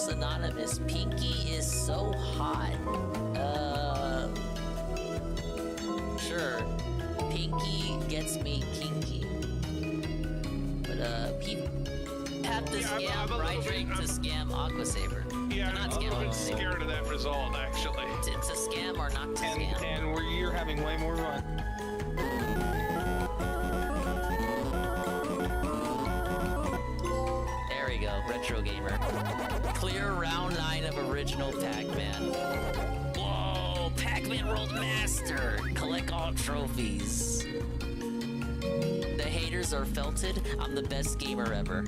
Paralogues Anonymous. Pinky is so hot. Sure. Pinky gets me kinky. But, have to scam Rydrake to scam Aquasaber. Yeah, not I'm a scam little bit Aquasaber. scared of that result, actually. It's a scam or not to scam. And you're having way more fun. There we go, retro gamer. Clear round 9 of original Pac-Man. Whoa, Pac-Man World Master. Collect all trophies. The haters are felted. I'm the best gamer ever.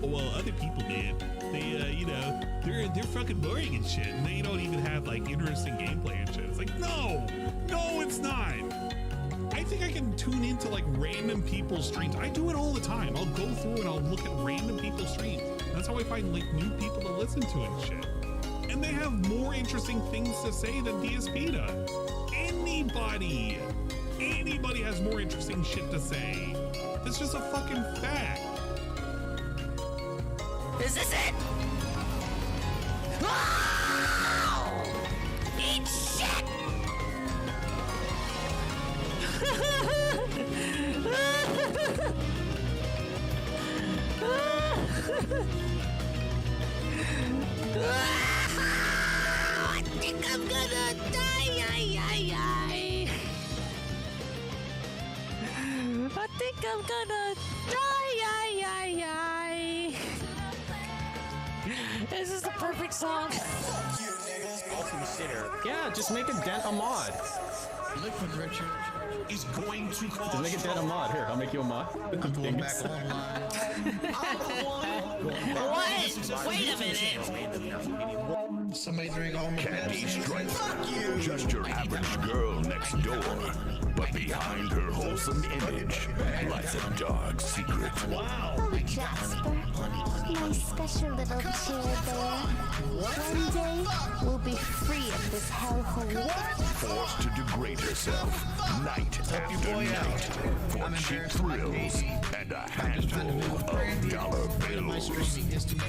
Well, other people, man, they, you know, they're fucking boring and shit, and they don't even have like interesting gameplay and shit. It's like, no, it's not. I think I can tune into like random people's streams. I do it all the time. I'll go through and I'll look at random people's streams. That's how I find like new people to listen to and shit. And they have more interesting things to say than DSP does. Anybody has more interesting shit to say. It's just a fucking fact. Is this it? Oh! Eat shit! I think I'm gonna die. I think I'm gonna die. This is the perfect song. Yeah, just make a dent a mod. Liquid Richard is going to cause Just make a dent a mod. Here, I'll make you a mod. I'm going back online. What? Wait a minute. Somebody drink all my Candy Pepsi. Stripe. Fuck you. Just your average girl next door. But behind her wholesome image lies a dark secret. Wow. Oh, Jasper, my special little cheer bear. One day, we'll be free of this hellhole. Forced to degrade herself night after night for cheap thrills and a handful of dollar My bills. streaming history.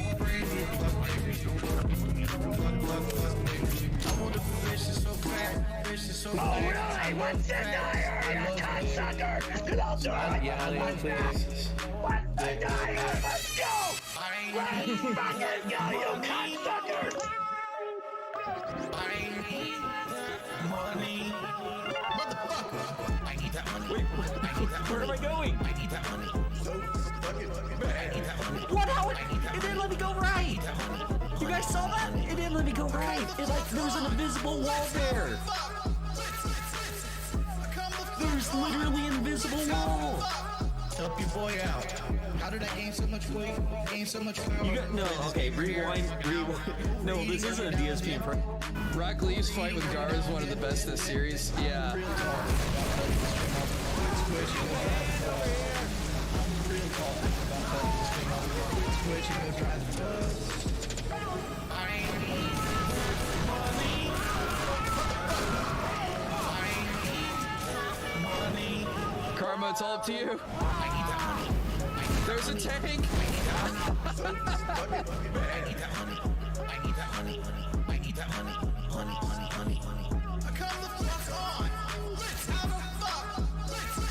I want to fish is so fat. Fish is so fat. Alright, what's the dire, you cocksucker? Close your eyes. What's the dire? Let's go! Let's fucking go, you cocksucker! I need money. Motherfucker. I need that money. Wait, where am I going? I need that money. What? How? It didn't let me go right. You guys saw that? It didn't let me go right. It like there was an invisible wall there. There's literally an invisible wall. Help your boy out. How did I gain so much weight? Gain so much power? You got no. Okay, rewind. No, this isn't a DSP. Rock Lee's fight with Gar is one of the best in the series. Yeah. Karma, it's all up to you. There's a tank.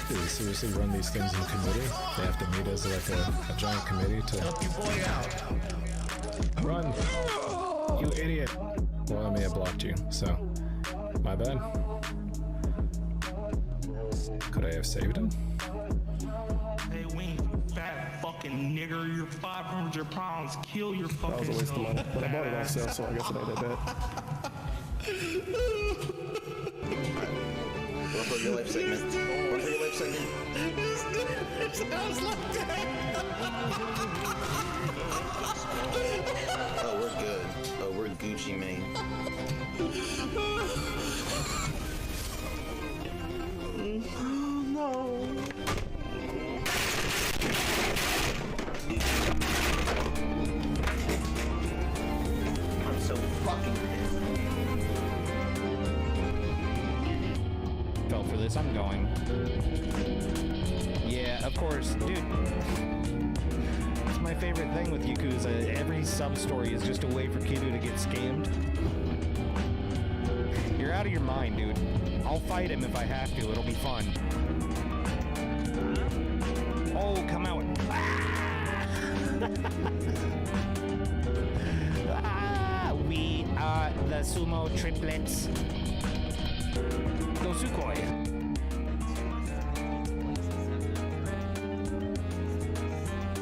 Do they seriously run these things in committee? They have to meet as like a giant committee to Help your boy out. run. You idiot. Well, I may have blocked you, so my bad. Could I have saved him? Hey, Wing, fat fucking nigger, you're 500 pounds, kill your fucking That was a waste of money, but I bought it on sale, so I guess it ain't that bad. One for your life segment. One for your life segment. It sounds like that. Oh, we're good. Oh, we're Gucci Mane. No. I'm so fucking Fell for this, I'm going. Yeah, of course, dude. my favorite thing with Yakuza. Every sub-story is just a way for Kiryu to get scammed. You're out of your mind, dude. I'll fight him if I have to. It'll be fun. Oh, come out. We are the sumo triplets. Go Sukhoi.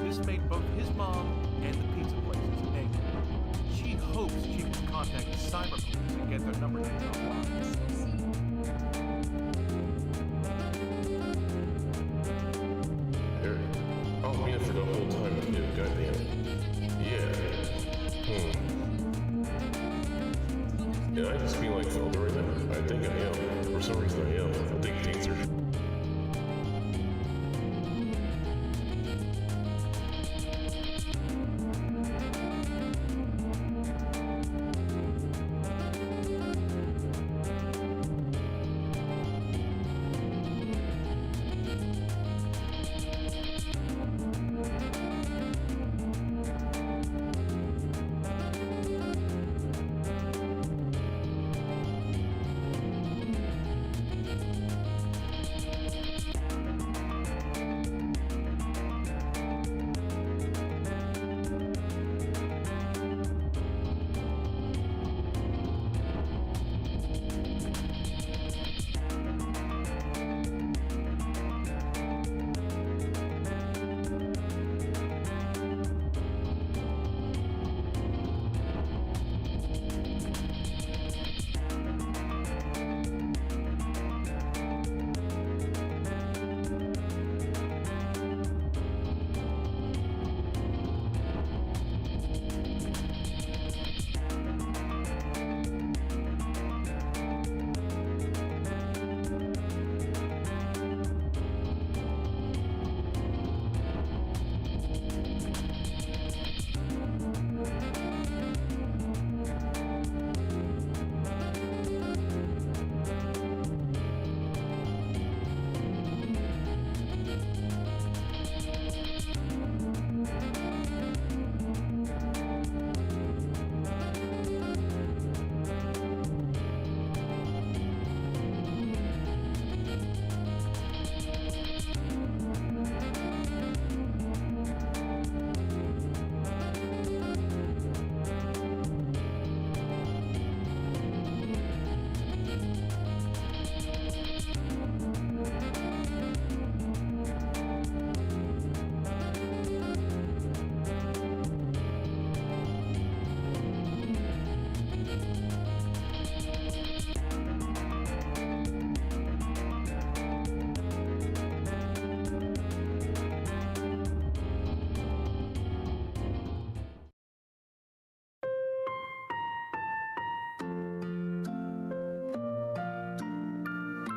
This made both his mom and the pizza places angry. She hopes she can contact the cyber police and get their number taken offline. Oh, me for the whole time with you, goddamn. Yeah. Yeah, I just feel like Zelda right now. I think I am. For some reason I am. I think he needs her.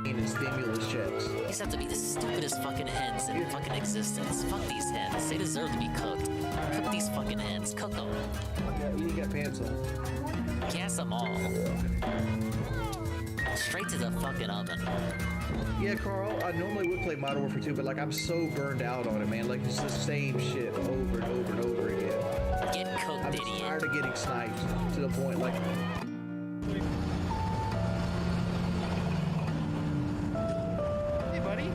And stimulus checks. These have to be the stupidest fucking hens in fucking existence. Fuck these hens. They deserve to be cooked. Cook these fucking hens. Cook them. You got pants on. Gas them all. Straight to the fucking oven. Yeah, Carl, I normally would play Modern Warfare 2, but like I'm so burned out on it, man. Like it's the same shit over and over and over again. Get cooked, I'm idiot. just tired of getting sniped to the point like. Hey, buddy.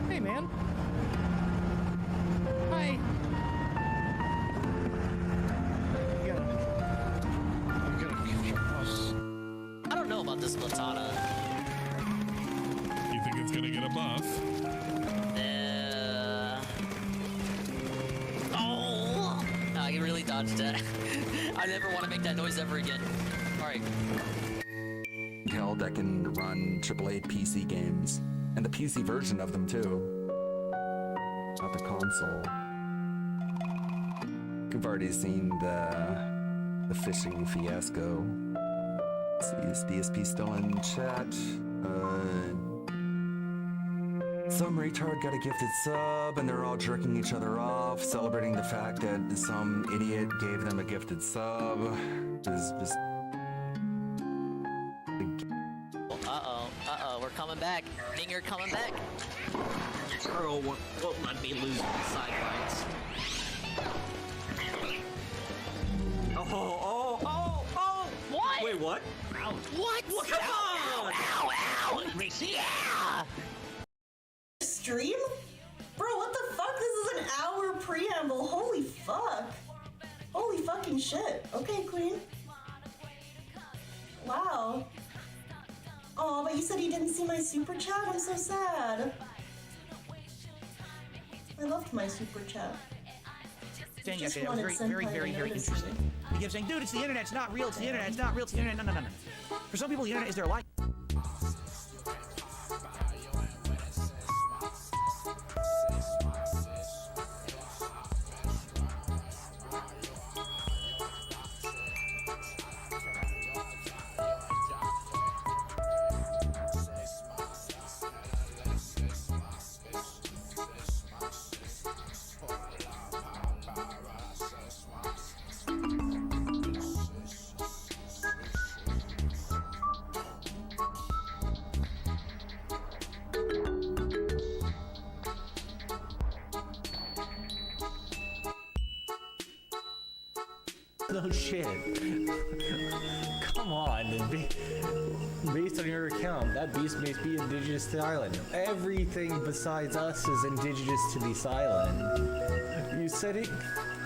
Hey, man. Hi. I don't know about this Platana. You think it's gonna get a buff? Oh! No, I really dodged that. I never want to make that noise ever again. Alright. Hell that can run AAA PC games. And the PC version of them too. Not the console. We've already seen the phishing fiasco. Let's see, is DSP still in chat? Some retard got a gifted sub and they're all jerking each other off, celebrating the fact that some idiot gave them a gifted sub. Just Uh-oh, we're coming back. Dinger coming back. Carl won't let me lose the side fights. Oh! What? Wait, what? What? Well, come on! Ow! Yeah! Stream? Bro, what the fuck? This is an hour preamble. Holy fuck. Holy fucking shit. Okay, Queen. Wow. Oh, but you said you didn't see my super chat? I'm so sad. I loved my super chat. Saying yesterday, that was very interesting. He kept saying, dude, it's the internet, it's not real, it's the internet, it's not real, it's the internet. No. For some people, the internet is their life. No shit. Come on. Based on your account, that beast may be indigenous to the island. Everything besides us is indigenous to this island. You said it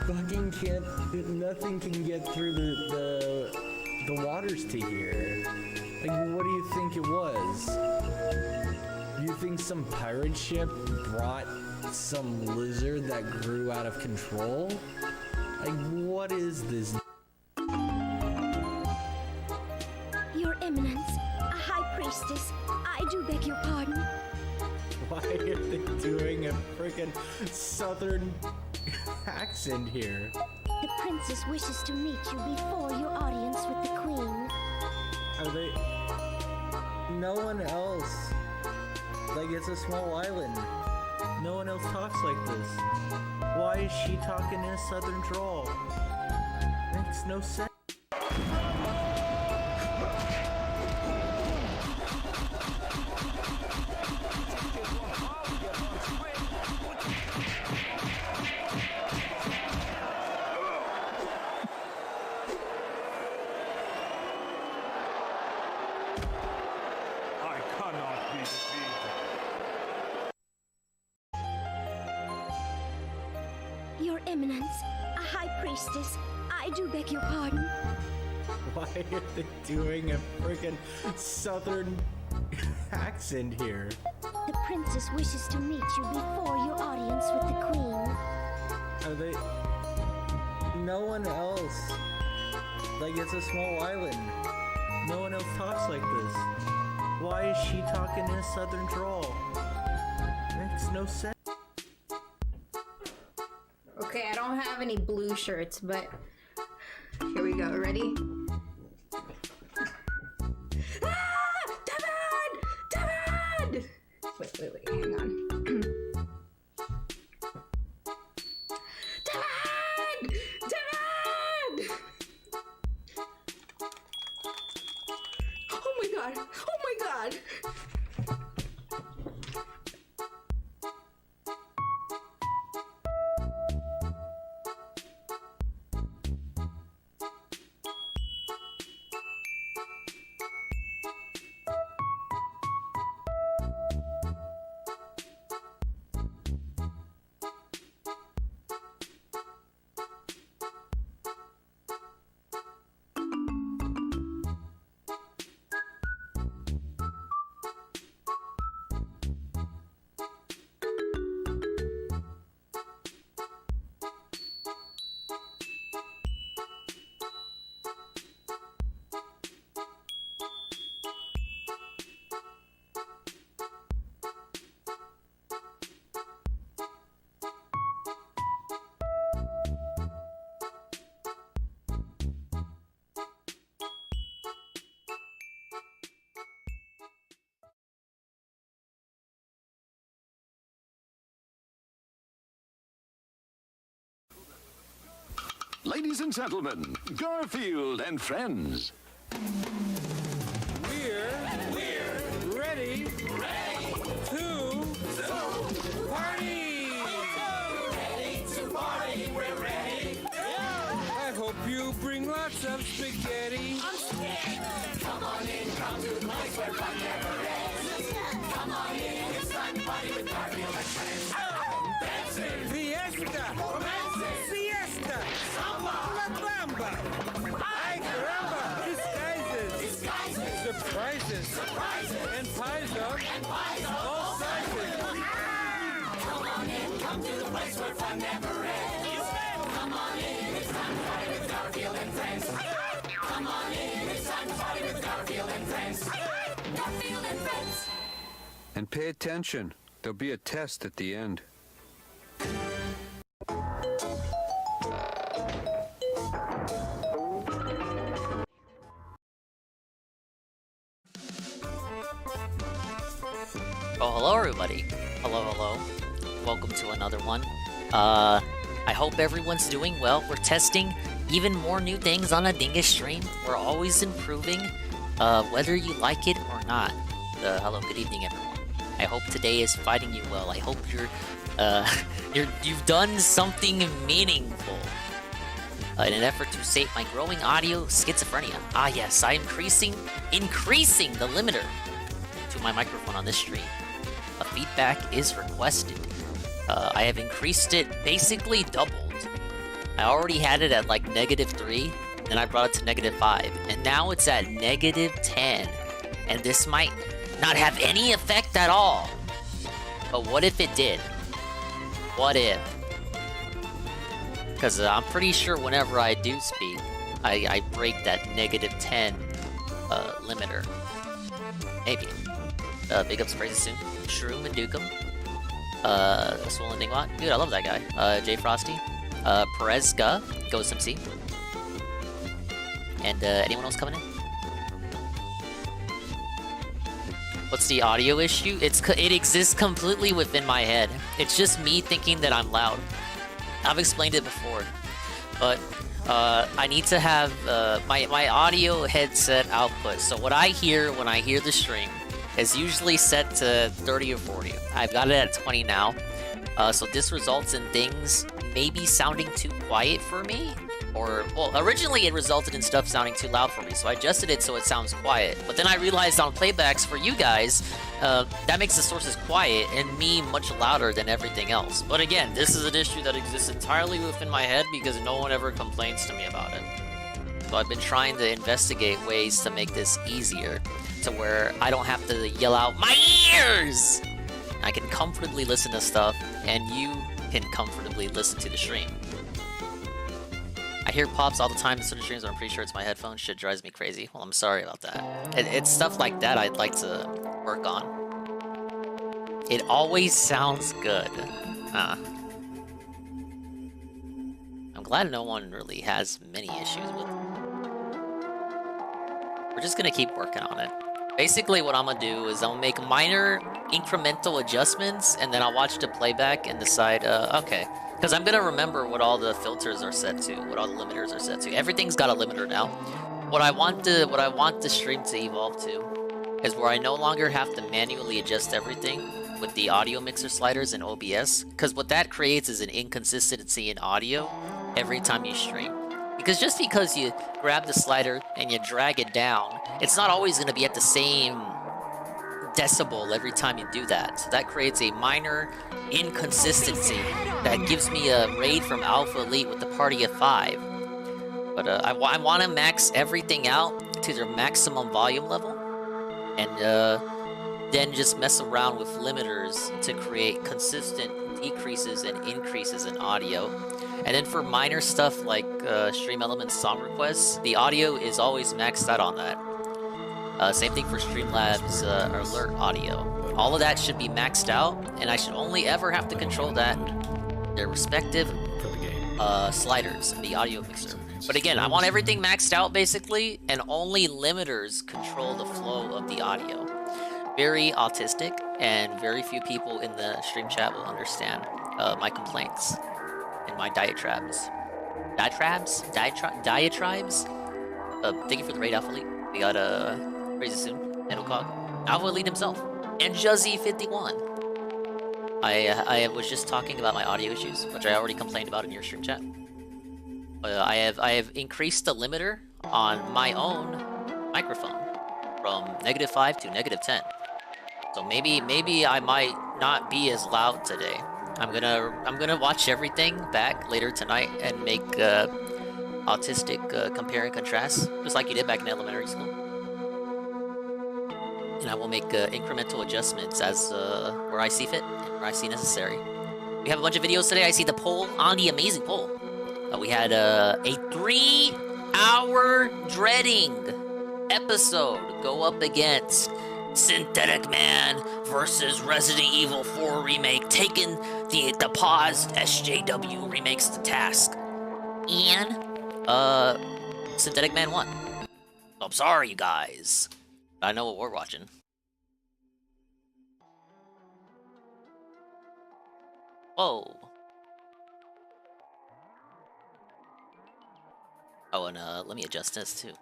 fucking can't. Nothing can get through the waters to here. Like, what do you think it was? You think some pirate ship brought some lizard that grew out of control? Like, what is this? Your Eminence, a high priestess, I do beg your pardon. Why are they doing a freaking southern accent here? The princess wishes to meet you before your audience with the queen. Are they? No one else. Like, it's a small island. No one else talks like this. Why is she talking in a southern drawl? Makes no sense. I cannot be defeated. Your Eminence, a high priestess, I do beg your pardon. Why are they doing a freaking southern accent here? The princess wishes to meet you before your audience with the queen. Are they? No one else. Like, it's a small island. No one else talks like this. Why is she talking in a southern drawl? Makes no sense. Okay, I don't have any blue shirts, but here we go. Ready? Ah! Devin! Wait, hang on. Devin! Oh my god! Ladies and gentlemen, Garfield and friends. We're ready to Fiesta! Siesta! La Bamba! Ay, caramba! Disguises! Surprises! And Paizo! All sizes! Come on in, come to the place where fun never ends. Come on in, it's time to party with Garfield and friends. Come on in, it's time to party with Garfield and friends. Garfield and friends. And pay attention. There'll be a test at the end. Oh, hello everybody. Hello. Welcome to another one. I hope everyone's doing well. We're testing even more new things on a Dingus stream. We're always improving, whether you like it or not. Hello, good evening everyone. I hope today is finding you well. I hope you've done something meaningful in an effort to save my growing audio schizophrenia. Ah yes, I'm increasing the limiter to my microphone on this stream. A feedback is requested. I have increased it basically doubled. I already had it at like -3, then I brought it to -5, and now it's at -10. And this might not have any effect at all. But what if it did? What if? Because I'm pretty sure whenever I do speak, I break that -10 limiter. Maybe. Big ups, praises soon. Shroom and Dukem. Swollen Dingwat. Dude, I love that guy. J Frosty. Perezga. Ghost MC. And anyone else coming in? What's the audio issue? It exists completely within my head. It's just me thinking that I'm loud. I've explained it before, but I need to have my audio headset output. So what I hear when I hear the stream is usually set to 30 or 40. I've got it at 20 now. So this results in things maybe sounding too quiet for me. Or, well, originally it resulted in stuff sounding too loud for me, so I adjusted it so it sounds quiet. But then I realized on playbacks for you guys, that makes the sources quiet and me much louder than everything else. But again, this is an issue that exists entirely within my head because no one ever complains to me about it. So I've been trying to investigate ways to make this easier, to where I don't have to yell out, "My ears!" I can comfortably listen to stuff, and you can comfortably listen to the stream. I hear pops all the time in certain streams, but I'm pretty sure it's my headphones. Shit drives me crazy. Well, I'm sorry about that. It's stuff like that I'd like to work on. It always sounds good. Huh. I'm glad no one really has many issues with it. We're just gonna keep working on it. Basically, what I'm gonna do is I'll make minor incremental adjustments, and then I'll watch the playback and decide, okay. Because I'm gonna remember what all the filters are set to, what all the limiters are set to. Everything's got a limiter now. What I want the stream to evolve to is where I no longer have to manually adjust everything with the audio mixer sliders in OBS. Because what that creates is an inconsistency in audio every time you stream. Because just because you grab the slider and you drag it down, it's not always gonna be at the same decibel every time you do that. So that creates a minor inconsistency that gives me a raid from Alpha Elite with the party of 5. But I want to max everything out to their maximum volume level, and then just mess around with limiters to create consistent decreases and increases in audio. And then for minor stuff like Stream Elements song requests, the audio is always maxed out on that. Same thing for Streamlabs alert audio. All of that should be maxed out, and I should only ever have to control their respective sliders in the audio mixer. But again, I want everything maxed out basically, and only limiters control the flow of the audio. Very autistic, and very few people in the stream chat will understand my complaints and my diatribes. Diatribes? Thank you for the raid, Alpha Elite. We got Crazy Soon, Endocog, Alpha Elite himself, and Juzzy51. I was just talking about my audio issues, which I already complained about in your stream chat. I have increased the limiter on my own microphone from -5 to -10. So maybe I might not be as loud today. I'm gonna watch everything back later tonight and make autistic compare and contrast, just like you did back in elementary school. And I will make incremental adjustments as where I see fit and where I see necessary. We have a bunch of videos today. I see the poll on the amazing poll. We had a 3-hour dreading episode go up against Synthetic Man versus Resident Evil 4 Remake, taking the paused SJW remakes to task. And Synthetic Man won. I'm sorry, you guys. I know what we're watching. Whoa. Oh, and let me adjust this too.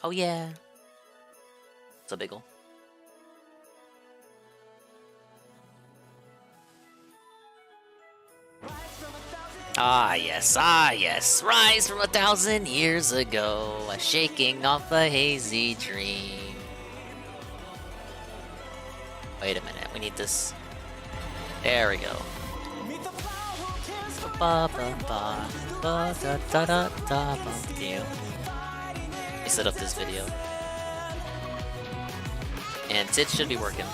Oh yeah. It's a big ol'. Ah yes, rise from 1,000 years ago, a shaking off a hazy dream. Wait a minute, we need this. There we go. Ba ba ba ba da da da da ba. Let me set up this video. And tits should be working.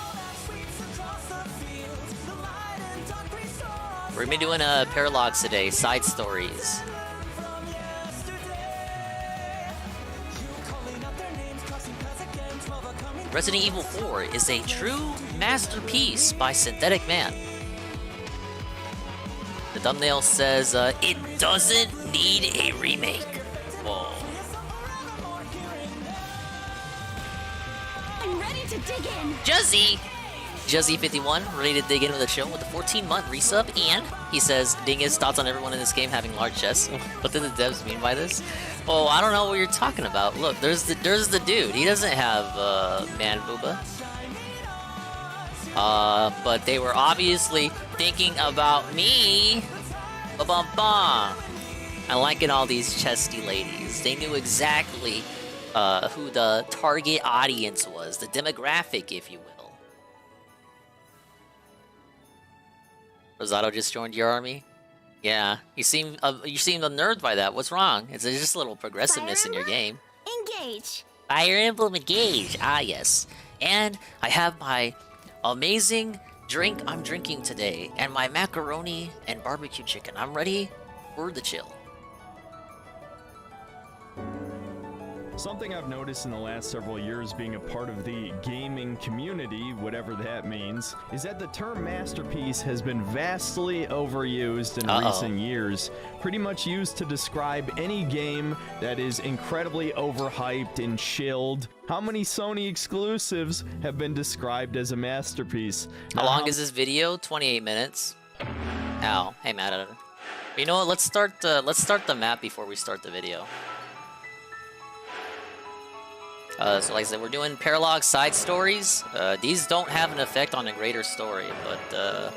We're gonna be doing Paralogues today, side stories. Resident Evil 4 is a true masterpiece by Synthetic Man. The thumbnail says, it doesn't need a remake. Whoa. I'm ready to dig in. Juzzy51, ready to dig in with the show with a 14-month resub, and he says, Dingus, thoughts on everyone in this game having large chests. What do the devs mean by this? Oh, I don't know what you're talking about. Look, there's the dude. He doesn't have man booba. But they were obviously thinking about me. Ba-bum-bum. I liking all these chesty ladies. They knew exactly who the target audience was, the demographic, if you will. Rosado just joined your army? Yeah, you seem unnerved by that. What's wrong? It's just a little progressiveness in your game. Engage. Fire Emblem engage. Ah, yes. And I have my amazing drink I'm drinking today, and my macaroni and barbecue chicken. I'm ready for the chill. Something I've noticed in the last several years being a part of the gaming community, whatever that means, is that the term masterpiece has been vastly overused in recent years. Pretty much used to describe any game that is incredibly overhyped and chilled. How many Sony exclusives have been described as a masterpiece? How long is this video? 28 minutes. Ow, hey Matt. You know what? Let's start the map before we start the video. So like I said, we're doing Paralogue side stories. These don't have an effect on the greater story, but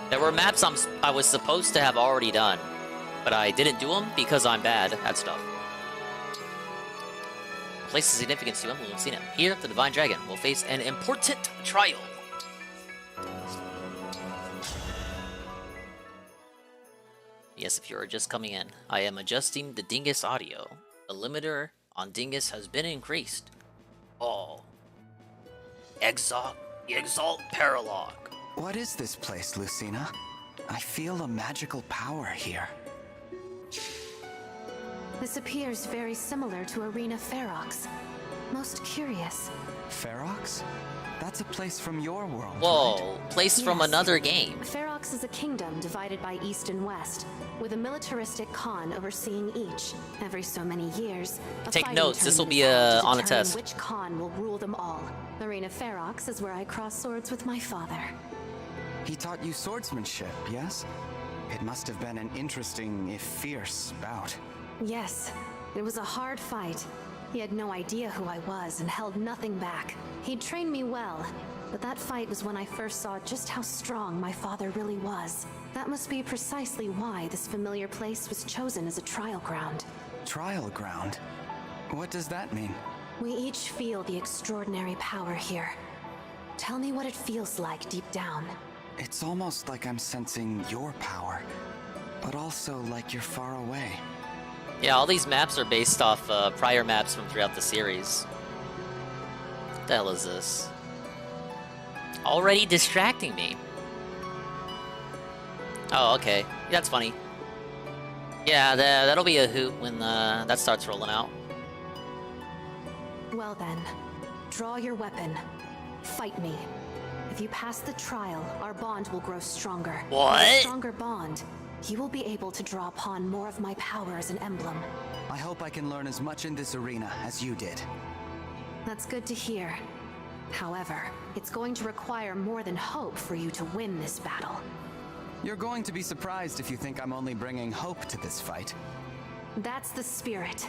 there were maps I was supposed to have already done, but I didn't do them because I'm bad at stuff. Place of significance to Emblem. Seen it. Here, the Divine Dragon will face an important trial. Yes, if you are just coming in, I am adjusting the Dingus audio. The limiter on Dingus has been increased. Oh. Exalt Paralogue. What is this place, Lucina? I feel a magical power here. This appears very similar to Arena Ferox. Most curious. Ferox? That's a place from your world. Whoa, right? place from another game. Ferox is a kingdom divided by east and west, with a militaristic Khan overseeing each. Every so many years, take notes. This will be on a test. Which Khan will rule them all? Arena Ferox is where I cross swords with my father. He taught you swordsmanship, yes? It must have been an interesting, if fierce, bout. Yes, it was a hard fight. He had no idea who I was and held nothing back. He'd trained me well, but that fight was when I first saw just how strong my father really was. That must be precisely why this familiar place was chosen as a trial ground. Trial ground? What does that mean? We each feel the extraordinary power here. Tell me what it feels like deep down. It's almost like I'm sensing your power, but also like you're far away. Yeah, all these maps are based off prior maps from throughout the series. What the hell is this? Already distracting me. Oh, okay. That's funny. Yeah, that'll be a hoot when that starts rolling out. Well then, draw your weapon. Fight me. If you pass the trial, our bond will grow stronger. What? With a stronger bond, you will be able to draw upon more of my power as an emblem. I hope I can learn as much in this arena as you did. That's good to hear. However, it's going to require more than hope for you to win this battle. You're going to be surprised if you think I'm only bringing hope to this fight. That's the spirit.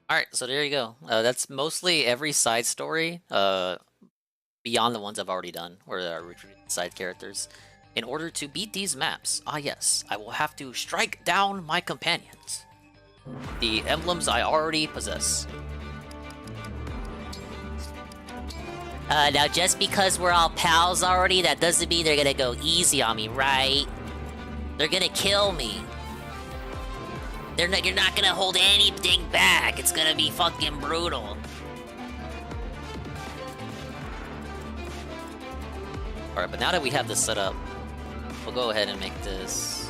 Alright, so there you go. That's mostly every side story, beyond the ones I've already done, where there are recruited side characters. In order to beat these maps, yes, I will have to strike down my companions. The emblems I already possess. Now just because we're all pals already, that doesn't mean they're gonna go easy on me, right? They're gonna kill me. You're not gonna hold anything back. It's gonna be fucking brutal. Alright, but now that we have this set up, we'll go ahead and make this...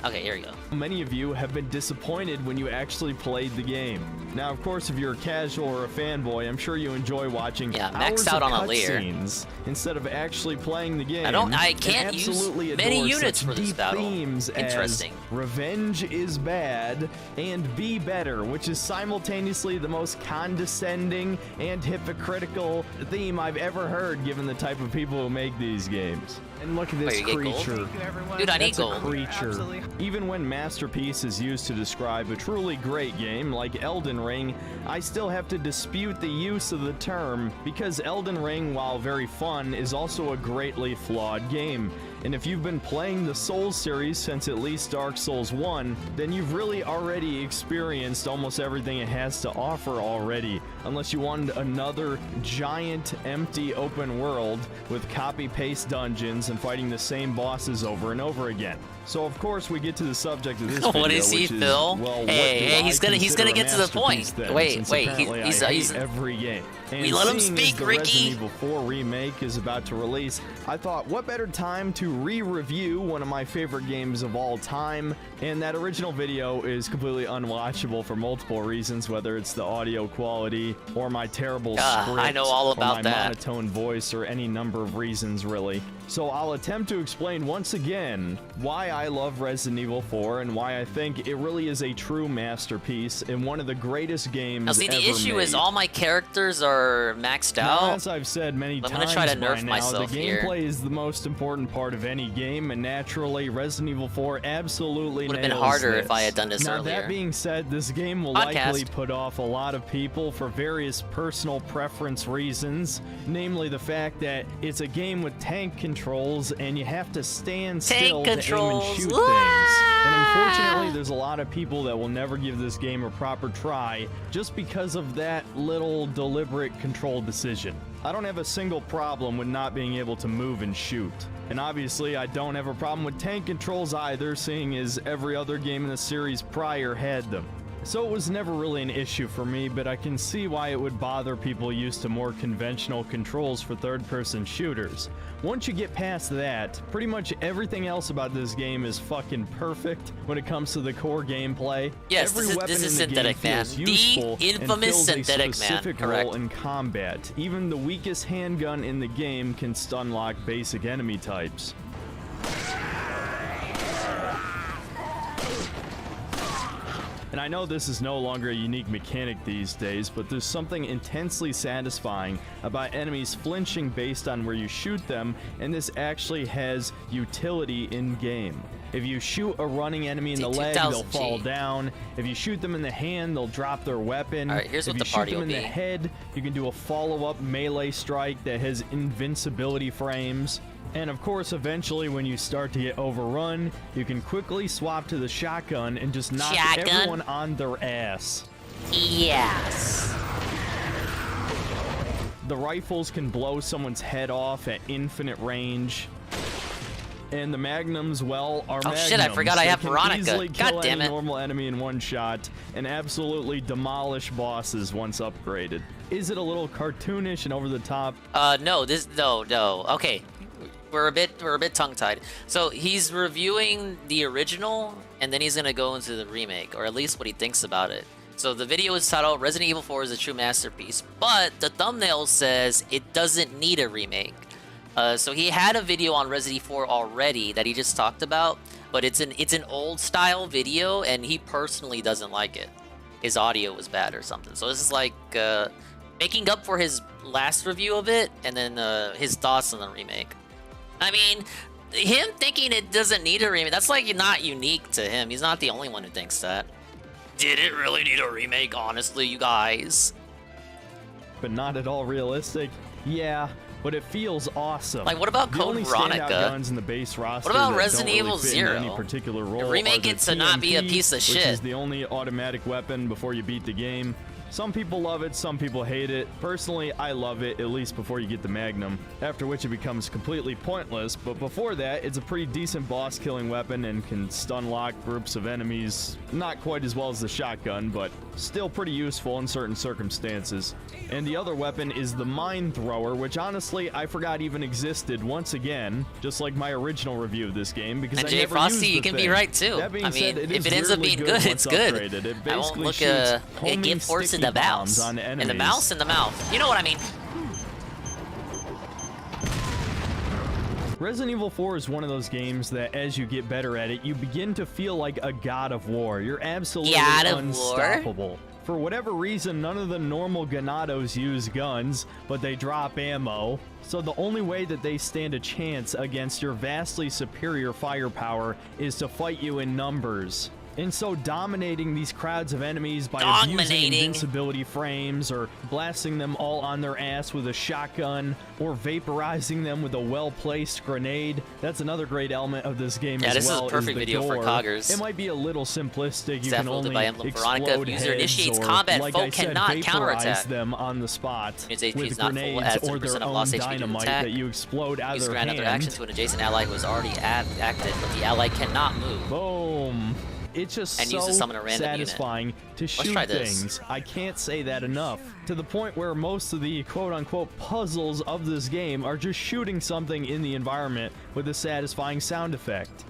Okay, here we go. Many of you have been disappointed when you actually played the game. Now, of course, if you're a casual or a fanboy, I'm sure you enjoy watching maxed out on a layer instead of actually playing the game. I can't use many units for this battle. Themes Interesting. As revenge is bad and be better, which is simultaneously the most condescending and hypocritical theme I've ever heard, given the type of people who make these games. And look at this creature. Dude, I need gold. That's a creature. Even when Masterpiece is used to describe a truly great game like Elden Ring, I still have to dispute the use of the term, because Elden Ring, while very fun, is also a greatly flawed game. And if you've been playing the Souls series since at least Dark Souls 1, then you've really already experienced almost everything it has to offer already, unless you wanted another giant, empty open world with copy-paste dungeons and fighting the same bosses over and over again. So of course we get to the subject of this video, what is he, Phil? Well, hey, he's gonna get to the point. Then, wait, he's every game. And we let him speak, the Ricky. Resident Evil 4 remake is about to release, I thought, what better time to re-review one of my favorite games of all time? And that original video is completely unwatchable for multiple reasons, whether it's the audio quality or my terrible script, I know all about or my that. monotone voice, or any number of reasons really. So I'll attempt to explain once again why I love Resident Evil 4 and why I think it really is a true masterpiece and one of the greatest games now, see, the ever issue made. is all my characters are maxed out. Now, as I've said many times, I'm gonna try to nerf by now, myself the gameplay is the most important part of any game, and naturally, Resident Evil 4 absolutely Would have been nails harder this. if I had done this now, earlier. That being said, this game will likely put off a lot of people for various personal preference reasons, namely the fact that it's a game with tank controls and you have to stand still to aim and shoot things. And unfortunately, there's a lot of people that will never give this game a proper try just because of that little deliberate control decision. I don't have a single problem with not being able to move and shoot. And obviously, I don't have a problem with tank controls either, seeing as every other game in the series prior had them. So it was never really an issue for me, but I can see why it would bother people used to more conventional controls for third-person shooters. Once you get past that, pretty much everything else about this game is fucking perfect when it comes to the core gameplay. Yes, Every weapon this is in the synthetic, game man. feels useful The infamous and fills synthetic, a specific man. role Correct. in combat. Even the weakest handgun in the game can stun-lock basic enemy types. And I know this is no longer a unique mechanic these days, but there's something intensely satisfying about enemies flinching based on where you shoot them, and this actually has utility in-game. If you shoot a running enemy in the leg, they'll fall down. If you shoot them in the hand, they'll drop their weapon. All right, here's if what you the shoot party them will in be. the head, you can do a follow-up melee strike that has invincibility frames. And of course, eventually when you start to get overrun, you can quickly swap to the shotgun and just knock everyone on their ass. Yes. The rifles can blow someone's head off at infinite range. And the magnums, well, are magnums. Oh shit, I forgot I have They can Veronica. easily kill God damn any it. normal enemy in one shot and absolutely demolish bosses once upgraded. Is it a little cartoonish and over the top? No, no. Okay. We're a bit tongue-tied. So he's reviewing the original, and then he's gonna go into the remake, or at least what he thinks about it. So the video is titled Resident Evil 4 is a true masterpiece, but the thumbnail says it doesn't need a remake. So he had a video on Resident Evil 4 already that he just talked about, but it's an old style video, and he personally doesn't like it. His audio was bad or something. So this is like making up for his last review of it, and then his thoughts on the remake. I mean, him thinking it doesn't need a remake, that's like not unique to him. He's not the only one who thinks that. Did it really need a remake, honestly, you guys? But not at all realistic? Yeah, but it feels awesome. Like, what about The Code only Veronica? standout guns in the base roster What about that Resident don't really Evil fit into 0? any particular role Remake are the it to not be a TMP, piece of which shit. is the only automatic weapon before you beat the game. Some people love it, some people hate it. Personally, I love it, at least before you get the Magnum, after which it becomes completely pointless, but before that, it's a pretty decent boss-killing weapon and can stun-lock groups of enemies. Not quite as well as the shotgun, but still pretty useful in certain circumstances. And the other weapon is the Mine Thrower, which honestly, I forgot even existed once again, just like my original review of this game, because And I Jay never Frosty, used the you can be thing. right too. That being I mean, said, it if is it ends up weirdly being good, it's once good. upgraded. It I won't basically look shoots it homing get forced sticky in the bombs mouse. on In the enemies. mouse, in the mouth. You know what I mean? Resident Evil 4 is one of those games that as you get better at it, you begin to feel like a god of war. You're absolutely God of war? unstoppable. For whatever reason, none of the normal Ganados use guns, but they drop ammo. So the only way that they stand a chance against your vastly superior firepower is to fight you in numbers. And so dominating these crowds of enemies by abusing invincibility frames or blasting them all on their ass with a shotgun or vaporizing them with a well-placed grenade, that's another great element of this game Yeah, as this well. is a perfect the video for gore. Coggers. It might be a little simplistic. You Staff can wielded only by Emblem Veronica. explode User heads initiates or, combat, like foe I said, cannot vaporize counterattack. them on the spot Its HP with is not full, grenades adds or 30% their of own lost HP to dynamite attack. that you explode out of Use their grant hand. another action to an adjacent ally who has already acted, but the ally cannot move. Boom. It's just And so use to summon a random unit. satisfying to Let's shoot try this. things. I can't say that enough. To the point where most of the quote-unquote puzzles of this game are just shooting something in the environment with a satisfying sound effect.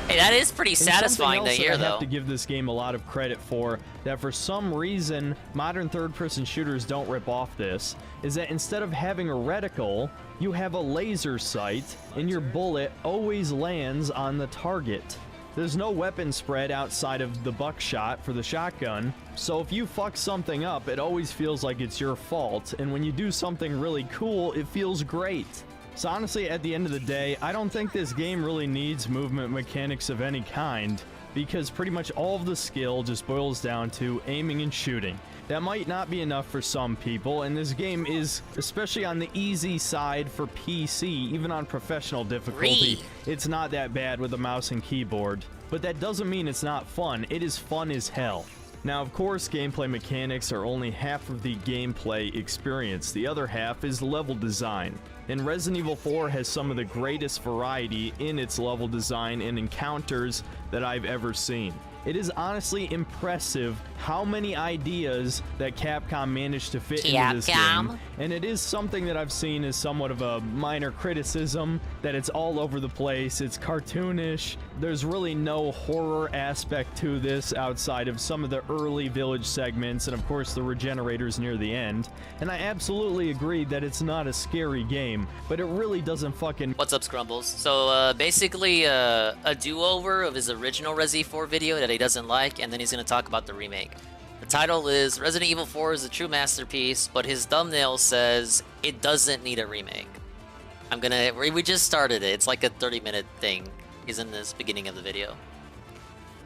Hey, that is pretty And satisfying to something else hear, that I have though. to give this game a lot of credit for, that for some reason modern third-person shooters don't rip off this, is that instead of having a reticle, you have a laser sight, and your bullet always lands on the target. There's no weapon spread outside of the buckshot for the shotgun, so if you fuck something up, it always feels like it's your fault, and when you do something really cool, it feels great. So honestly, at the end of the day, I don't think this game really needs movement mechanics of any kind, because pretty much all of the skill just boils down to aiming and shooting. That might not be enough for some people, and this game is, especially on the easy side for PC, even on professional difficulty, it's not that bad with a mouse and keyboard. But that doesn't mean it's not fun. It is fun as hell. Now, of course, gameplay mechanics are only half of the gameplay experience. The other half is level design. And Resident Evil 4 has some of the greatest variety in its level design and encounters that I've ever seen. It is honestly impressive how many ideas that Capcom managed to fit into this game. And it is something that I've seen as somewhat of a minor criticism, that it's all over the place, it's cartoonish, there's really no horror aspect to this outside of some of the early village segments and of course the regenerators near the end. And I absolutely agree that it's not a scary game, but it really doesn't fucking... What's up, Scrumbles? So, basically, a do-over of his original Resi 4 video that he doesn't like, and then he's gonna talk about the remake. The title is Resident Evil 4 is a true masterpiece, but his thumbnail says it doesn't need a remake. We just started it. It's like a 30-minute thing. He's in this beginning of the video.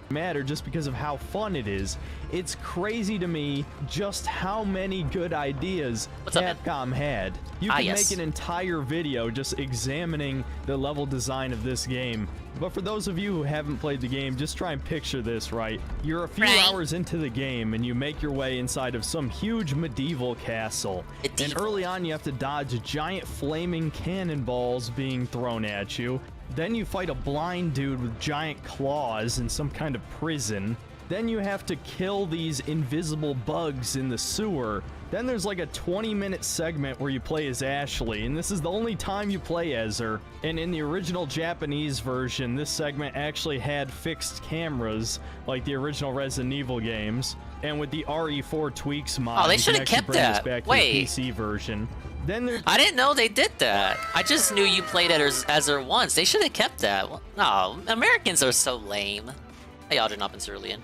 Matter just because of how fun it is. It's crazy to me just how many good ideas Capcom had. You can make an entire video just examining the level design of this game. But for those of you who haven't played the game, just try and picture this, right? You're a few hours into the game and you make your way inside of some huge medieval castle. And early on you have to dodge giant flaming cannonballs being thrown at you. Then you fight a blind dude with giant claws in some kind of prison. Then you have to kill these invisible bugs in the sewer. Then there's like a 20-minute segment where you play as Ashley, and this is the only time you play as her. And in the original Japanese version, this segment actually had fixed cameras, like the original Resident Evil games. And with the RE4 tweaks mod, they should have kept that. Wait, the PC version. Then I didn't know they did that. I just knew you played as her once. They should have kept that. No, Americans are so lame. Hey, Auden up in Cerulean.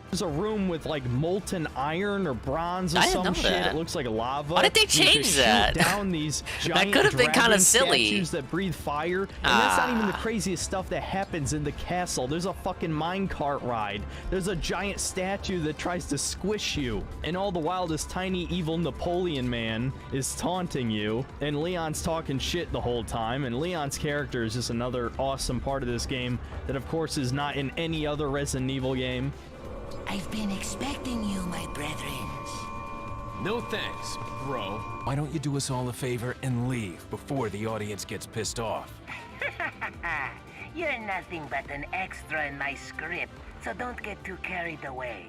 There's a room with like molten iron or bronze or some shit. It looks like lava. Why did they change that? Down these giant that could have been kind of silly. Statues that breathe fire. And that's not even the craziest stuff that happens in the castle. There's a fucking minecart ride. There's a giant statue that tries to squish you. And all the while, this tiny evil Napoleon man is taunting you. And Leon's talking shit the whole time. And Leon's character is just another awesome part of this game that, of course, is not in any other Resident Evil game. I've been expecting you, my brethren. No thanks, bro. Why don't you do us all a favor and leave before the audience gets pissed off? You're nothing but an extra in my script, so don't get too carried away.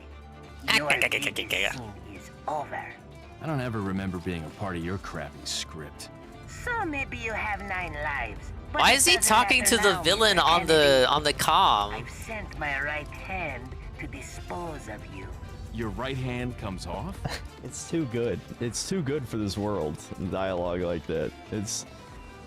Your scene is over. I don't ever remember being a part of your crappy script. So maybe you have 9 lives. Why is he talking to the villain on the comm? I've sent my right hand to dispose of you. Your right hand comes off? It's too good. It's too good for this world. Dialogue like that.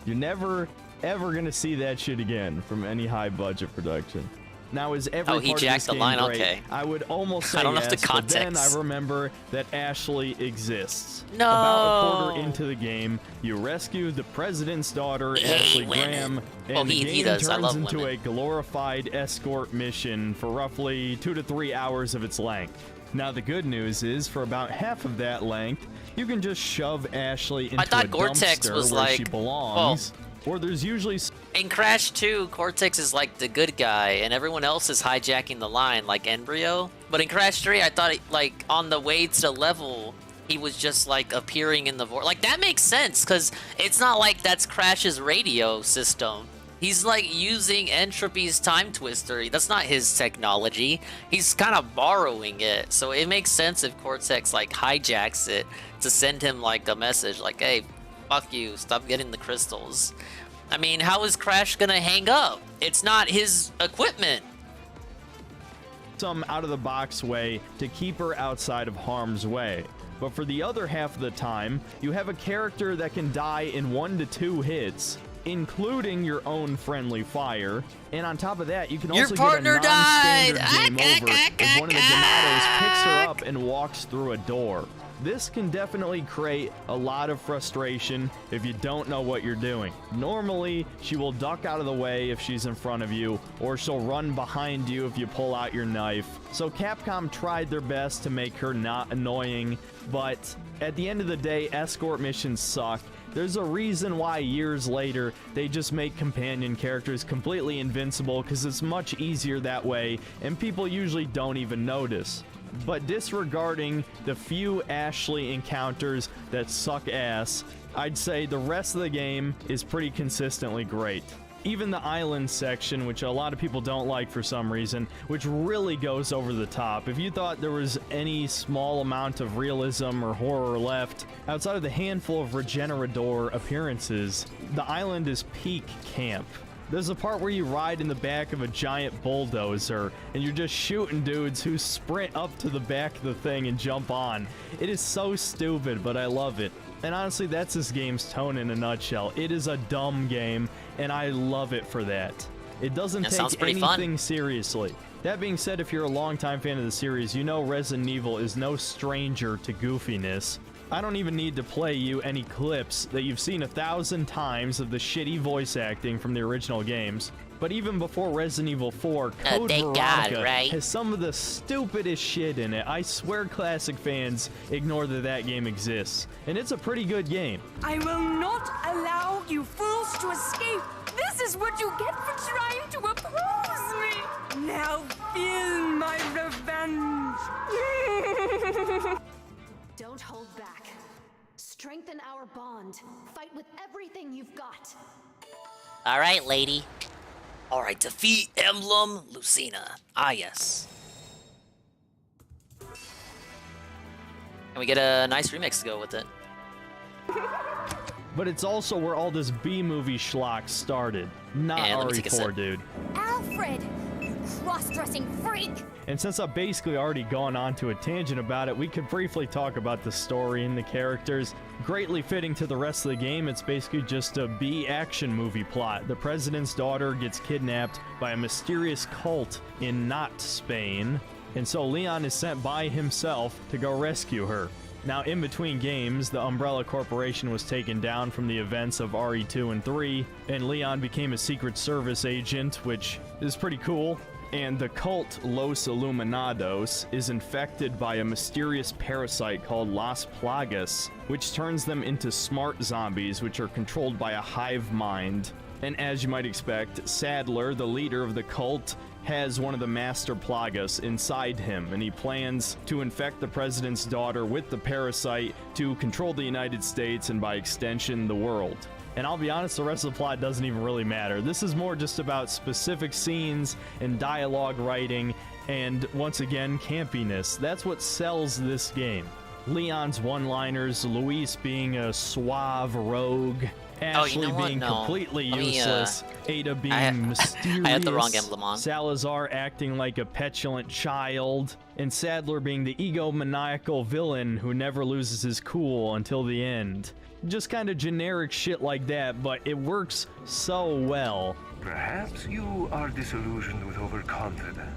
You're never ever gonna see that shit again from any high budget production. Now, is every part of this game great? Okay. I would almost say I don't yes, have the context. But then I remember that Ashley exists. No. About a quarter into the game, you rescue the president's daughter, Ashley Graham, and the game turns into a glorified escort mission for roughly 2 to 3 hours of its length. Now, the good news is, for about half of that length, you can just shove Ashley into a dumpster where she belongs. Or there's usually... In Crash 2, Cortex is like the good guy, and everyone else is hijacking the line, like Embryo. But in Crash 3, I thought, like, on the way to the level, he was just, like, appearing in the void. Like, that makes sense, because it's not like that's Crash's radio system. He's, like, using Entropy's Time Twister. That's not his technology. He's kind of borrowing it. So it makes sense if Cortex, like, hijacks it to send him, like, a message, like, hey, fuck you, stop getting the crystals. I mean, how is Crash gonna hang up? It's not his equipment. Some out-of-the-box way to keep her outside of harm's way. But for the other half of the time, you have a character that can die in 1 to 2 hits, including your own friendly fire. And on top of that, you can also get a non-standard game over if one of the Ganados picks her up and walks through a door. This can definitely create a lot of frustration if you don't know what you're doing. Normally, she will duck out of the way if she's in front of you, or she'll run behind you if you pull out your knife. So Capcom tried their best to make her not annoying, but at the end of the day, escort missions suck. There's a reason why years later they just make companion characters completely invincible, because it's much easier that way, and people usually don't even notice. But disregarding the few Ashley encounters that suck ass, I'd say the rest of the game is pretty consistently great. Even the island section, which a lot of people don't like for some reason, which really goes over the top. If you thought there was any small amount of realism or horror left, outside of the handful of Regenerador appearances, the island is peak camp. There's a part where you ride in the back of a giant bulldozer, and you're just shooting dudes who sprint up to the back of the thing and jump on. It is so stupid, but I love it. And honestly, that's this game's tone in a nutshell. It is a dumb game, and I love it for that. It doesn't take anything seriously. That being said, if you're a longtime fan of the series, you know Resident Evil is no stranger to goofiness. I don't even need to play you any clips that you've seen 1,000 times of the shitty voice acting from the original games. But even before Resident Evil 4, Code Veronica has some of the stupidest shit in it. I swear classic fans ignore that game exists. And it's a pretty good game. I will not allow you fools to escape. This is what you get for trying to oppose me. Now feel my revenge. Don't hold back. Strengthen our bond. Fight with everything you've got. All right, lady. All right, defeat Emblem Lucina. Ah, yes. And we get a nice remix to go with it. But it's also where all this B-movie schlock started, not RE4, dude. Alfred, you cross-dressing freak. And since I've basically already gone on to a tangent about it, we could briefly talk about the story and the characters. Greatly fitting to the rest of the game, it's basically just a B-action movie plot. The president's daughter gets kidnapped by a mysterious cult in not Spain, and so Leon is sent by himself to go rescue her. Now, in between games, the Umbrella Corporation was taken down from the events of RE2 and 3, and Leon became a Secret Service agent, which is pretty cool. And the cult Los Illuminados is infected by a mysterious parasite called Las Plagas, which turns them into smart zombies, which are controlled by a hive mind. And as you might expect, Sadler, the leader of the cult, has one of the Master Plagas inside him, and he plans to infect the president's daughter with the parasite to control the United States and, by extension, the world. And I'll be honest, the rest of the plot doesn't even really matter. This is more just about specific scenes and dialogue writing and, once again, campiness. That's what sells this game. Leon's one-liners, Luis being a suave rogue, Ashley being completely useless, Ada being mysterious, I had the wrong emblem on. Salazar acting like a petulant child, and Sadler being the egomaniacal villain who never loses his cool until the end. Just kind of generic shit like that, but it works so well. Perhaps you are disillusioned with overconfidence,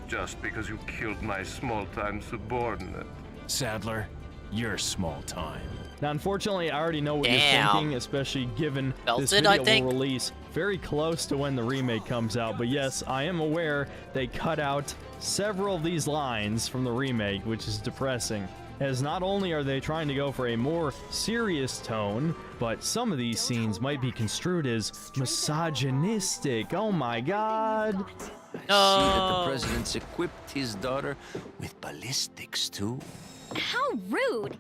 just because you killed my small-time subordinate. Sadler, you're small-time. Now, unfortunately, I already know what you're thinking, especially given this video will release very close to when the remake comes out. But yes, I am aware they cut out several of these lines from the remake, which is depressing, as not only are they trying to go for a more serious tone, but some of these scenes might be construed as misogynistic. Oh my god. I see that the president's equipped his daughter with ballistics too. How rude.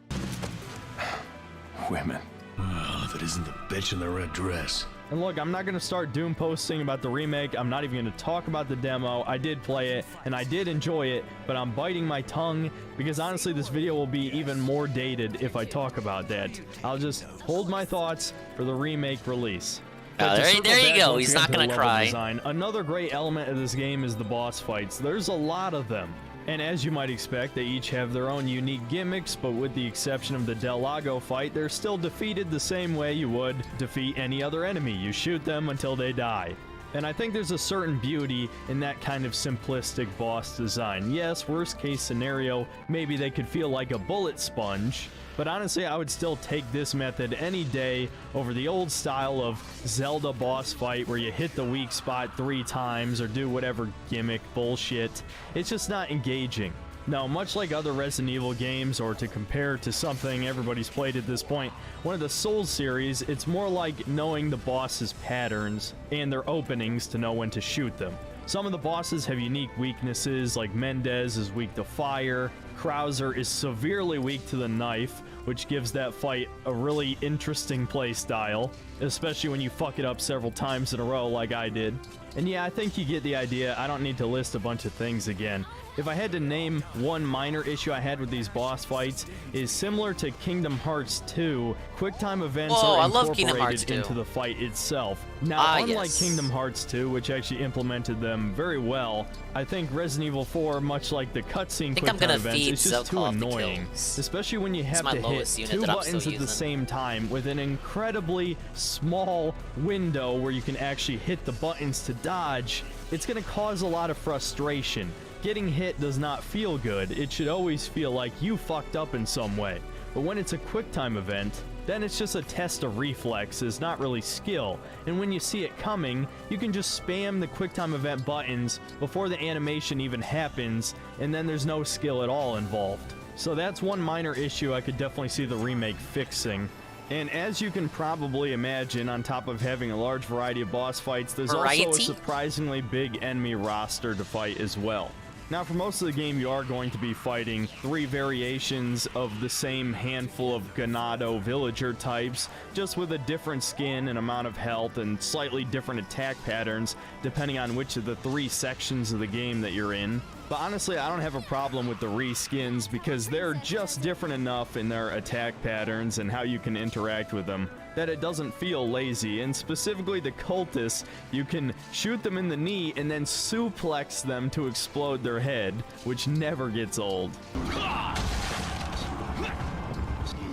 Women. Oh, if it isn't the bitch in the red dress. And look, I'm not going to start doom posting about the remake. I'm not even going to talk about the demo. I did play it, and I did enjoy it, but I'm biting my tongue because honestly, this video will be even more dated if I talk about that. I'll just hold my thoughts for the remake release. There you go. He's not going to cry. Design, another great element of this game is the boss fights. There's a lot of them. And as you might expect, they each have their own unique gimmicks, but with the exception of the Del Lago fight, they're still defeated the same way you would defeat any other enemy. You shoot them until they die. And I think there's a certain beauty in that kind of simplistic boss design. Yes, worst case scenario, maybe they could feel like a bullet sponge, but honestly, I would still take this method any day over the old style of Zelda boss fight where you hit the weak spot 3 times or do whatever gimmick bullshit. It's just not engaging. Now, much like other Resident Evil games, or to compare to something everybody's played at this point, one of the Souls series, it's more like knowing the boss's patterns and their openings to know when to shoot them. Some of the bosses have unique weaknesses, like Mendez is weak to fire, Krauser is severely weak to the knife, which gives that fight a really interesting playstyle. especially when you fuck it up several times in a row like I did. And yeah, I think you get the idea. I don't need to list a bunch of things again. If I had to name one minor issue I had with these boss fights, is similar to Kingdom Hearts 2, QuickTime events are incorporated into the fight itself. Now, unlike Kingdom Hearts 2, which actually implemented them very well, I think Resident Evil 4, much like the cutscene QuickTime events, is just too annoying. Especially when you have to hit 2 buttons at the same time with an incredibly small window where you can actually hit the buttons to dodge. It's going to cause a lot of frustration. Getting hit does not feel good. It should always feel like you fucked up in some way. But when it's a QuickTime event, then it's just a test of reflexes, not really skill. And when you see it coming, you can just spam the QuickTime event buttons before the animation even happens, and then there's no skill at all involved. So that's one minor issue I could definitely see the remake fixing. And as you can probably imagine, on top of having a large variety of boss fights, there's also a surprisingly big enemy roster to fight as well. Now, for most of the game, you are going to be fighting 3 variations of the same handful of Ganado villager types, just with a different skin and amount of health and slightly different attack patterns, depending on which of the 3 sections of the game that you're in. But honestly, I don't have a problem with the reskins because they're just different enough in their attack patterns and how you can interact with them that it doesn't feel lazy. And specifically the cultists, you can shoot them in the knee and then suplex them to explode their head, which never gets old.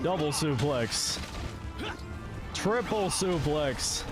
Double suplex. Triple suplex.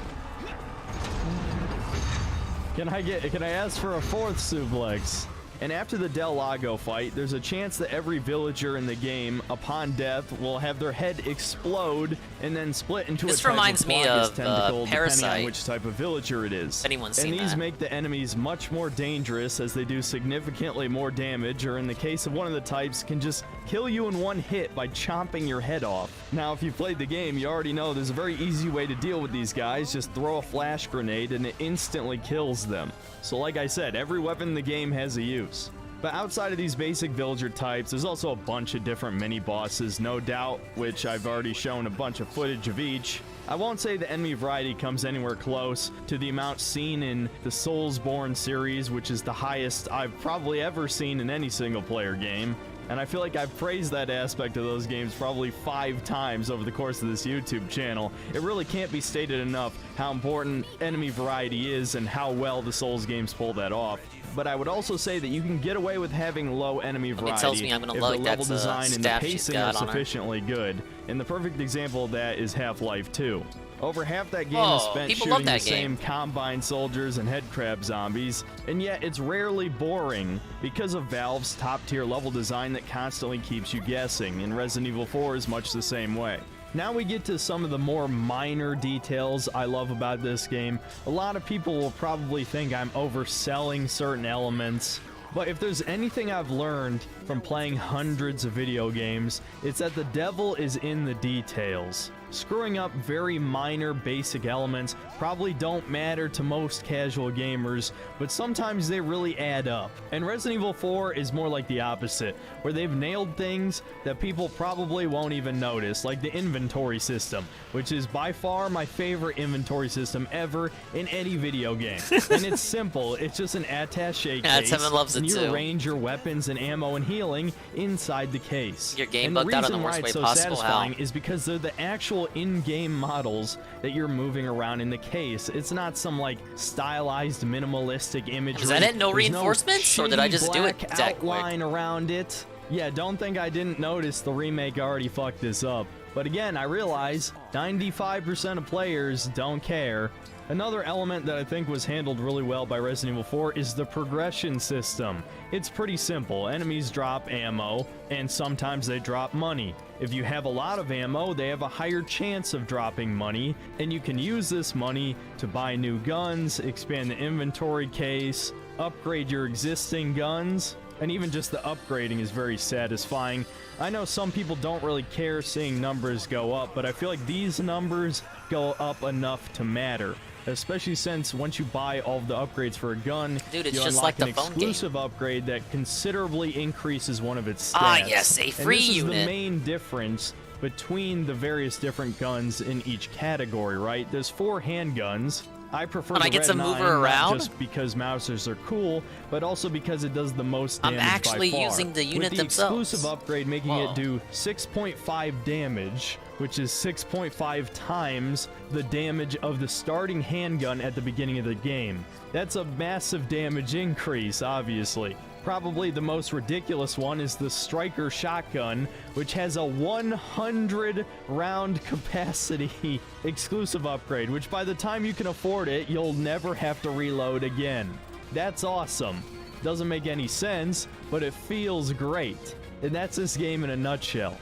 Can I ask for a 4th suplex? And after the Del Lago fight, there's a chance that every villager in the game, upon death, will have their head explode and then split into a type of tentacle, depending on which type of villager it is. Anyone's seen and these that. make the enemies much more dangerous as they do significantly more damage, or in the case of one of the types, can just kill you in one hit by chomping your head off. Now, if you've played the game, you already know there's a very easy way to deal with these guys. Just throw a flash grenade and it instantly kills them. So like I said, every weapon in the game has a use. But outside of these basic villager types, there's also a bunch of different mini-bosses, no doubt, which I've already shown a bunch of footage of each. I won't say the enemy variety comes anywhere close to the amount seen in the Soulsborne series, which is the highest I've probably ever seen in any single-player game. And I feel like I've praised that aspect of those games probably 5 times over the course of this YouTube channel. It really can't be stated enough how important enemy variety is and how well the Souls games pull that off. But I would also say that you can get away with having low enemy variety tells me I'm gonna if like the level design and the staff she's pacing got are on her. sufficiently good. And the perfect example of that is Half-Life 2. Over half that game is Oh, spent people love shooting the that game. same Combine soldiers and headcrab zombies, and yet it's rarely boring because of Valve's top-tier level design that constantly keeps you guessing, and Resident Evil 4 is much the same way. Now we get to some of the more minor details I love about this game. A lot of people will probably think I'm overselling certain elements, but if there's anything I've learned from playing hundreds of video games, it's that the devil is in the details. Screwing up very minor basic elements probably don't matter to most casual gamers, but sometimes they really add up. And Resident Evil 4 is more like the opposite, where they've nailed things that people probably won't even notice, like the inventory system, which is by far my favorite inventory system ever in any video game. And it's simple, it's just an attaché case, Tevin loves and it you too. arrange your weapons and ammo and healing inside the case. Your game and the bugged out in reason the why worst it's way so possible. satisfying How? is because they're the actual in-game models that you're moving around in the case. It's not some like stylized minimalistic imagery. Is that it? No There's reinforcements? Or did I shitty just do it black that quick? outline around it. Yeah, don't think I didn't notice the remake already fucked this up. But again, I realize 95% of players don't care. Another element that I think was handled really well by Resident Evil 4 is the progression system. It's pretty simple. Enemies drop ammo, and sometimes they drop money. If you have a lot of ammo, they have a higher chance of dropping money, and you can use this money to buy new guns, expand the inventory case, upgrade your existing guns, and even just the upgrading is very satisfying. I know some people don't really care seeing numbers go up, but I feel like these numbers go up enough to matter. Especially since once you buy all of the upgrades for a gun, Dude, it's you just unlock like the an phone game. exclusive upgrade that considerably increases one of its stats. Ah, yes, a free and this unit. is the main difference between the various different guns in each category, right? There's 4 handguns. I prefer the I get Red to move 9, her around? not just because Mausers are cool, but also because it does the most damage I'm actually by far. using the unit With the themselves. exclusive upgrade making it do 6.5 damage, which is 6.5 times the damage of the starting handgun at the beginning of the game. That's a massive damage increase, obviously. Probably the most ridiculous one is the Striker shotgun, which has a 100 round capacity exclusive upgrade, which by the time you can afford it, you'll never have to reload again. That's awesome. Doesn't make any sense, but it feels great. And that's this game in a nutshell.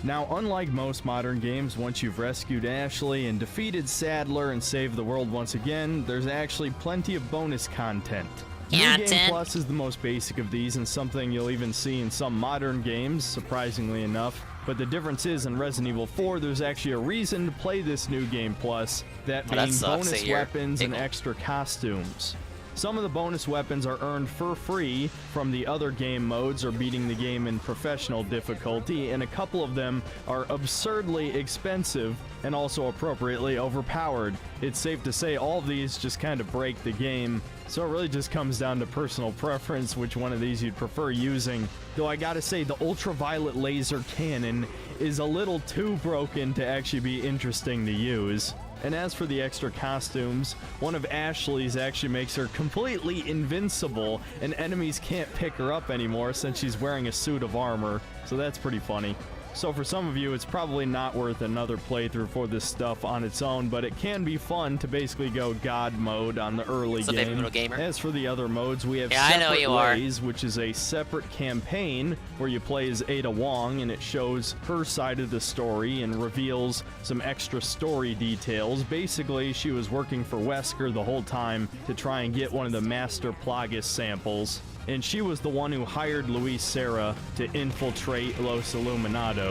Now, unlike most modern games, once you've rescued Ashley and defeated Sadler and saved the world once again, there's actually plenty of bonus content. New Game Plus is the most basic of these and something you'll even see in some modern games, surprisingly enough. But the difference is in Resident Evil 4, there's actually a reason to play this New Game Plus, that being bonus weapons and extra costumes. Some of the bonus weapons are earned for free from the other game modes or beating the game in professional difficulty, and a couple of them are absurdly expensive and also appropriately overpowered. It's safe to say all of these just kind of break the game, so it really just comes down to personal preference which one of these you'd prefer using. Though I gotta say, the ultraviolet laser cannon is a little too broken to actually be interesting to use. And as for the extra costumes, one of Ashley's actually makes her completely invincible, and enemies can't pick her up anymore since she's wearing a suit of armor, so that's pretty funny. So for some of you, it's probably not worth another playthrough for this stuff on its own, but it can be fun to basically go God mode on the early game. As for the other modes, we have Separate Ways, which is a separate campaign where you play as Ada Wong, and it shows her side of the story and reveals some extra story details. Basically, she was working for Wesker the whole time to try and get one of the Master Plagas samples, and she was the one who hired Luis Serra to infiltrate Los Illuminados.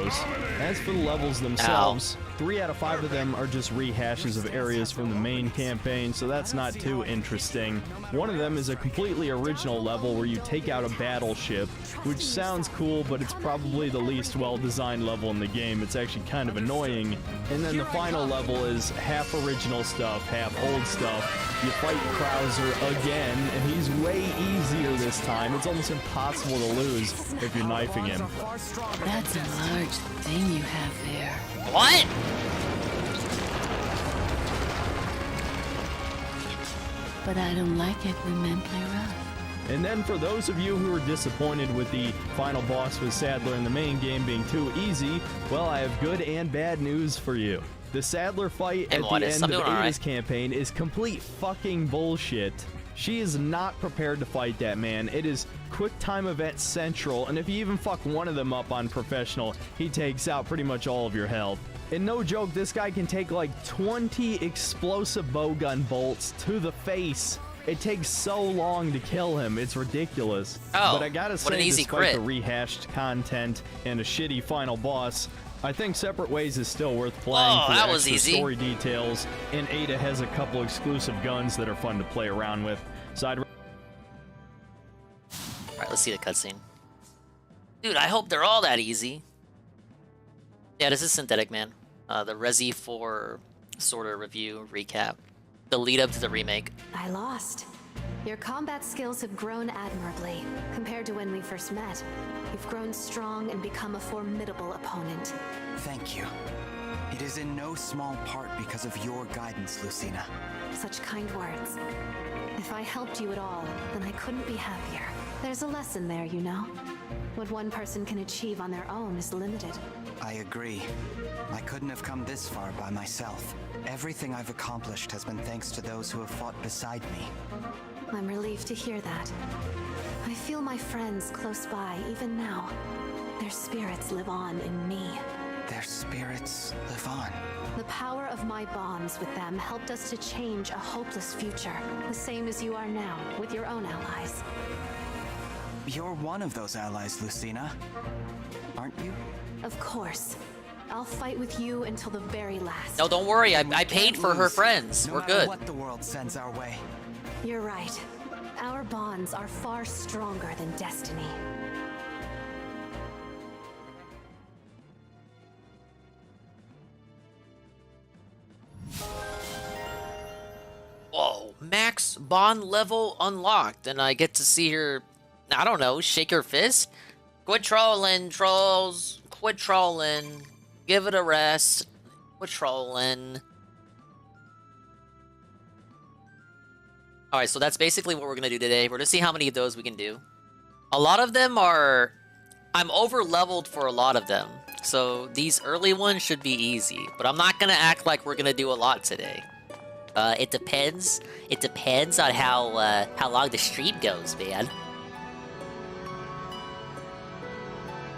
As for the levels themselves, 3 out of 5 of them are just rehashes of areas from the main campaign, so that's not too interesting. One of them is a completely original level where you take out a battleship, which sounds cool, but it's probably the least well-designed level in the game. It's actually kind of annoying. And then the final level is half original stuff, half old stuff. You fight Krauser again, and he's way easier this time. It's almost impossible to lose if you're knifing him. That's a large thing you have there. What? But I don't like it when men play rough. And then for those of you who are disappointed with the final boss with Sadler in the main game being too easy, well, I have good and bad news for you. The Sadler fight at the end of Ada's campaign is complete fucking bullshit. She is not prepared to fight that man. It is quick time event central, and if you even fuck one of them up on professional, he takes out pretty much all of your health. And no joke, this guy can take like 20 explosive bowgun bolts to the face. It takes so long to kill him, it's ridiculous. But I gotta say, despite the rehashed content and a shitty final boss, I think Separate Ways is still worth playing for the extra story details, and Ada has a couple exclusive guns that are fun to play around with. So I'd... Alright, let's see the cutscene. Dude, I hope they're all that easy. Yeah, this is Synthetic Man. The Resi 4 sort of review, recap. The lead up to the remake. I lost. Your combat skills have grown admirably. Compared to when we first met, you've grown strong and become a formidable opponent. Thank you. It is in no small part because of your guidance, Lucina. Such kind words. If I helped you at all, then I couldn't be happier. There's a lesson there, you know. What one person can achieve on their own is limited. I agree. I couldn't have come this far by myself. Everything I've accomplished has been thanks to those who have fought beside me. I'm relieved to hear that. I feel my friends close by even now. Their spirits live on in me. Their spirits live on. The power of my bonds with them helped us to change a hopeless future, the same as you are now with your own allies. You're one of those allies, Lucina, aren't you? Of course. I'll fight with you until the very last. No, don't worry. I paid for her friends. We're good. No matter what the world sends our way. You're right. Our bonds are far stronger than destiny. Bond level unlocked, and I get to see her, I don't know, shake her fist? Quit trolling, trolls. Quit trolling. Give it a rest. Quit trolling. Alright, so that's basically what we're gonna do today. We're gonna see how many of those we can do. A lot of them are... I'm over-leveled for a lot of them. So these early ones should be easy. But I'm not gonna act like we're gonna do a lot today. It depends. It depends on how long the stream goes, man.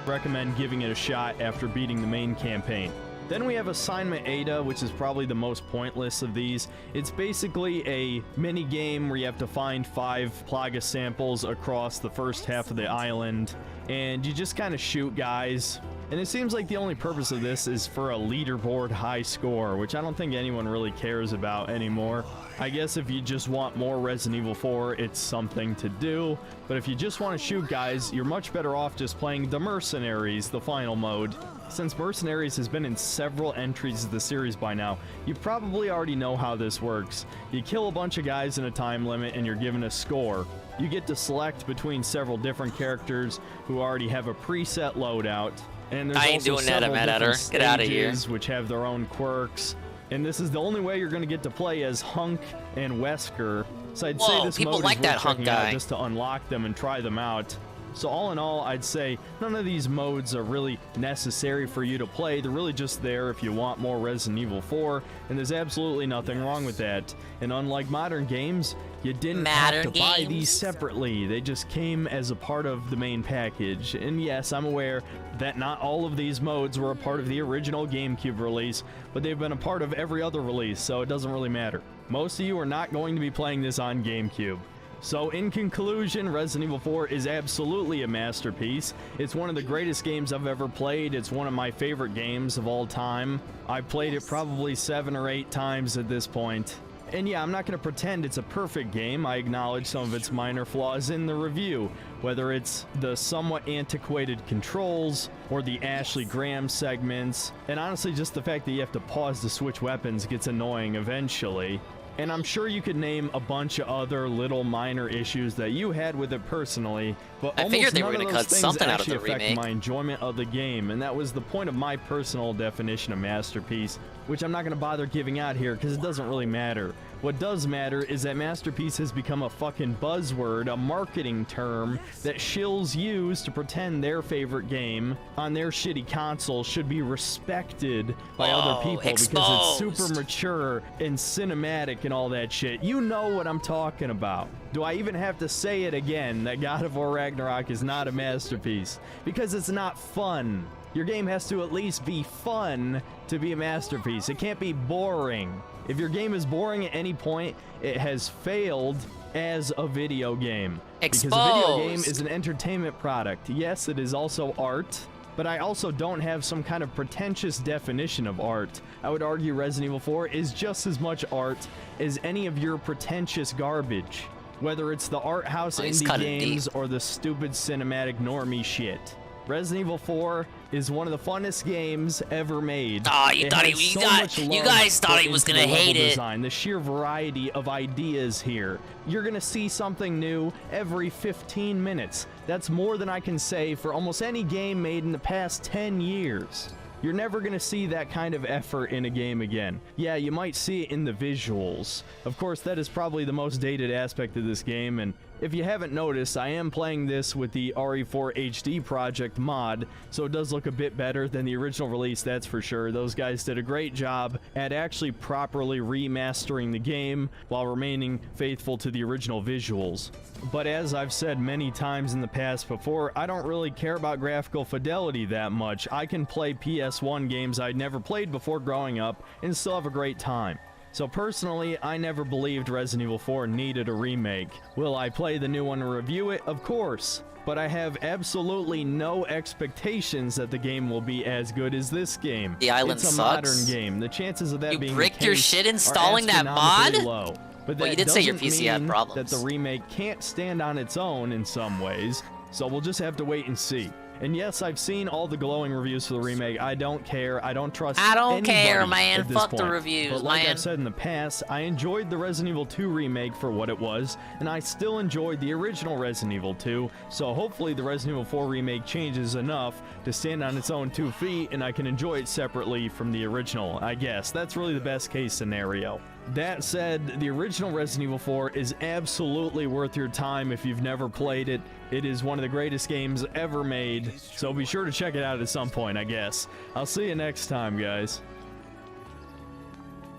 Recommend giving it a shot after beating the main campaign. Then we have Assignment Ada, which is probably the most pointless of these. It's basically a mini game where you have to find 5 Plaga samples across the first half of the island, and you just kind of shoot guys. And it seems like the only purpose of this is for a leaderboard high score, which I don't think anyone really cares about anymore. I guess if you just want more Resident Evil 4, it's something to do. But if you just want to shoot guys, you're much better off just playing the Mercenaries, the final mode. Since Mercenaries has been in several entries of the series by now, you probably already know how this works. You kill a bunch of guys in a time limit and you're given a score. You get to select between several different characters who already have a preset loadout. And there's I ain't also doing that, several I'm at her. different Get out of here. stages which have their own quirks. And this is the only way you're going to get to play as Hunk and Wesker. So I'd say this people mode like is that worth Hunk checking out guy. just to unlock them and try them out. So all in all, I'd say none of these modes are really necessary for you to play. They're really just there if you want more Resident Evil 4, and there's absolutely nothing wrong with that. And unlike modern games, you didn't have to buy these separately. They just came as a part of the main package. And yes, I'm aware that not all of these modes were a part of the original GameCube release, but they've been a part of every other release, so it doesn't really matter. Most of you are not going to be playing this on GameCube. So in conclusion, Resident Evil 4 is absolutely a masterpiece. It's one of the greatest games I've ever played. It's one of my favorite games of all time. I've played it probably 7 or 8 times at this point. And yeah, I'm not going to pretend it's a perfect game. I acknowledge some of its minor flaws in the review, whether it's the somewhat antiquated controls or the Ashley Graham segments, and honestly just the fact that you have to pause to switch weapons gets annoying eventually. And I'm sure you could name a bunch of other little minor issues that you had with it personally, but I figured almost they were none gonna of those cut things something out of actually the affect remake. my enjoyment of the game, and that was the point of my personal definition of masterpiece, which I'm not going to bother giving out here because it doesn't really matter. What does matter is that masterpiece has become a fucking buzzword, a marketing term that shills use to pretend their favorite game on their shitty console should be respected by other people because it's super mature and cinematic and all that shit. You know what I'm talking about. Do I even have to say it again that God of War Ragnarok is not a masterpiece? Because it's not fun. Your game has to at least be fun to be a masterpiece. It can't be boring. If your game is boring at any point, it has failed as a video game. Because a video game is an entertainment product. Yes, it is also art, but I also don't have some kind of pretentious definition of art. I would argue Resident Evil 4 is just as much art as any of your pretentious garbage. Whether it's the art house indie games or the stupid cinematic normie shit. Resident Evil 4 is one of the funnest games ever made. Oh, you guys thought he was gonna hate it. Design, the sheer variety of ideas here. You're gonna see something new every 15 minutes. That's more than I can say for almost any game made in the past 10 years. You're never going to see that kind of effort in a game again. Yeah, you might see it in the visuals. Of course, that is probably the most dated aspect of this game, and if you haven't noticed, I am playing this with the RE4 HD Project mod, so it does look a bit better than the original release, that's for sure. Those guys did a great job at actually properly remastering the game while remaining faithful to the original visuals. But as I've said many times in the past before, I don't really care about graphical fidelity that much. I can play PS1 games I'd never played before growing up and still have a great time. So personally, I never believed Resident Evil 4 needed a remake. Will I play the new one and review it? Of course. But I have absolutely no expectations that the game will be as good as this game. The island it's a sucks. modern game. The chances of that You being bricked the your case shit installing are that mod? astronomically low. But Well, you that did say your doesn't PC had mean problems. that the remake can't stand on its own in some ways. So we'll just have to wait and see. And yes, I've seen all the glowing reviews for the remake. I don't care. I don't trust I don't anybody care, man. at this Fuck the point. reviews, But like man. I've said in the past, I enjoyed the Resident Evil 2 remake for what it was, and I still enjoyed the original Resident Evil 2, so hopefully the Resident Evil 4 remake changes enough to stand on its own 2 feet, and I can enjoy it separately from the original, I guess. That's really the best case scenario. That said, the original Resident Evil 4 is absolutely worth your time if you've never played it. It is one of the greatest games ever made, so be sure to check it out at some point, I guess. I'll see you next time, guys.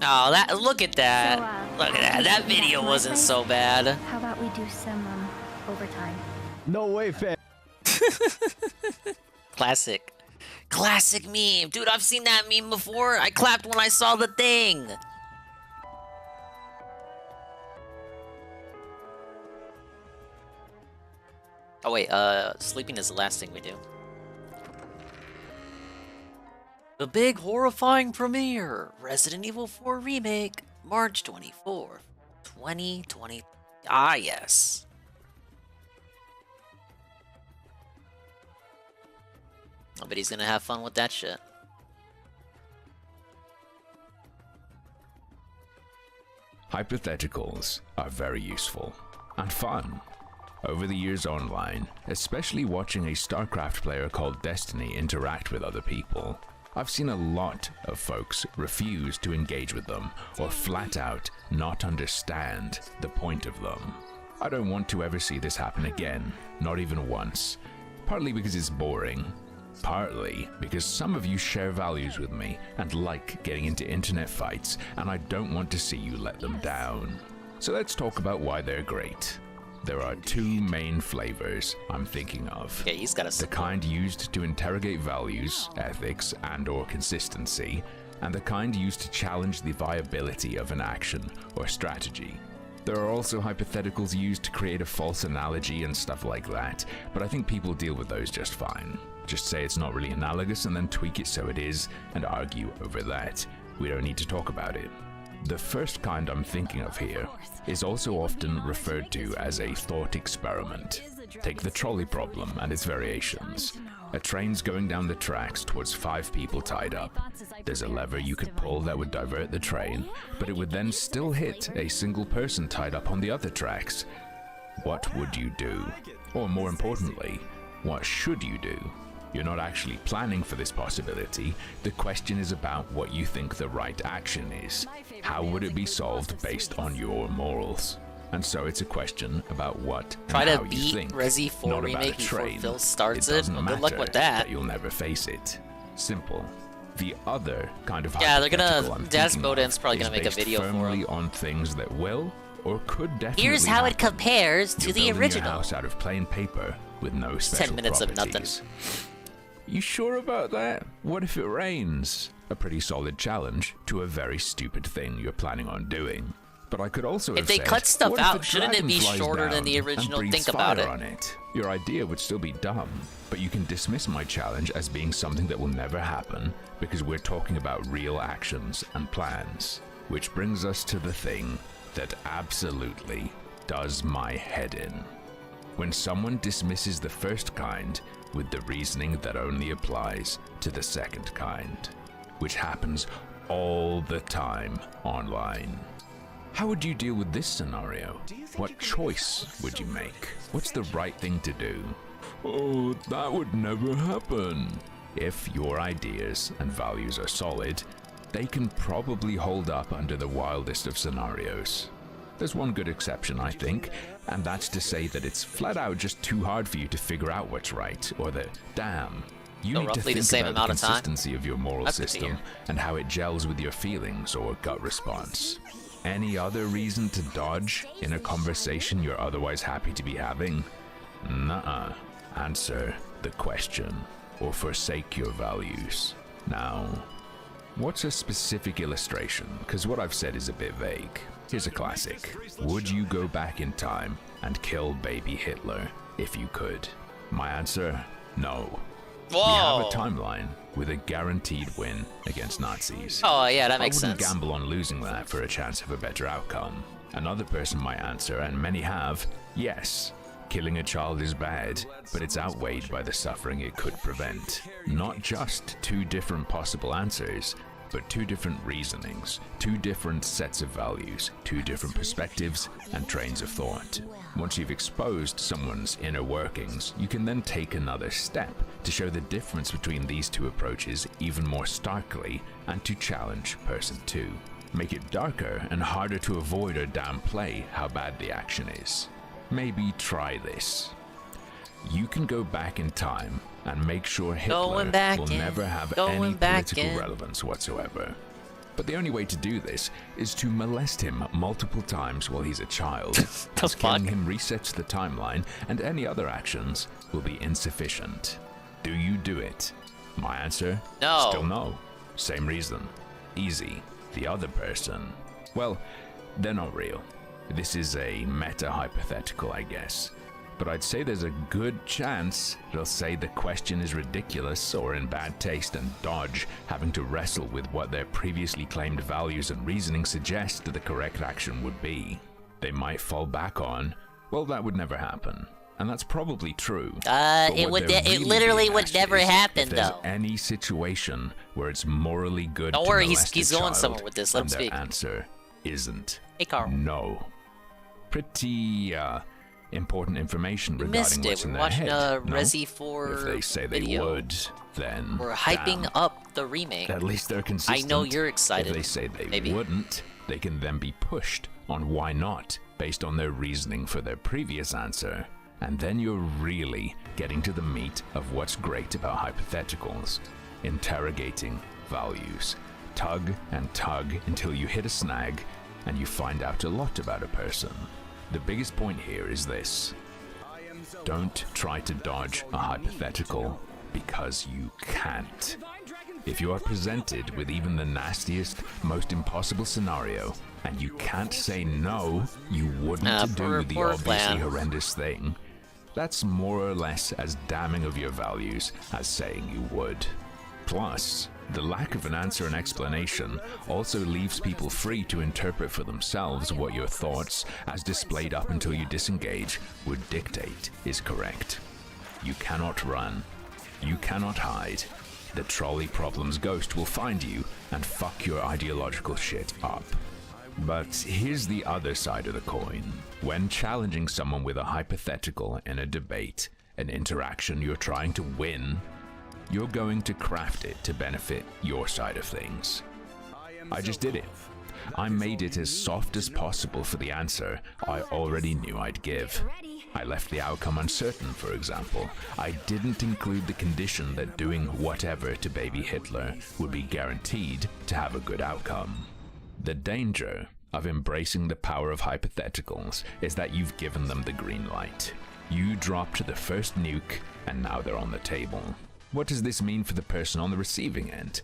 Oh, look at that. So, Look at that. That video wasn't so bad. How about we do some overtime? No way, fam. Classic. Classic meme. Dude, I've seen that meme before. I clapped when I saw the thing. Oh wait, sleeping is the last thing we do. The big horrifying premiere, Resident Evil 4 Remake, March 24th, 2020. Ah, yes. I bet he's gonna have fun with that shit. Hypotheticals are very useful and fun. Over the years online, especially watching a StarCraft player called Destiny interact with other people, I've seen a lot of folks refuse to engage with them or flat out not understand the point of them. I don't want to ever see this happen again, not even once. Partly because it's boring, partly because some of you share values with me and like getting into internet fights, and I don't want to see you let them down. So let's talk about why they're great. There are 2 main flavors I'm thinking of. Yeah, he's got a the kind used to interrogate values, ethics, and/or consistency, and the kind used to challenge the viability of an action or strategy. There are also hypotheticals used to create a false analogy and stuff like that, but I think people deal with those just fine. Just say it's not really analogous and then tweak it so it is, and argue over that. We don't need to talk about it. The first kind I'm thinking of here is also often referred to as a thought experiment. Take the trolley problem and its variations. A train's going down the tracks towards 5 people tied up. There's a lever you could pull that would divert the train, but it would then still hit a single person tied up on the other tracks. What would you do? Or more importantly, what should you do? You're not actually planning for this possibility. The question is about what you think the right action is. How would it be solved based on your morals? And so it's a question about what and Try to how you beat think, Resi 4 not about remake a before train. Phil starts It it. doesn't Well, matter good luck with that. you'll never face it. Simple. The other kind of Yeah, they're gonna. hypothetical I'm Daz thinking Boden's of probably is gonna make a based video for firmly him. on things that will or could definitely Here's how it happen. compares to You're the building your original. house out of plain paper with no special 10 minutes of nothing. properties. You sure about that? What if it rains? A pretty solid challenge to a very stupid thing you're planning on doing. But I could also If have they said, cut stuff what if out, the shouldn't it be dragon flies shorter than the down original? and breathes Think about fire it. on it? Your idea would still be dumb, but you can dismiss my challenge as being something that will never happen because we're talking about real actions and plans. Which brings us to the thing that absolutely does my head in. When someone dismisses the first kind with the reasoning that only applies to the second kind, which happens all the time online. How would you deal with this scenario? What choice would you make? What's the right thing to do? Oh, that would never happen. If your ideas and values are solid, they can probably hold up under the wildest of scenarios. There's one good exception, I think, and that's to say that it's flat out just too hard for you to figure out what's right, or that, damn, you So need to roughly the think same about amount the of time? consistency of your moral That's good to system hear. and how it gels with your feelings or gut response. Any other reason to dodge in a conversation you're otherwise happy to be having? Nuh-uh. Answer the question, or forsake your values. Now, what's a specific illustration? Because what I've said is a bit vague. Here's a classic. Would you go back in time and kill baby Hitler if you could? My answer, no. We have a Whoa. timeline with a guaranteed win against Nazis. Oh, yeah, that makes I wouldn't sense. gamble on losing that for a chance of a better outcome. Another person might answer, and many have, yes. Killing a child is bad, but it's outweighed by the suffering it could prevent. Not just two different possible answers, but two different reasonings, two different sets of values, two different perspectives and trains of thought. Once you've exposed someone's inner workings, you can then take another step to show the difference between these two approaches even more starkly and to challenge person 2. Make it darker and harder to avoid or downplay how bad the action is. Maybe try this. You can go back in time and make sure Hitler will never have any political relevance whatsoever. But the only way to do this is to molest him multiple times while he's a child, as killing him resets the timeline, and any other actions will be insufficient. Do you do it? My answer? No. Still no. Same reason. Easy. The other person, well, they're not real. This is a meta-hypothetical, I guess. But I'd say there's a good chance they'll say the question is ridiculous or in bad taste and dodge having to wrestle with what their previously claimed values and reasoning suggest the correct action would be. They might fall back on, well, that would never happen. And that's probably true. It literally would never happen, though. Any situation where it's morally good Don't to worry, molest he's a going child, somewhere with this. Let him and speak. Their answer isn't. Hey, Carl. No. Pretty important information You regarding missed what's it. in We're their watching head. a Resi 4 If they say they video. would, then We're hyping damn. up the remake. At least they're consistent. I know you're excited. If they say they Maybe. wouldn't, they can then be pushed on why not, based on their reasoning for their previous answer. And then you're really getting to the meat of what's great about hypotheticals. Interrogating values. Tug and tug until you hit a snag, and you find out a lot about a person. The biggest point here is this. Don't try to dodge a hypothetical, because you can't. If you are presented with even the nastiest, most impossible scenario, and you can't say no, you wouldn't do the obviously horrendous thing, that's more or less as damning of your values as saying you would. Plus, the lack of an answer and explanation also leaves people free to interpret for themselves what your thoughts, as displayed up until you disengage, would dictate is correct. You cannot run. You cannot hide. The trolley problem's ghost will find you and fuck your ideological shit up. But here's the other side of the coin. When challenging someone with a hypothetical in a debate, an interaction you're trying to win, you're going to craft it to benefit your side of things. I just did it. I made it as soft as possible for the answer I already knew I'd give. I left the outcome uncertain, for example. I didn't include the condition that doing whatever to baby Hitler would be guaranteed to have a good outcome. The danger of embracing the power of hypotheticals is that you've given them the green light. You dropped the first nuke, and now they're on the table. What does this mean for the person on the receiving end?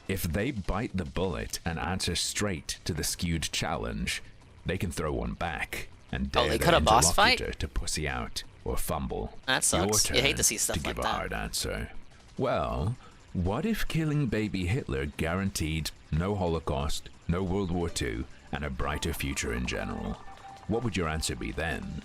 If they bite the bullet and answer straight to the skewed challenge, they can throw one back and dare they their cut a boss fight? interlocutor to pussy out or fumble. That sucks. Your You hate turn to see stuff to like give a that. hard answer. Well, what if killing baby Hitler guaranteed no Holocaust, no World War II, and a brighter future in general? What would your answer be then?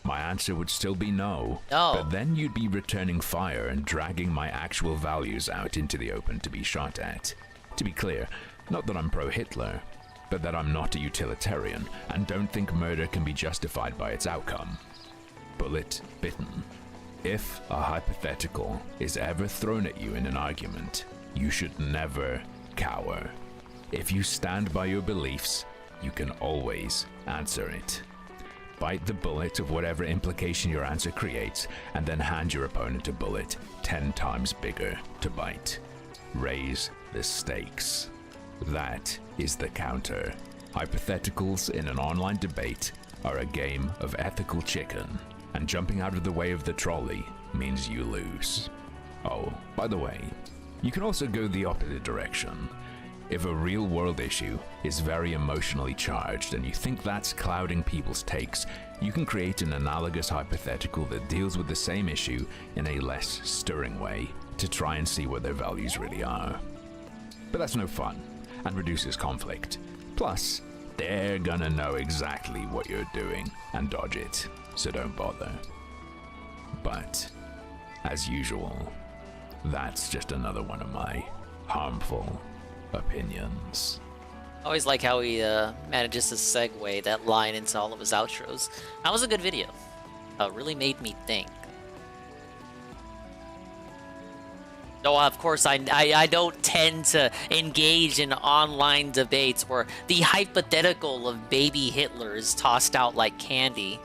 My answer would still be no, but then you'd be returning fire and dragging my actual values out into the open to be shot at. To be clear, not that I'm pro-Hitler, but that I'm not a utilitarian and don't think murder can be justified by its outcome. Bullet bitten. If a hypothetical is ever thrown at you in an argument, you should never cower. If you stand by your beliefs, you can always answer it. Bite the bullet of whatever implication your answer creates, and then hand your opponent a bullet 10 times bigger to bite. Raise the stakes. That is the counter. Hypotheticals in an online debate are a game of ethical chicken, and jumping out of the way of the trolley means you lose. Oh, by the way, you can also go the opposite direction. If a real-world issue is very emotionally charged and you think that's clouding people's takes, you can create an analogous hypothetical that deals with the same issue in a less stirring way to try and see what their values really are. But that's no fun and reduces conflict. Plus, they're gonna know exactly what you're doing and dodge it. so don't bother. But, as usual, that's just another one of my harmful opinions. I always like how he manages to segue that line into all of his outros. That was a good video. It really made me think. Though, of course, I don't tend to engage in online debates where the hypothetical of baby Hitler is tossed out like candy.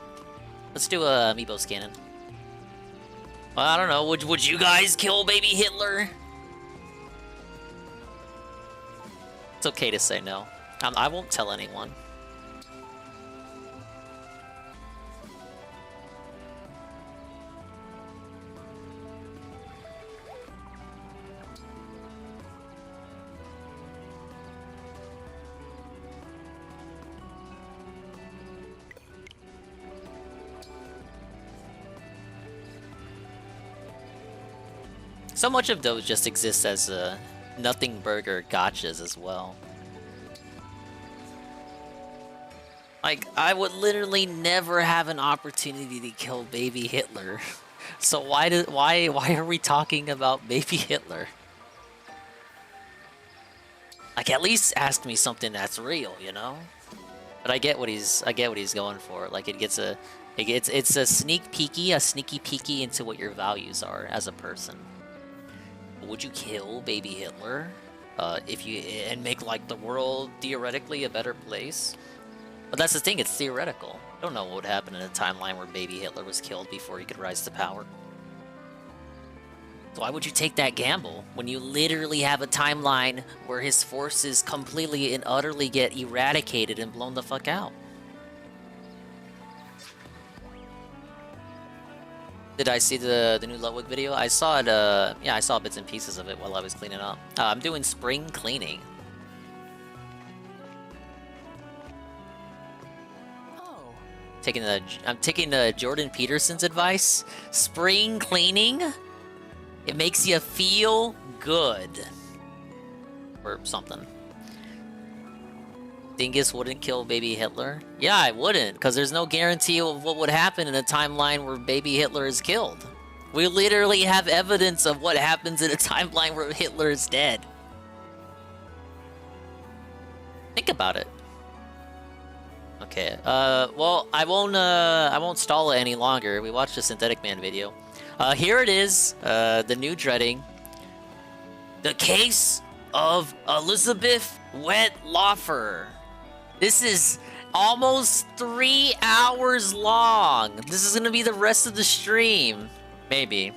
Let's do a amiibo scanning. Well, I don't know. Would you guys kill baby Hitler? It's okay to say no. I won't tell anyone. So much of those just exists as nothing burger gotchas as well. Like, I would literally never have an opportunity to kill baby Hitler. So why are we talking about baby Hitler? Like, at least ask me something that's real, you know? But I get what he's going for. Like, it's a sneaky peeky into what your values are as a person. Would you kill baby Hitler and make like the world theoretically a better place? But that's the thing, it's theoretical. I don't know what would happen in a timeline where baby Hitler was killed before he could rise to power. So why would you take that gamble when you literally have a timeline where his forces completely and utterly get eradicated and blown the fuck out? Did I see the new Ludwig video? I saw it, yeah, I saw bits and pieces of it while I was cleaning up. I'm doing spring cleaning. Oh. I'm taking Jordan Peterson's advice. Spring cleaning? It makes you feel good. Or something. Dingus wouldn't kill baby Hitler? Yeah, I wouldn't, because there's no guarantee of what would happen in a timeline where baby Hitler is killed. We literally have evidence of what happens in a timeline where Hitler is dead. Think about it. Okay, well, I won't stall it any longer. We watched the Synthetic Man video. Here it is, the new dreading. The case of Elizabeth Wettlaufer. This is almost 3 hours long. This is gonna be the rest of the stream. Maybe.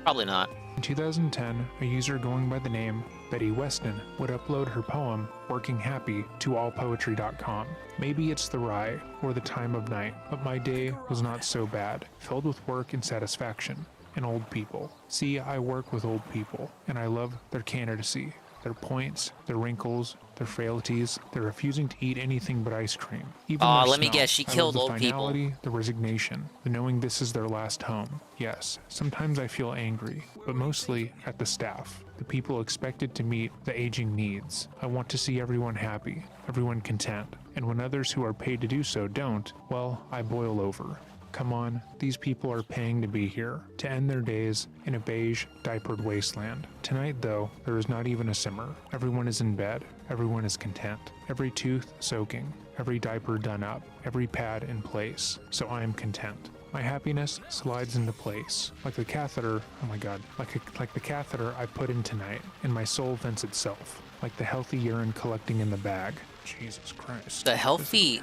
Probably not. In 2010, a user going by the name Betty Weston would upload her poem, Working Happy, to allpoetry.com. Maybe it's the rye or the time of night, but my day was not so bad, filled with work and satisfaction. And old people. See, I work with old people, and I love their candidacy, their points, their wrinkles, their frailties, their refusing to eat anything but ice cream. Even let me guess, she killed old people. The resignation, the knowing this is their last home. Yes, sometimes I feel angry, but mostly at the staff, the people expected to meet the aging needs. I want to see everyone happy, everyone content, and when others who are paid to do so don't, well, I boil over. Come on, these people are paying to be here, to end their days in a beige, diapered wasteland. Tonight, though, there is not even a simmer. Everyone is in bed. Everyone is content. Every tooth soaking. Every diaper done up. Every pad in place. So I am content. My happiness slides into place. Like the catheter, oh my god, like the catheter I put in tonight, and my soul vents itself. Like the healthy urine collecting in the bag. Jesus Christ. The healthy...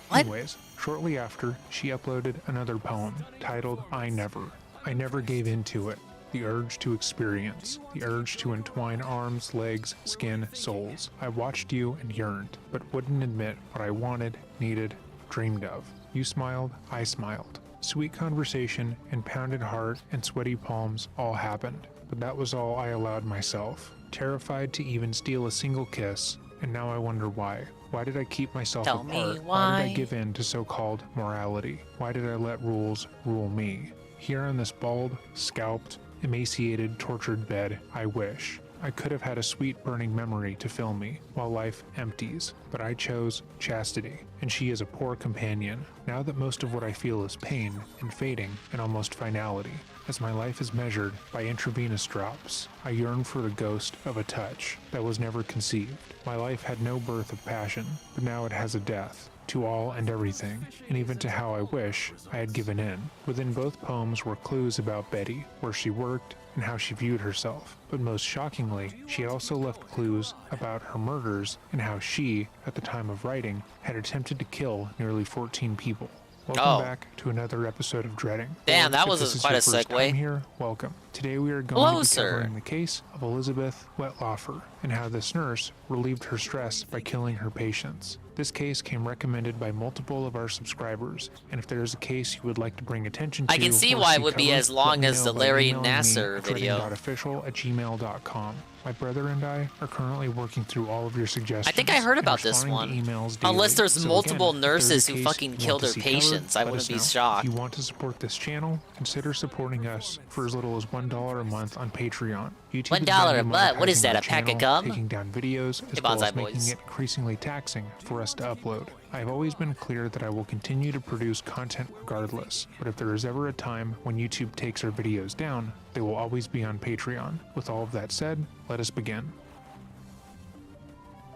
What? Anyways, shortly after, she uploaded another poem titled I Never. I never gave in to it. The urge to experience. The urge to entwine arms, legs, skin, souls. I watched you and yearned, but wouldn't admit what I wanted, needed, dreamed of. You smiled, I smiled. Sweet conversation and pounded heart and sweaty palms all happened, but that was all I allowed myself. Terrified to even steal a single kiss, and now I wonder why. Why did I keep myself Tell apart? me Why did I give in to so-called morality? Why did I let rules rule me? Here on this bald, scalped, emaciated, tortured bed, I wish I could have had a sweet burning memory to fill me while life empties. but I chose chastity, and she is a poor companion, now that most of what I feel is pain and fading and almost finality. As my life is measured by intravenous drops, I yearn for the ghost of a touch that was never conceived. My life had no birth of passion, but now it has a death, to all and everything, and even to how I wish I had given in. Within both poems were clues about Betty, where she worked, and how she viewed herself. But most shockingly, she also left clues about her murders and how she, at the time of writing, had attempted to kill nearly 14 people. Welcome back to another episode of Dreading. Damn, that If was this is quite your a first segue. time here, welcome. Today we are going to be covering the case of Elizabeth Wettlaufer and how this nurse relieved her stress by killing her patients. This case came recommended by multiple of our subscribers, and if there is a case you would like to bring attention to, I can see or why it see would be covered, as long let me as know the by Larry emailing me Nasser at video. dreading.official@gmail.com. My brother and I are currently working through all of your suggestions. I think I heard and about this responding to one. emails daily. Unless there's So multiple again, if there's a nurses who case fucking you kill want to their see covered, patients, I let wouldn't us be know. shocked. If you want to support this channel, consider supporting us for as little as $1 a month on Patreon. YouTube $1 a month? What is that, a pack of gum? Taking down videos, as Hey, well as Bonsai making Boys. it increasingly taxing for us to upload. I've always been clear that I will continue to produce content regardless, but if there is ever a time when YouTube takes our videos down, they will always be on Patreon. With all of that said, let us begin.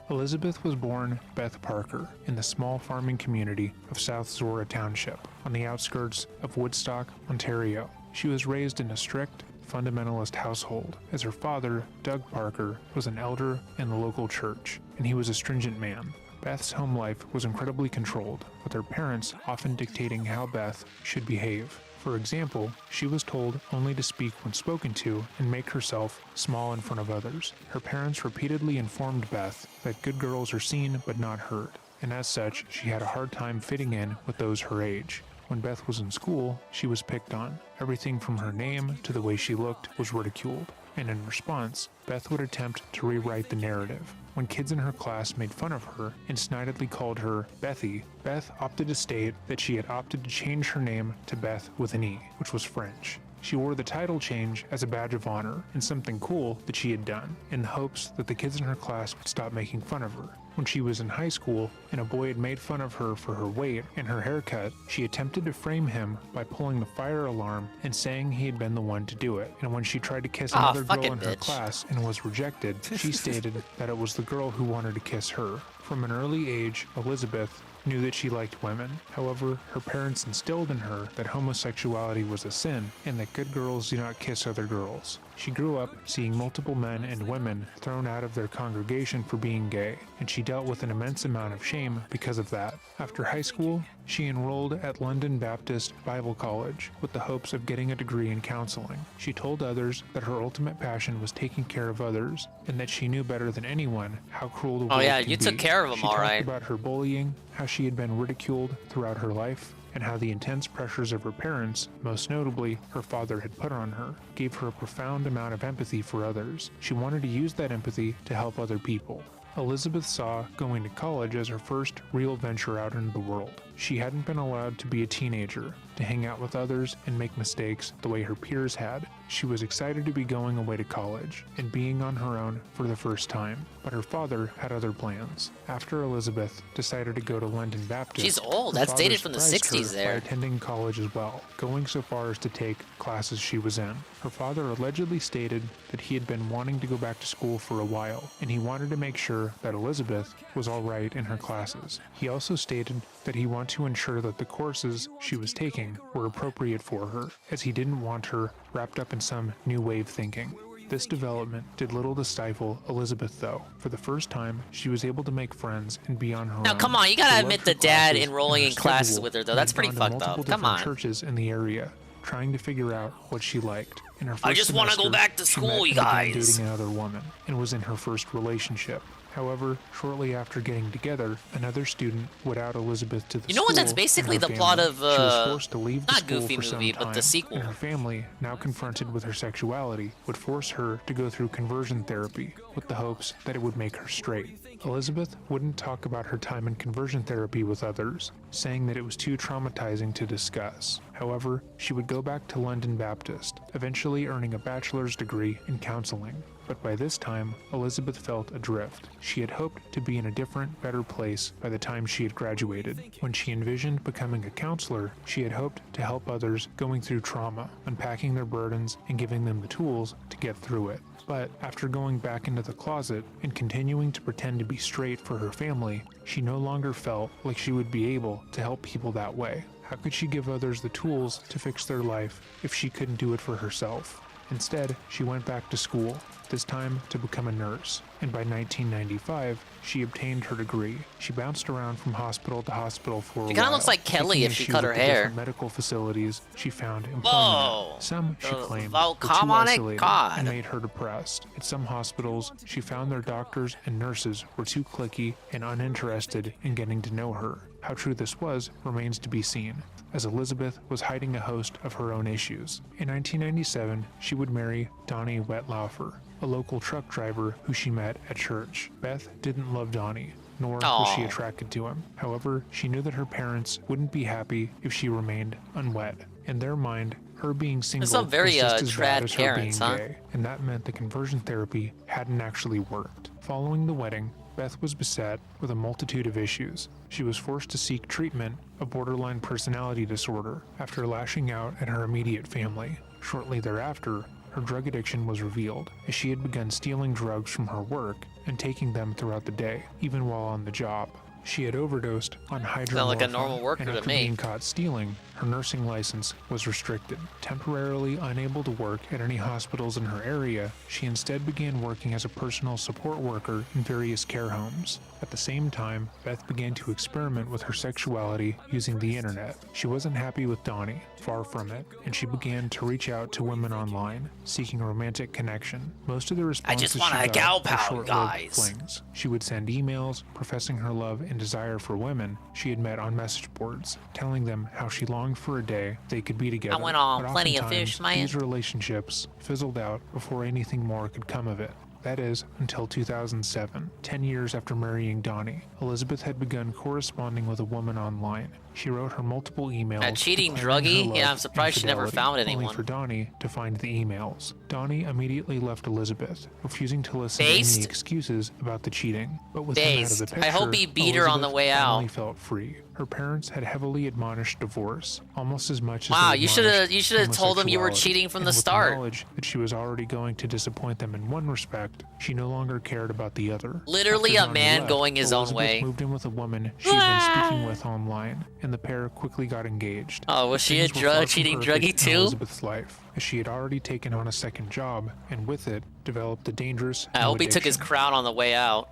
Elizabeth was born Beth Parker in the small farming community of South Zora Township on the outskirts of Woodstock, Ontario. She was raised in a strict, fundamentalist household, as her father, Doug Parker, was an elder in the local church, and he was a stringent man. Beth's home life was incredibly controlled, with her parents often dictating how Beth should behave. For example, she was told only to speak when spoken to and make herself small in front of others. Her parents repeatedly informed Beth that good girls are seen but not heard, and as such, she had a hard time fitting in with those her age. When Beth was in school, she was picked on. Everything from her name to the way she looked was ridiculed, and in response, Beth would attempt to rewrite the narrative. When kids in her class made fun of her and snidely called her Bethy, Beth opted to state that she had opted to change her name to Beth with an E, which was French. She wore the title change as a badge of honor and something cool that she had done, in the hopes that the kids in her class would stop making fun of her. When she was in high school and a boy had made fun of her for her weight and her haircut, she attempted to frame him by pulling the fire alarm and saying he had been the one to do it. And when she tried to kiss another girl in her class and was rejected, she stated that it was the girl who wanted to kiss her. From an early age, Elizabeth knew that she liked women. However, her parents instilled in her that homosexuality was a sin and that good girls do not kiss other girls. She grew up seeing multiple men and women thrown out of their congregation for being gay, and she dealt with an immense amount of shame because of that. After high school, she enrolled at London Baptist Bible College with the hopes of getting a degree in counseling. She told others that her ultimate passion was taking care of others, and that she knew better than anyone how cruel the world Oh yeah, can you be. took care of them, She all talked right. about her bullying, how she had been ridiculed throughout her life, and how the intense pressures of her parents, most notably her father, had put on her, gave her a profound amount of empathy for others. She wanted to use that empathy to help other people. Elizabeth saw going to college as her first real venture out into the world. She hadn't been allowed to be a teenager, to hang out with others and make mistakes the way her peers had. She was excited to be going away to college and being on her own for the first time, but her father had other plans. After Elizabeth decided to go to London Baptist, She's old. her That's father dated from the surprised 60s her there. by attending college as well, going so far as to take classes she was in. Her father allegedly stated that he had been wanting to go back to school for a while, and he wanted to make sure that Elizabeth was all right in her classes. He also stated that he wanted to ensure that the courses she was taking were appropriate for her, as he didn't want her wrapped up in some new wave thinking. This development did little to stifle Elizabeth, though. For the first time, she was able to make friends and be on her own. Now, come on, you gotta She admit loved the her dad classes enrolling and in her classes schedule, with her, though. and That's had pretty gone to fucked up. multiple Come on. different churches in the area, trying to figure out what she liked. In her first I just wanna go semester, back to she school, met you and began guys. dating another woman, and was in her first relationship. However, shortly after getting together, another student would out Elizabeth to the You know what? That's school basically and her the plot family. of, She was forced to leave the not school Goofy for some movie, but the time, sequel. and her family, now confronted with her sexuality, would force her to go through conversion therapy with the hopes that it would make her straight. Elizabeth wouldn't talk about her time in conversion therapy with others, saying that it was too traumatizing to discuss. However, she would go back to London Baptist, eventually earning a bachelor's degree in counseling. But by this time, Elizabeth felt adrift. She had hoped to be in a different, better place by the time she had graduated. When she envisioned becoming a counselor, she had hoped to help others going through trauma, unpacking their burdens, and giving them the tools to get through it. But after going back into the closet and continuing to pretend to be straight for her family, she no longer felt like she would be able to help people that way. How could she give others the tools to fix their life if she couldn't do it for herself? Instead, she went back to school, this time to become a nurse, and by 1995, she obtained her degree. She bounced around from hospital to hospital for a while. She kind of looks like Kelly if she cut her hair. Medical facilities, she found employment. Whoa! Some, she claimed, oh, were come too on isolated God. and made her depressed. At some hospitals, she found their doctors and nurses were too cliquey and uninterested in getting to know her. How true this was remains to be seen, as Elizabeth was hiding a host of her own issues. In 1997, she would marry Donnie Wetlaufer, a local truck driver who she met at church. Beth didn't love Donnie, nor was she attracted to him. However, she knew that her parents wouldn't be happy if she remained unwed. In their mind, her being single some very, was just as bad trad as parents, her being huh? gay, and that meant the conversion therapy hadn't actually worked. Following the wedding, Beth was beset with a multitude of issues. She was forced to seek treatment of borderline personality disorder after lashing out at her immediate family. Shortly thereafter, her drug addiction was revealed, as she had begun stealing drugs from her work and taking them throughout the day, even while on the job. She had overdosed on hydromorphine, Sound like a normal worker and to after me. being caught stealing, her nursing license was restricted. Temporarily unable to work at any hospitals in her area, she instead began working as a personal support worker in various care homes. At the same time, Beth began to experiment with her sexuality using the internet. She wasn't happy with Donnie, far from it, and she began to reach out to women online, seeking a romantic connection. Most of the responses just want she a got gal were pal, short-lived guys. flings. She would send emails professing her love and desire for women she had met on message boards, telling them how she longed for a day they could be together. I went on But Plenty of oftentimes, Fish, man. these relationships fizzled out before anything more could come of it. That is, until 2007, 10 years after marrying Donnie, Elizabeth had begun corresponding with a woman online. She wrote her multiple emails. A cheating declaring her druggie? love Yeah, I'm and surprised she never fidelity, found only anyone. for Donnie to find the emails. Donnie immediately left Elizabeth, refusing to listen to Based? any excuses about the cheating. But with him out of the Based. picture, I hope he beat her on the Elizabeth way out. finally felt free. Her parents had heavily admonished divorce, almost as much as Wow, they you shoulda- admonished you shoulda told them you were homosexuality. cheating from And the with start. knowledge that she was already going to disappoint them in one respect, she no longer cared about the other. Literally After a Donnie man left, going his own Elizabeth way. moved in with a woman she had been speaking with online, and the pair quickly got engaged. Oh, was she a Things were far from cheating perfect druggie in too? Elizabeth's life, as she had already taken on a second job, and with it, developed a dangerous I new hope he took his addiction. crown on the way out.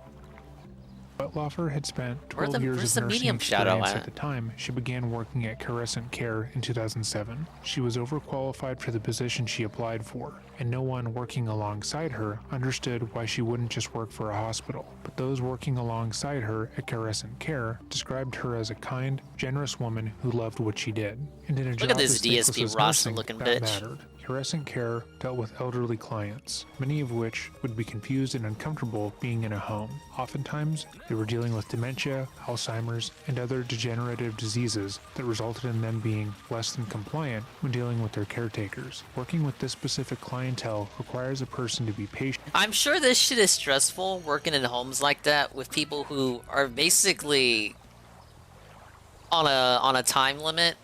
Wetlaufer had spent Where's 12 the- years where's of the nursing medium shadow experience at? at the time she began working at Carescent Care in 2007. She was overqualified for the position she applied for, and no one working alongside her understood why she wouldn't just work for a hospital. But those working alongside her at Carescent Care described her as a kind, generous woman who loved what she did. And in a Look job at this as thankless DSP as roster nursing, looking that bitch. mattered. Carescent Care dealt with elderly clients, many of which would be confused and uncomfortable being in a home. Oftentimes, they were dealing with dementia, Alzheimer's, and other degenerative diseases that resulted in them being less than compliant when dealing with their caretakers. Working with this specific clientele requires a person to be patient. I'm sure this shit is stressful working in homes like that with people who are basically on a time limit,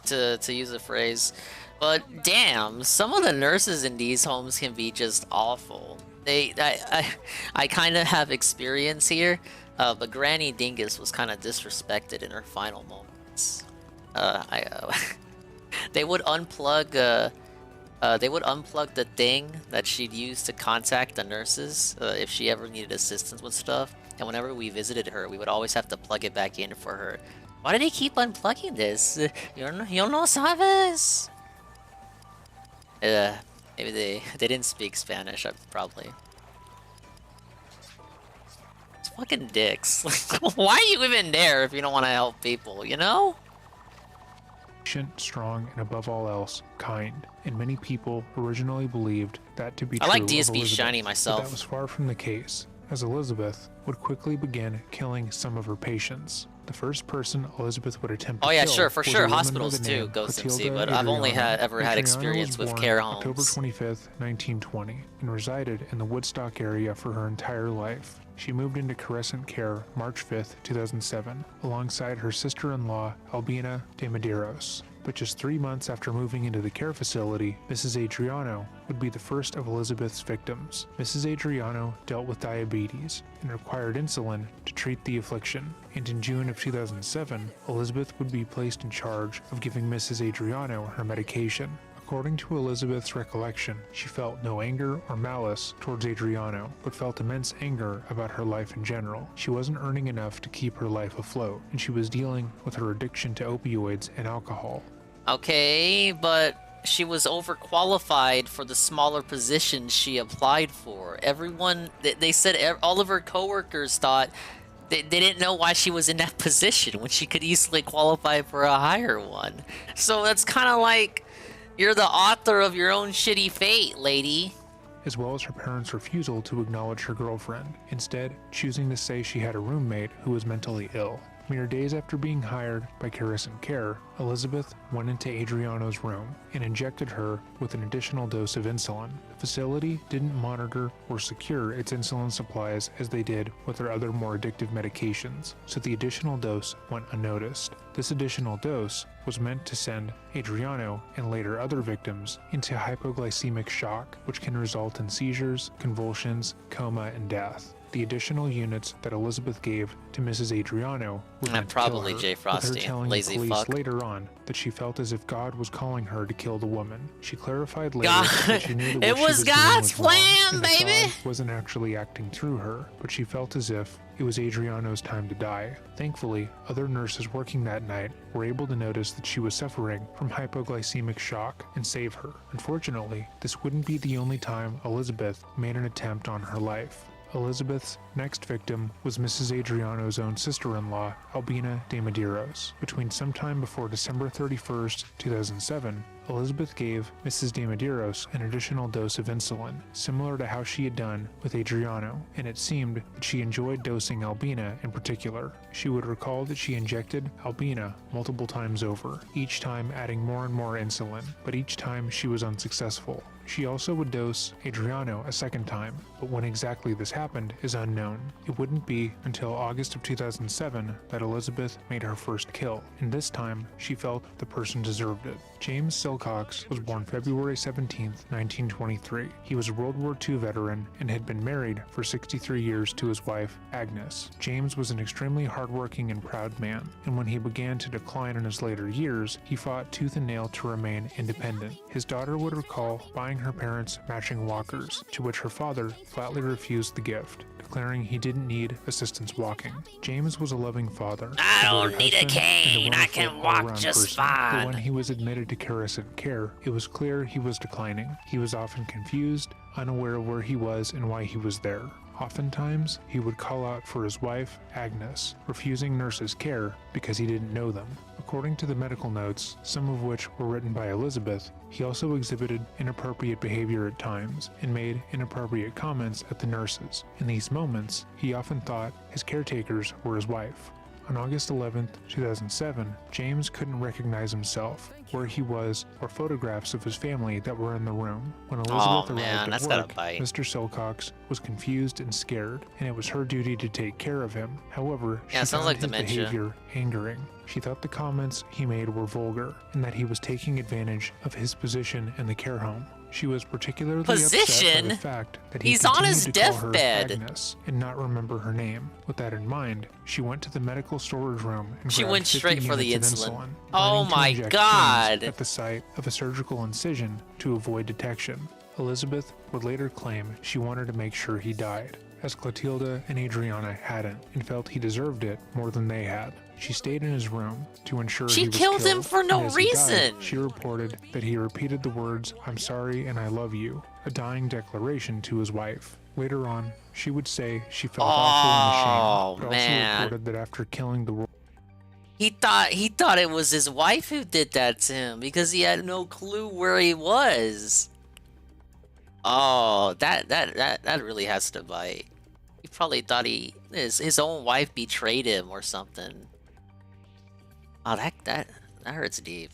to use a phrase. But damn, some of the nurses in these homes can be just awful. I kind of have experience here, but Granny Dingus was kind of disrespected in her final moments. They would unplug the thing that she'd use to contact the nurses if she ever needed assistance with stuff. And whenever we visited her, we would always have to plug it back in for her. Why do they keep unplugging this? You no sabes. Maybe they didn't speak Spanish. Probably. It's fucking dicks. Why are you even there if you don't want to help people? You know? Patient, strong, and above all else, kind. And many people originally believed that to be I true like of DSP Elizabeth, Shiny but myself. that was far from the case, as Elizabeth would quickly begin killing some of her patients. The first person Elizabeth would attempt to Oh yeah, kill sure, for was a sure. woman by Hospitals the too, name Ghost MC, Clotilda but I've only Adriano. ever had Adriano experience was with born care October homes. 25th, 1920, and resided in the Woodstock area for her entire life. She moved into Crescent Care March 5th, 2007, alongside her sister-in-law Albina de Medeiros. But just 3 months after moving into the care facility, Mrs. Adriano would be the first of Elizabeth's victims. Mrs. Adriano dealt with diabetes and required insulin to treat the affliction, and in June of 2007, Elizabeth would be placed in charge of giving Mrs. Adriano her medication. According to Elizabeth's recollection, she felt no anger or malice towards Adriano, but felt immense anger about her life in general. She wasn't earning enough to keep her life afloat, and she was dealing with her addiction to opioids and alcohol. Okay, but she was overqualified for the smaller position she applied for. Everyone, they said all of her coworkers thought they didn't know why she was in that position when she could easily qualify for a higher one. So that's kind of like, you're the author of your own shitty fate, lady. As well as her parents' refusal to acknowledge her girlfriend, instead choosing to say she had a roommate who was mentally ill. Mere days after being hired by Crescent Care, Elizabeth went into Adriano's room and injected her with an additional dose of insulin. The facility didn't monitor or secure its insulin supplies as they did with their other more addictive medications, so the additional dose went unnoticed. This additional dose was meant to send Adriano and later other victims into hypoglycemic shock, which can result in seizures, convulsions, coma, and death. The additional units that Elizabeth gave to Mrs. Adriano were meant probably to kill her, Jay Frosty, with her telling lazy the police fuck. later on that she felt as if God was calling her to kill the woman. She clarified later God, that she knew that it what she was was doing God's was wrong, plan, and that baby! God wasn't actually acting through her, but she felt as if it was Adriano's time to die. Thankfully, other nurses working that night were able to notice that she was suffering from hypoglycemic shock and save her. Unfortunately, this wouldn't be the only time Elizabeth made an attempt on her life. Elizabeth's next victim was Mrs. Adriano's own sister-in-law, Albina de Medeiros. Between sometime before December 31st, 2007, Elizabeth gave Mrs. de Medeiros an additional dose of insulin, similar to how she had done with Adriano, and it seemed that she enjoyed dosing Albina in particular. She would recall that she injected Albina multiple times over, each time adding more and more insulin, but each time she was unsuccessful. She also would dose Adriano a second time, but when exactly this happened is unknown. It wouldn't be until August of 2007 that Elizabeth made her first kill, and this time she felt the person deserved it. James Silcox was born February 17, 1923. He was a World War II veteran and had been married for 63 years to his wife, Agnes. James was an extremely hardworking and proud man, and when he began to decline in his later years, he fought tooth and nail to remain independent. His daughter would recall buying her parents matching walkers, to which her father flatly refused the gift, declaring he didn't need assistance walking. James was a loving father. I devoted don't need a husband, and cane, I wonderful can walk all-around just person. But fine. when he was admitted to Crescent Care, it was clear he was declining. He was often confused, unaware of where he was and why he was there. Oftentimes, he would call out for his wife, Agnes, refusing nurses' care because he didn't know them. According to the medical notes, some of which were written by Elizabeth, he also exhibited inappropriate behavior at times and made inappropriate comments at the nurses. In these moments, he often thought his caretakers were his wife. On August 11, 2007, James couldn't recognize himself, where he was, or photographs of his family that were in the room. When Elizabeth arrived at work, Mr. Silcox was confused and scared, and it was her duty to take care of him. However, she sounds found like his dementia. behavior angering. She thought the comments he made were vulgar, and that he was taking advantage of his position in the care home. She was particularly upset by Position? the fact that he He's on his continued to call her deathbed. Agnes and not remember her name. With that in mind, she went to the medical storage room and She grabbed went 50 straight for the units of insulin. insulin, Oh planning to my inject God. James at the site of a surgical incision to avoid detection. Elizabeth would later claim she wanted to make sure he died, as Clotilda and Adriana hadn't, and felt he deserved it more than they had. She stayed in his room to ensure She he was killed him for no and as he died, reason. she reported that he repeated the words, "I'm sorry and I love you," a dying declaration to his wife. Later on, she would say she felt awful and ashamed, but man. also reported that after killing the He thought it was his wife who did that to him because he had no clue where he was. Oh, that really has to bite. He probably thought his own wife betrayed him or something. Oh, that hurts deep.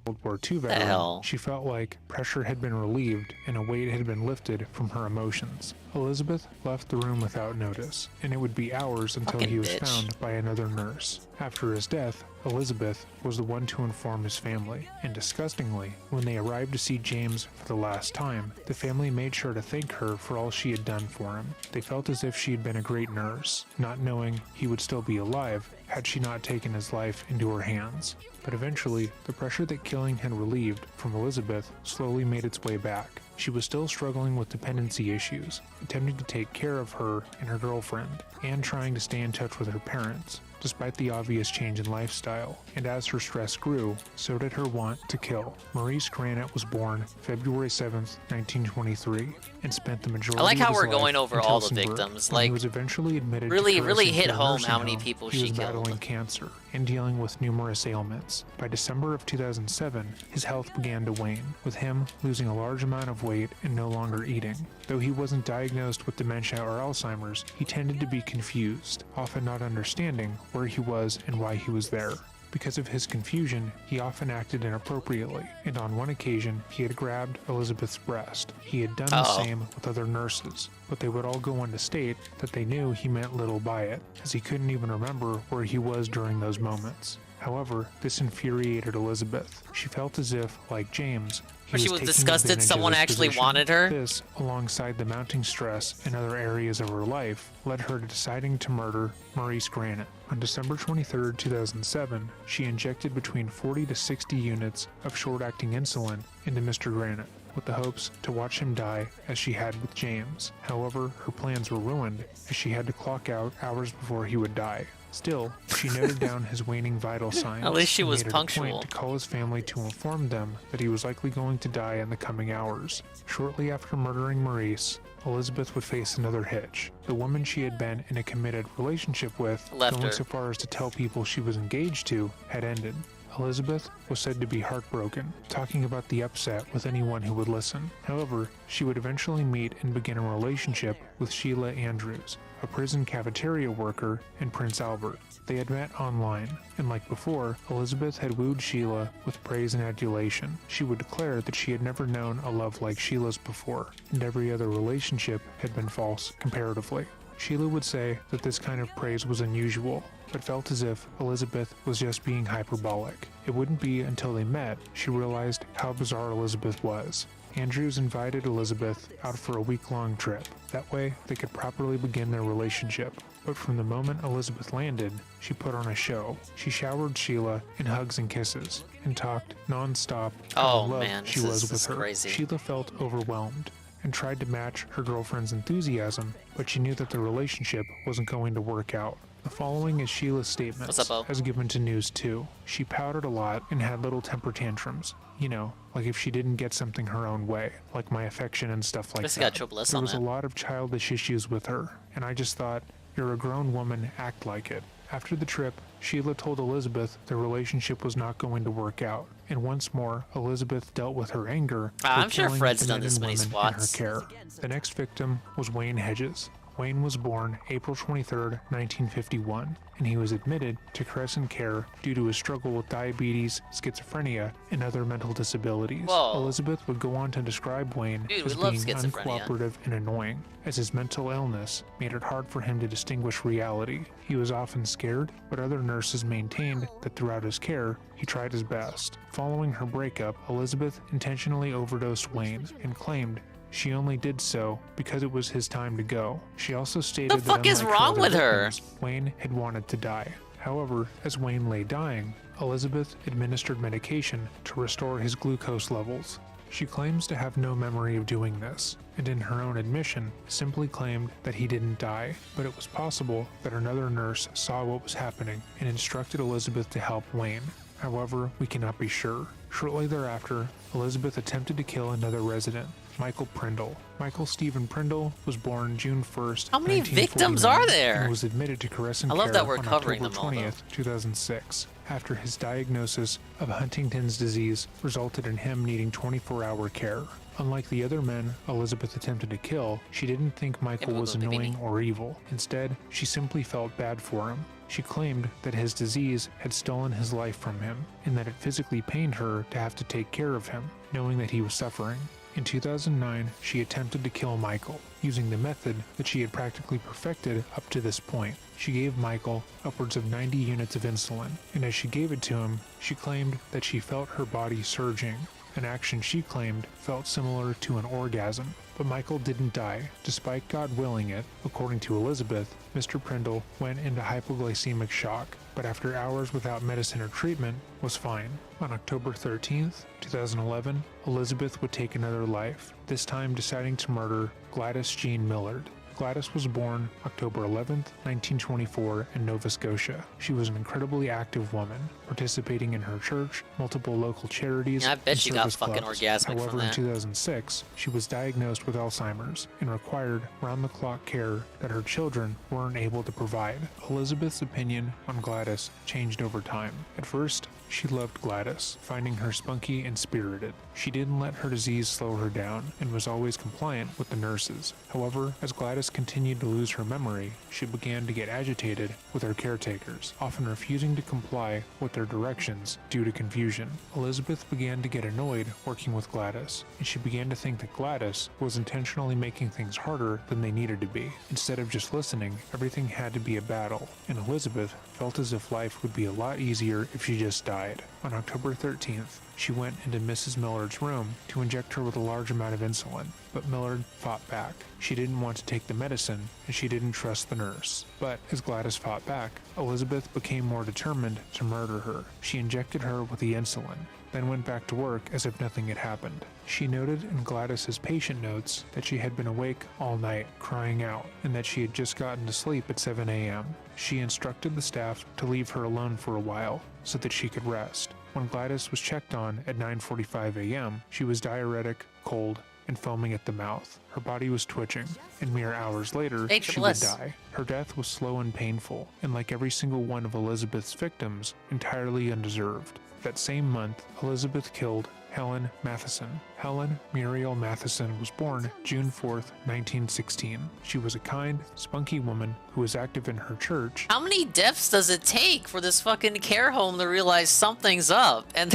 World War II veteran, hell? she felt like pressure had been relieved and a weight had been lifted from her emotions. Elizabeth left the room without notice, and it would be hours until he was found by another nurse. After his death, Elizabeth was the one to inform his family, and disgustingly, when they arrived to see James for the last time, the family made sure to thank her for all she had done for him. They felt as if she had been a great nurse, not knowing he would still be alive had she not taken his life into her hands. But eventually, the pressure that killing had relieved from Elizabeth slowly made its way back. She was still struggling with dependency issues, attempting to take care of her and her girlfriend, and trying to stay in touch with her parents, despite the obvious change in lifestyle. And as her stress grew, so did her want to kill. Maurice Granite was born February 7th, 1923, and spent the majority I like how of his we're life going over in all the Tillsonburg, victims. when he Like, was eventually admitted really to hit a home nursing how many home. people He she was killed. battling cancer and dealing with numerous ailments. By December of 2007, his health began to wane, with him losing a large amount of weight and no longer eating. Though he wasn't diagnosed with dementia or Alzheimer's, he tended to be confused, often not understanding where he was and why he was there. Because of his confusion, he often acted inappropriately, and on one occasion, he had grabbed Elizabeth's breast. He had done the same with other nurses, but they would all go on to state that they knew he meant little by it, as he couldn't even remember where he was during those moments. However, this infuriated Elizabeth. She felt as if, like James, She was taking disgusted advantage of someone his actually position. wanted her. This, alongside the mounting stress in other areas of her life, led her to deciding to murder Maurice Granite. On December 23, 2007, she injected between 40 to 60 units of short-acting insulin into Mr. Granite, with the hopes to watch him die as she had with James. However, her plans were ruined as she had to clock out hours before he would die. Still, she noted down his waning vital signs. At least she and was made it a punctual. point to call his family to inform them that he was likely going to die in the coming hours. Shortly after murdering Maurice, Elizabeth would face another hitch. The woman she had been in a committed relationship with, Left going her. so far as to tell people she was engaged to, had ended. Elizabeth was said to be heartbroken, talking about the upset with anyone who would listen. However, she would eventually meet and begin a relationship with Sheila Andrews, a prison cafeteria worker in Prince Albert. They had met online, and like before, Elizabeth had wooed Sheila with praise and adulation. She would declare that she had never known a love like Sheila's before, and every other relationship had been false comparatively. Sheila would say that this kind of praise was unusual, but felt as if Elizabeth was just being hyperbolic. It wouldn't be until they met she realized how bizarre Elizabeth was. Andrews invited Elizabeth out for a week-long trip. That way, they could properly begin their relationship. But from the moment Elizabeth landed, she put on a show. She showered Sheila in hugs and kisses, and talked non-stop how in love man, she this was is with her. crazy. Sheila felt overwhelmed and tried to match her girlfriend's enthusiasm, but she knew that the relationship wasn't going to work out. The following is Sheila's statements, What's up, Bo? as given to News 2. She pouted a lot and had little temper tantrums. You know, like if she didn't get something her own way, like my affection and stuff like This that. got triple S There on was that. a lot of childish issues with her, and I just thought, you're a grown woman, act like it. After the trip, Sheila told Elizabeth their relationship was not going to work out, and once more, Elizabeth dealt with her anger. I'm with sure killing Fred's the done men this and many women spots. in her care. The next victim was Wayne Hedges. Wayne was born April 23, 1951, and he was admitted to Crescent Care due to his struggle with diabetes, schizophrenia, and other mental disabilities. Whoa. Elizabeth would go on to describe Wayne Dude, as we love being schizophrenia. uncooperative and annoying, as his mental illness made it hard for him to distinguish reality. He was often scared, but other nurses maintained that throughout his care, he tried his best. Following her breakup, Elizabeth intentionally overdosed Wayne and claimed she only did so because it was his time to go. She also stated The fuck that is unlike her wrong other with her? victims, Wayne had wanted to die. However, as Wayne lay dying, Elizabeth administered medication to restore his glucose levels. She claims to have no memory of doing this, and in her own admission, simply claimed that he didn't die, but it was possible that another nurse saw what was happening and instructed Elizabeth to help Wayne. However, we cannot be sure. Shortly thereafter, Elizabeth attempted to kill another resident, Michael Prindle. Michael Stephen Prindle was born June 1st, How many 1949, victims are there? and was admitted to Crescent I love Care that we're on covering October them all, 20th, 2006, after his diagnosis of Huntington's disease resulted in him needing 24-hour care. Unlike the other men Elizabeth attempted to kill, she didn't think Michael was annoying or evil. Instead, she simply felt bad for him. She claimed that his disease had stolen his life from him, and that it physically pained her to have to take care of him, knowing that he was suffering. In 2009, she attempted to kill Michael, using the method that she had practically perfected up to this point. She gave Michael upwards of 90 units of insulin, and as she gave it to him, she claimed that she felt her body surging, an action she claimed felt similar to an orgasm. But Michael didn't die, despite God willing it. According to Elizabeth, Mr. Prindle went into hypoglycemic shock, but after hours without medicine or treatment, was fine. On October 13th, 2011, Elizabeth would take another life, this time deciding to murder Gladys Jean Millard. Gladys was born October 11th, 1924 in Nova Scotia. She was an incredibly active woman, participating in her church, multiple local charities, I bet and she got service fucking clubs. orgasmic However, from in that. 2006, she was diagnosed with Alzheimer's and required round-the-clock care that her children weren't able to provide. Elizabeth's opinion on Gladys changed over time. At first, she loved Gladys, finding her spunky and spirited. She didn't let her disease slow her down and was always compliant with the nurses. However, as Gladys continued to lose her memory, she began to get agitated with her caretakers, often refusing to comply with their directions due to confusion. Elizabeth began to get annoyed working with Gladys, and she began to think that Gladys was intentionally making things harder than they needed to be. Instead of just listening, everything had to be a battle, and Elizabeth felt as if life would be a lot easier if she just died. On October 13th, she went into Mrs. Millard's room to inject her with a large amount of insulin, but Millard fought back. She didn't want to take the medicine, and she didn't trust the nurse. But as Gladys fought back, Elizabeth became more determined to murder her. She injected her with the insulin, then went back to work as if nothing had happened. She noted in Gladys's patient notes that she had been awake all night, crying out, and that she had just gotten to sleep at 7 a.m. She instructed the staff to leave her alone for a while so that she could rest. When Gladys was checked on at 9:45 a.m., she was diuretic, cold, and foaming at the mouth. Her body was twitching, and mere hours later, she would die. Her death was slow and painful, and like every single one of Elizabeth's victims, entirely undeserved. That same month, Elizabeth killed Helen Matheson. Helen Muriel Matheson was born June 4th, 1916. She was a kind, spunky woman who was active in her church. How many deaths does it take for this fucking care home to realize something's up? And,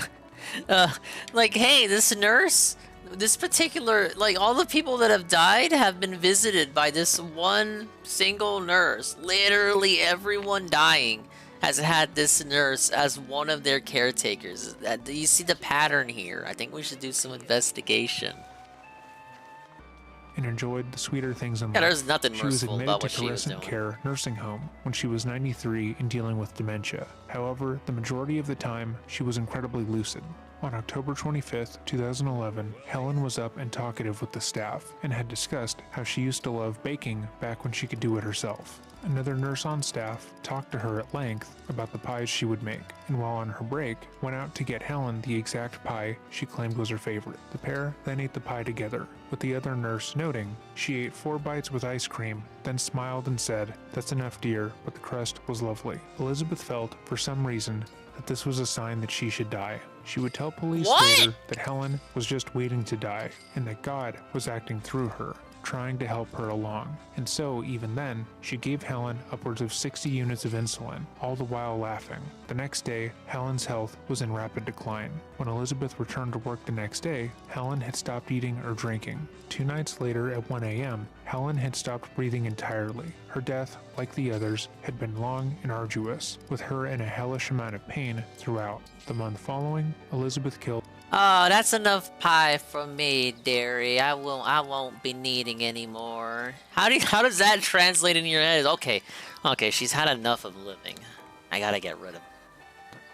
like, hey, this nurse, this particular, like, all the people that have died have been visited by this one single nurse. Literally everyone dying has had this nurse as one of their caretakers. You see the pattern here. I think we should do some investigation. And enjoyed the sweeter things in life. Yeah, there's nothing She was merciful admitted about to what she was Crescent doing. Care nursing home when she was 93 and dealing with dementia. However, the majority of the time, she was incredibly lucid. On October 25th, 2011, Helen was up and talkative with the staff and had discussed how she used to love baking back when she could do it herself. Another nurse on staff talked to her at length about the pies she would make, and while on her break, went out to get Helen the exact pie she claimed was her favorite. The pair then ate the pie together, with the other nurse noting she ate 4 bites with ice cream, then smiled and said, "That's enough, dear, but the crust was lovely." Elizabeth felt, for some reason, that this was a sign that she should die. She would tell police later that Helen was just waiting to die, and that God was acting through her, trying to help her along. And so, even then, she gave Helen upwards of 60 units of insulin, all the while laughing. The next day, Helen's health was in rapid decline. When Elizabeth returned to work the next day, Helen had stopped eating or drinking. 2 nights later at 1 a.m., Helen had stopped breathing entirely. Her death, like the others, had been long and arduous, with her in a hellish amount of pain throughout. The month following, Elizabeth killed. Oh, that's enough pie from me, dearie. I won't be needing any more. How does that translate in your head? Okay, she's had enough of living. I gotta get rid of it.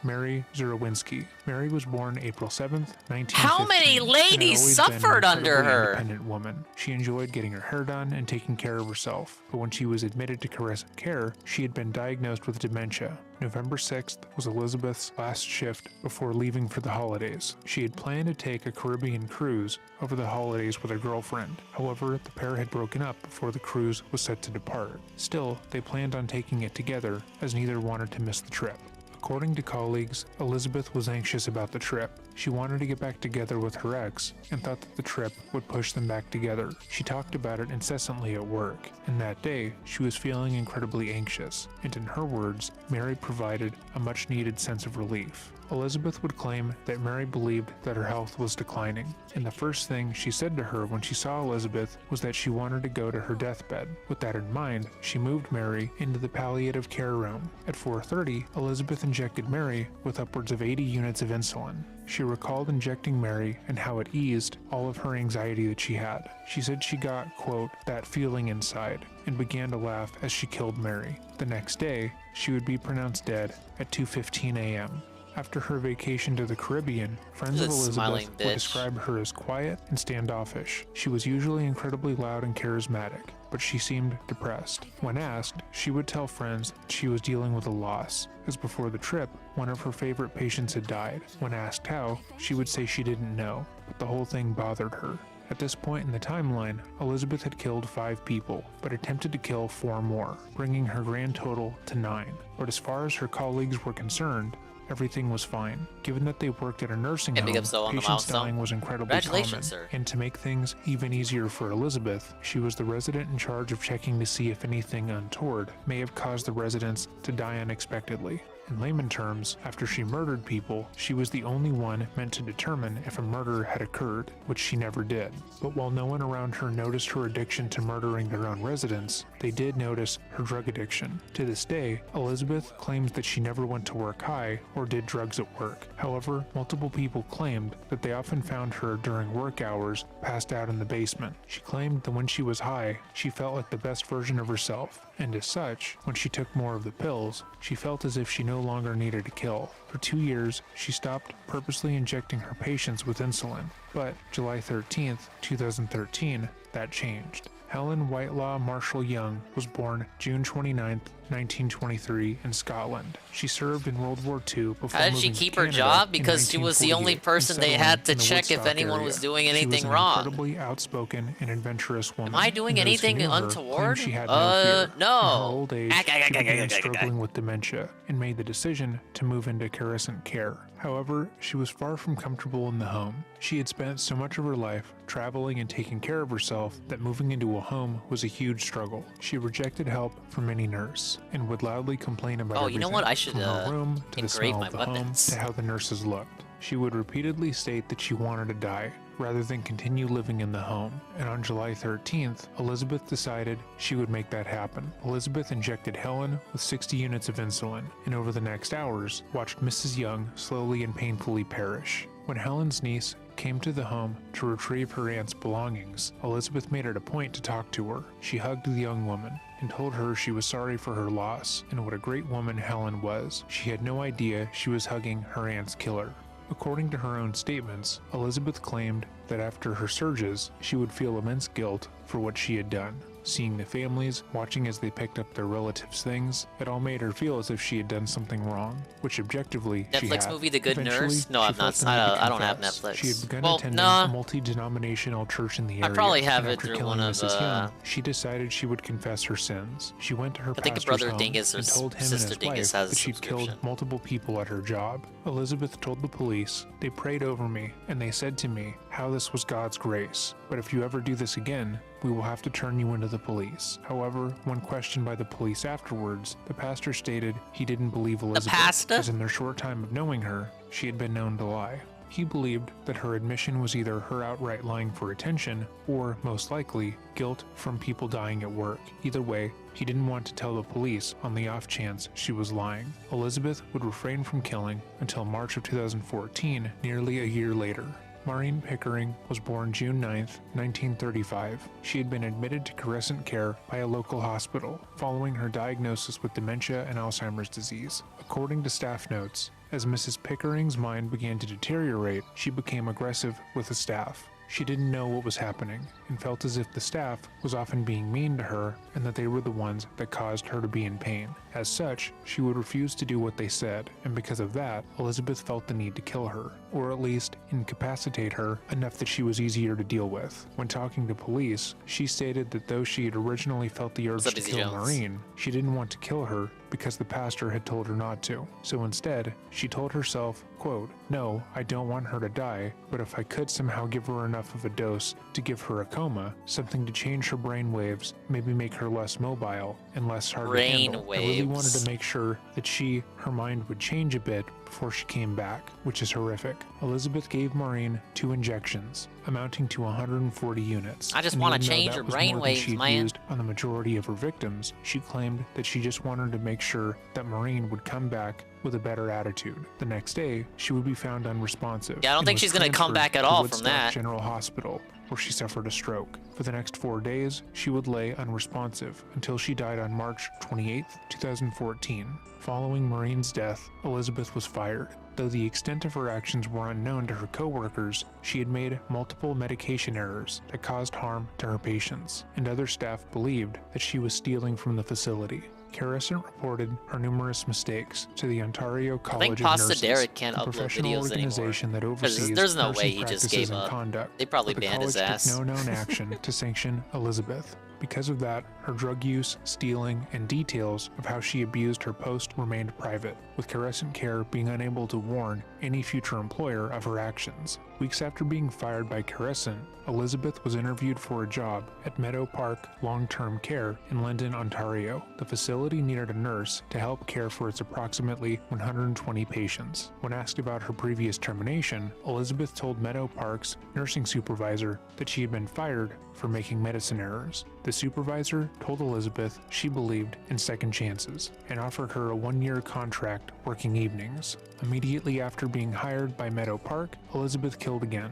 Mary Zerowinski. Mary was born April 7th, 1915. How many ladies suffered under her? Independent woman. She enjoyed getting her hair done and taking care of herself, but when she was admitted to Crescent Care, she had been diagnosed with dementia. November 6th was Elizabeth's last shift before leaving for the holidays. She had planned to take a Caribbean cruise over the holidays with her girlfriend. However, the pair had broken up before the cruise was set to depart. Still, they planned on taking it together, as neither wanted to miss the trip. According to colleagues, Elizabeth was anxious about the trip. She wanted to get back together with her ex and thought that the trip would push them back together. She talked about it incessantly at work, and that day she was feeling incredibly anxious, and in her words, Mary provided a much needed sense of relief. Elizabeth would claim that Mary believed that her health was declining, and the first thing she said to her when she saw Elizabeth was that she wanted to go to her deathbed. With that in mind, she moved Mary into the palliative care room. At 4:30, Elizabeth injected Mary with upwards of 80 units of insulin. She recalled injecting Mary and how it eased all of her anxiety that she had. She said she got, quote, that feeling inside, and began to laugh as she killed Mary. The next day, she would be pronounced dead at 2:15 a.m. After her vacation to the Caribbean, friends of Elizabeth would describe her as quiet and standoffish. She was usually incredibly loud and charismatic, but she seemed depressed. When asked, she would tell friends that she was dealing with a loss, as before the trip, one of her favorite patients had died. When asked how, she would say she didn't know, but the whole thing bothered her. At this point in the timeline, Elizabeth had killed 5 people, but attempted to kill 4 more, bringing her grand total to 9. But as far as her colleagues were concerned, everything was fine. Given that they worked at a nursing home, patients dying was incredibly common. And to make things even easier for Elizabeth, she was the resident in charge of checking to see if anything untoward may have caused the residents to die unexpectedly. In layman terms, after she murdered people, she was the only one meant to determine if a murder had occurred, which she never did. But while no one around her noticed her addiction to murdering their own residents, they did notice her drug addiction. To this day, Elizabeth claims that she never went to work high or did drugs at work. However, multiple people claimed that they often found her during work hours passed out in the basement. She claimed that when she was high, she felt like the best version of herself. And as such, when she took more of the pills, she felt as if she no longer needed to kill. For 2 years, she stopped purposely injecting her patients with insulin. But July 13th, 2013, that changed. Helen Whitelaw Marshall Young was born June 29, 1923 in Scotland. She served in World War II before How did she keep her job? Because she was the only person they had to check if anyone was doing anything wrong. She was an incredibly outspoken and adventurous woman. Am I doing anything untoward? She had no fear. No. In her old age, she began struggling with dementia and made the decision to move into Carison care. However, she was far from comfortable in the home. She had spent so much of her life traveling and taking care of herself that moving into a home was a huge struggle. She rejected help from any nurse and would loudly complain about everything, you know what? I should from her room to the smell of the home to how the nurses looked. She would repeatedly state that she wanted to die rather than continue living in the home, and on July 13th, Elizabeth decided she would make that happen. Elizabeth injected Helen with 60 units of insulin, and over the next hours, watched Mrs. Young slowly and painfully perish. When Helen's niece came to the home to retrieve her aunt's belongings, Elizabeth made it a point to talk to her. She hugged the young woman and told her she was sorry for her loss and what a great woman Helen was. She had no idea she was hugging her aunt's killer. According to her own statements, Elizabeth claimed that after her surges, she would feel immense guilt for what she had done. Seeing the families, watching as they picked up their relatives' things, it all made her feel as if she had done something wrong, which objectively she had. Netflix movie The Good Eventually, Nurse? No, she I'm not. felt the need to I don't have confess. Netflix. She had begun attending a multi-denominational church in the area. I probably have and it after through killing one of, Mrs. Young, she decided she would confess her sins. She went to her I think pastor's Brother home Dingus or and told him and Sister his Dingus wife has a that she'd killed subscription. multiple people at her job. Elizabeth told the police, "They prayed over me, and they said to me how this was God's grace. But if you ever do this again, we will have to turn you into the police." However, when questioned by the police afterwards, the pastor stated he didn't believe Elizabeth, as in their short time of knowing her, she had been known to lie. He believed that her admission was either her outright lying for attention, or, most likely, guilt from people dying at work. Either way, he didn't want to tell the police on the off chance she was lying. Elizabeth would refrain from killing until March of 2014, nearly a year later. Maureen Pickering was born June 9, 1935. She had been admitted to Crescent Care by a local hospital following her diagnosis with dementia and Alzheimer's disease. According to staff notes, as Mrs. Pickering's mind began to deteriorate, she became aggressive with the staff. She didn't know what was happening and felt as if the staff was often being mean to her and that they were the ones that caused her to be in pain. As such, she would refuse to do what they said, and because of that, Elizabeth felt the need to kill her, or at least incapacitate her enough that she was easier to deal with. When talking to police, she stated that though she had originally felt the urge to kill Maureen, she didn't want to kill her because the pastor had told her not to. So instead, she told herself, quote, "No, I don't want her to die, but if I could somehow give her enough of a dose to give her a coma, something to change her brain waves, maybe make her less mobile and less hard to handle. I really wanted to make sure that her mind would change a bit before she came back," which is horrific. Elizabeth gave Maureen 2 injections, amounting to 140 units. I just And want to even though change that her was brain more than waves, she'd man. used on the majority of her victims, she claimed that she just wanted to make sure that Maureen would come back with a better attitude. The next day, she would be found unresponsive. Yeah, I don't and think was she's gonna come transferred back at to all from Woodstock that. General Hospital, where she suffered a stroke. For the next 4 days, she would lay unresponsive until she died on March 28, 2014. Following Maureen's death, Elizabeth was fired. Though the extent of her actions were unknown to her co-workers, she had made multiple medication errors that caused harm to her patients, and other staff believed that she was stealing from the facility. Carrison reported her numerous mistakes to the Ontario College of Pasta Nurses, Derek can't a upload professional videos organization that oversees there's no nursing way he just practices gave and up. conduct. They probably But the banned his college ass. took no known action to sanction Elizabeth. Because of that, her drug use, stealing, and details of how she abused her post remained private, with Carrison Care being unable to warn any future employer of her actions. Weeks after being fired by Carrison, Elizabeth was interviewed for a job at Meadow Park Long-Term Care in London, Ontario. The facility needed a nurse to help care for its approximately 120 patients. When asked about her previous termination, Elizabeth told Meadow Park's nursing supervisor that she had been fired for making medicine errors. The supervisor told Elizabeth she believed in second chances and offered her a 1-year contract working evenings. Immediately after being hired by Meadow Park, Elizabeth killed again.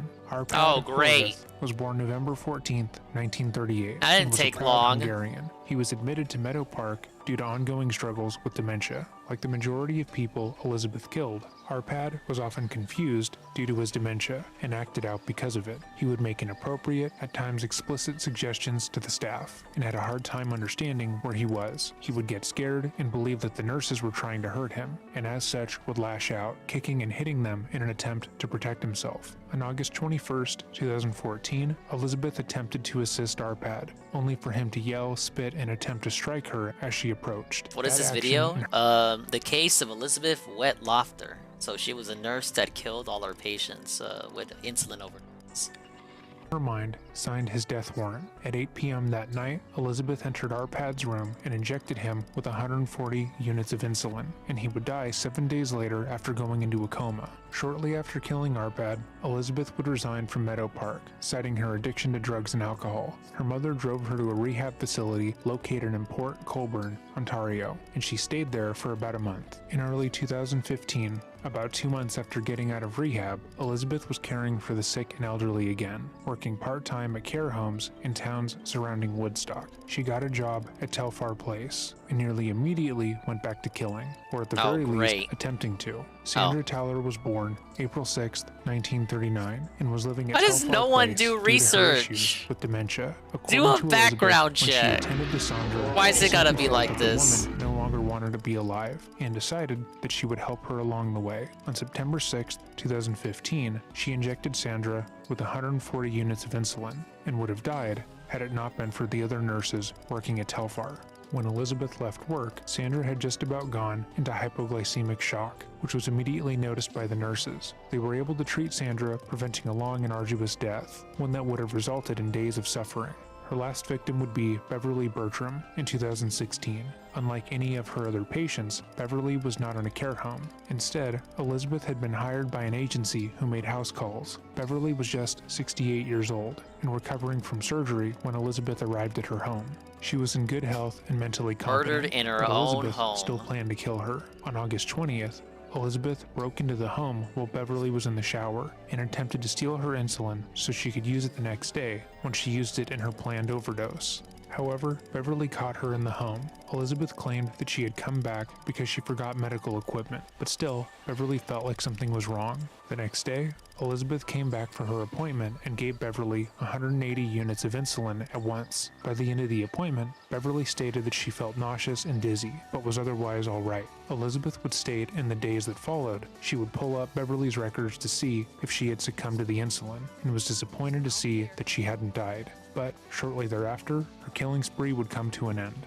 Oh, great. Was born November 14th, 1938. That didn't and was a take proud long. Hungarian. He was admitted to Meadow Park due to ongoing struggles with dementia. Like the majority of people Elizabeth killed, Arpad was often confused due to his dementia and acted out because of it. He would make inappropriate, at times explicit suggestions to the staff and had a hard time understanding where he was. He would get scared and believe that the nurses were trying to hurt him, and as such would lash out, kicking and hitting them in an attempt to protect himself. On August 21st, 2014, Elizabeth attempted to assist Arpad, only for him to yell, spit, and attempt to strike her as she approached. What is That this action video? The case of Elizabeth Wettlofter. So she was a nurse that killed all her patients with insulin overdose. her mind, signed his death warrant. At 8 p.m. that night, Elizabeth entered Arpad's room and injected him with 140 units of insulin, and he would die 7 days later after going into a coma. Shortly after killing Arpad, Elizabeth would resign from Meadow Park, citing her addiction to drugs and alcohol. Her mother drove her to a rehab facility located in Port Colborne, Ontario, and she stayed there for about a month. In early 2015, about 2 months after getting out of rehab, Elizabeth was caring for the sick and elderly again, working part-time at care homes in towns surrounding Woodstock. She got a job at Telfar Place, and nearly immediately went back to killing, or at the very least, attempting to. Sandra Towler was born April 6, 1939, and was living at Why does Telfar no one Place do due to her research? issues with dementia. Do a According to background Elizabeth, when check. she attended to Sandra, Why is it gotta be she like felt that the this? woman no longer wanted to be alive, and decided that she would help her along the way. On September 6, 2015, she injected Sandra with 140 units of insulin, and would have died had it not been for the other nurses working at Telfar. When Elizabeth left work, Sandra had just about gone into hypoglycemic shock, which was immediately noticed by the nurses. They were able to treat Sandra, preventing a long and arduous death, one that would have resulted in days of suffering. Her last victim would be Beverly Bertram in 2016. Unlike any of her other patients, Beverly was not in a care home. Instead, Elizabeth had been hired by an agency who made house calls. Beverly was just 68 years old and recovering from surgery when Elizabeth arrived at her home. She was in good health and mentally competent, Murdered in her but own Elizabeth home. still planned to kill her. On August 20th, Elizabeth broke into the home while Beverly was in the shower and attempted to steal her insulin so she could use it the next day when she used it in her planned overdose. However, Beverly caught her in the home. Elizabeth claimed that she had come back because she forgot medical equipment, but still, Beverly felt like something was wrong. The next day, Elizabeth came back for her appointment and gave Beverly 180 units of insulin at once. By the end of the appointment, Beverly stated that she felt nauseous and dizzy, but was otherwise alright. Elizabeth would state in the days that followed, she would pull up Beverly's records to see if she had succumbed to the insulin, and was disappointed to see that she hadn't died. But shortly thereafter, her killing spree would come to an end.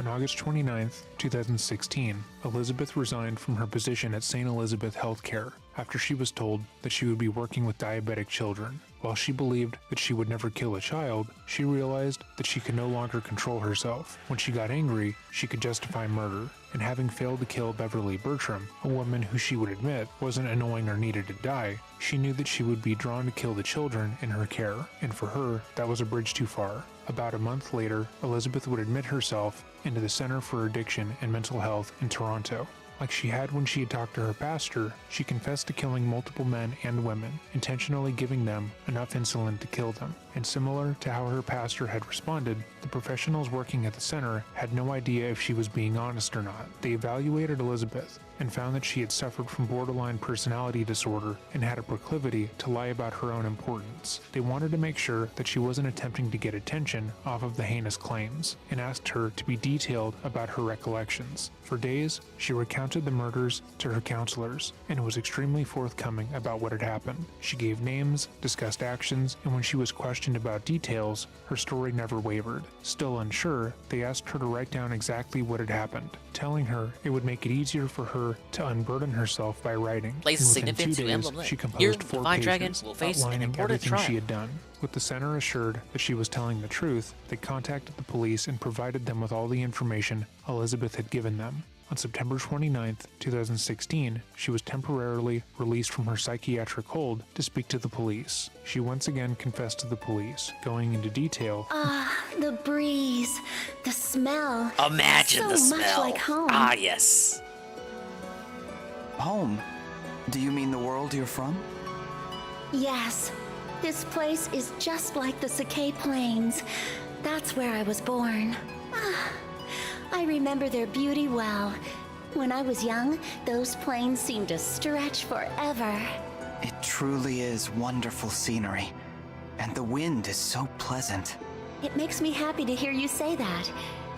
On August 29th, 2016, Elizabeth resigned from her position at St. Elizabeth Healthcare after she was told that she would be working with diabetic children. While she believed that she would never kill a child, she realized that she could no longer control herself. When she got angry, she could justify murder, and having failed to kill Beverly Bertram, a woman who she would admit wasn't annoying or needed to die, she knew that she would be drawn to kill the children in her care, and for her, that was a bridge too far. About a month later, Elizabeth would admit herself into the Center for Addiction and Mental Health in Toronto. Like she had when she had talked to her pastor, she confessed to killing multiple men and women, intentionally giving them enough insulin to kill them. And similar to how her pastor had responded, the professionals working at the center had no idea if she was being honest or not. They evaluated Elizabeth and found that she had suffered from borderline personality disorder and had a proclivity to lie about her own importance. They wanted to make sure that she wasn't attempting to get attention off of the heinous claims, and asked her to be detailed about her recollections. For days, she recounted the murders to her counselors, and was extremely forthcoming about what had happened. She gave names, discussed actions, and when she was questioned about details, her story never wavered. Still unsure, they asked her to write down exactly what had happened, telling her it would make it easier for her to unburden herself by writing. Place And within significance 2 to days, Emblem. she Here, composed 4 Divine pages Dragons will face an outlining important everything she trial. had done. With the center assured that she was telling the truth, they contacted the police and provided them with all the information Elizabeth had given them. On September 29th, 2016, she was temporarily released from her psychiatric hold to speak to the police. She once again confessed to the police, going into detail. The breeze, the smell. Imagine the so much smell. like home. Ah, yes. Home? Do you mean the world you're from? Yes, this place is just like the Sakai Plains. That's where I was born. I remember their beauty well. When I was young, those plains seemed to stretch forever. It truly is wonderful scenery. And the wind is so pleasant. It makes me happy to hear you say that,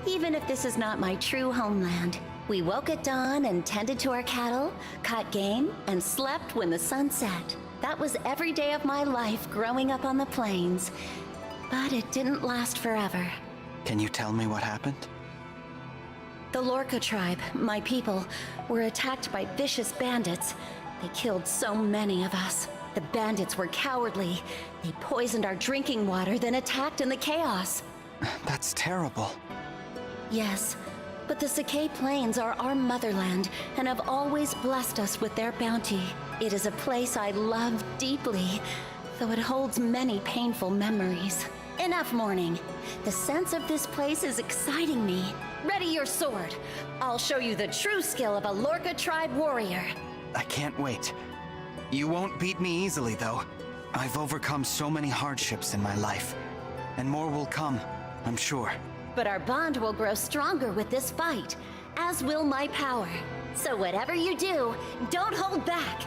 even if this is not my true homeland. We woke at dawn and tended to our cattle, caught game, and slept when the sun set. That was every day of my life growing up on the plains. But it didn't last forever. Can you tell me what happened? The Lorca tribe, my people, were attacked by vicious bandits. They killed so many of us. The bandits were cowardly. They poisoned our drinking water, then attacked in the chaos. That's terrible. Yes, but the Sakai Plains are our motherland and have always blessed us with their bounty. It is a place I love deeply, though it holds many painful memories. Enough mourning. The sense of this place is exciting me. Ready your sword. I'll show you the true skill of a Lorca tribe warrior. I can't wait. You won't beat me easily, though. I've overcome so many hardships in my life, and more will come, I'm sure. But our bond will grow stronger with this fight, as will my power. So whatever you do, don't hold back.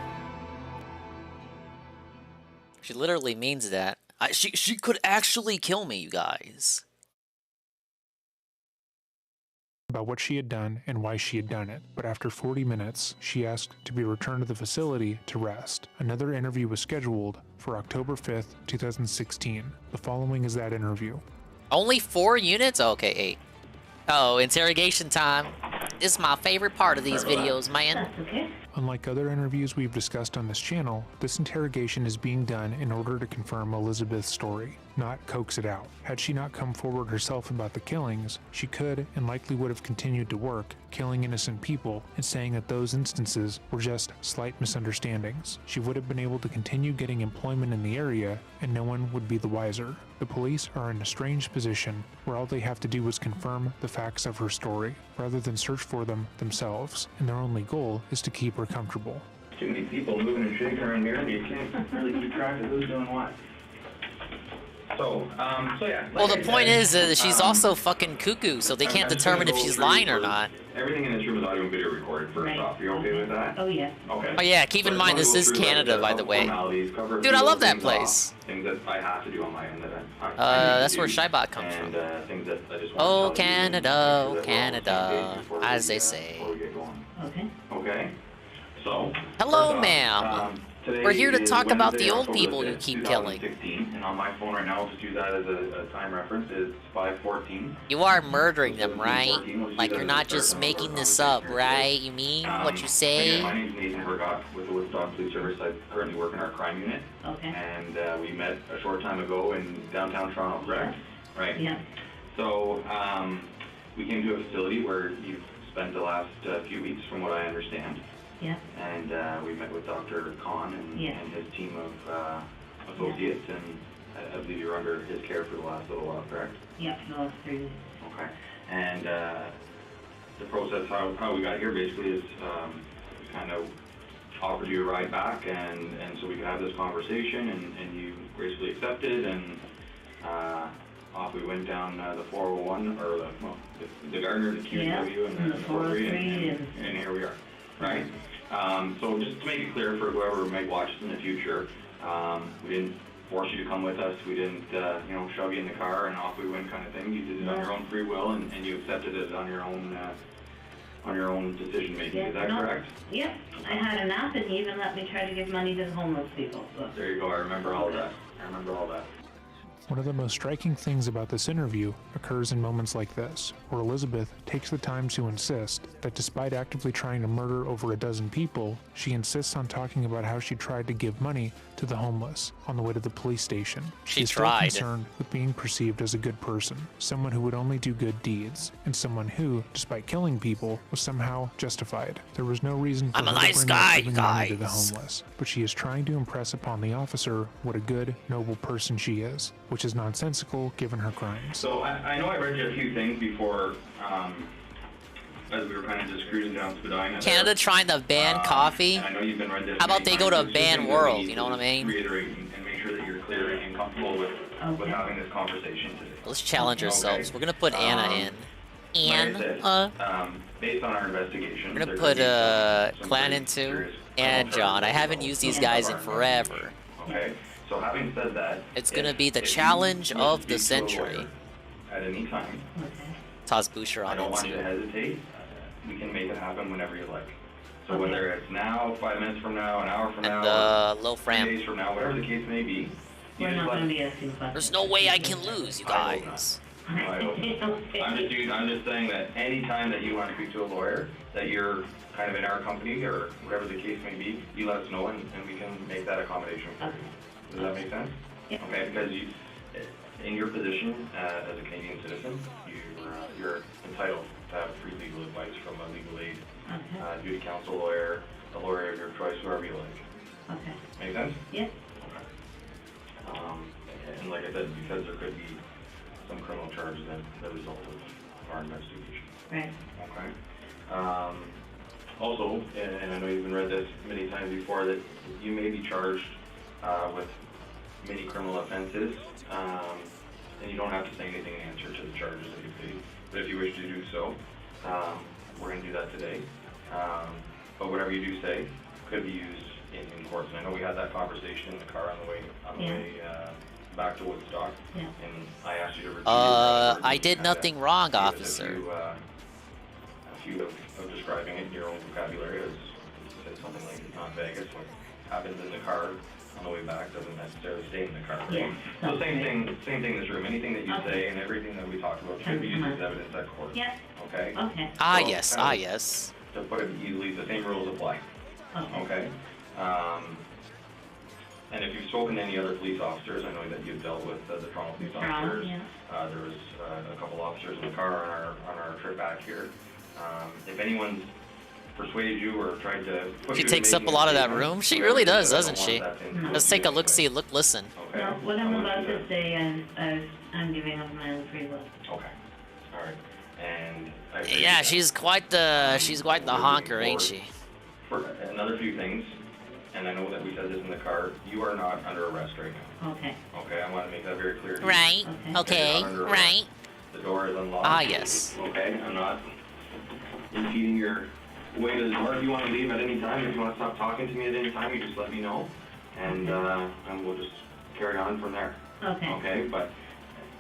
She literally means that. She could actually kill me, you guys. About what she had done and why she had done it, but after 40 minutes, she asked to be returned to the facility to rest. Another interview was scheduled for October 5th, 2016. The following is that interview. Only 4 units? Okay, 8. Oh, interrogation time. This is my favorite part of these videos, man. Unlike other interviews we've discussed on this channel, this interrogation is being done in order to confirm Elizabeth's story, not coax it out. Had she not come forward herself about the killings, she could and likely would have continued to work, killing innocent people and saying that those instances were just slight misunderstandings. She would have been able to continue getting employment in the area and no one would be the wiser. The police are in a strange position where all they have to do is confirm the facts of her story, rather than search for them themselves, and their only goal is to keep her comfortable. Too many people moving and shaking around here, and you can't really keep track of who's doing what. So yeah. Well, the point is that she's also fucking cuckoo, so they can't determine if she's lying or not. Everything in this room is audio and video recorded first off. You okay with that? Oh, yeah. Okay. Oh yeah, keep in mind this is Canada, by the way. Dude, I love that place. Things that I have to do on my end that That's where Shybot comes from. Things that I just Oh, Canada, oh, Canada, as they say. Okay. Okay. So. Hello, ma'am. We're here to talk about the old people you keep killing. on my phone right now, I'll just use that as a time reference, is 5:14. You are murdering them, right? Like, you're not just making this up, right? You mean what you say? Again, my name's Nathan Hergott with the Woodstock Police Service. I currently work in our crime unit. Okay. And we met a short time ago in downtown Toronto, correct? Right. Yeah. So we came to a facility where you've spent the last few weeks, from what I understand. Yeah. And we met with Dr. Khan and his team of associates, and I believe you were under his care for the last little while, correct? Yeah, the last 3 weeks. Okay. And the process, how we got here basically is we kind of offered you a ride back, and so we could have this conversation, and you gracefully accepted, and off we went down the 401, or the Gardner, the QW, and the 403, and here we are, right? So just to make it clear for whoever might watch this in the future, we didn't force you to come with us. We didn't, shove you in the car and off we went kind of thing. You did it on your own free will, and you accepted it on your own decision making. Is that correct? Yep. I had a nap, and he even let me try to give money to the homeless people. So. There you go. I remember all that. One of the most striking things about this interview occurs in moments like this, where Elizabeth takes the time to insist that despite actively trying to murder over a dozen people, she insists on talking about how she tried to give money to the homeless on the way to the police station. She is tried. still concerned with being perceived as a good person, someone who would only do good deeds, and someone who, despite killing people, was somehow justified. There was no reason for I'm a her to nice bring guy, up giving money to the guys. homeless, but she is trying to impress upon the officer what a good, noble person she is, which is nonsensical given her crimes. So I know I read you a few things before, as we were kind of just cruising down Spadina. Canada trying to ban coffee? I know you've been read this. How about they go to a many times. There's ban just world, things you that know we what I need to mean? Reiterate and make sure that you're clear and comfortable with having this conversation today. Let's challenge ourselves. We're gonna put Anna in. Like I said, based on our investigation, We're gonna put Clan into and John. I haven't used these guys in forever. Okay, so having said that, It's gonna be the challenge of the speak to a century. lawyer at any time, Toss Boucher I on don't want it you too. to hesitate. We can make it happen whenever you like. So whether it's now, 5 minutes from now, an hour from now, or low 3 fram. days from now, whatever the case may be, We're not going to be asking questions. There's no way I can lose, you guys. I'm just saying that any time that you want to speak to a lawyer, that you're kind of in our company or whatever the case may be, you let us know, and we can make that accommodation for you. Does that make sense? Yeah. Okay, because in your position as a Canadian citizen, you're entitled to have free legal advice from a legal aid, duty counsel lawyer, a lawyer of your choice, whoever you like. Okay. Make sense? Yes. Okay. And like I said, because there could be some criminal charges that result of our investigation. Right. Okay. Also, and I know you've been read this many times before, that you may be charged with many criminal offenses, and you don't have to say anything in answer to the charges that you plead. But if you wish to do so, we're going to do that today. But whatever you do say could be used in court. And I know we had that conversation in the car on the way back to Woodstock. Yeah. And I asked you to repeat I did nothing wrong, officer. A few of describing it in your own vocabulary, as you said something like it's not Vegas. What happens in the car on the way back doesn't necessarily stay in the car. Right? Yeah. So same thing in this room. Anything that you say and everything that we talked about should be used as evidence at court. Yeah. Okay? Okay. Yes. To put it easily, the same rules apply. Okay? And if you've spoken to any other police officers, I know that you've dealt with the Toronto police officers. There was a couple officers in the car on our trip back here. If anyone's persuaded you or tried to push She you takes to up a making lot of that statement, room. She whatever really it is, does, I doesn't don't she? want that to influence Let's take a you. look, see, look, listen. Okay. No, what I'm about to say, I'm giving up my own free will. Okay. All right. And Yeah, she's quite the honker, ain't she? For another few things, and I know that we said this in the car, you are not under arrest right now. Okay. Okay, I want to make that very clear. to you. Right. Okay. You're not under Right. arrest. The door is unlocked. Ah, yes. Okay, I'm not impeding your way to the door. If you want to leave at any time, if you want to stop talking to me at any time, you just let me know, and we'll just carry on from there. Okay. Okay, but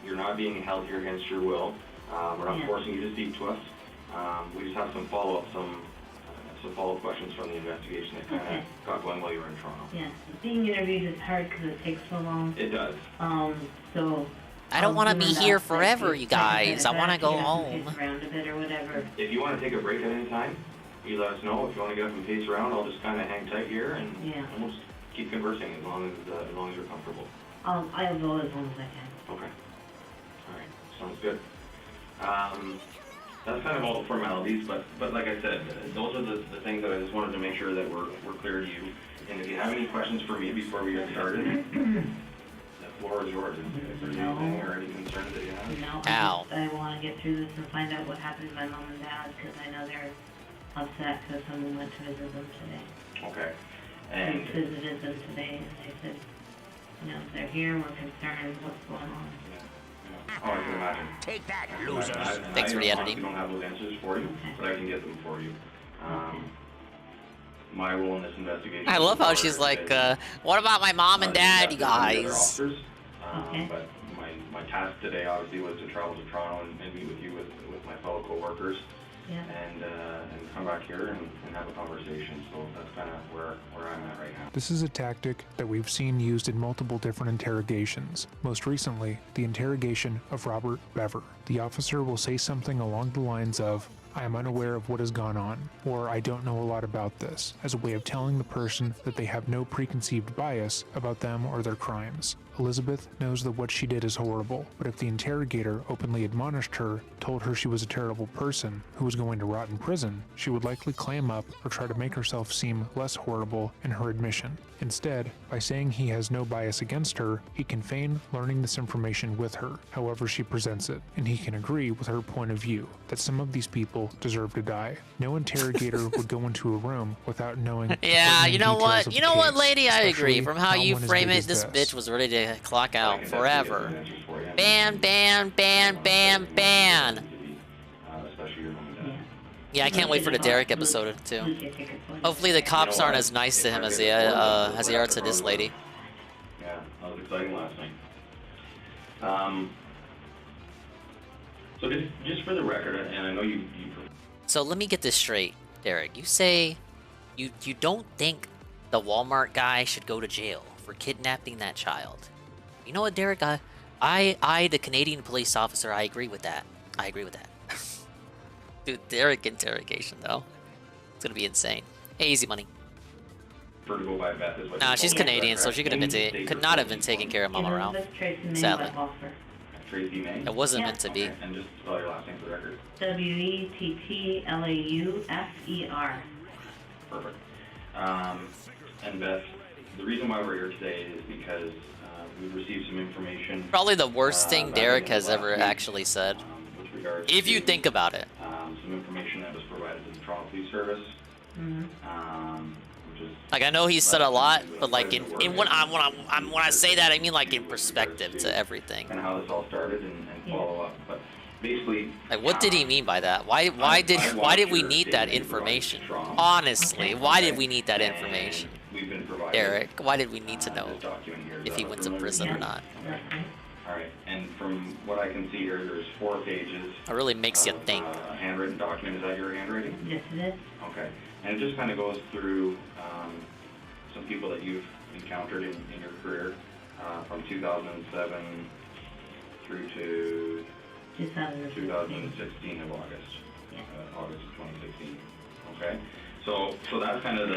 you're not being held here against your will. We're not Yeah. forcing you to speak to us. We just have some follow-up, some some follow-up questions from the investigation that kind of got going while you were in Toronto. Yeah, being interviewed is hard because it takes so long. It does. So I don't want to be here forever, you guys. I want to go home. Around a bit or whatever. If you want to take a break at any time, you let us know. If you want to get up and pace around, I'll just kind of hang tight here and we'll just keep conversing as long as you're comfortable. I'll go as long as I can. Okay. All right. Sounds good. That's kind of all the formalities, but like I said, those are the things that I just wanted to make sure that we're clear to you. And if you have any questions for me before we get started, the floor is yours. If there's anything or any concerns that you have. No, I want to get through this and find out what happened to my mom and dad because I know they're upset because someone went to visit them today. Okay. And visited them today, and they said, they're here, we're concerned, what's going on? Oh, I can imagine. Take that, losers. Thanks for the editing. I don't have those answers for you, but I can get them for you. My role in this investigation. I love how she's like, what about my mom and dad, you guys? But my task today obviously was to travel to Toronto and meet with you with my fellow co-workers. And come back here and have a conversation. So that's kind of where I'm at right now. This is a tactic that we've seen used in multiple different interrogations. Most recently, the interrogation of Robert Bever. The officer will say something along the lines of, I am unaware of what has gone on, or I don't know a lot about this, as a way of telling the person that they have no preconceived bias about them or their crimes. Elizabeth knows that what she did is horrible, but if the interrogator openly admonished her, told her she was a terrible person who was going to rot in prison, she would likely clam up or try to make herself seem less horrible in her admission. Instead, by saying he has no bias against her, he can feign learning this information with her, however she presents it, and he can agree with her point of view, that some of these people deserve to die. No interrogator would go into a room without knowing. Yeah, you know what? You know what, lady? I agree. From how you one as frame big it, as this this. bitch was ready to clock out forever. Ban, ban, ban, ban, ban. Yeah, I can't wait for the Derek episode too. Hopefully the cops aren't as nice to him as they are to this lady. Yeah, that was exciting last night. So just for the record, and I know you. So let me get this straight, Derek. You say you don't think the Walmart guy should go to jail for kidnapping that child. You know what, Derek? I, the Canadian police officer, I agree with that. I agree with that. Dude, Derek interrogation though. It's gonna be insane. Hey, easy money. Nah, she's Canadian, so she could not have been taking care of Mama Ralph. Sadly. Tracy May. It wasn't meant to be. And just spell your last name for the record. WETTLAUFER. Perfect. And Beth, the reason why we're here today is because we've received some information. Probably the worst thing Derek has ever actually said. If you think about it. Some information that was provided to the Toronto Police Service. Which is Like, I know he said a lot, but like when I say that, I mean like in perspective to everything. And how this all started and follow up. But basically, like, what did he mean by that? Why did we need that information? Honestly, why did we need that information? Derek, why did we need to know if he went to prison or not? Alright, and from what I can see here, there's 4 pages. It really makes you think. A handwritten document. Is that your handwriting? Yes, it is. Okay. And it just kind of goes through some people that you've encountered in your career from 2007 through to 2016 of August. August of 2016. Okay? So that's kind of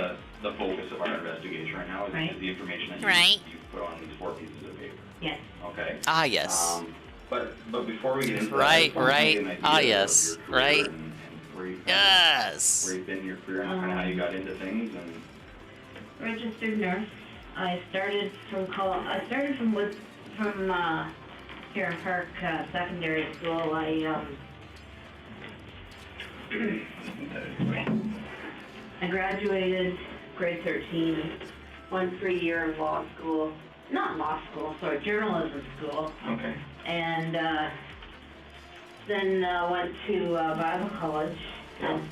the focus of our investigation right now is the information that you've put on these 4 pieces of paper. Yes. Okay. Ah, yes. But before we get into right. Ah, of yes. your career Right. and where you've been, Yes. where you've been in your career and kind of how you got into things and. Registered nurse. I started from here in Park Secondary School. I graduated grade 13, went for a year of journalism school. Okay. And then went to Bible College,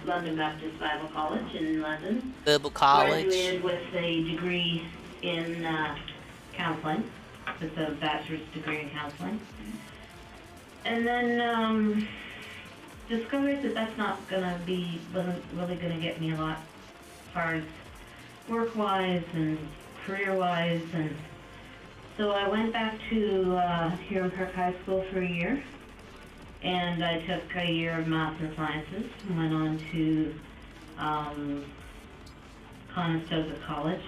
London Baptist Bible College in London. Bible College. Graduated with a degree in counseling, with a bachelor's degree in counseling. And then discovered that wasn't really gonna get me a lot far as work-wise and career-wise, and so I went back to Huron Park High School for a year, and I took a year of math and sciences, and went on to Conestoga College,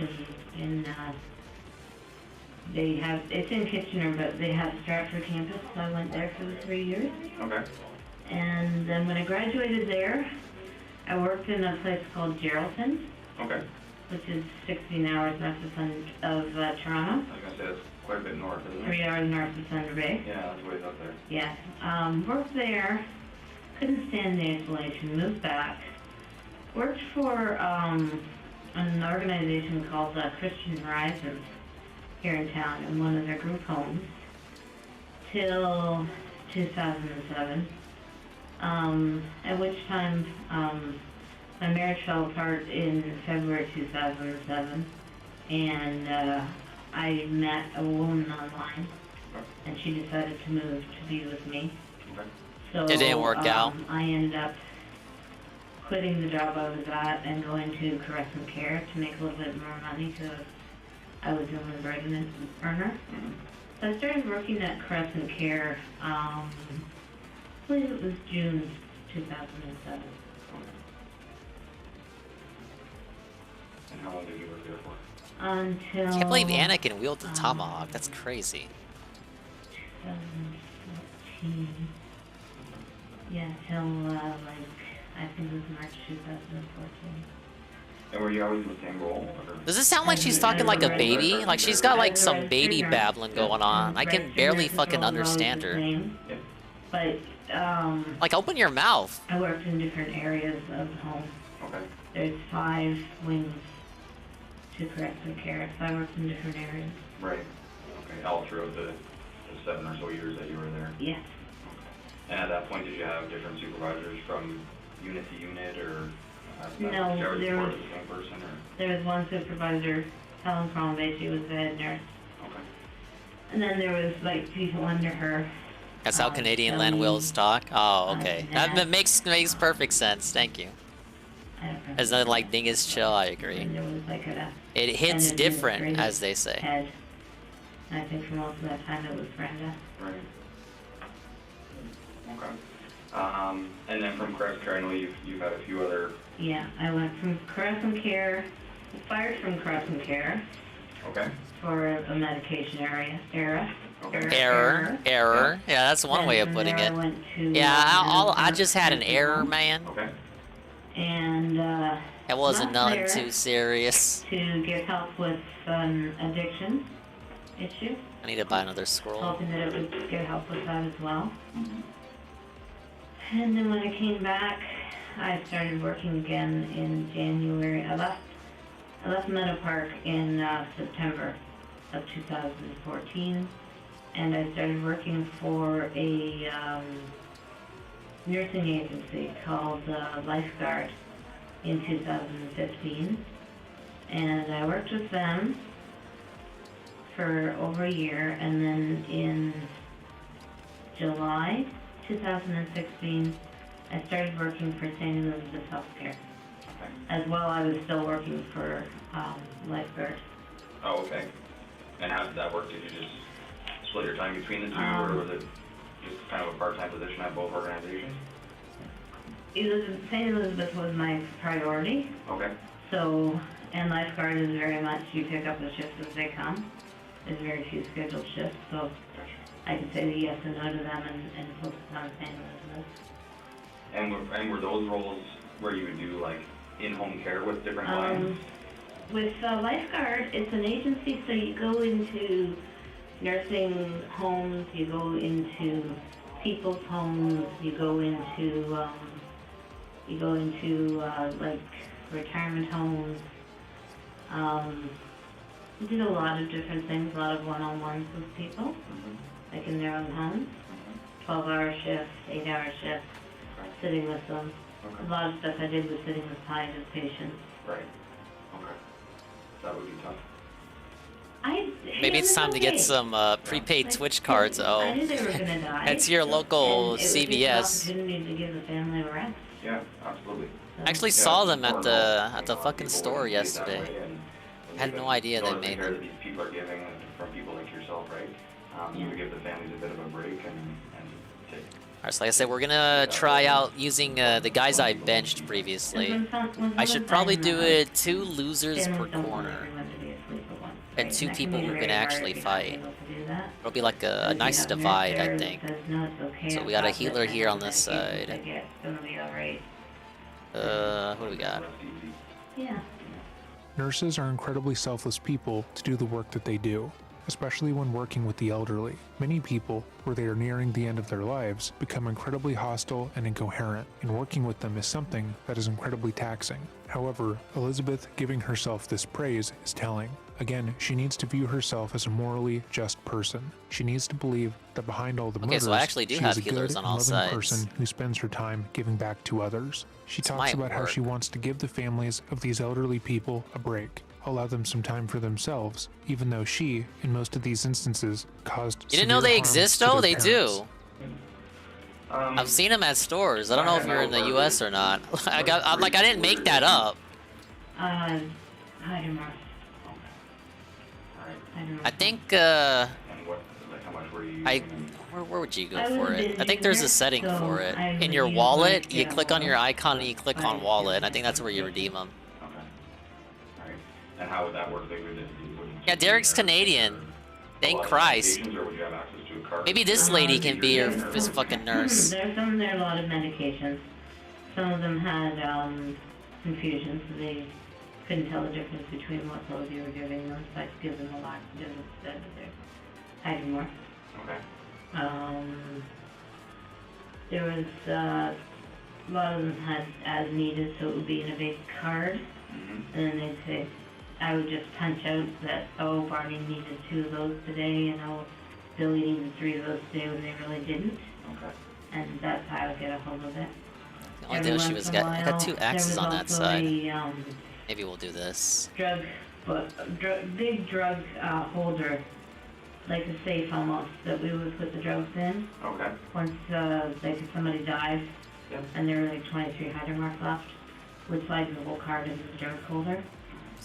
it's in Kitchener, but they have Stratford campus, so I went there for the 3 years. Okay. And then when I graduated there, I worked in a place called Geraldton. Okay. Which is 16 hours north of Toronto. I was gonna say that's quite a bit north, isn't it? 3 hours north of Thunder Bay. Yeah, that's ways up there. Yeah. Worked there, couldn't stand the isolation, moved back. Worked for an organization called Christian Horizons here in town in one of their group homes till 2007. At which time my marriage fell apart in February 2007, and I met a woman online, and she decided to move to be with me. So it didn't work out. I ended up quitting the job I was at and going to Caressant Care to make a little bit more money because I was the only bread earner. So I started working at Caressant Care, I believe it was June 2007. And how long did you work there for? Until... I can't believe Anakin wielded the tomahawk. That's crazy. 2014. Yeah, till, I think it was March 2014. And were you always in the same role? Does it sound like she's talking like a baby? Like she's got like some baby babbling going on. I can barely fucking understand her. But, like, open your mouth. I worked in different areas of the home. Okay. There's 5 wings to Caressant Care, so I worked in different areas. Right. Okay. All throughout the 7 or so years that you were there? Yes. And at that point, did you have different supervisors from unit to unit, or No, there was the same person, or? There was one supervisor, Helen Crombie, she was the head nurse. Okay. And then there was like people under her. That's how Canadian land wills talk? Oh, okay. That makes perfect sense. Thank you. As nothing like Dingus chill, I agree. And there was like It hits different, as they say. Head. And I think for most of that time it was Brenda. Right. Okay. And then from Caressant Care, I know you've had a few other... Yeah, I went from Caressant Care, fired from Caressant Care. Okay. For a medication era. Okay. Error. Yeah, that's one way of putting it. I just had an error, man. Okay. And it wasn't nothing there too serious. To get help with an addiction issue. I need to buy another scroll. Hoping that it would get help with that as well. And then when I came back, I started working again in January. I left Meadow Park in September of 2014, and I started working for a nursing agency called Lifeguard in 2015, and I worked with them for over a year, and then in July 2016, I started working for St. Elizabeth Healthcare. Okay. As well, I was still working for Lifeguard. Oh, okay. And how did that work? Did you just split your time between the two, or was it just kind of a part-time position at both organizations? St. Elizabeth was my priority. Okay. So, and Lifeguard is very much, you pick up the shifts as they come. There's very few scheduled shifts, so I could say the yes and no to them and focus on St. Elizabeth. And were those roles where you would do like in-home care with different clients? With Lifeguard, it's an agency, so you go into nursing homes, you go into people's homes, you go into like retirement homes. We did a lot of different things, a lot of one-on-ones with people, like in their own homes. 12-hour shifts, 8-hour shifts, sitting with them. A lot of stuff I did was sitting with palliative patients. Right. Okay. That would be tough. Maybe it's time to get some prepaid Twitch cards. Oh, I knew they were gonna die. it's your local and it CVS. was an opportunity to give the family a rest. Yeah, absolutely. I actually saw them at the fucking store yesterday. I had no idea they made them. These people are giving from people like yourself, right? So we give the families a bit of a break and take. Alright, so like I said, we're gonna try out using the guys I benched previously. I should probably do it 2 losers per corner. And 2 people who can actually fight. It'll be like a nice divide, I think. So we got a healer here on this side. Who do we got? Yeah. Nurses are incredibly selfless people to do the work that they do, especially when working with the elderly. Many people, where they are nearing the end of their lives, become incredibly hostile and incoherent, and working with them is something that is incredibly taxing. However, Elizabeth giving herself this praise is telling. Again, she needs to view herself as a morally just person. She needs to believe that behind all the murders, so I actually do she have is a good healers and on all loving sides. person who spends her time giving back to others. She talks about how she wants to give the families of these elderly people a break, allow them some time for themselves, even though she, in most of these instances, caused You didn't know they exist, though? They do. Um, I've seen them at stores. I don't know if you're in the U.S. or not. I didn't make that up. Hi, Demar. I think, where would you go for it? I think there's a setting for it. In your wallet, you click on your icon and you click on wallet, and I think that's where you redeem them. And how would that work? Yeah, Derek's Canadian. Thank Christ. Maybe this lady can be his fucking nurse. There's some there a lot of medications. Some of them had confusion, so they couldn't tell the difference between what pills you were giving them, so I give them a laxative instead of their Hydromorph. Okay. There was a lot of them had as needed, so it would be in a big card, and then they'd say, I would just punch out that, oh, Barney needed 2 of those today, and oh, Billy needed 3 of those today when they really didn't. Okay. And that's how I would get a hold of it. The only thing she got 2 axes on that side. Maybe we'll do this. Big drug holder, like a safe almost, that we would put the drugs in. Okay. Once like if somebody dies, and there were like 23 hydromarks left, we'd slide the whole card into the drug holder.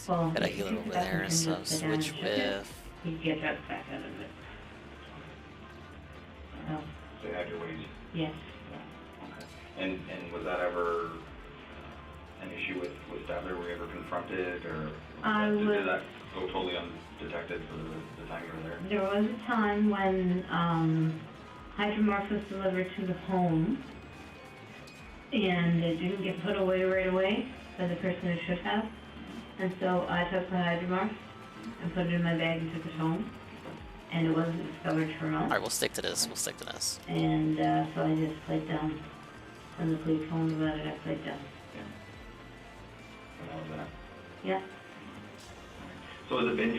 Well, Got a healer over there, so switch with. You can get drugs back out of it. Oh. So you had your ways. Yes. Okay. And was that ever an issue with Stabler? Were you ever confronted, or did that go totally undetected for the time you were there? There was a time when Hydromorph was delivered to the home, and it didn't get put away right away by the person who should have. And so I took the Hydromorph and put it in my bag and took it home. And it wasn't discovered for months. Alright, we'll stick to this. We'll stick to this. And so I just played dumb. When the police phoned about it, I played dumb. And that was that. Yeah. So as a binge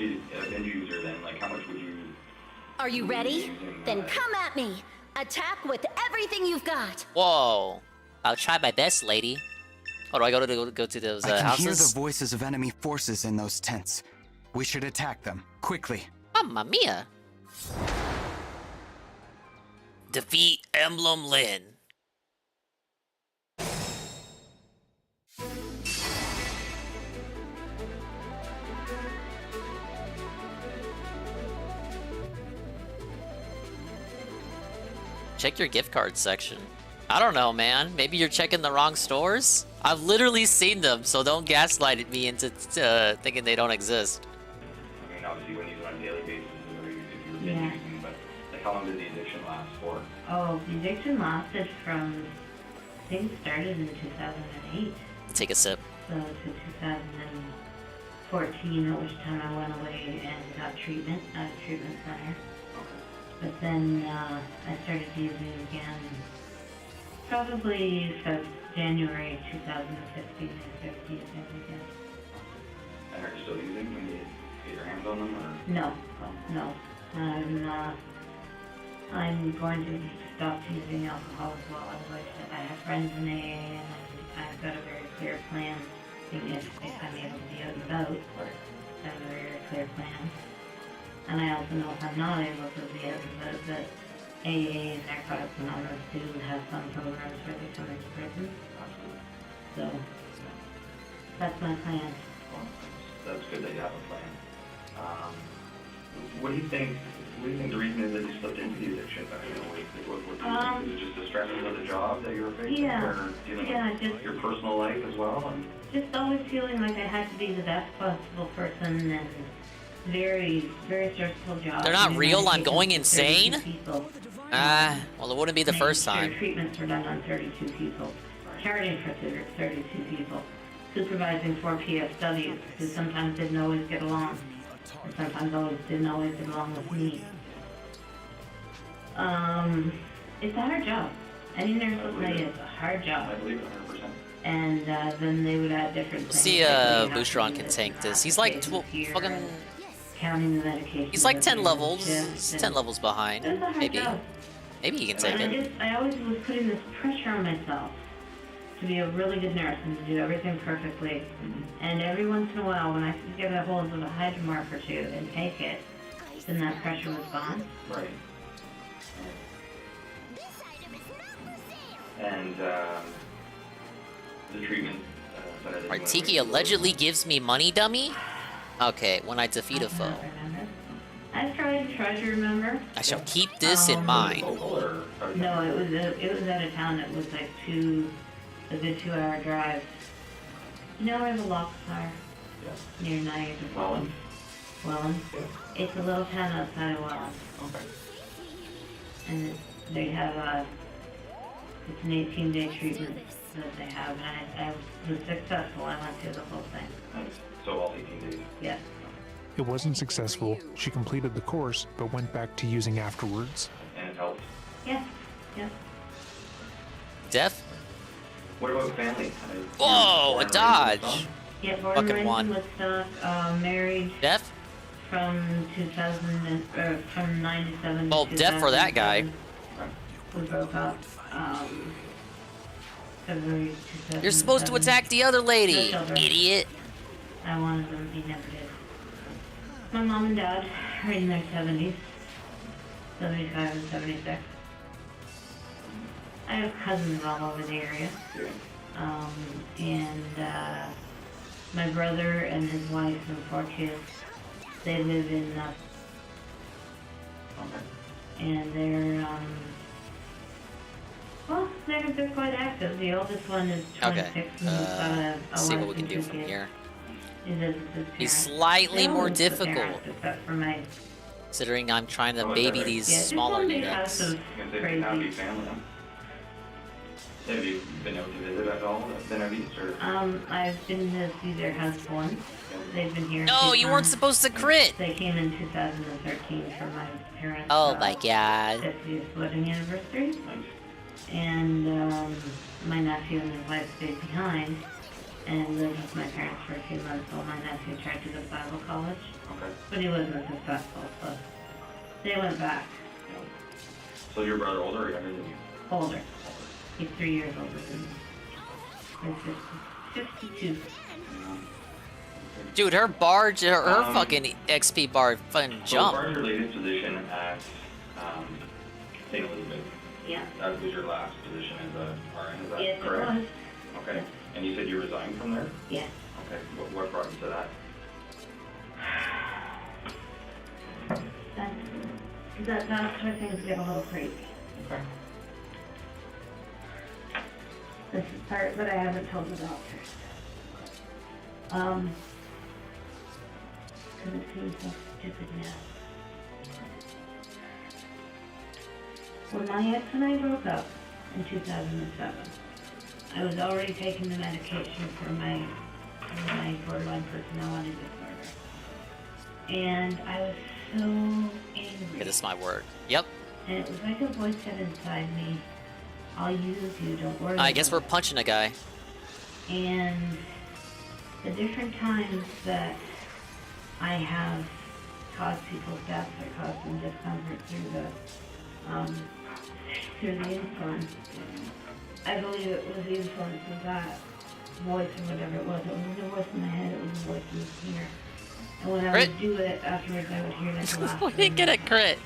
user then, like how much would you... Are you ready? Then come at me. Attack with everything you've got. Whoa. I'll try my best, lady. Oh, do I go to those I can houses? hear the voices of enemy forces in those tents. We should attack them, quickly. Mamma mia. Defeat Emblem Lynn. Check your gift card section. I don't know, man. Maybe you're checking the wrong stores? I've literally seen them, so don't gaslight me into thinking they don't exist. I mean, obviously when you do it on a daily basis, or if you're binge using, but like how long did the addiction last for? Oh, the addiction lasted from, I think it started in 2008. Take a sip. So to 2014, at which time I went away and got treatment at a treatment center. But then I started using again probably January 2015 or 15, something like that. And are you still using when you get your hands on them, or? No, no. I'm going to stop using alcohol as well. Otherwise, I have friends in AA, and I've got a very clear plan. If I'm able to be out and about, I have a very clear plan. And I also know if I'm not able to be out and about, that AA and Narcotics Anonymous do have some programs where they come into prison. So That's my plan. Well, that's good that you have a plan. What do you think? What do you think the reason is that you slipped into the addiction? Is it just the stresses of the job that you were facing, or dealing with your personal life as well? And just always feeling like I had to be the best possible person, and very, very stressful job. They're not real. I'm going insane. Well, it wouldn't be the first time. Treatments were done on 32 people. Caring for 32 people. Supervising 4 PSWs who sometimes didn't always get along. And sometimes didn't always get along with me. It's a hard job. Any nurse will tell you it's a hard job. I believe it 100%. And then they would add different things. See, Boosteron can tank this. He's like fucking. Counting the medication. He's like 10 levels. He's 10 levels behind. Maybe. Maybe he can take it. I always was putting this pressure on myself to be a really good nurse and to do everything perfectly. And every once in a while, when I could get a hold of a hydromark or two and take it, then that pressure was gone. Right. And the treatment. Right, Tiki allegedly gives me money, dummy. Okay, when I defeat a foe. I've tried to try to remember. I shall keep this in mind. No, it was out of town. It was like a good 2-hour drive. You know where the locks are? Yeah. Near Niagara. Welland. Welland. Yeah. It's a little town outside of Welland. Okay. And they have it's an 18-day treatment that they have, and I was successful. I went through the whole thing. Nice. So all 18 days. Yeah. It wasn't successful. She completed the course, but went back to using afterwards. And it helped. Yeah. Yeah. Death? What about family? Whoa, a dodge. Yeah, born Fucking and one. raised in Woodstock, married. Death? From 2000 from 97 to Oh, death for that guy. We broke up. February 2007. You're supposed to attack the other lady, No children. idiot. I wanted them, he never did. My mom and dad are in their 70s, 75 and 76. I have cousins all over the area. And my brother and his wife and 4 kids, they live in, and they're, well, they're quite active. The oldest one is 26 and Let's see what we can do from here. He's slightly more difficult, considering I'm trying to baby these smaller units. Happy family. Have you been out to visit at all, Benavides, or? I've been to see their house once. They've been here. No, you weren't supposed to crit. They came in 2013 for my parents' Oh my god. 50th wedding anniversary. And my nephew and his wife stayed behind and lived with my parents for a few months while my nephew tried to go to Bible college. Okay. But he wasn't successful, so they went back. So your brother older or younger than you? Older. He's 3 years older than me. He's 52. Dude, her bar, her fucking XP bar fucking jump. So Bar's your latest position at St. Elizabeth. Yeah. That was your last position as a RN, is that Yes, correct? it was. Okay. And you said you resigned from there? Yeah. Okay. What brought you to that? That's where things get a little crazy. Okay. This is part that I haven't told the doctors. Because it seems so stupid now. When my ex and I broke up in 2007, I was already taking the medication for my borderline personality disorder. And I was so angry. Okay, this is my word. Yep. And it was like a voice said inside me, I'll use you, don't worry. I guess we're punching a guy. And the different times that I have caused people's deaths or caused them discomfort through the influence, I believe it was the influence of that voice or whatever it was. It wasn't a voice in my head, it was a voice in the ear. And when I would do it afterwards, I would hear like a laugh. We didn't get a crit.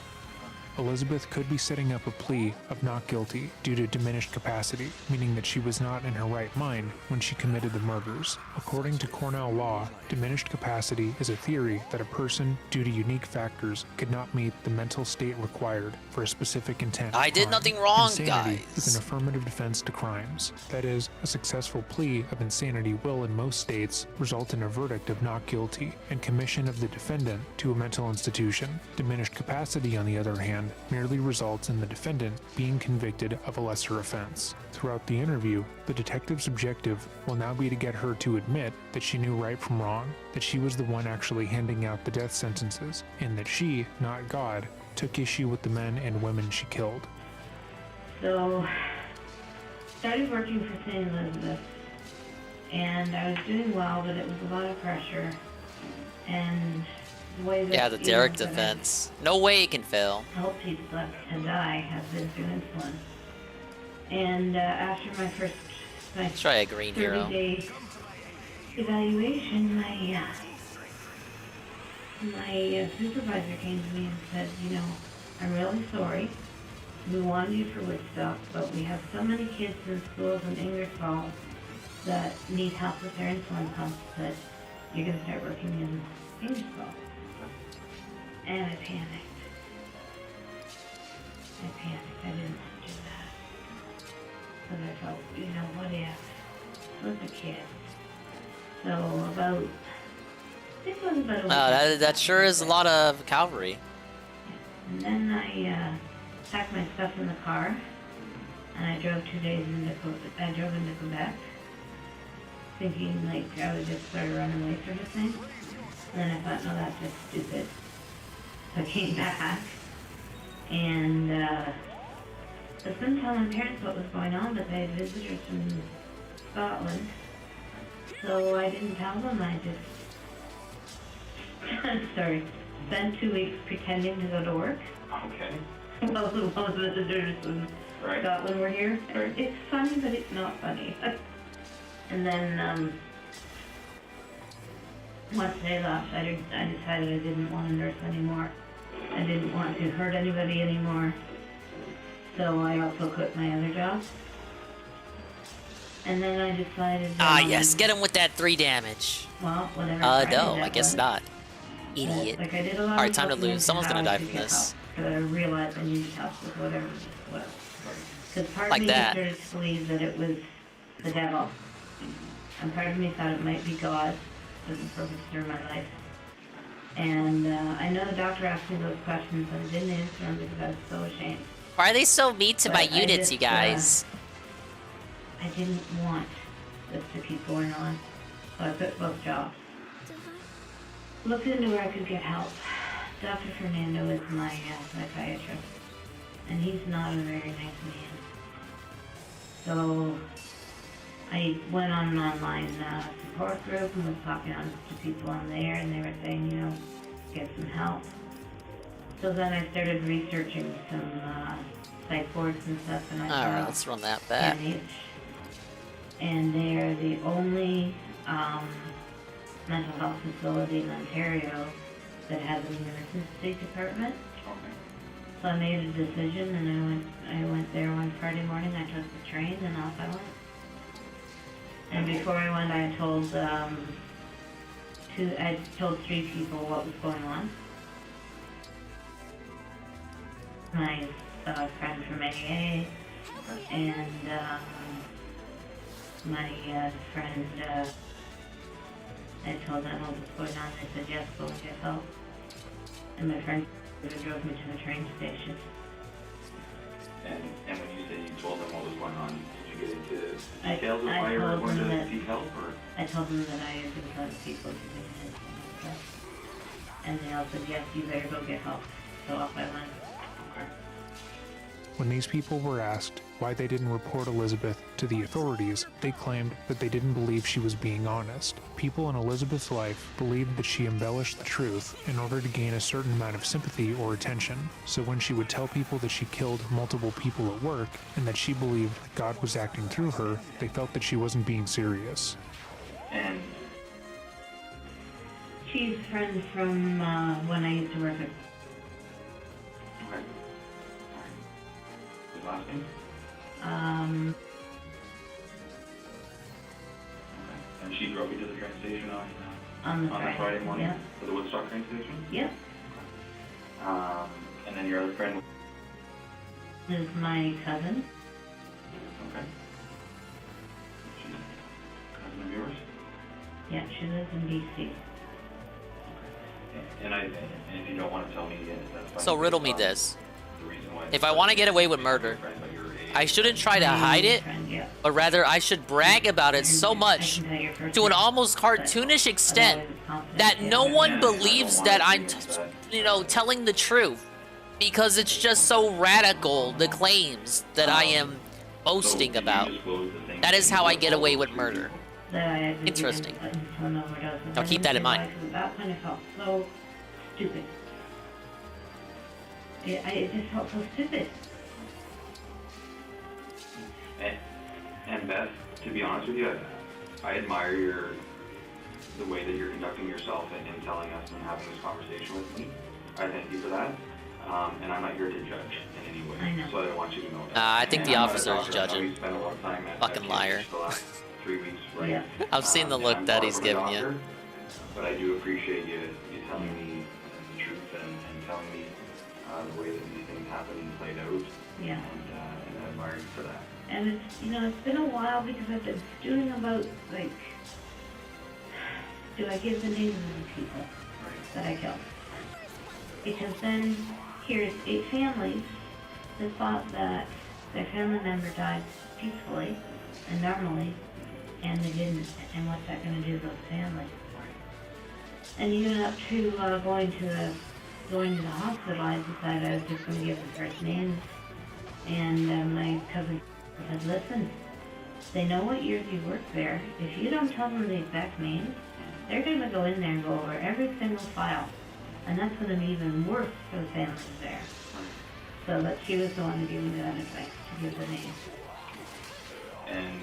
Elizabeth could be setting up a plea of not guilty due to diminished capacity, meaning that she was not in her right mind when she committed the murders. According to Cornell law, diminished capacity is a theory that a person, due to unique factors, could not meet the mental state required for a specific intent. I did crime. nothing wrong, Insanity guys. is an affirmative defense to crimes. That is, a successful plea of insanity will, in most states, result in a verdict of not guilty and commission of the defendant to a mental institution. Diminished capacity, on the other hand, merely results in the defendant being convicted of a lesser offense. Throughout the interview, the detective's objective will now be to get her to admit that she knew right from wrong, that she was the one actually handing out the death sentences, and that she, not God, took issue with the men and women she killed. So, started working for St. Elizabeth, and I was doing well, but it was a lot of pressure, and the way that, Yeah, the Derek defense. No way it can fail. help people to die has been through insulin. And after my Let's try a green hero. 30-day evaluation, my supervisor came to me and said, you know, I'm really sorry. We wanted you for Woodstock, but we have so many kids in schools in Ingersoll that need help with their insulin pumps that you're going to start working in Ingersoll. And I panicked. I didn't want to do that. Because I felt, you know, what if? With the kids. So about, I think it was about a week. That sure is a lot of cavalry. And then I packed my stuff in the car, and I drove 2 days into Quebec, thinking like I would just sort of run away sort of thing. And then I thought, no, that's just stupid. So I came back, and I was going to tell my parents what was going on, but they had visitors from Scotland. So I didn't tell them, I just, spent 2 weeks pretending to go to work. Okay. While the visitors from Scotland were here. Right. It's funny, but it's not funny. And then, once they left, I decided I didn't want to nurse anymore. I didn't want to hurt anybody anymore. So I also quit my other job. And then I decided... Yes, get him with that 3 damage. Well, whatever. No, I guess not. Idiot. Like I did a lot Alright, of time to looking lose. into Someone's how gonna I die should from get this. help, because I realized I needed help with whatever this was. Because part Like of me that. started to believe that it was the devil. And part of me thought it might be God as a purpose through my life. And I know the doctor asked me those questions, but I didn't answer them because I was so ashamed. Why are they so mean to my But I units, just, you guys? I didn't want this to keep going on, so I quit both jobs. Looked into where I could get help. Dr. Fernando is my psychiatrist, and he's not a very nice man. So I went on an online support group and was talking to people on there, and they were saying, you know, get some help. So then I started researching some psych wards and stuff, and I Alright, found let's run that back. NH, and they're the only mental health facility in Ontario that has an emergency department. So I made a decision, and I went there one Friday morning. I took the train, and off I went. And before I went, I told I told 3 people what was going on. My friend from AA, and my friend, I told them what was going on. They said, yes, go and get help. And my friend drove me to the train station. And when you say you told them what was going on, did you get into I details of why you were told going them to that seek help, or? I told them that I had been telling people to do this and stuff. And they all said, yes, you better go get help. So off I went. When these people were asked why they didn't report Elizabeth to the authorities, they claimed that they didn't believe she was being honest. People in Elizabeth's life believed that she embellished the truth in order to gain a certain amount of sympathy or attention. So when she would tell people that she killed multiple people at work and that she believed that God was acting through her, they felt that she wasn't being serious. And She's friends from when I used to work at. last name? Okay. And she drove you to the train station on the Friday morning? Yeah. To the Woodstock train station? Yep. And then your other friend? This is my cousin. Okay. She's a cousin of yours? Yeah, she lives in BC. And if you don't want to tell me, that's fine. So riddle me this. The reason why If I want to get away with murder, I shouldn't try to hide it, but rather I should brag about it so much to an almost cartoonish extent that no one believes that I'm, telling the truth, because it's just so radical, the claims that I am boasting about. That is how I get away with murder. Interesting. I'll keep that in mind. That kind of felt so stupid. It just felt so stupid. And Beth, to be honest with you, I admire the way that you're conducting yourself and telling us and having this conversation with me. I thank you for that. And I'm not here to judge in any way. I know. So I want you to know that. I think the officer is judging. We spent a lot of time at Fucking liar. the last 3 weeks, right? Yeah. I've seen the look that he's giving you. But I do appreciate you telling me the truth and telling me the way that these things happen and played out. Yeah. And I admire you for that. And it's, it's been a while because I've been stewing about, like, do I give the names of the people that I killed? Because then here's 8 families that thought that their family member died peacefully and normally, and they didn't. And what's that going to do to those families? And even up to going to the hospital, I decided I was just going to give the first names. And my cousin said, listen, they know what years you worked there. If you don't tell them the exact names, they're going to go in there and go over every single file. And that's going to be even worse for the families there. So but she was the one who gave me that advice, to give the names. And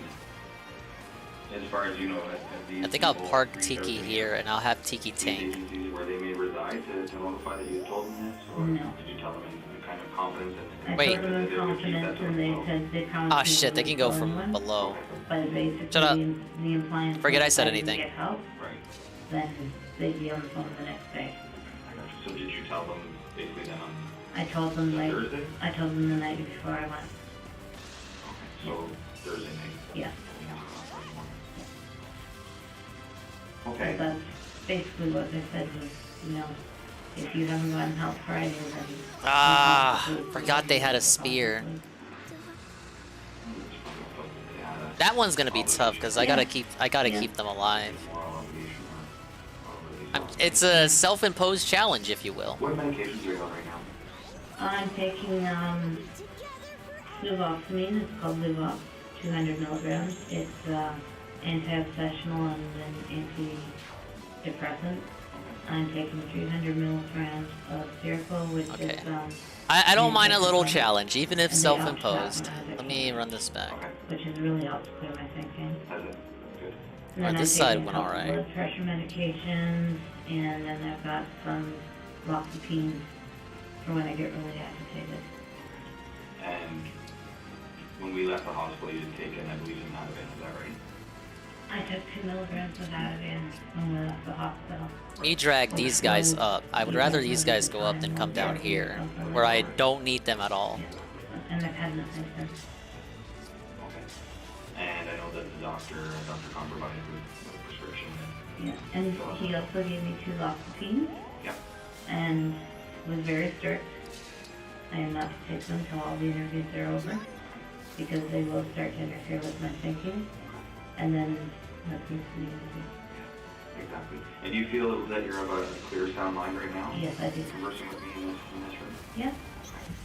as far as you know, I think I'll park Tiki here and I'll have Tiki tank. agencies where they may reside to notify that you told them this? Or No. did you tell them in kind of confidence? I Wait. told them in confidence, and they said they promised Ah, me shit, they can go from one, below. But basically, Shut up. the impliance Forget I said was if anything. Get help, then they'd be on the phone the next day. So did you tell them basically then on I told them Thursday? I told them the night before I went. So Thursday night? Yeah. Okay. So that's basically what they said was, if you haven't gotten help Friday, then... Forgot they had a spear. That one's gonna be tough because I gotta keep them alive. It's a self-imposed challenge, if you will. What medications are you on right now? I'm taking fluvoxamine. It's called Luvox, 200 milligrams. It's anti-obsessional and an antidepressant. I'm taking 300 milligrams of Seroquel, which is I don't mind a little challenge, even if self-imposed. Let me run this back. which has really helped clear my thinking. And Alright, then this I'm side taking went a couple alright. blood pressure medications, and then I've got some loxapine for when I get really agitated. And when we left the hospital, you did take in, I believe, an Ativan, is that right? I took 2 milligrams of Ativan when we left the hospital. Me drag these guys up. I would rather these guys go up than come down here, where I don't need them at all. And I've had nothing since. And I know that the Dr. Khan provided with a prescription. Yeah, and he also gave me 2 loxapines. Yep. And was very strict. I am not to take them until all the interviews are over, because they will start to interfere with my thinking, and then nothing's needed to do. Exactly. And do you feel that you're of a clear, sound mind right now? Yes, I do. Conversing with me in this room? Yeah.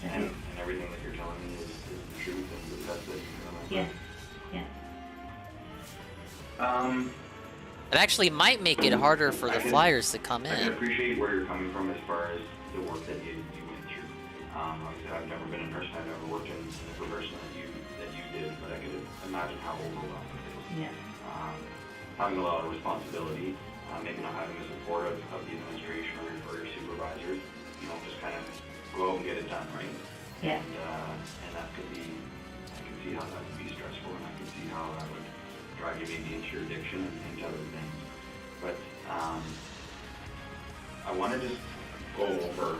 And everything that you're telling me is the truth and the best that you can remember? Yeah. Yeah. It actually might make it harder for the flyers to come I can in. appreciate where you're coming from as far as the work that you went through. Obviously, I've never been a nurse, I've never worked in the profession that you did, but I could imagine how overwhelming it is. Yeah. Having a lot of responsibility, maybe not having the support of the administration or your supervisors, just kind of go out and get it done, right? Yeah. And that could be, I can see how that would be stressful, and I can see how that would drive you maybe into your addiction and into other things. But I want to just go over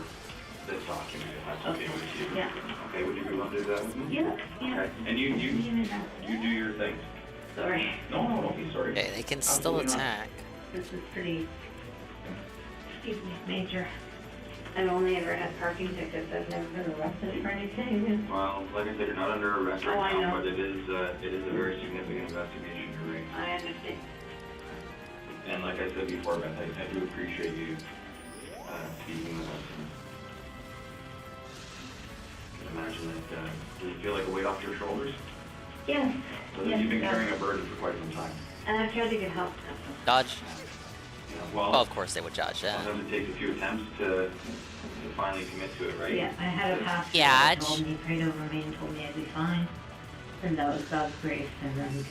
this document, if that's okay with you. Yeah. Okay, would you be willing to do that with me? Yeah, yeah. Okay, and you do your thing. Sorry. No, don't be sorry. Okay, they can still attack. This is pretty, excuse me, major. I've only ever had parking tickets. I've never been arrested for anything. Well, like I said, you're not under arrest Oh, I right now, know. but it is a very significant investigation, you're right. I understand. And like I said before, Beth, I do appreciate you speaking with us. And I can imagine that, do you feel like a weight off your shoulders? Yes. So that you've been carrying a burden for quite some time. And I've tried to get help. Dodge. Well, Well, of course they would judge, yeah. sometimes it takes a few attempts to finally commit to it, right? Yeah, I had a pastor Yeah, that told me, prayed over me and told me I'd be fine. And that was God's grace. And then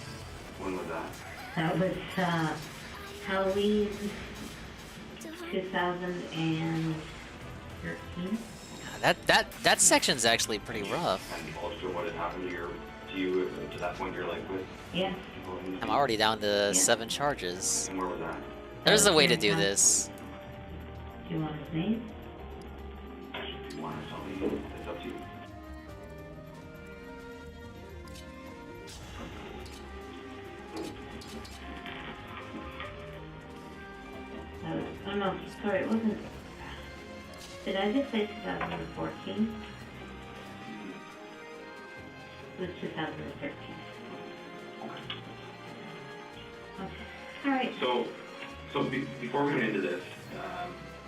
When was that? that was Halloween 2013. That section's actually pretty rough. And also what had happened to you to that point in your life with? Yeah. I'm already down to 7 charges. And where was that? There's a way to do this. Do you want his name? If you want to tell me, it's up to you. Oh no, sorry, it wasn't. Did I just say 2014? It was 2013. Okay. All right. So before we get into this,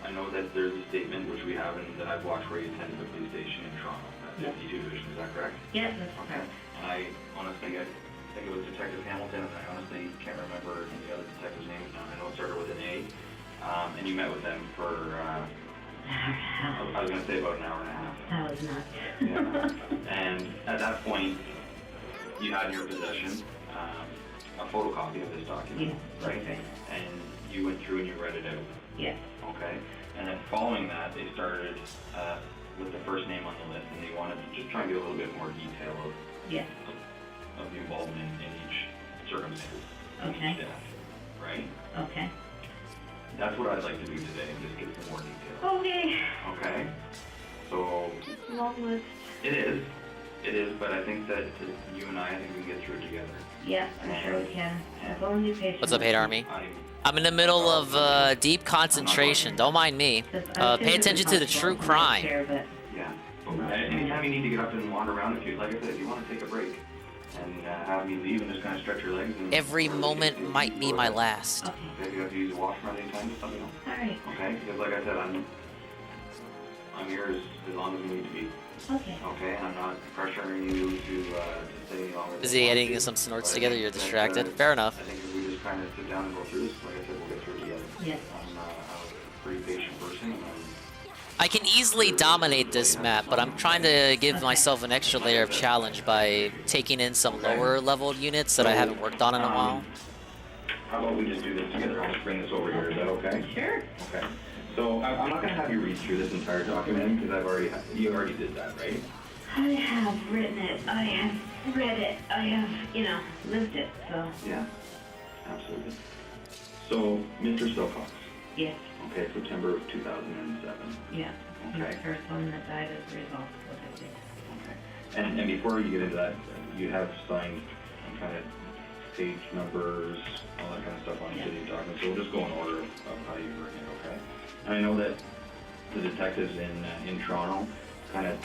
I know that there's a statement which we have and that I've watched where you attended the police station in Toronto at 52 Division. Is that correct? Yes, that's correct. And I honestly, I think it was Detective Hamilton, and I honestly can't remember the other detective's name. I know it started with an A. And you met with them for, I was going to say about an hour and a half. That was nuts. Yeah. And at that point, you had in your possession a photocopy of this document, right? And you went through and you read it out. Yes. Okay. And then following that, they started with the first name on the list, and they wanted to just try and get a little bit more detail of the involvement in each circumstance. Okay. Each death, right? Okay. That's what I'd like to do today, just get some more detail. Okay. Okay? So, It's a long list. it is, but I think that you and I think we can get through it together. Yeah, I'm sure we can. As long as you're patient. What's up, Hate Army? I'm in the middle of deep concentration. Don't mind me. Pay attention to the true crime. Yeah. Anytime you need to get up and wander around, like I said, if you want to take a break and have me leave and just kind of stretch your legs. And Every moment might be my last. Okay, if you have to use the washroom at any time, just let me know. Alright. Okay? Because like I said, I'm here as long as we need to be. Okay. Okay, and I'm not pressuring you to stay any longer. Busy editing some snorts together, you're distracted. Fair enough. I think if we just kind of sit down and go through this, like I said, we'll get through it together. Yes. I'm a pretty patient person. And I can easily dominate this map, but I'm trying to give myself an extra layer of challenge by taking in some lower leveled units that I haven't worked on in a while. How about we just do this together? I'll just bring this over here. Is that okay? Sure. Okay. So I'm not going to have you read through this entire document because you already did that, right? I have written it. I have read it. I have, lived it. So. Yeah. Absolutely. So, Mr. Silcox. Yes. Okay, September of 2007. Yeah. He's Okay. the first one that died as a result of what I did. Okay. And before you get into that, you have signed some kind of page numbers, all that kind of stuff on each of these documents. So we'll just go in order of how you've written it, okay? And I know that the detectives in Toronto kind of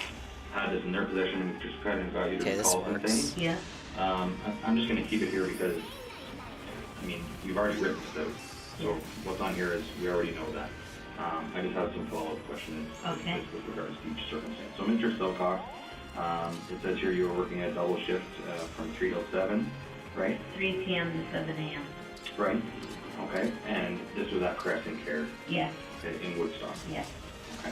had this in their possession and just kind of got you to recall some things. Yeah. I'm just going to keep it here because, I mean, you've already written this out. So what's on here is we already know that. I just have some follow-up questions with regards to each circumstance. So Mr. Silcox, it says here you were working a double shift from 3 till 7, right? 3 p.m. to 7 a.m. Right. Okay. And this was at Crescent Care? Yes. Okay, in Woodstock? Yes. Okay.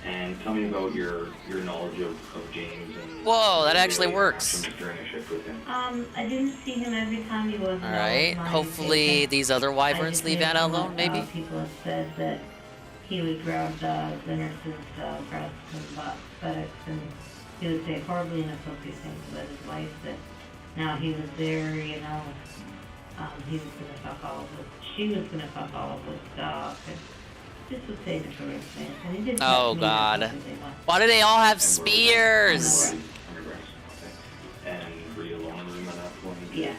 And tell me about your knowledge of James and... Whoa, that actually works. During a shift with him. I didn't see him every time he wasn't. Alright, hopefully these other wyverns leave Anna alone, maybe? People have said that he would grab the nurses' breasts and buttocks and he would say horribly inappropriate things about his wife, that now he was there, you know, he was gonna fuck all of us, she was gonna fuck all of us stuff, and just was saying it for things. And he did Oh god. Why do they all have spears? And were you alone in the room at that point? Yeah.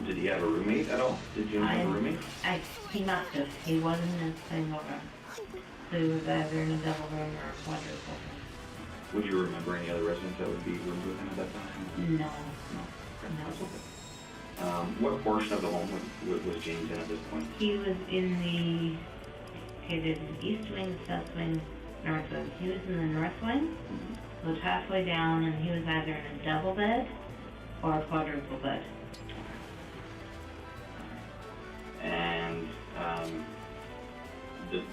Did he have a roommate at all? Did James have a roommate? He must have. He wasn't in the same room. So he was either in a double room or a quadruple room. Would you remember any other residents that would be roomed with him at that time? No. What portion of the home was James in at this point? He was in there's an east wing, south wing, north wing. He was in the north wing, so it's halfway down, and he was either in a double bed or a quadruple bed. And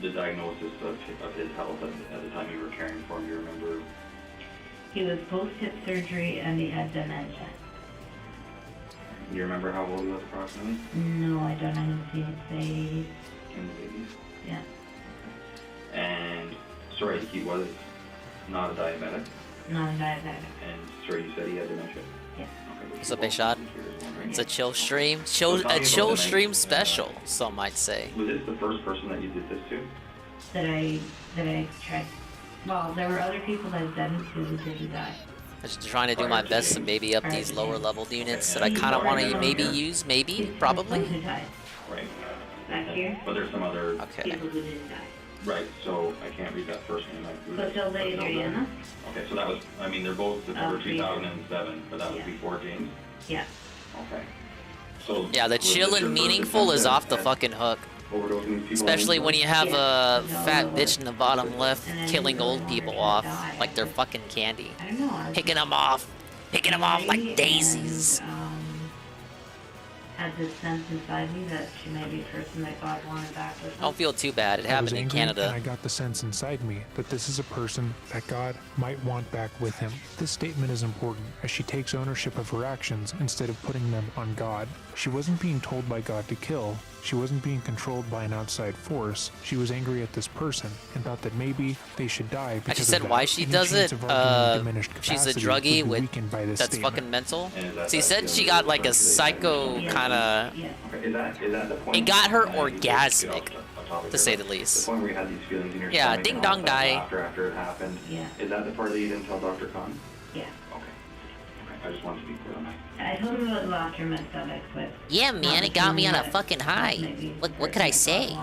the diagnosis of his health at the time you were caring for him, you remember? He was post-hip surgery and he had dementia. You remember how old he was approximately? No, I don't. I'm going to say 80s. In the 80s? Yeah. And, sorry, he was not a diabetic? Not a diabetic. And, sorry, you said he had dementia? Yeah. Okay. What's up, Big Shot? It's a chill stream. A chill stream special, some might say. Was this the first person that you did this to? That I tried. Well, there were other people that I've done it to who didn't die. I'm just trying to do my best to maybe up these lower level units that I kind of want to maybe use, probably. Right. Back here. But there's some other people who didn't die. Right, so I can't read that first name. Clotilda Adriana. Okay, so that was, I mean, they're both December 2007, but that was before James? Yeah. Okay. So yeah, the chill and meaningful is off the fucking hook. Especially when you have a fat bitch in the bottom left killing old people off like they're fucking candy. Picking them off like daisies. Had this sense inside me that she may be a person that God wanted back with him. Don't feel too bad. It happened in Canada. And I got the sense inside me that this is a person that God might want back with him. This statement is important as she takes ownership of her actions instead of putting them on God. She wasn't being told by God to kill. She wasn't being controlled by an outside force. She was angry at this person and thought that maybe they should die because she said why she does it. She's a druggie that's fucking mental. She said she got like a psycho kind of. It got her orgasmic, to say the least. The point where you had these feelings in your yeah, stomach ding and dong die. After it happened. Yeah. Is that the part that you didn't tell Dr. Khan? Yeah. Okay. I just wanted to be clear on that. I told him about the laughter in my stomach, but... Yeah, man, it got me on a fucking high. What could I say?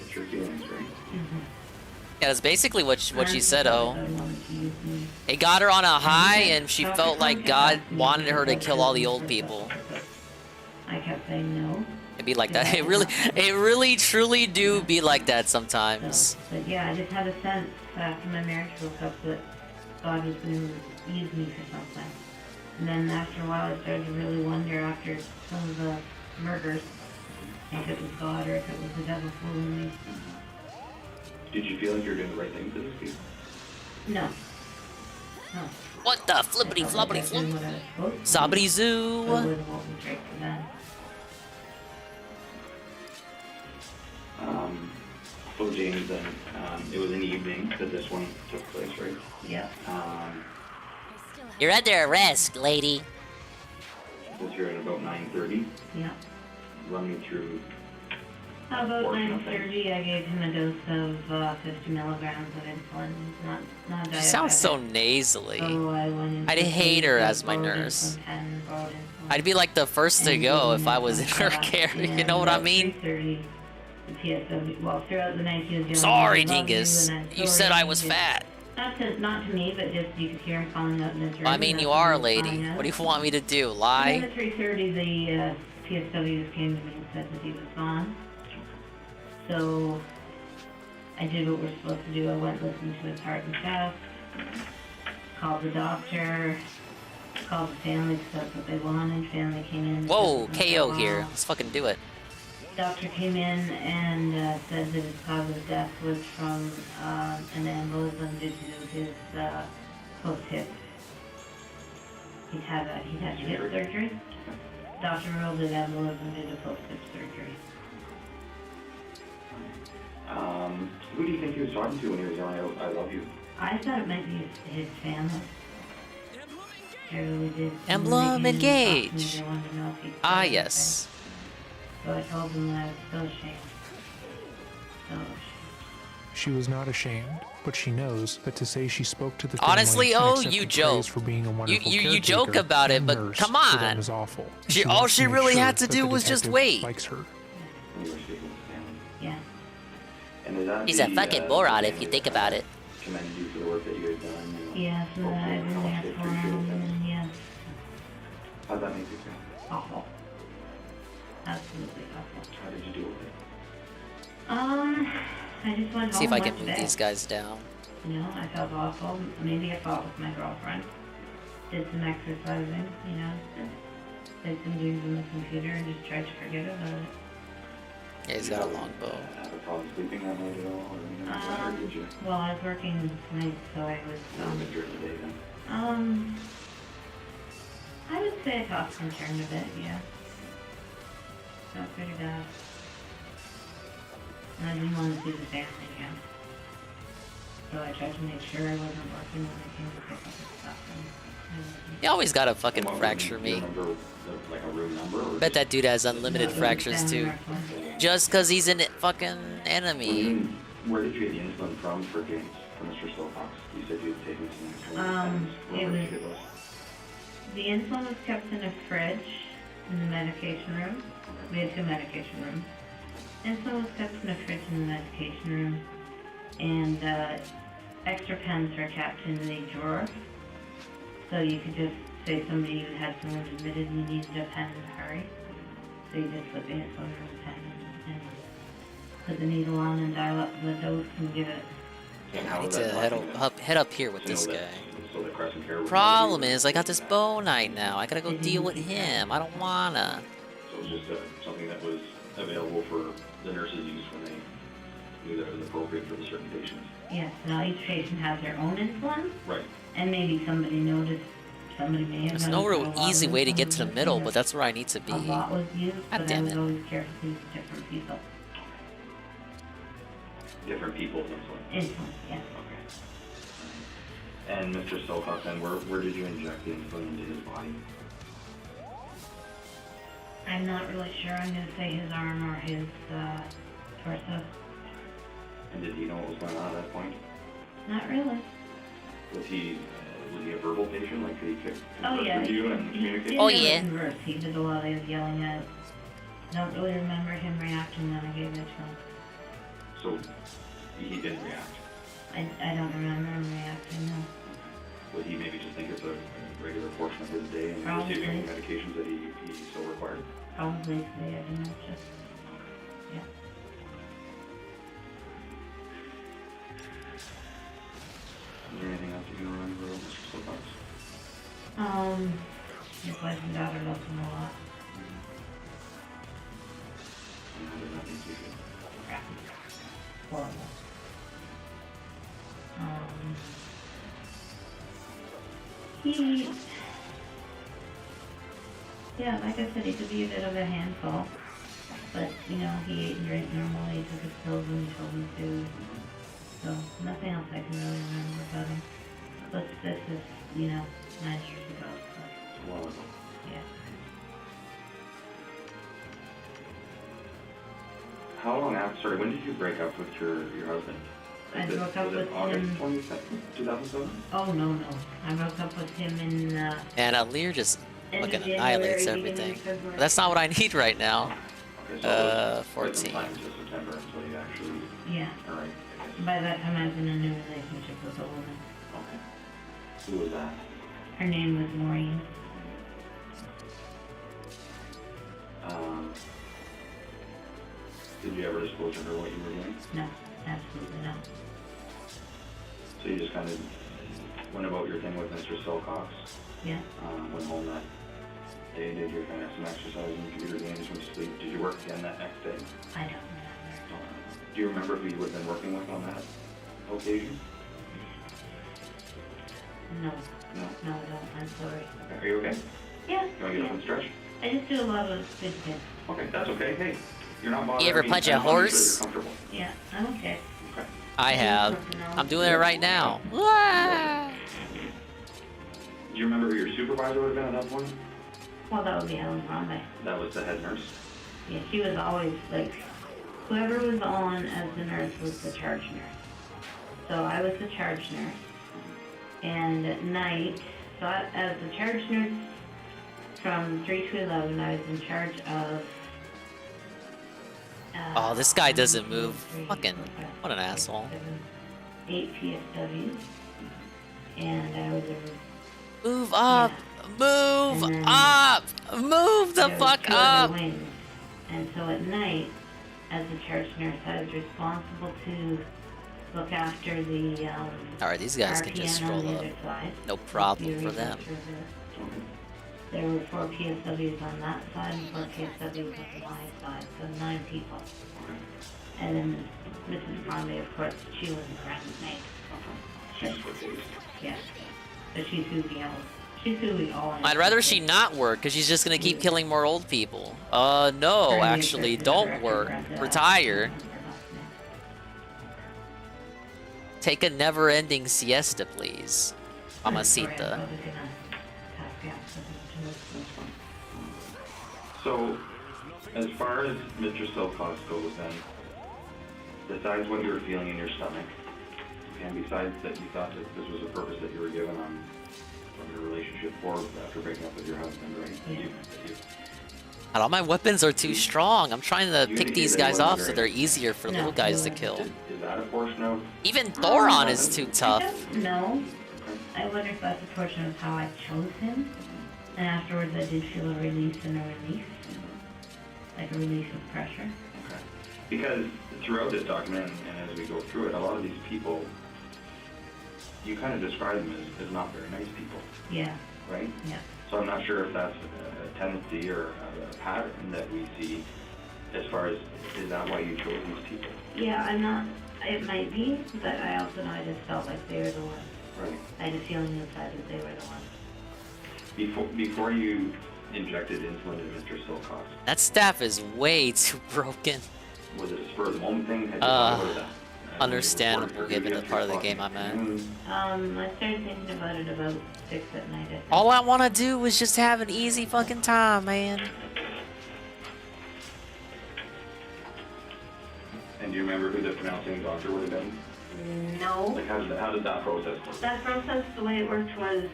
It's your feelings, right? Yeah, that's basically what she said, oh. It got her on a high, and she felt like God wanted her to kill all the old people. I kept saying no. It'd be like that. It really, truly do be like that sometimes. But yeah, I just had a sense after my marriage broke up that God was going to use me for something. And then after a while, I started to really wonder after some of the murders if it was God or if it was the devil fooling me. Did you feel like you were doing the right thing for these people? No. No. What the flippity floppity flop? Zobbity zoo. So James, then, it was in the evening that this one took place, right? Yeah. You're under arrest, lady. Was here at about 9:30. Yeah. Run me through. About 9:30, I gave him a dose of 50 milligrams of insulin. Not diabetic. She sounds so nasally. So I'd hate her as my nurse. I'd be like the first to go if I was in her care. You know what I mean? 3:30, the PSW. Well, throughout the night he was yelling. Sorry, dingus. You said I was fat. Not to me, but just you could hear him calling out in his room. I mean, you are a lady. What do you want me to do? Lie? And then at 3:30, the PSWs came to me and said that he was gone. So I did what we're supposed to do. I went listened to his heart and chest, called the doctor, called the family because that's what they wanted. Family came in. Whoa, KO here. Let's fucking do it. Doctor came in and said that his cause of death was from an embolism due to his post-hip. He'd had hip surgery. Doctor ruled it embolism due to post-hip surgery. Who do you think he was talking to when he was yelling out, I love you? I thought it might be his family. I really did. Emblem engage. They wanted to know if he could Ah, do yes. anything. So I told them that I was so ashamed. So ashamed. She was not ashamed, but she knows that to say she spoke to the Honestly, family and oh, accepted you praise joke. for being a wonderful You joke caretaker about it, and but nurse come to them on. is awful. All wants she to make really sure had to that do the was just detective wait. Likes her. When you were speaking with the family. Yeah. And is that He's a the, fucking moron if you think about it. Commended you for the work that you had done. Yes, and that I've been there for him, and yes. How'd that make you feel? Awful. Absolutely awful. How did you deal with it? I just went home. See if I can went move to bed. these guys down. You know, I felt awful. Maybe I fought with my girlfriend. Did some exercising, you know. Did some games on the computer and just tried to forget about it. Yeah, he's got a long bow. Have a problem sleeping that night at all? Or anything like that, or did you? Well, I was working nights, so I was, during the day then? I would say I tossed and turned a bit, yeah. Not pretty bad. And I didn't want to see the family again. So I tried to make sure I wasn't working when I came to pick up the stuff. You always gotta fucking fracture me. Bet that dude has unlimited fractures too. Just cause he's a fucking enemy. Where did you get the insulin from for games for Mr. Stillfox? You said you had taken some actual it Where did you was, get those? the insulin was kept in a fridge in the medication room. We had 2 medication rooms. Insulin was kept in a fridge in the medication room. And extra pens were kept in the drawer. So you could just say somebody you had someone admitted and you needed a pen in a hurry. So you just put the insulin in the pen and put the needle on and dial up the dose and give it. I need to head up here with this guy. Problem is, I got this bow knight now. I gotta go deal with him. I don't wanna. So it was just something that was available for the nurses' use when they knew that it was appropriate for the certain patients. Yes, now each patient has their own insulin. Right. And maybe somebody noticed, somebody may have There's no noticed real a lot easy of way to insulin get to the was middle, used. but that's where I need to be. A lot was used, God but I damn was it. always careful to use different people. Different people's insulin. Insulin, yes. Okay. And Mr. Stillfox, then where did you inject the insulin into his body? I'm not really sure. I'm going to say his arm or his torso. And did he know what was going on at that point? Not really. Was he a verbal patient? Like, could he Oh, converse yeah. with you and He communicate? didn't really converse. He did a lot of yelling at. I don't really remember him reacting when I gave it to him. So he didn't react. I don't remember him reacting, no. Would he maybe just think it's a regular portion of his day and Probably. receiving the medications that he so required? Probably they had dementia. Yeah. Is there anything else you can remember of Mr. Stillfox? His wife and daughter loved him a lot. And how did that make you feel? Horrible. Yeah, like I said, he could be a bit of a handful. But, you know, he ate and drank normally, he took his pills when he told him to. So, nothing else I can really remember about him. But this is, you know, 9 years ago. So. A while ago. Yeah. How long after, when did you break up with your husband? I broke up with August him. 2007? Oh, no. I broke up with him in, And Lear just End of fucking January, annihilates beginning of everything. February. But that's not what I need right now. Okay, so it was 14. quite some time until September until you actually... Yeah. Alright. By that time, I was in a new relationship with a woman. Okay. Who was that? Her name was Maureen. Did you ever disclose to her what you were doing? No, absolutely not. So you just kind of went about your thing with Mr. Silcox? Yeah. Went home that day, did your kind of some exercising, computer games, went to sleep. Did you work again that next day? I don't remember. Do you remember who you would have been working with on that occasion? No. No? No, I don't. I'm sorry. Okay. Are you okay? Yeah. You want to get up and stretch? I just do a lot of good things. Okay, that's okay. Hey, you're not bothered. You ever I mean, punch as a long as you're horse? comfortable. Yeah, I'm okay. Okay. I have. I'm doing it right now. Ah! Do you remember who your supervisor would have been at that point? Well, that would be Helen Ronde. That was the head nurse. Yeah, she was always like, whoever was on as the nurse was the charge nurse. So I was the charge nurse. And at night, so as the charge nurse from 3 to 11, I was in charge of... Oh, this guy doesn't move. Fucking, what an asshole. 8 PSWs. And I was a... Move up! Move up! Move the fuck up! And so at night, as a charge nurse, I was responsible to look after the Alright, these guys can just RPN on roll the up. other side. No problem for them. There were 4 PSWs on that side and 4 PSWs on my side, so 9 people. And then Mrs. Conway, of course, she was the present mate. Yeah. But she's who we all. She's who we all. I'd rather she not work, because she's just gonna keep killing more old people. No, actually, don't work. Retire. Take a never-ending siesta, please. Mamacita. So, as far as Mr. Silcox goes then, besides what you were feeling in your stomach, and besides that you thought that this was a purpose that you were given on from your relationship for after breaking up with your husband, right? God, all my weapons are too strong. I'm trying to pick these guys off so they're easier for little guys to kill. Is that a portion of... Even Thoron is too tough. No. I wonder if that's a portion of how I chose him. And afterwards I did feel a release and a release. Like a release of pressure. Okay. Because throughout this document, and as we go through it, a lot of these people, you kind of describe them as not very nice people. Yeah. Right? Yeah. So I'm not sure if that's a tendency or a pattern that we see as far as, is that why you chose these people? Yeah, I'm not, it might be, but I also know I just felt like they were the ones. Right. I had a feeling inside that they were the ones. Before you injected insulin in Mr. Silcox, That staff is way too broken. was it a spur of the moment thing? Had you thought about that? Understandable given the part of the game I'm in. I started thinking about it about 6 at night. I think. All I want to do is just have an easy fucking time, man. And do you remember who the pronouncing doctor would have been? No. Like how did that process work? That process, the way it worked was...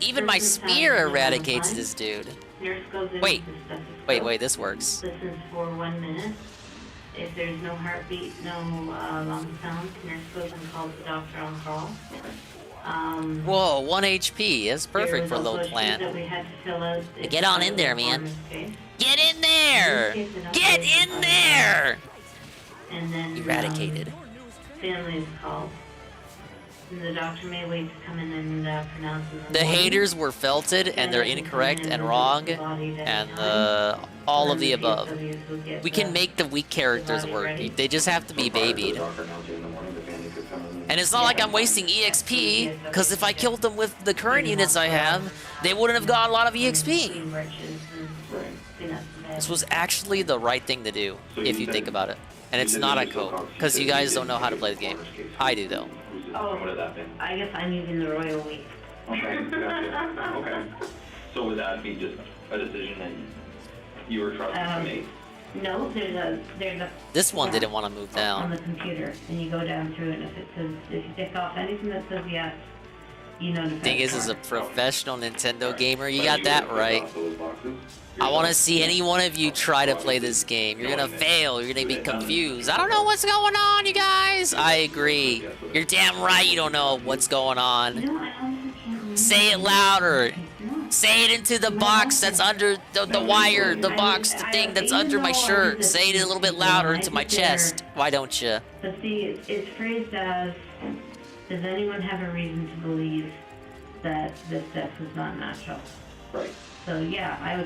Even my spear eradicates this dude. Nurse goes in Wait. with the stethoscope, Wait, this works. listens for 1 minute. If there's no heartbeat, no lung sounds, nurse goes and calls the doctor on call. Whoa, 1 HP. That's perfect for a little plant. That we had to fill out. Get on in there, man. Get in there! Get in there! And then Eradicated. family is called. And the doctor may wait to come in and pronounce in The morning. haters were felted, and they're incorrect and wrong, and all of the above. We can make the weak characters work. They just have to be babied. And it's not like I'm wasting EXP, because if I killed them with the current units I have, they wouldn't have gotten a lot of EXP. This was actually the right thing to do, if you think about it. And it's not a code, because you guys don't know how to play the game. I do, though. Oh, I guess I'm using the royal we. Okay, gotcha. Okay. So would that be just a decision that you were trusted to make? No, there's a This one didn't want to move on down. the computer, and you go down through it, and if you tick off anything that says yes, you know. Thing is, as a professional Nintendo gamer, you got that right. I want to see any one of you try to play this game. You're gonna fail. You're gonna be confused. I don't know what's going on, you guys. I agree. You're damn right you don't know what's going on. Say it louder. Say it into the box that's under the wire, the box, the thing that's under my shirt. Say it a little bit louder into my chest. Why don't you? But see, it's phrased as, does anyone have a reason to believe that this death was not natural? Right. So yeah, I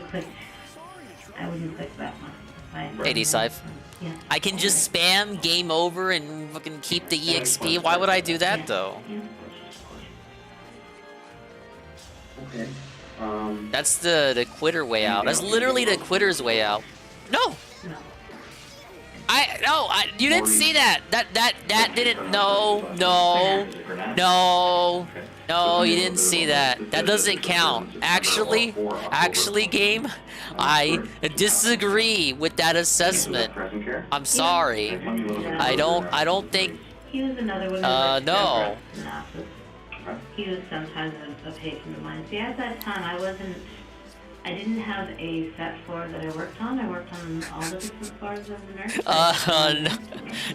wouldn't click that one. 80 Scythe. Yeah. I can just spam game over and fucking keep the EXP. Why would I do that though? Okay. That's the quitter way out. That's literally the quitter's way out. No! You didn't see that. That didn't. No, you didn't see that. That doesn't count. Actually, game, I disagree with that assessment. I'm sorry. I don't think. He was another one who liked No. synopsis. He was sometimes a patron of mine. See, at that time, I didn't have a set floor that I worked on. I worked on all the different floors of the nursery.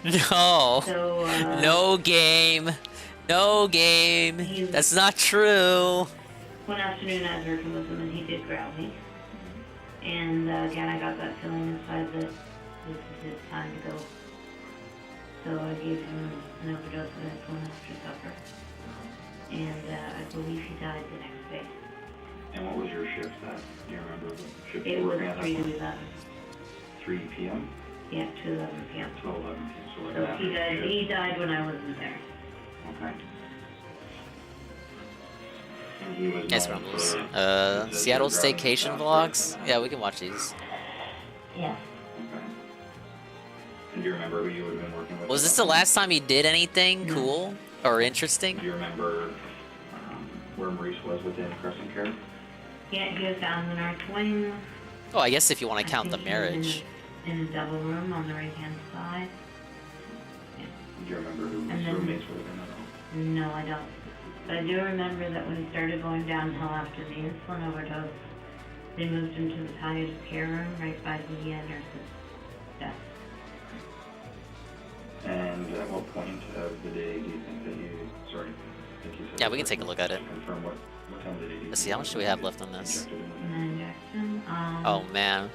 No. So, No game. That's not true. one afternoon I was working with him and he did grab me. And again, I got that feeling inside that this is his time to go. So I gave him an overdose of insulin after supper. And I believe he died the next day. And what was your shift that? Do you remember the shift It you were was working at? 3 to 11. 3 p.m.? Yeah, to 11 p.m. To 11 p.m. So, like So an after he died when I wasn't there. Okay. And he was Yes, known Rumbles. for Seattle his driving Staycation stuff, vlogs. Yeah, we can watch these. Yeah. Okay. And do you remember who you would have been working with? Was this the last time he did anything cool or interesting? Do you remember where Maurice was within Crescent Care? Yeah, he was down in the north wing. Oh, I guess if you want to count the think he was marriage. In a double room on the right-hand side. Do you remember who And his then- roommates would have been at all? No, I don't. But I do remember that when he started going downhill after the insulin overdose, they moved him to the palliative care room right by the nurse's desk. And at what point of the day do you think that you... Sorry. I think you said Yeah, we can take a look at it. Confirm what time of the day do you Let's see, how much do we have left on this? And then injection. Oh man,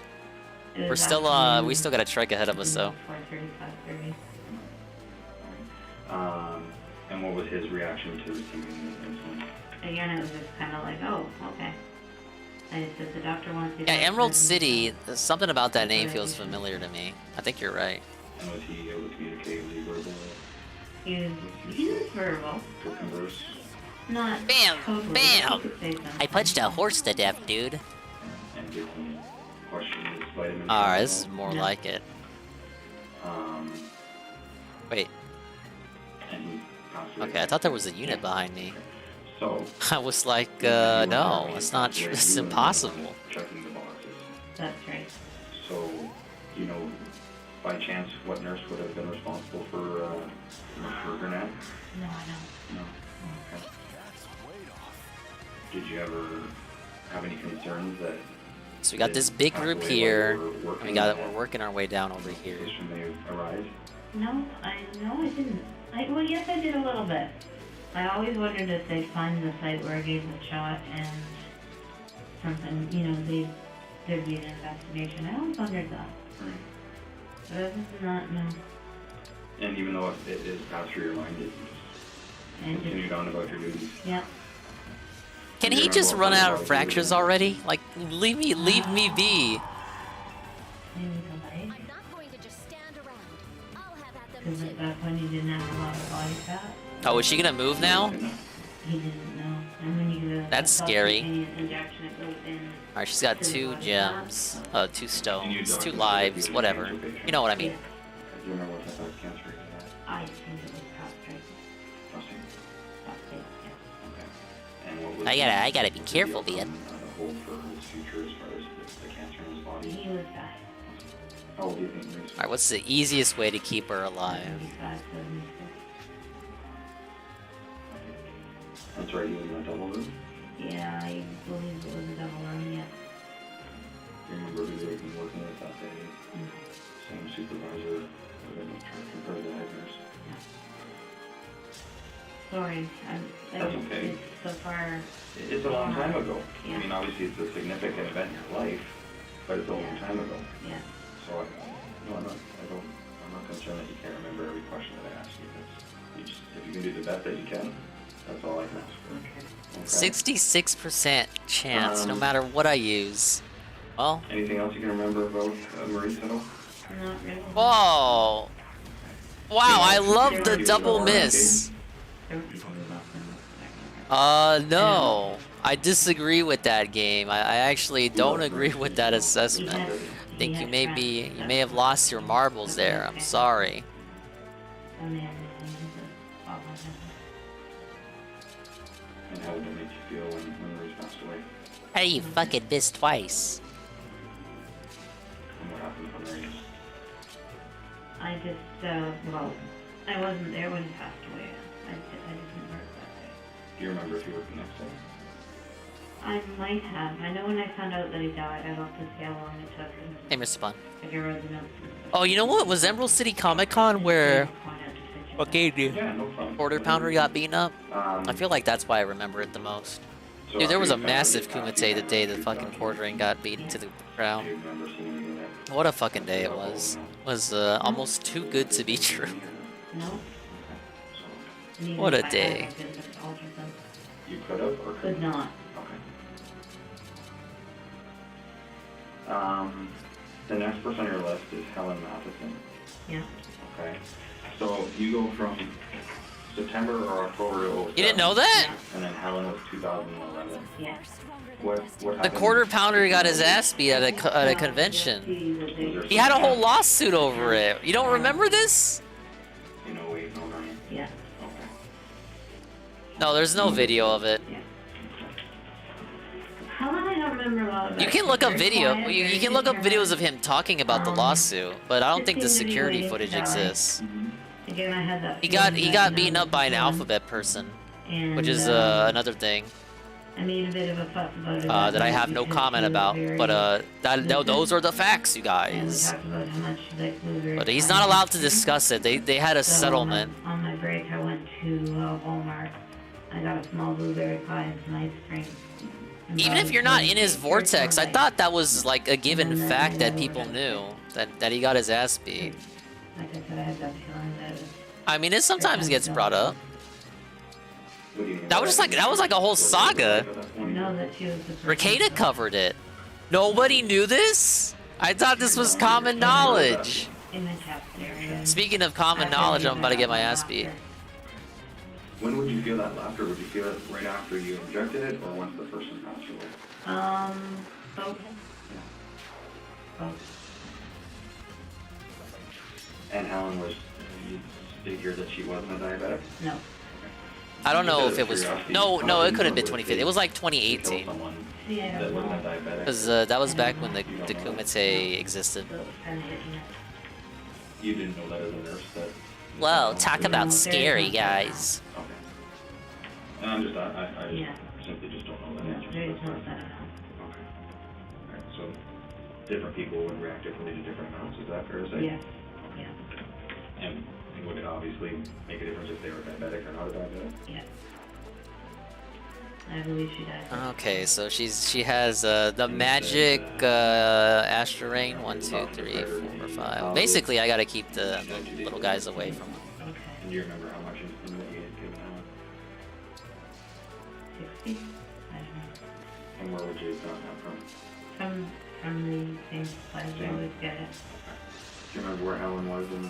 it was we're still afternoon, we still got a trek ahead of us though. 4:30, 5:30. And what was his reaction to receiving the insulin? Again, it was just kind of like, oh, okay. I just said the doctor wants you. Yeah, Emerald City. Something about that name feels familiar to me. I think you're right. And was he able to communicate? Was he verbal? He was verbal. To converse? Not Bam! totally, Bam! but he could say something. I punched a horse to death, dude. And did he question his vitamins? Alright, this is more like it. Wait. And he passed away. Okay, I thought there was a unit behind me. So I was like, no, it's not true. It's impossible. Checking the boxes. That's right. So, do you know by chance what nurse would have been responsible for Grenade? No, I don't. No. Okay. Did you ever have any concerns that? So we got this big group here. And we're working our way down over here. May arise? No, I didn't. Well, yes, I did a little bit. I always wondered if they'd find the site where I gave the shot and something, there'd be an investigation. I always wondered that. Right. But other than that, no. And even though it is passed through your mind, did you just continued on about your duties? Yeah. Can he just run out of fractures already? Like, leave me be. Because at that point he didn't have a lot of body fat. Oh, is she gonna move now? He didn't know. And when you get a That's scary. subcutaneous injection, it goes in. Alright, she's got 2 gems, 2 stones, 2 lives, whatever. You know what I mean. Do you remember what type of cancer it was? I think it was prostate. Prostate? Okay. And what was I gotta be careful, man. the hope for his future as far as the cancer in his body? He was died. How old do you think Maurice was? Alright, what's the easiest way to keep her alive? 75, 76. That's right, he was in a double room? Yeah, I believe it was a double room, yeah. Do you remember who they had been working with that day? Same supervisor, or the head nurse? Sorry, That's okay. It's so far. It's a long time ago. Yeah. I mean, obviously it's a significant event in your life, but it's a long time ago. Yeah. So I'm not concerned that you can't remember every question that I asked you. If you can do the best that you can, that's all I can ask for. Okay. 66% chance, no matter what I use. Well. Anything else you can remember about Maurice at all? Not really. Whoa! Wow, I love the double miss. No. I disagree with that game. I actually don't agree with that assessment. think you may have lost your marbles there. I'm sorry. And how would it make you feel when Rose passed away? Hey, you fucking missed twice. And what happened from there? I just, well, I wasn't there when he passed away. I didn't work that day. Do you remember if you worked the next day? I might have. I know when I found out that he died, I looked to see how long it took. Hey, Mr. Bun. I can read the notes. Oh, you know what? Was Emerald City Comic Con where Quarter Pounder got beaten up? I feel like that's why I remember it the most. Dude, there was a massive Kumite the day the fucking Quartering got beaten to the ground. What a fucking day it was. It was almost too good to be true. What a day. You could have or Could not. The next person on your list is Helen Matheson. Yeah. Okay. So you go from September or October to 07. You didn't know that? And then Helen was 2011. Yeah. What The happened? Quarter Pounder got his ass beat at a convention. He had a whole lawsuit over it. You don't remember this? You know, wait, no, right? Yeah. Okay. No, there's no video of it. Helen, I don't remember a lot about. You can look up Very video. quiet, You very can look up good videos of him talking about the lawsuit, but I don't think the just seemed to be security waiting footage to die. exists. Again, I had that. He got feeling beaten that, up by an you know, alphabet person, and, which is another thing I made a bit of a fuss about it. that I have no comment about. But those are the facts, you guys. Talked about how much she liked blueberry But he's pie. not allowed to discuss it. They had a So, settlement. On my break, I went to Walmart. I got a small blueberry pie and some ice cream. And Even that if you're was not really in his very vortex, I fun. thought that was like a given fact that people knew that he got his ass beat. Like I said, I had that feeling that it was. I mean, it sometimes gets brought up. That was like a whole saga. I know that she was the person. Ricada covered it. Nobody knew this? I thought this was common knowledge. In the cafeteria. Speaking of common knowledge, I'm about to get my ass beat. When would you feel that laughter? Would you feel it right after you injected it, or once the person passed away? Both. Both. And Helen was, you figured that she wasn't a diabetic? No. I don't know if it was. No, it could have been 2015. It was like 2018. That wasn't a diabetic? Because that was back when the Kumite existed. You didn't know that as a nurse? That Whoa, talk about scary, guys. Okay. And I'm just, I simply just don't know that answer. There is no sense. Okay. Alright, so different people would react differently to different amounts, is that fair to say? Yes. Yeah. And would it obviously make a difference if they were diabetic or not a diabetic? Yeah. I believe she died. Okay, so she has the magic Astro Rain. 1, 2, 3, 4, 5. Basically, I gotta keep the little guys away from them. And do you remember how much insulin that you had given Helen? 60? I don't know. And where would you have gotten that from? From the same place I always get it. Do you remember where Helen was in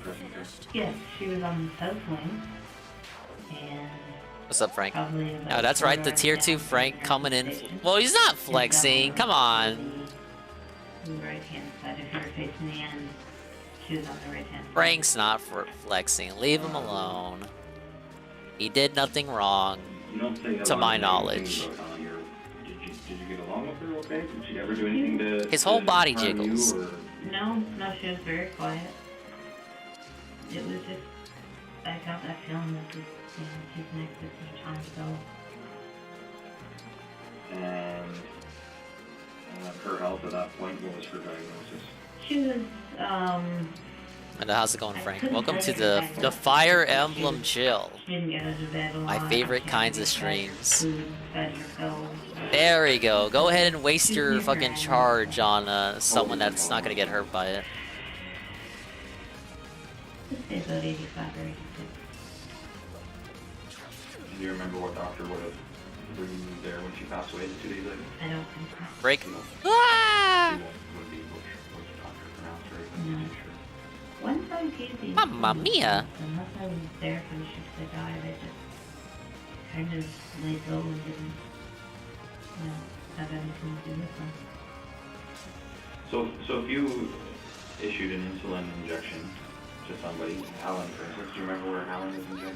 Crescent Care? Yes, she was on the south wing. And What's up, Frank? probably Oh, that's right, the tier 2 Frank coming in. Well, he's not flexing. Come on. the right hand side. If you were facing the end, she was on the right hand side. Frank's not for flexing. Leave him alone. He did nothing wrong, You don't say to my knowledge. Did you get along with her okay? Did she ever do anything to His whole body harm you, jiggles. or- No, she was very quiet. It was just, I got that feeling that this, she's next to some time, so. And her health at that point, what was her diagnosis? She was, And how's it going, Frank? Welcome to the Fire Emblem Chill. she didn't get out of bed a lot. My favorite She kinds of fed streams. food, fed herself. There we go. Go ahead and waste your fucking charge on someone that's not gonna get hurt by it. I'd say about 85 or 86. Do you remember what doctor would have been there when she passed away the 2 days later? I don't think so. Break. Ah! Would be which doctor pronounced her, I'm not sure. Once I gave the Mamma mia. unless I was there for the ships that died, I just kind of laid low and didn't, have anything to do with them. So So if you issued an insulin injection to somebody, Alan, for instance, do you remember where Alan was injected?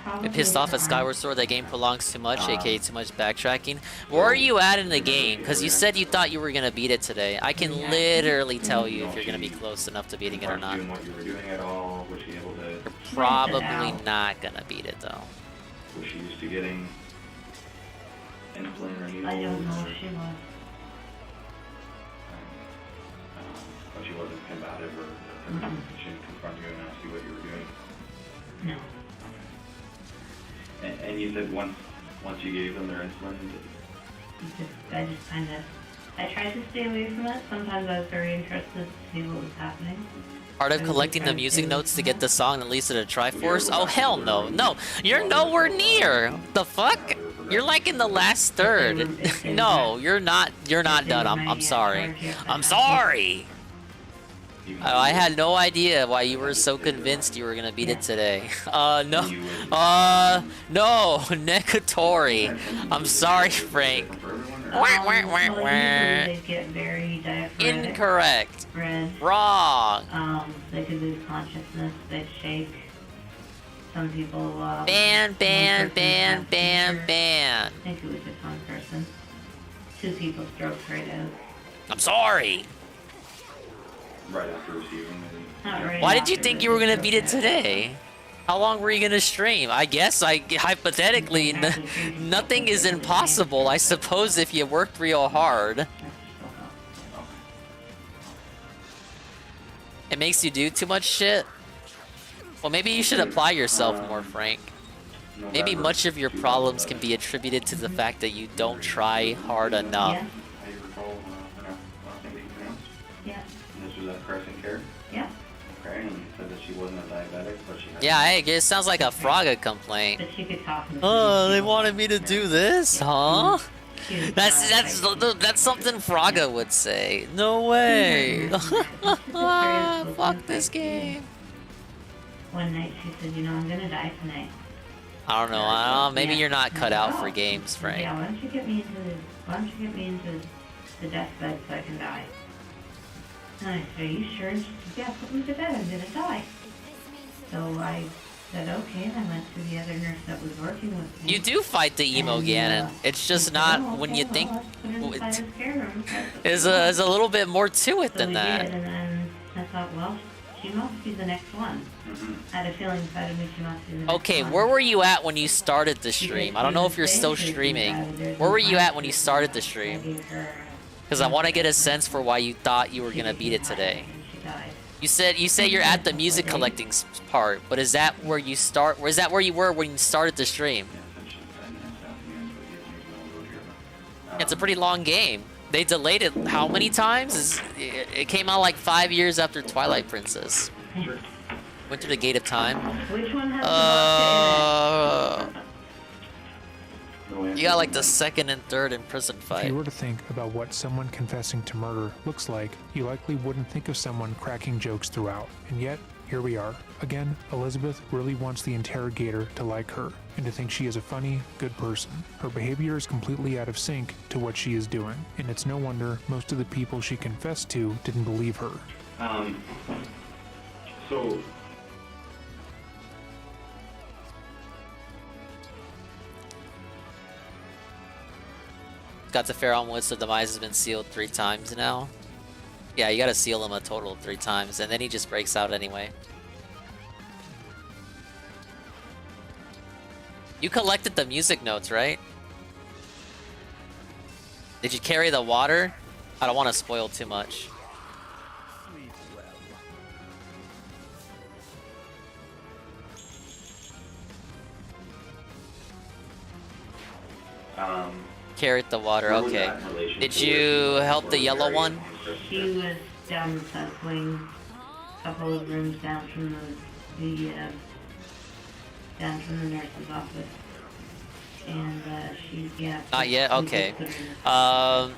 I'm pissed off at Skyward Sword. That game prolongs too much, aka too much backtracking. Where are you at in the game? Because you said you thought you were gonna beat it today. I can literally tell you if you're gonna be close enough to beating it or not. What you were doing at all? Was she able to? You're probably not gonna beat it though. Was she used to getting insulin or needles? I don't know if she was. But she wasn't combative or she didn't confront you and ask you what you were doing? No. And you said once you gave them their insulin, I just kind of, I tried to stay away from it. Sometimes I was very interested to see what was happening. Part of collecting the music notes to get the song that leads to the Triforce? Oh hell no, no! You're nowhere near. The fuck? You're like in the last third. No, you're not. You're not done. I'm sorry. I'm sorry. Oh, I had no idea why you were so convinced you were gonna beat it today. No. No, Nekatori. I'm sorry, Frank. They get very diaphragmatic. Incorrect. Red. Wrong. They could lose consciousness. They'd shake. Some people. Ban. I think it was just one person. 2 people stroked right out. I'm sorry. right after receiving it. Why did you think you were gonna beat it today? How long were you gonna stream? I guess, hypothetically, nothing is impossible, I suppose, if you worked real hard. It makes you do too much shit? Well, maybe you should apply yourself more, Frank. Maybe much of your problems can be attributed to the fact that you don't try hard enough. Yeah. This was at Crescent Care? Yeah. Okay, and you said that she wasn't a diabetic, but she had... Yeah, hey, it sounds like a Fraga complaint. But she could talk. Oh, they wanted me to do this, huh? That's something Fraga would say. No way. Fuck this game. One night she said, you know, I'm gonna die tonight. I don't know. Maybe you're not cut out for games, Frank. Yeah, why don't you get me into the deathbed so I can die? And I said, are you sure? And she said, yeah, put me to bed. I'm gonna die. So I said, okay, and I went to the other nurse that was working with me. You do fight the emo Ganon. It's just not when you think. There's a little bit more to it than that. And then I thought, well, she must be the next one. I had a feeling inside of me she must be the next one. Okay, where were you at when you started the stream? I don't know if you're still streaming. Where were you at when you started the stream? Because I want to get a sense for why you thought you were gonna beat it today. You say you're at the music collecting part, but is that where you start? Or is that where you were when you started the stream? It's a pretty long game. They delayed it how many times? It came out like 5 years after Twilight Princess. Went through the gate of time. Which one has you got like the second and third in prison If fight. you were to think about what someone confessing to murder looks like, you likely wouldn't think of someone cracking jokes throughout. And yet, here we are. Again, Elizabeth really wants the interrogator to like her, and to think she is a funny, good person. Her behavior is completely out of sync to what she is doing, and it's no wonder most of the people she confessed to didn't believe her. So... Got to Pharaoh Woods, the demise has been sealed 3 times now. Yeah, you gotta seal him a total of 3 times, and then he just breaks out anyway. You collected the music notes, right? Did you carry the water? I don't want to spoil too much. Carried the water, okay. Did you help the yellow one? She was down the south wing, a couple of rooms down from the nurse's office. And yeah. Not yet? Okay. And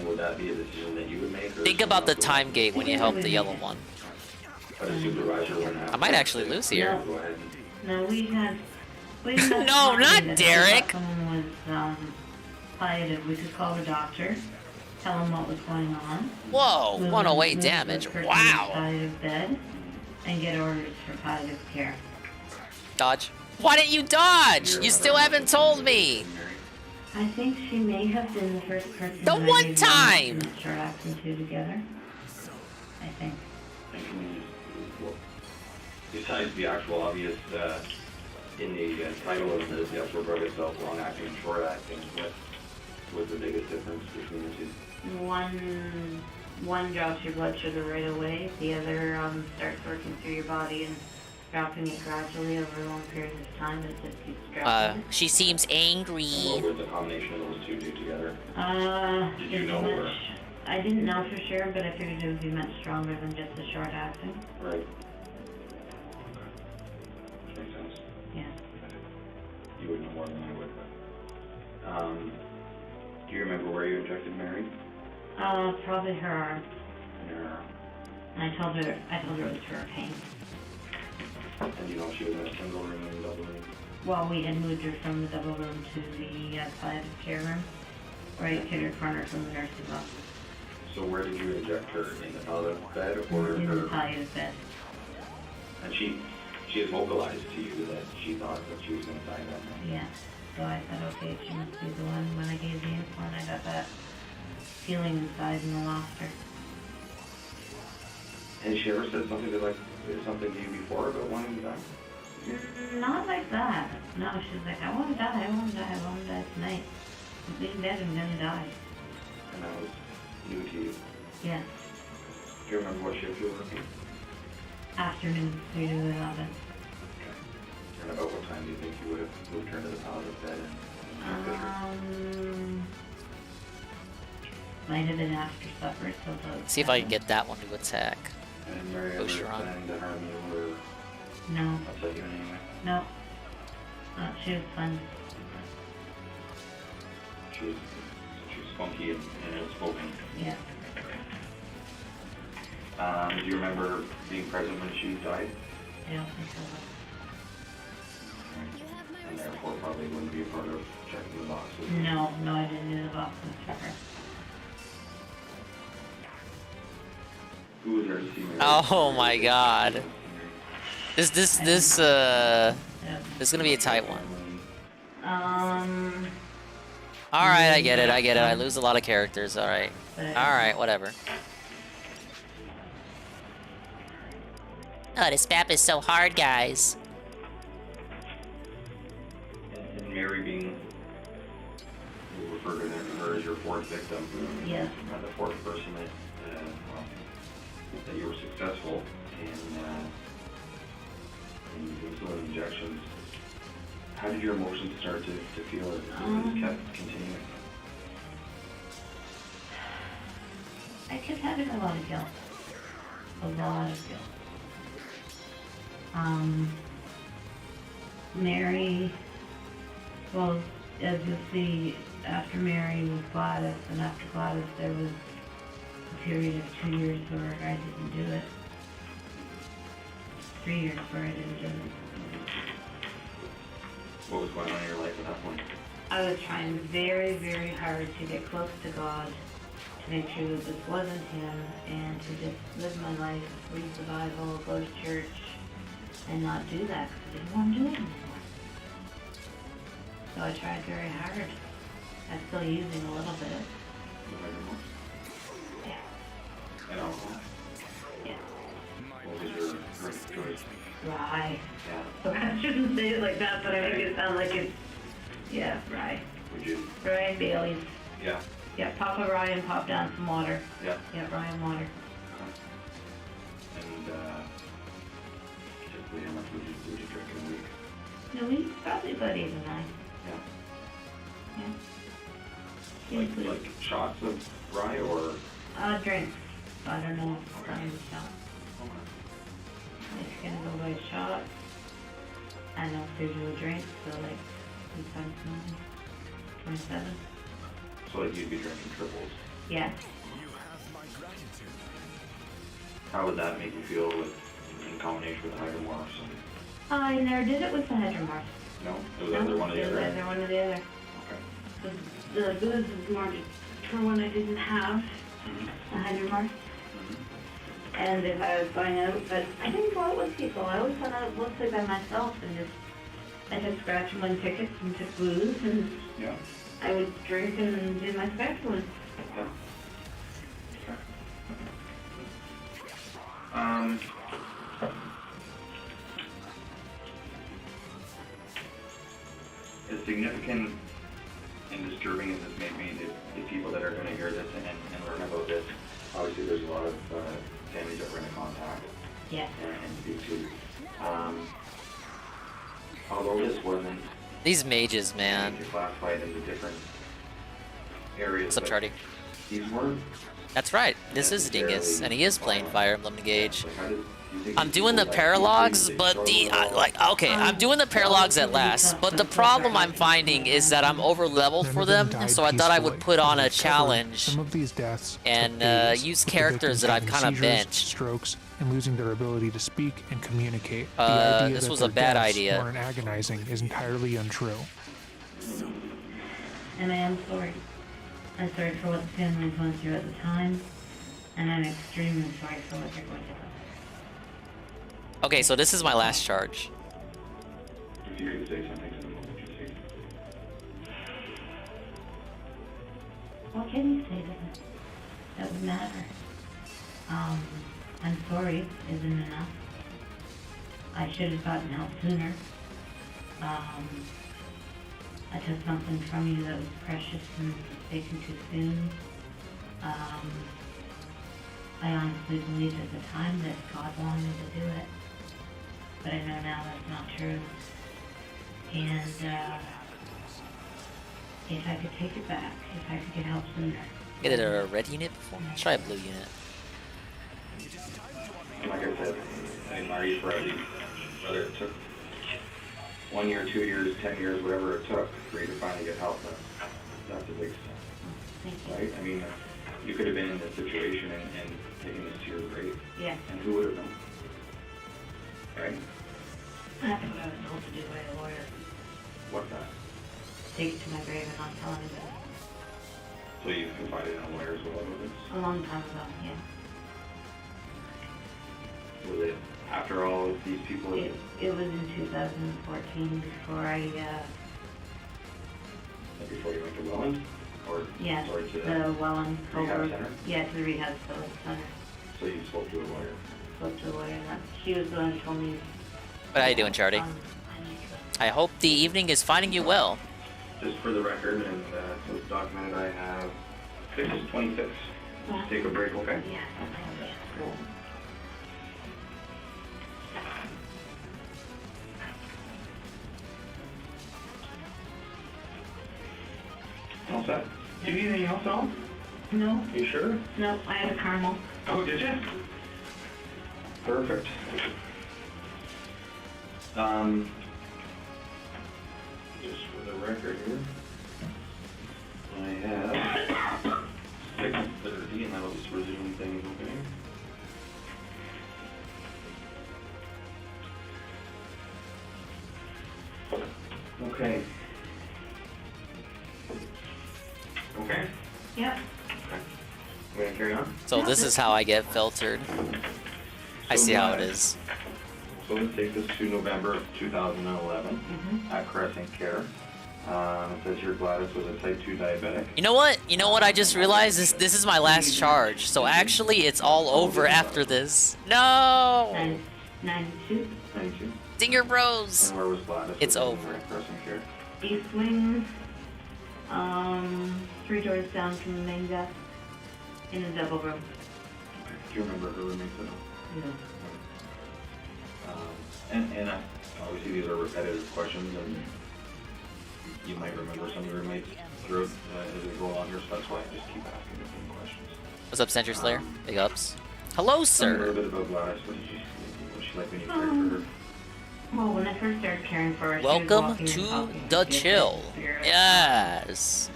would that be a decision that you would make? Think about the time gate when you help the yellow one. But a supervisor wouldn't have... I might actually lose here. No, we had No, not Derek! Someone was palliative. We could call the doctor. tell him what was going on. Whoa, Move 108 him to damage. a person's Wow. side of bed and get orders for palliative care. Dodge. Why didn't you dodge? You still haven't told me. I think she may have been the first person The that I one gave time! the short action to together. I think. Besides the actual obvious, in the title of the episode drug itself, long acting and short acting, what was the biggest difference between the two? One drops your blood sugar right away. The other starts working through your body and dropping it gradually over long periods of time. It just keeps dropping. She seems angry. What would the combination of those two do together? Did you know? Much, I didn't know for sure, but I figured it would be much stronger than just the short acting. Right. Which makes sense. Yeah. You would know more than I would, but... do you remember where you injected Mary? Probably her arm. Her arm. And I told her it was for her pain. And you know she was in a single room and a double room? Well, we had moved her from the double room to the palliative care room, right kitty corner from the nurse's office. So where did you inject her? In the palliative bed or in her... the palliative bed. And she has vocalized to you that she thought that she was going to die that night. Yeah. So I thought, okay, she must be the one. When I gave the insulin, I got that feeling inside and I lost her. Has she ever said something to you before about wanting to die? Not like that. No, she's like, I want to die, I want to die, I want to die tonight. I'm being dead, I'm gonna die. And that was new to you? Yeah. Do you remember what shift you were working? Afternoon, 3 to 11. Okay. And about what time do you think you would have moved her into the palliative bed and Might have been after supper, so about See if I can get that one to attack. And Mary ever planning to harm you or No. upset you in any way? No. She was fun. She was funky and outspoken. Yeah. Do you remember being present when she died? I don't think so. And therefore probably wouldn't be a part of checking the boxes. No, I didn't do the boxes for her. Who was there to see Mary? Oh my god. This is gonna be a tight one. Alright, I get it. I lose a lot of characters, alright. Alright, whatever. Oh, this map is so hard, guys. And Mary being, we'll refer to her as your fourth victim. Yeah. The fourth person that you were successful in insulin injections. How did your emotions start to feel as it kept continuing? I kept having a lot of guilt. A lot of guilt. Mary, well, as you'll see, after Mary was Gladys, and after Gladys there was a period of 2 years where I didn't do it. 3 years where I didn't do it. What was going on in your life at that point? I was trying very, very hard to get close to God, to make sure that this wasn't Him, and to just live my life, read the Bible, go to church, and not do that because I didn't want to do it anymore. So I tried very hard. I'm still using a little bit. Yeah. And alcohol? Yeah. What was your drink of choice? Rye. Yeah. So I shouldn't say it like that, but I make it sound like it's, yeah, rye. Would you? Rye and Bailey's. Yeah. Yeah, pop a rye and pop down some water. Yeah. Yeah, rye and water. And typically how much would you drink in a week? In a week, probably about 8 or 9. Yeah. Yeah. Like shots of rye or? Drinks. I don't know if it's kind of shot. If you're gonna go by shot, I know if there's a drink, so like 2 times 9, 27. So like you'd be drinking triples? Yeah. How would that make you feel in combination with hydromorphs? I never did it with the hydromorphs. No? It was either one or the other? It was either one or the other. Okay. The booze is more just for when I didn't have a Hydromark. And if I was going out, but I didn't go out with people. I always went out mostly by myself and I took scratch and win tickets and took booze and I would drink and do my scratch win. As significant and disturbing as this may be to the people that are going to hear this and learn about this, obviously there's a lot of families that we're going to contact and speak to. Although this wasn't These mages, man. classified into different areas. What's up, Charlie? These were. That's right. This is Dingus, and he is playing Fire Emblem Engage. I'm doing the Paralogues, but I'm doing the Paralogues at last, but the problem I'm finding is that I'm over leveled for them, so I thought I would put on a challenge Some of these deaths and use with the characters that I've victims kind of having seizures, benched. strokes, and losing their ability to speak and communicate. The idea This that was a their bad deaths idea. weren't agonizing is entirely untrue. And I am sorry. I'm sorry for what the family's went through at the time, and I'm extremely sorry for what they're going to go. Okay, so this is my last charge. If you could say something to them, what would you say? What can you say to them that would matter? I'm sorry isn't enough. I should have gotten help sooner. I took something from you that was precious and taken too soon. I honestly believed at the time that God wanted me to do it. But I know now that's not true. And if I could take it back, if I could get help sooner. Get it a red unit before? Let's try a blue unit. Like I said, I admire you for everything. Whether it took 1 year, 2 years, 10 years, whatever it took for you to finally get help, that's a big step. Thank you. Right? I mean, you could have been in this situation and taken this to your grave. Yeah. And who would have known? Right? That's what I was told to do by a lawyer. What's that? Take it to my grave and not tell anybody. So you confided in a lawyer as well about this? A long time ago, yeah. Was it after all of these people? It was in 2014 before Before you went to Welland? Or yeah, or to the Welland rehab center? Yeah, to the rehab center. So you spoke to a lawyer? Spoke to a lawyer, and she was the one who told me. What are you doing, Charlie? I hope the evening is finding you well. Just for the record, and so it's documented, I have 6:26. Take a break, okay? Yeah. Cool. All set. Do you need anything else, Al? No. You sure? No, I had a caramel. Oh, did you? Perfect. Just for the record here, I have 6:30, and that'll just resume things opening. Okay. Okay. Yep. We're gonna carry on? So this is how I get filtered. I see how it is. So let's take this to November of 2011 at Crescent Care. It says here Gladys was a type 2 diabetic. You know what? You know what I just realized? This is my last charge. So actually, it's all over after this. No! 92. 92. Dinger Bros! And where was Gladys? It's Was it over. at Crescent Care? East Wing. 3 doors down from the main desk. In a double room. Do you remember her roommates at all? No. And obviously these are repetitive questions, and you might remember some of your roommates throughout as we go along here, so that's why I just keep asking the same questions. What's up, Sentry Slayer? Big ups. Hello, Tell me a sir. little bit about Gladys. What was she like when you cared for her? Well, when I first started caring for her, she was Welcome walking and to talking the like a chill. spirit. Yes.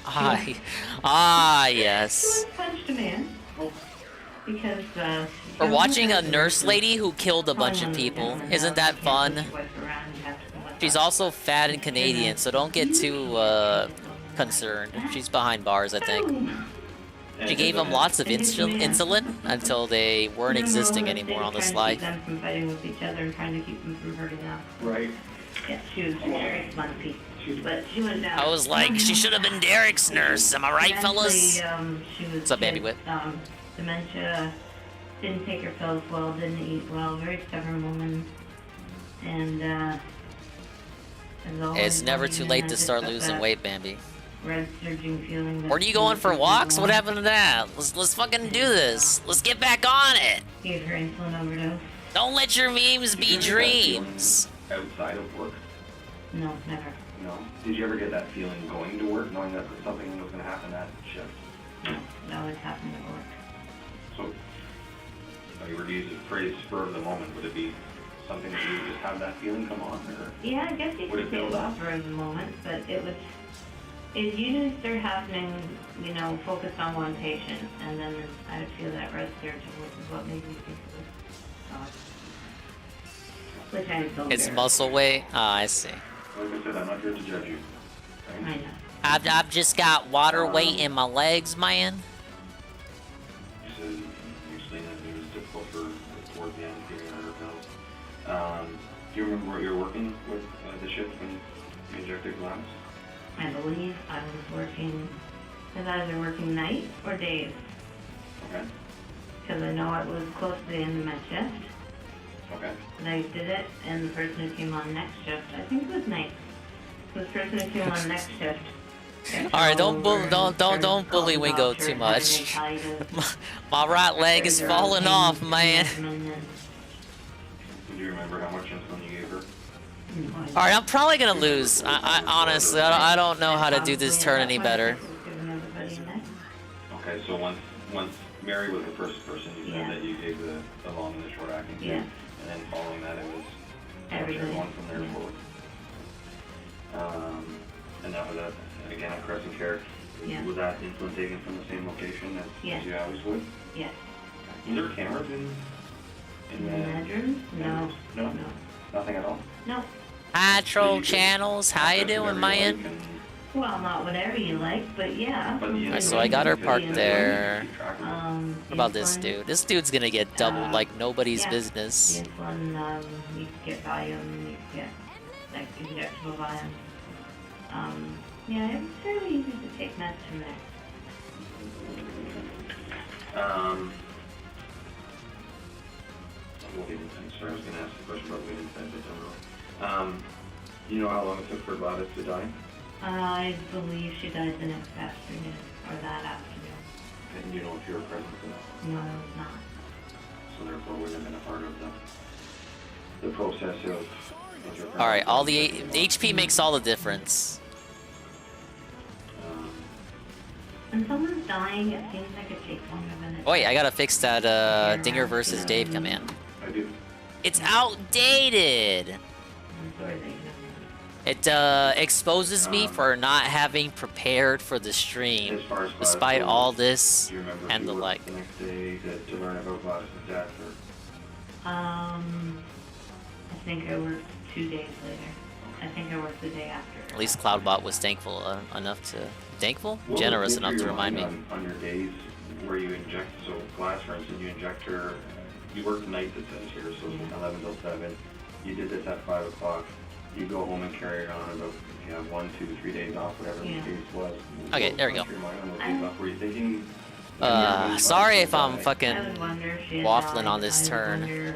Yes. She punched a man. Because, We're watching a nurse lady who killed a bunch of people. Isn't that fun? She's also fat and Canadian, so don't get too concerned. She's behind bars, I think. She gave them lots of insulin until they weren't existing anymore on this life. Them from fighting with each other and trying to keep them from hurting us. Right. Yeah, she was very spunky. But she was I was like, she should have been Derek's nurse. Am I right, fellas? She was What's up, Baby Whip? Dementia, didn't take her pills well, didn't eat well, very stubborn woman. And, it's never too late to start losing weight, Bambi. Red surging feeling. Where are you going for walks? What happened to that? Let's fucking do this. Let's get back on it. Gave her insulin overdose. Don't let your memes be dreams. Outside of work? No, never. No. Did you ever get that feeling going to work, knowing that something was going to happen at shift? No, that always happened at work. So, if you were to use the phrase spur of the moment, would it be something that you just have that feeling come on? Or Yeah, I guess you would could it say it build was up? for the moment, but it usually start happening, focused on one patient, and then I would feel that red surge, which is what made me think it was God. Which I don't It's care. muscle weight? Ah, I see. Like I said, I'm not here to judge you. I know. I've just got water weight in my legs, man. You said you explained that it was difficult towards the end, getting her pills. Do you remember where you were working with the shift when you injected glass? I believe I was working, I was either working night or days, Okay. because I know it was close to the end of my shift. Okay. And I did it, and the person who came on next shift, I think it was night. The person who came on next shift. All right, don't bully Wingo too much. My right leg is falling off, man. Do you remember how much insulin you gave her? All right, I'm probably gonna lose. I honestly, I don't know how to do this turn any better. Okay, so once Mary was the first person, you said that you gave the long and the short acting. Yeah. And then following that, it was everyone from there forward. And that was again at Crescent Care. Yeah. Was that insulin taken from the same location as you always would? Yes. Was there cameras in the bedrooms? No. No. Nothing at all. No. Hi, Troll Channels. How you doing, man? Well, not whatever you like, but yeah. Alright, so I got her parked there. What about this dude? This dude's gonna get doubled like nobody's business. Insulin, you can get Valium, you can get like injectable Valium. Yeah, it's fairly easy to take meds from there. Sorry, I was going to ask the question about waiting time, but don't know. You know how long it took for Gladys to die? I believe she died the next afternoon, or that afternoon. And you know if you were present for that? No, I was not. So therefore, would have been a part of the process of your All right, all the HP makes all the difference. When someone's dying, it seems like it takes longer than it. Oh, wait, I gotta fix that Dinger versus Dave command. I do. It's outdated. I'm sorry that you It exposes me for not having prepared for the stream, despite all this and the like. The next day to learn about Gladys' death, or I think I worked 2 days later. I think I worked the day after. At least Cloudbot was thankful enough to... Generous enough to remind me. On your days where you inject, so Gladys, for instance, you inject her, you work nights, it says here, so it's 11 till 7. You did this at 5 o'clock. You go home and carry it on about, if you have 1, 2, 3 days off, whatever the case was. Okay, there we go. Were you thinking... Sorry if I'm fucking waffling on this turn.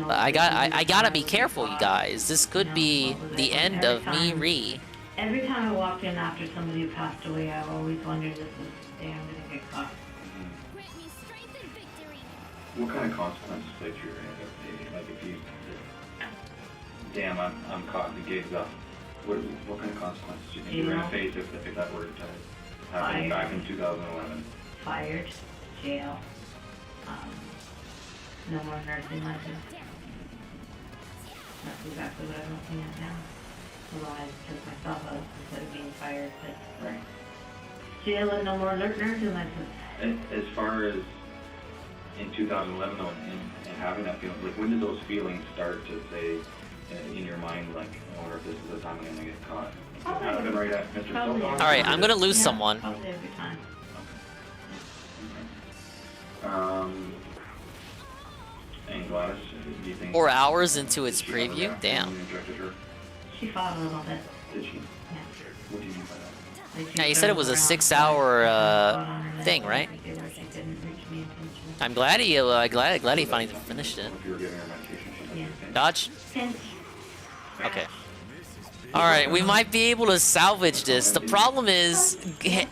I gotta be careful, you guys. This could be the end of me re. Every time I walked in after somebody who passed away, I always wondered, this is the day I'm going to get caught. What kind of consequences play through your head? Like if you, damn, I'm caught, the gig's up. What kind of consequences do you think you're going to face if that were to happen back in 2011? Fired, jail, no more nursing license. That's exactly what I'm looking at now. Although I took myself out instead of being fired, but jail and no more nursing license. And as far as in 2011 though, and having that feeling, like when did those feelings start to say in your mind, like, I wonder if this is the time I'm going to get caught? It happened right at Mr. Silver. Alright, I'm gonna lose someone. Probably every time. And Gladys, do you think... 4 hours into its preview? Damn. She fought a little bit. Did she? Yeah. What did you mean by that? Yeah, you said it was a 6-hour thing, right? I'm glad he glad he finally finished it. Dodge. Okay. Alright, we might be able to salvage this. The problem is,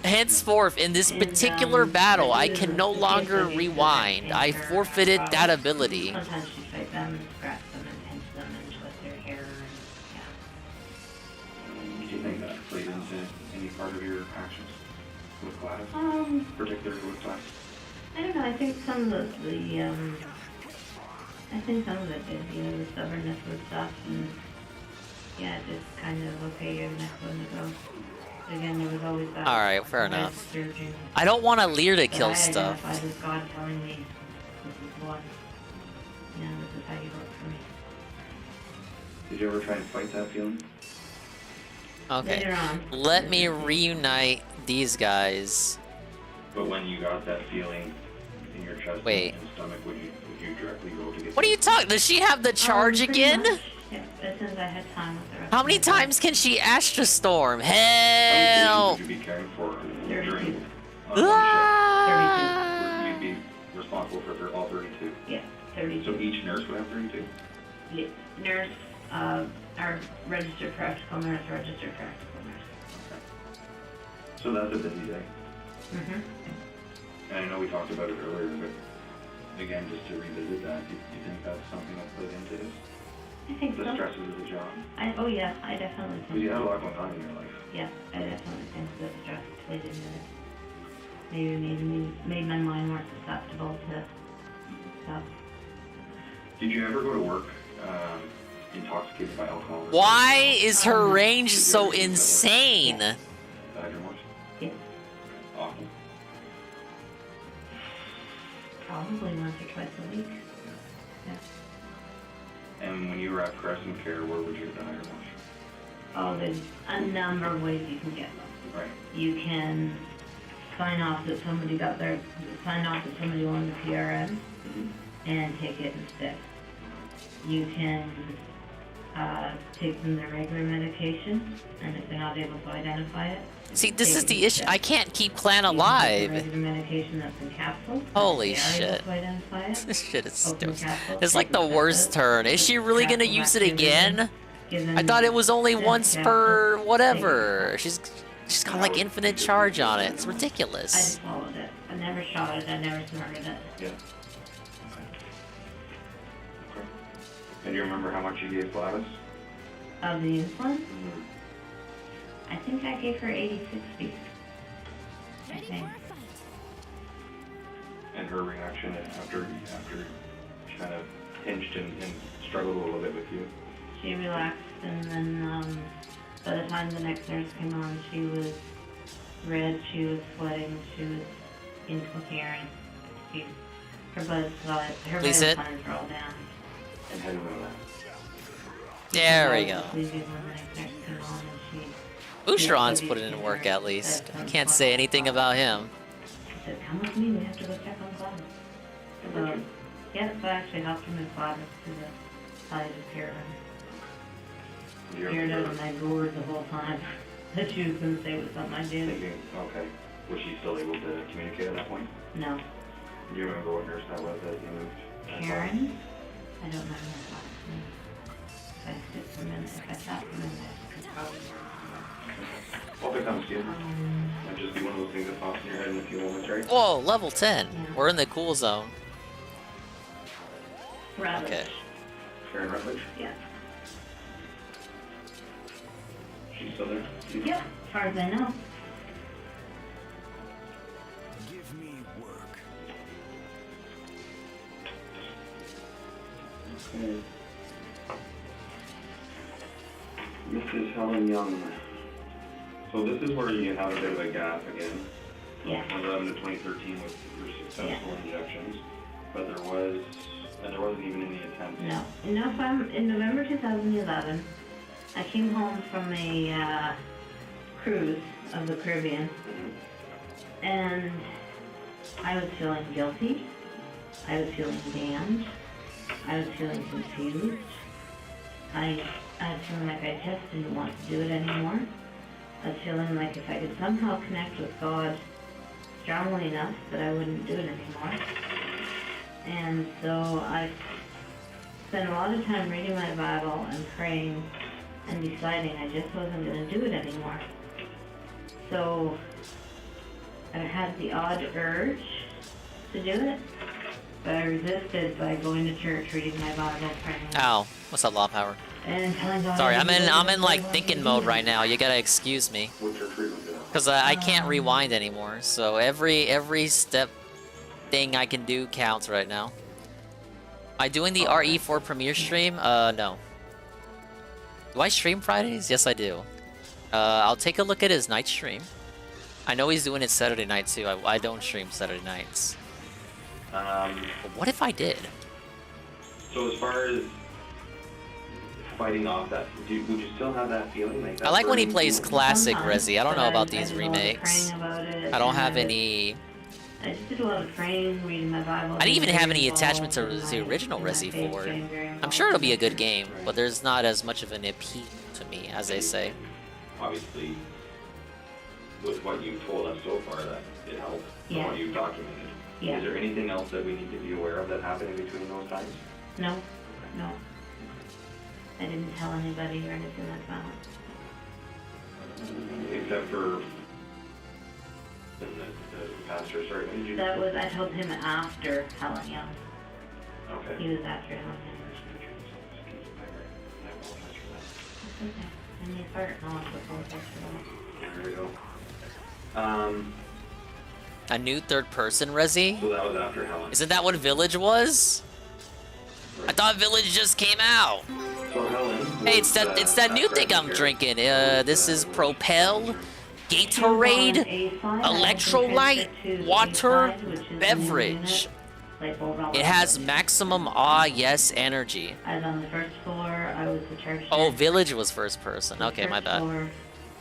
henceforth, in this particular battle, I can no longer rewind. I forfeited that ability. Sometimes she fight them and scratch them and pinch them and twist their hair. Do you think that played into any part of your actions with Gladys? Particularly with Gladys? I don't know. I think some of I think some of it did. You know, the stubbornness with stuff and. Yeah, just kind of, okay, you're the next one to go. Again, there was always that. Alright, fair enough. I don't want a Lear to kill stuff. I identified as God telling me, this is what, you know, this is how you work for me. Did you ever try and fight that feeling? Okay. Let me reunite these guys. But when you got that feeling in your chest and stomach, would you directly go to get... What are you talking? Does she have the charge again? Yeah, as soon as I had time with the rest. How many times can she Astra Storm? Hell! Would you be caring for during You'd be responsible for all 32? Yeah, 32. So each nurse would have 32? Yeah, nurse, our registered practical nurse, registered practical nurse. Okay. So that's a busy day. Mm-hmm. And I know we talked about it earlier, but again, just to revisit that, do you think that's something that played into this? I think the so. stresses of the job? Oh yeah, I definitely think Because you had a lot going on in your life. Yeah, I definitely think the stress played into it. Maybe made my mind more susceptible to stuff. Did you ever go to work intoxicated by alcohol? Why is her range so insane? That remorse? Yeah. Awful. Probably once or twice a week. Yeah. And when you were at Crescent Care, where would you have done remorse? Oh, there's a number of ways you can get them. Right. You can sign off that somebody got their, sign off that somebody wanted a PRN and take it instead. You can take them their regular medication, and if they're not able to identify it. See, this is the issue. I can't keep Clan alive. Regular medication that's in capsules. Holy shit. This shit is stupid. It's like the worst turn. Is she really gonna use it again? I thought it was only once per whatever. She's got like infinite charge on it. It's I ridiculous. just followed it. I never shot it. I never snorted it. Yeah. Okay. And do you remember how much you gave Gladys? Of the insulin? I think I gave her 80/60. I think. And her reaction after she kind of pinched and struggled a little bit with you? She relaxed, and then by the time the next nurse came on, she was red, she was sweating, she was incoherent. Her blood signs were all down. And how do you know that? There we go. Boucheron's put it in work at least. I can't say anything about him. She said, come with me, we have to go check on Gladys. So, yeah, so I actually helped her move Gladys to the side of Pyramid. Scared out of my gourd the whole time that she was going to say it was something I did. Okay. Was she still able to communicate at that point? No. Do you remember what nurse that was that you moved? Karen? I don't remember her last name. If I sit for a minute, if I sat for a minute, I could probably Well, if it comes to you, might just be one of those things that pops in your head in a few moments, right? Whoa, level 10. We're in the cool zone. Rutledge. Okay. Karen Rutledge? Yeah. She's still there? Yep, as far as I know. Give me work. Okay. Mrs. Helen Young. So this is where you have a bit of a gap again. Yeah. 2011 to 2013 with your successful injections, but there wasn't even any attempt. No. In November 2011, I came home from a cruise of the Caribbean, and I was feeling guilty I was feeling damned. I was feeling confused. I was feeling like I just didn't want to do it anymore. I was feeling like if I could somehow connect with God strongly enough that I wouldn't do it anymore. And so I spent a lot of time reading my Bible and praying and deciding I just wasn't going to do it anymore. So I had the odd urge to do it, but I resisted by going to church, reading my Bible, praying. Ow. What's up, Law Power? And telling God Sorry, I'm in I like thinking mode right now. You gotta excuse me. Cause I can't rewind anymore. So every step thing I can do counts right now. Am I doing the RE4 premiere stream? No. Do I stream Fridays? Yes, I do. I'll take a look at his night stream. I know he's doing it Saturday night too. I don't stream Saturday nights. But what if I did? So as far as fighting off that, would you still have that feeling? Like I like when he plays classic Resi. I don't know about these remakes. I don't have any... I just did a lot of praying, reading my Bible. I didn't even have any attachment to the original Resi 4. I'm sure it'll be a good game, but there's not as much of an appeal to me, as they say. Obviously, with what you've told us so far, that it helped. Yeah. What you've documented. Yeah. Is there anything else that we need to be aware of that happened in between those times? No. No. I didn't tell anybody or anything like that. Except for the pastor, sorry, when did you... That was, I told him after telling him. Okay. He was after telling him. That's okay. I need to start knowing before There we go. A new third-person Resi? So that was after Helen. Isn't that what Village was? I thought Village just came out. So Helen... Hey, it's that new thing I'm drinking. This is Propel, Gatorade, electrolyte, water, beverage. It has maximum yes energy. I was on the first floor. I was the church. Oh, Village was first person. Okay, my bad.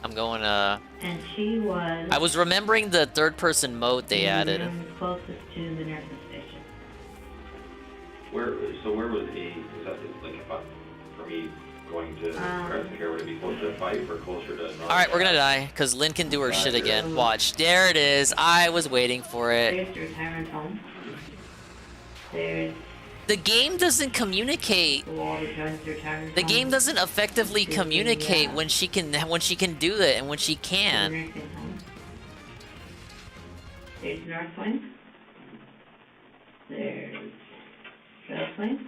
I'm going And she was. I was remembering the third person mode they added. Closest to the nurse's station. Where was he? Is that like for me going to Crescent here, would it be closer to 5 or closer to... Alright, we're gonna die, because Lynn can do her shit again. Watch. There it is. I was waiting for it. There's the retirement home. There's... The game doesn't communicate. The game doesn't effectively communicate when she can do it and when she can't. There's North Wing. There's South Wing.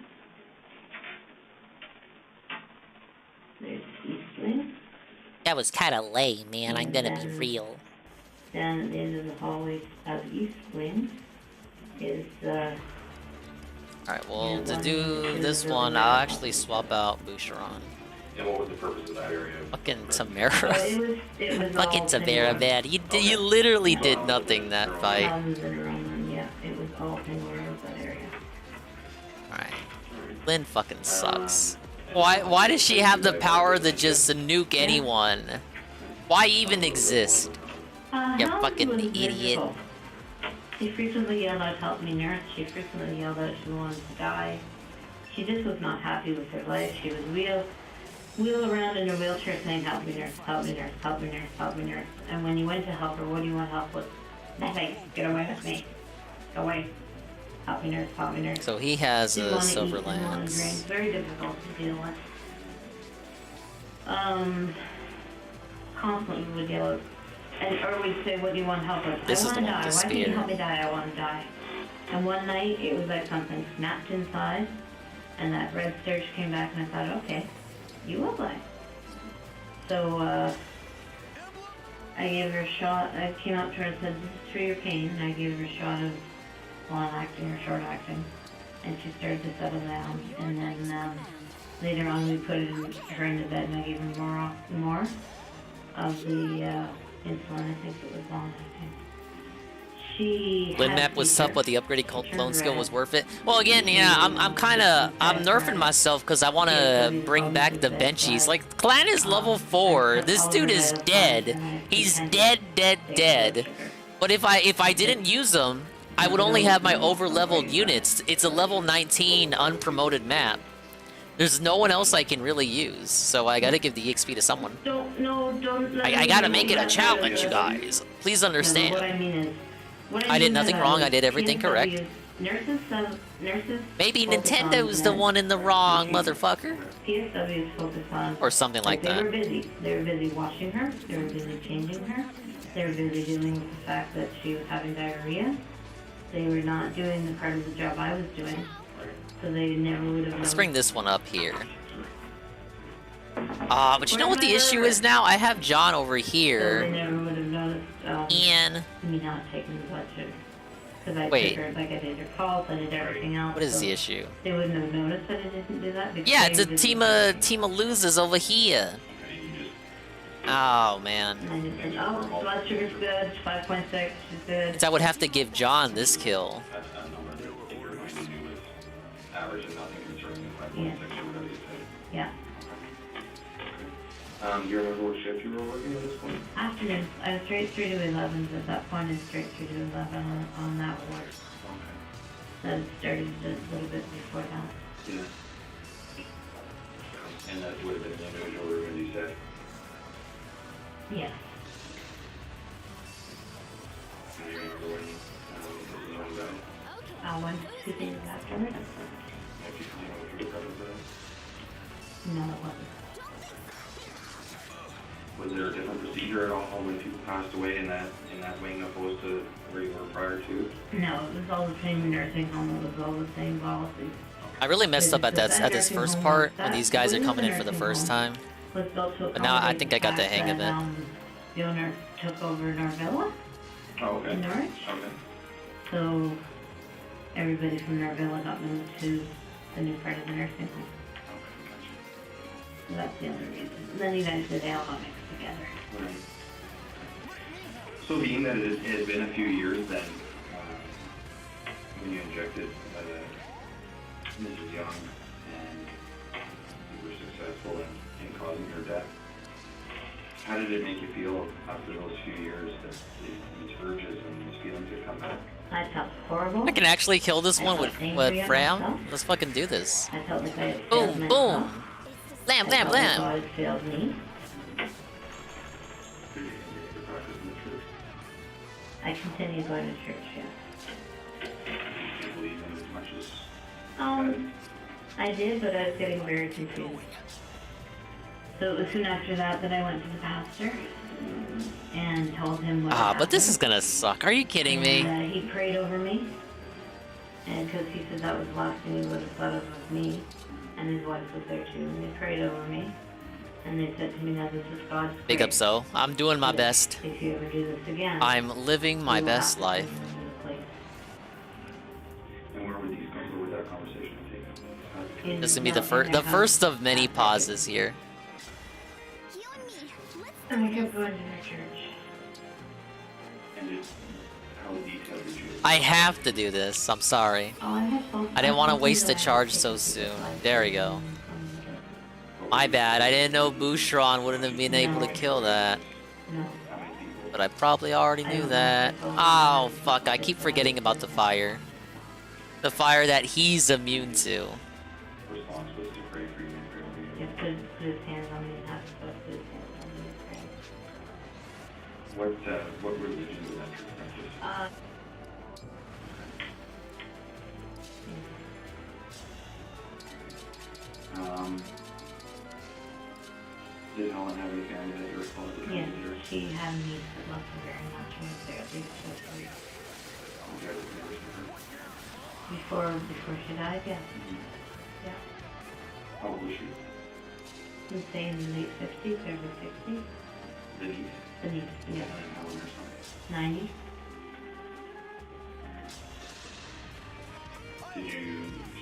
There's East Wing. That was kind of lame, man. I'm gonna be real. Down at the end of the hallway of East Wing is Alright, well, to do this one, I'll actually swap out Boucheron. And what was the purpose of that area? Fucking Tamara. it was Fucking Tamara, man. You literally did nothing that fight. Yeah, it was all Pandora of that area. Alright. Lynn fucking sucks. Why does she have the power to just nuke anyone? Why even exist? You fucking idiot. She frequently yelled out, "Help me, nurse." She frequently yelled out she wanted to die. She just was not happy with her life. She would wheel around in her wheelchair saying, "Help me, nurse, help me, nurse, help me, nurse, help me, nurse." And when you went to help her, what do you want help with? Nothing. Get away with me. Go away. Help me, nurse, help me, nurse. So he has Didn't a wanna silver eat, didn't wanna lance. drink. Very difficult to deal with. Constantly would yell out, or we'd say, "What do you want help with?" This I is want the to one die. with the Why can't you spear. help me die? I want to die. And one night, it was like something snapped inside, and that red surge came back, and I thought, okay, you will die. So, I gave her a shot. I came up to her and said, "This is for your pain." And I gave her a shot of long acting or short acting, and she started to settle down. And then later on, we put her into bed, and I gave her more of the insulin. I think it was long acting. Lynn map was tough, but the upgraded clone skill was worth it. Well, again, yeah, I'm nerfing myself because I want to bring back the benchies. Like, Clan is level 4. This dude is dead. He's dead. But if I didn't use him, I would only have my over-leveled units. It's a level 19 unpromoted map. There's no one else I can really use, so I gotta give the EXP to someone. Don't. I gotta make it a challenge, you guys. Please understand. What I mean is, I did nothing wrong. I did everything correct. Nurses. Maybe Nintendo's the one in the wrong, motherfucker. PSW is focused on. Or something like that. They were busy. They were busy washing her. They were busy changing her. They were busy dealing with the fact that she was having diarrhea. They were not doing the part of the job I was doing. So they never would have. Let's bring this one up here. But you know what the issue is now? I have John over here. So they never would have noticed. And me not taking the blood sugar. Because I wait. took her, like I did her pulse, I did everything else. What is so the issue? They wouldn't have noticed that I didn't do that. Because Yeah, it's a team of losers over here. Oh man. And I just said, oh, blood sugar's good. 5.6 is good. So I would have to give John this kill. Yeah. Yeah. Do you remember what shift you were working at this point? Afternoons. I was straight 3 to 11s at that point, and straight 3 to 11 on that ward. So it started just a little bit before that. Yeah. And that would have been the individual room, as you said? Yeah. Do you remember when this was on that? 1 to 2 days afterwards. Do you know if you were present for that? No, it wasn't. Was there a different procedure at all when people passed away in that wing opposed to where you were prior to? No, it was all the same nursing home. It was all the same policies. I really messed up at this first part when these guys are coming in for the first time. But now I think I got the hang of it. The owner took over Narvilla. Oh, okay. In Norwich. Okay. So everybody from Narvilla got moved to the new part of the nursing home. So that's the only reason. And then eventually they all got mixed together. Right. So being that it has been a few years then, when you injected Mrs. Young and you were successful in causing her death, how did it make you feel after those few years that these urges and these feelings had come back? I felt horrible. I can actually kill this one with Fram. Let's fucking do this. I felt like I had Boom, failed boom. myself. Blam, I blam, felt like blam. God had failed me. I continue going to church, yeah. Do you believe in as much as I did, but I was getting very confused. So it was soon after that I went to the pastor and told him what happened. But this is gonna suck. Are you kidding me? And, he prayed over me, and because he said that was the last thing he would have thought of me, and his wife was there too, and they prayed over me, and they said to me, now this is God's grace. Big up, so I'm doing my best. If you ever do this again, I'm living my you will best have to life. live in a new place. and where would that conversation take us? This is gonna be the first of many pauses here. And I kept going to their church. And how detailed did you? I have to do this. I'm sorry. I didn't want to waste the charge so soon. There we go. My bad. I didn't know Bouchron wouldn't have been able to kill that. But I probably already knew that. Oh, fuck. I keep forgetting about the fire. The fire that he's immune to. Response was to pray for you and pray over you. Just put his hands on me and have to put his hands on me and pray. What religion was that church practice? Did Helen have any family that you were close to? Yes, she had a niece that loved her very much and was there at least 2 weeks. Before she died, yes. Yeah. How old was she? I'd say in the late 50s, early 60s. Denise? Denise, yeah. And Helen or something? 90. Did you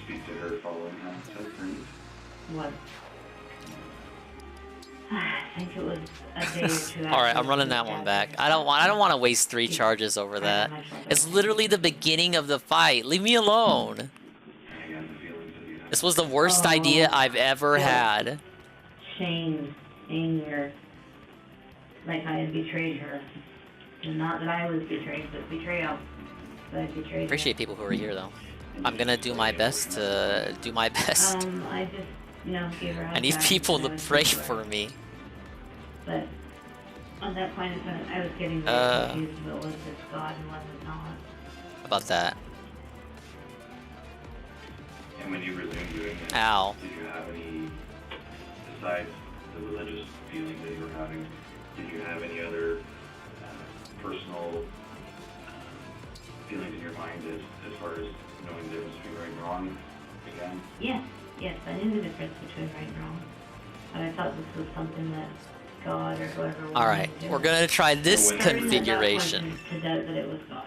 speak to her following that her niece? What? I think it was a day or two. All right, I'm running that one back. I don't want to waste 3 charges over that. It's literally the beginning of the fight. Leave me alone. This was the worst idea I've ever had. Shame, anger, like I had betrayed her. And not that I was betrayed, but betrayal. but I betrayed her. Appreciate people who are here though. I'm gonna do my best to do my best. I just, you know, gave her I need people to pray for me. But on that point, I was getting very confused about what was God and what was not. About that. And when you resumed doing it, Ow. did you have any, besides the religious feelings that you were having, did you have any other personal feelings in your mind as far as knowing the difference between right and wrong again? Yes, I knew the difference between right and wrong. But I thought this was something that God or whoever wanted Alright, to do. we're gonna try this configuration. To doubt that it was God.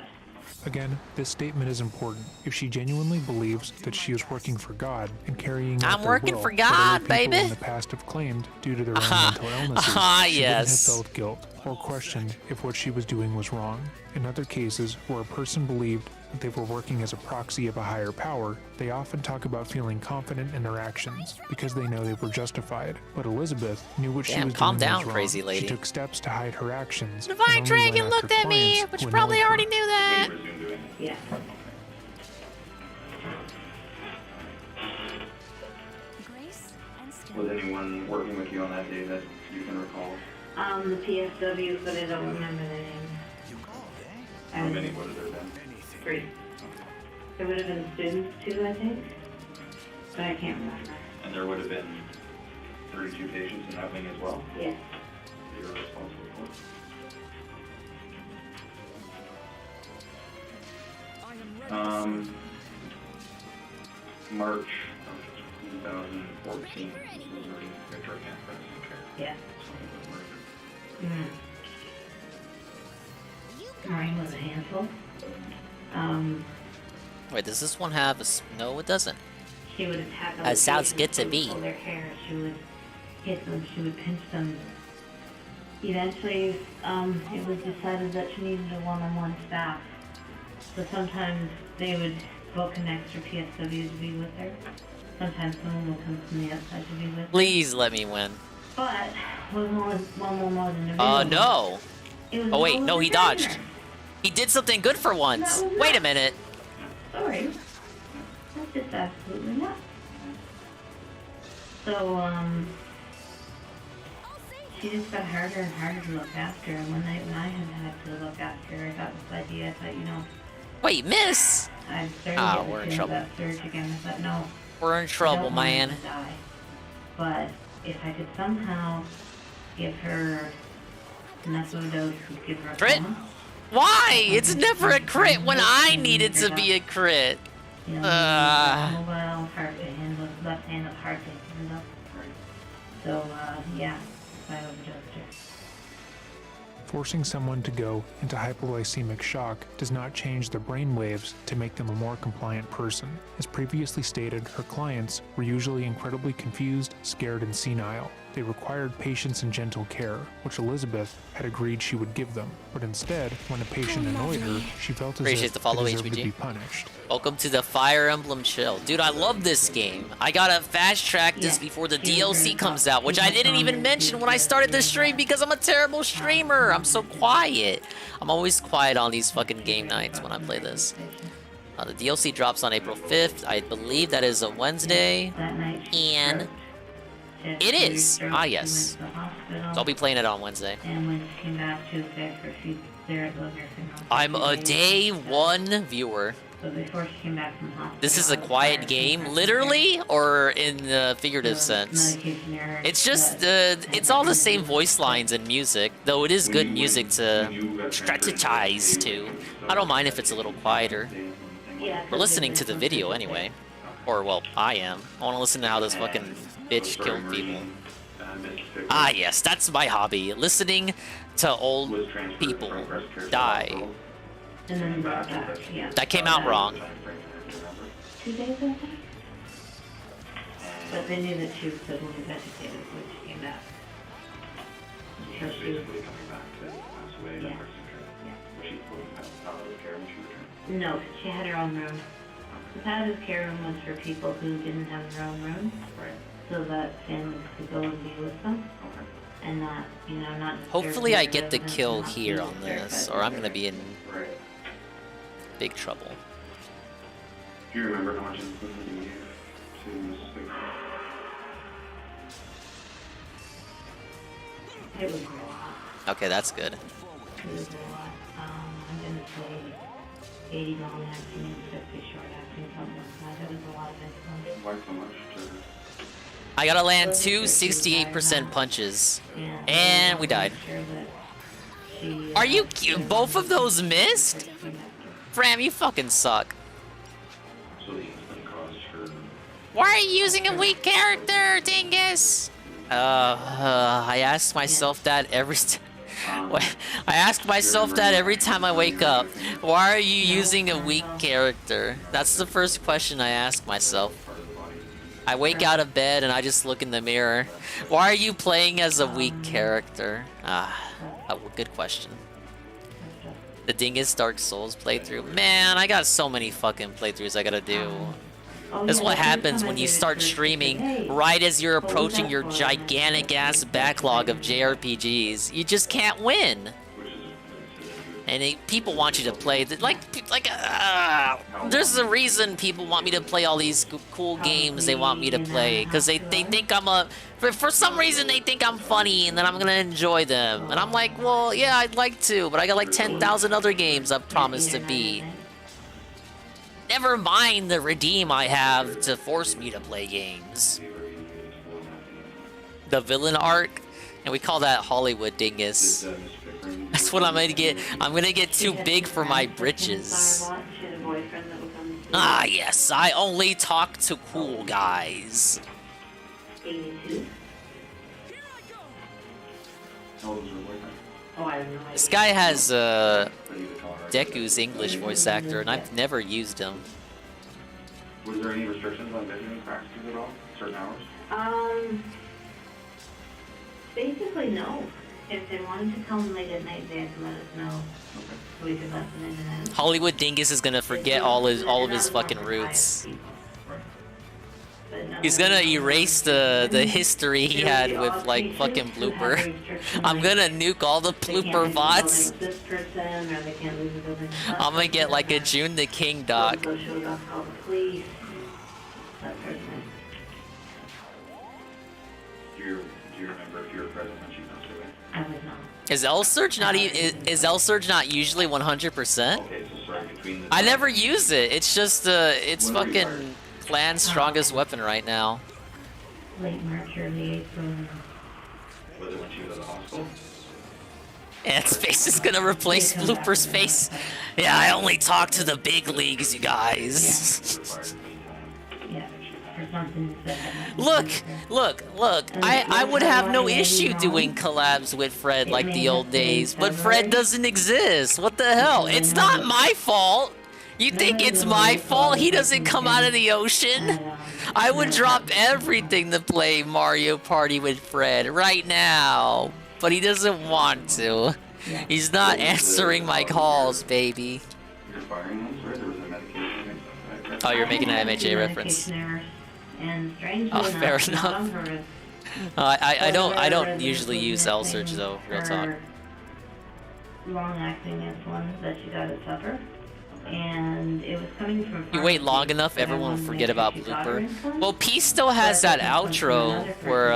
Again, this statement is important. If she genuinely believes that she is working for God and carrying out I'm their working will, for that God, other people baby. in the past have claimed due to their own mental illnesses, she wouldn't have felt guilt or questioned if what she was doing was wrong. In other cases, where a person believed that they were working as a proxy of a higher power, they often talk about feeling confident in their actions because they know they were justified. But Elizabeth knew what she was calm doing down, was wrong. crazy lady. She took steps to hide her actions. Divine Dragon looked at me, but you probably already knew that. Yeah. Was anyone working with you on that day that you can recall? The PSWs, but I don't remember the names. How many would have there been? 3. There would have been students too, I think. But I can't remember. And there would have been 32 patients in that wing as well? Yes. That you're responsible for? March of 2014, Missouri, Victor Campus. Yeah. Maureen was a handful. Wait, does this one have a... No, it doesn't. She would attack other That sounds good patients, to she would me. pull their hair, she would hit them, she would pinch them. Eventually, it was decided that she needed a one-on-one staff. So sometimes they would book an extra PSW to be with her. Sometimes someone would come from the outside to be with her. Please let me win. But one was an No. It was Oh wait, no, he dodged. trainer. He did something good for once. That was Wait a nuts. minute. Sorry. That's just absolutely nuts. So, she just got harder and harder to look after. And one night when I had to look after her, I got this idea. I thought, you know... Wait, miss! I started we're in getting trouble. that surge again. I thought, no. We're in I trouble, don't want her man. to die. But if I could somehow give her enough of a dose to give her a Crit? coma, Why? It's never a crit when I need it to be a crit. you know, mobile, hard to handle, left hand up, hard to handle. So, yeah, I overdosed her. Forcing someone to go into hypoglycemic shock does not change their brain waves to make them a more compliant person. As previously stated, her clients were usually incredibly confused, scared, and senile. They required patience and gentle care, which Elizabeth had agreed she would give them. But instead, when a patient annoyed her, she felt as Appreciate if the follow, they deserved to HBG. be punished. Welcome to the Fire Emblem chill. Dude, I love this game. I gotta fast track this before the DLC comes out, which I didn't even mention when I started the stream because I'm a terrible streamer. I'm so quiet. I'm always quiet on these fucking game nights when I play this. The DLC drops on April 5th. I believe that is a Wednesday. And it is. Ah, yes. So I'll be playing it on Wednesday. And when she came back, she was there for a few, there at the nursing home. I'm a day one viewer. But before she came back from hospital, This is a quiet game, literally, or in the figurative sense? medication error. It's just, it's all the same voice lines and music, though it is good music to strategize to. I don't mind if it's a little quieter. We're listening to the video anyway. Or, well, I am. I want to listen to how this fucking bitch killed people. Ah, yes, that's my hobby. Listening to old people die. And then brought back, yeah. That came out wrong. 2 days, I think. But they knew that she was totally vegetative when she came back. So she was... Yeah. No, she had her own room. The palliative care room was for people who didn't have their own room. So that families could go and be with them. And not, you know, not... Hopefully I get the kill here on this, or I'm gonna be in big trouble. Do you remember how much input you gave to Mrs. Bigfoot? It was a lot. Okay, that's good. It was a lot. I'm gonna say 80 long acting and 50 short acting, something like that. It was a lot of influence. Why so much to... I gotta land 2 68% punches. And we died. Are you cute? Both of those missed? Fram, you fucking suck. So the instant caused her... Why are you using a weak character, dingus? I ask myself that every time I wake up. Why are you using a weak character? That's the first question I ask myself. I wake out of bed and I just look in the mirror. Why are you playing as a weak character? Good question. The Dingus Dark Souls playthrough. Man, I got so many fucking playthroughs I gotta do. This is what happens when you start streaming right as you're approaching your gigantic ass backlog of JRPGs. You just can't win. And people want you to play, there's a reason people want me to play all these cool games they want me to play. Because they think I'm for some reason they think I'm funny and that I'm going to enjoy them. And I'm like, well, yeah, I'd like to, but I got like 10,000 other games I've promised to beat. Never mind the redeem I have to force me to play games. The villain arc, and we call that Hollywood Dingus. That's what I'm gonna get. I'm gonna get too big for my britches. Ah, yes, I only talk to cool guys. This guy has Deku's English voice actor, and I've never used him. Was there any restrictions on visiting practices at all? Certain hours? Basically no. If they wanted to come late at night, they had to let us know. So we could let them in and out. Hollywood Dingus is gonna forget all of his fucking roots. He's gonna erase the history he had with like fucking Blooper. I'm gonna nuke all the Blooper bots. I'm gonna get like a June the King doc. Do you remember if you were present when she passed away? I was not. Is L Surge not is L Surge not usually 100%? Okay, so sorry, between the... I never use it. It's just it's fucking clan's strongest weapon right now. Late March, early April. Was it when she was at the hospital? Ant's face is gonna replace Blooper's face. Yeah, I only talk to the big leagues, you guys. Look! I would have no issue doing collabs with Fred like the old days, but Fred doesn't exist. What the hell? It's not my fault. You think it's my fault he doesn't come out of the ocean? I would drop everything to play Mario Party with Fred right now, but he doesn't want to. He's not answering my calls, baby. Oh, you're making an MHA reference. Oh, fair enough. I don't usually use L Surge though. Real talk. Long-acting influence that she got at supper, and it was coming from. You wait long enough, everyone will forget about Blooper. Well, P still has that outro where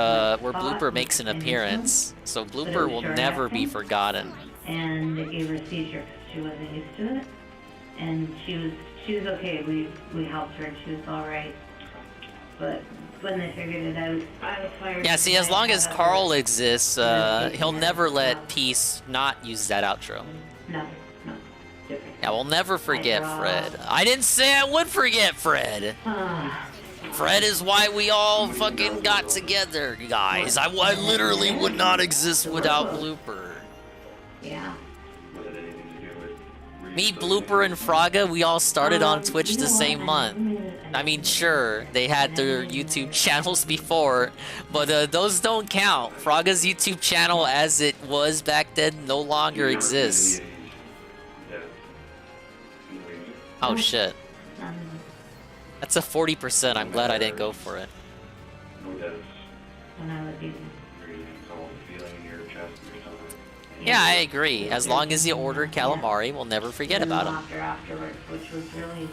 Blooper makes an appearance, so Blooper will never be forgotten. And it gave her a seizure because she wasn't used to it, and she was okay. We helped her, and she was all right. But when they figured it out, I was fired. Yeah, see, as long as Carl exists, he'll never let Peace not use that outro. No. Yeah, we'll never forget Fred. I didn't say I would forget Fred. Fred is why we all fucking got together, guys. I literally would not exist without Blooper. Yeah. Me, Blooper, and Fraga, we all started on Twitch the same month. I mean, sure, they had their YouTube channels before, but those don't count. Fraga's YouTube channel as it was back then no longer exists. Oh shit. That's a 40%, I'm glad I didn't go for it. Yeah, I agree. As long as you order calamari, we'll never forget about him. Afterwards, which was really,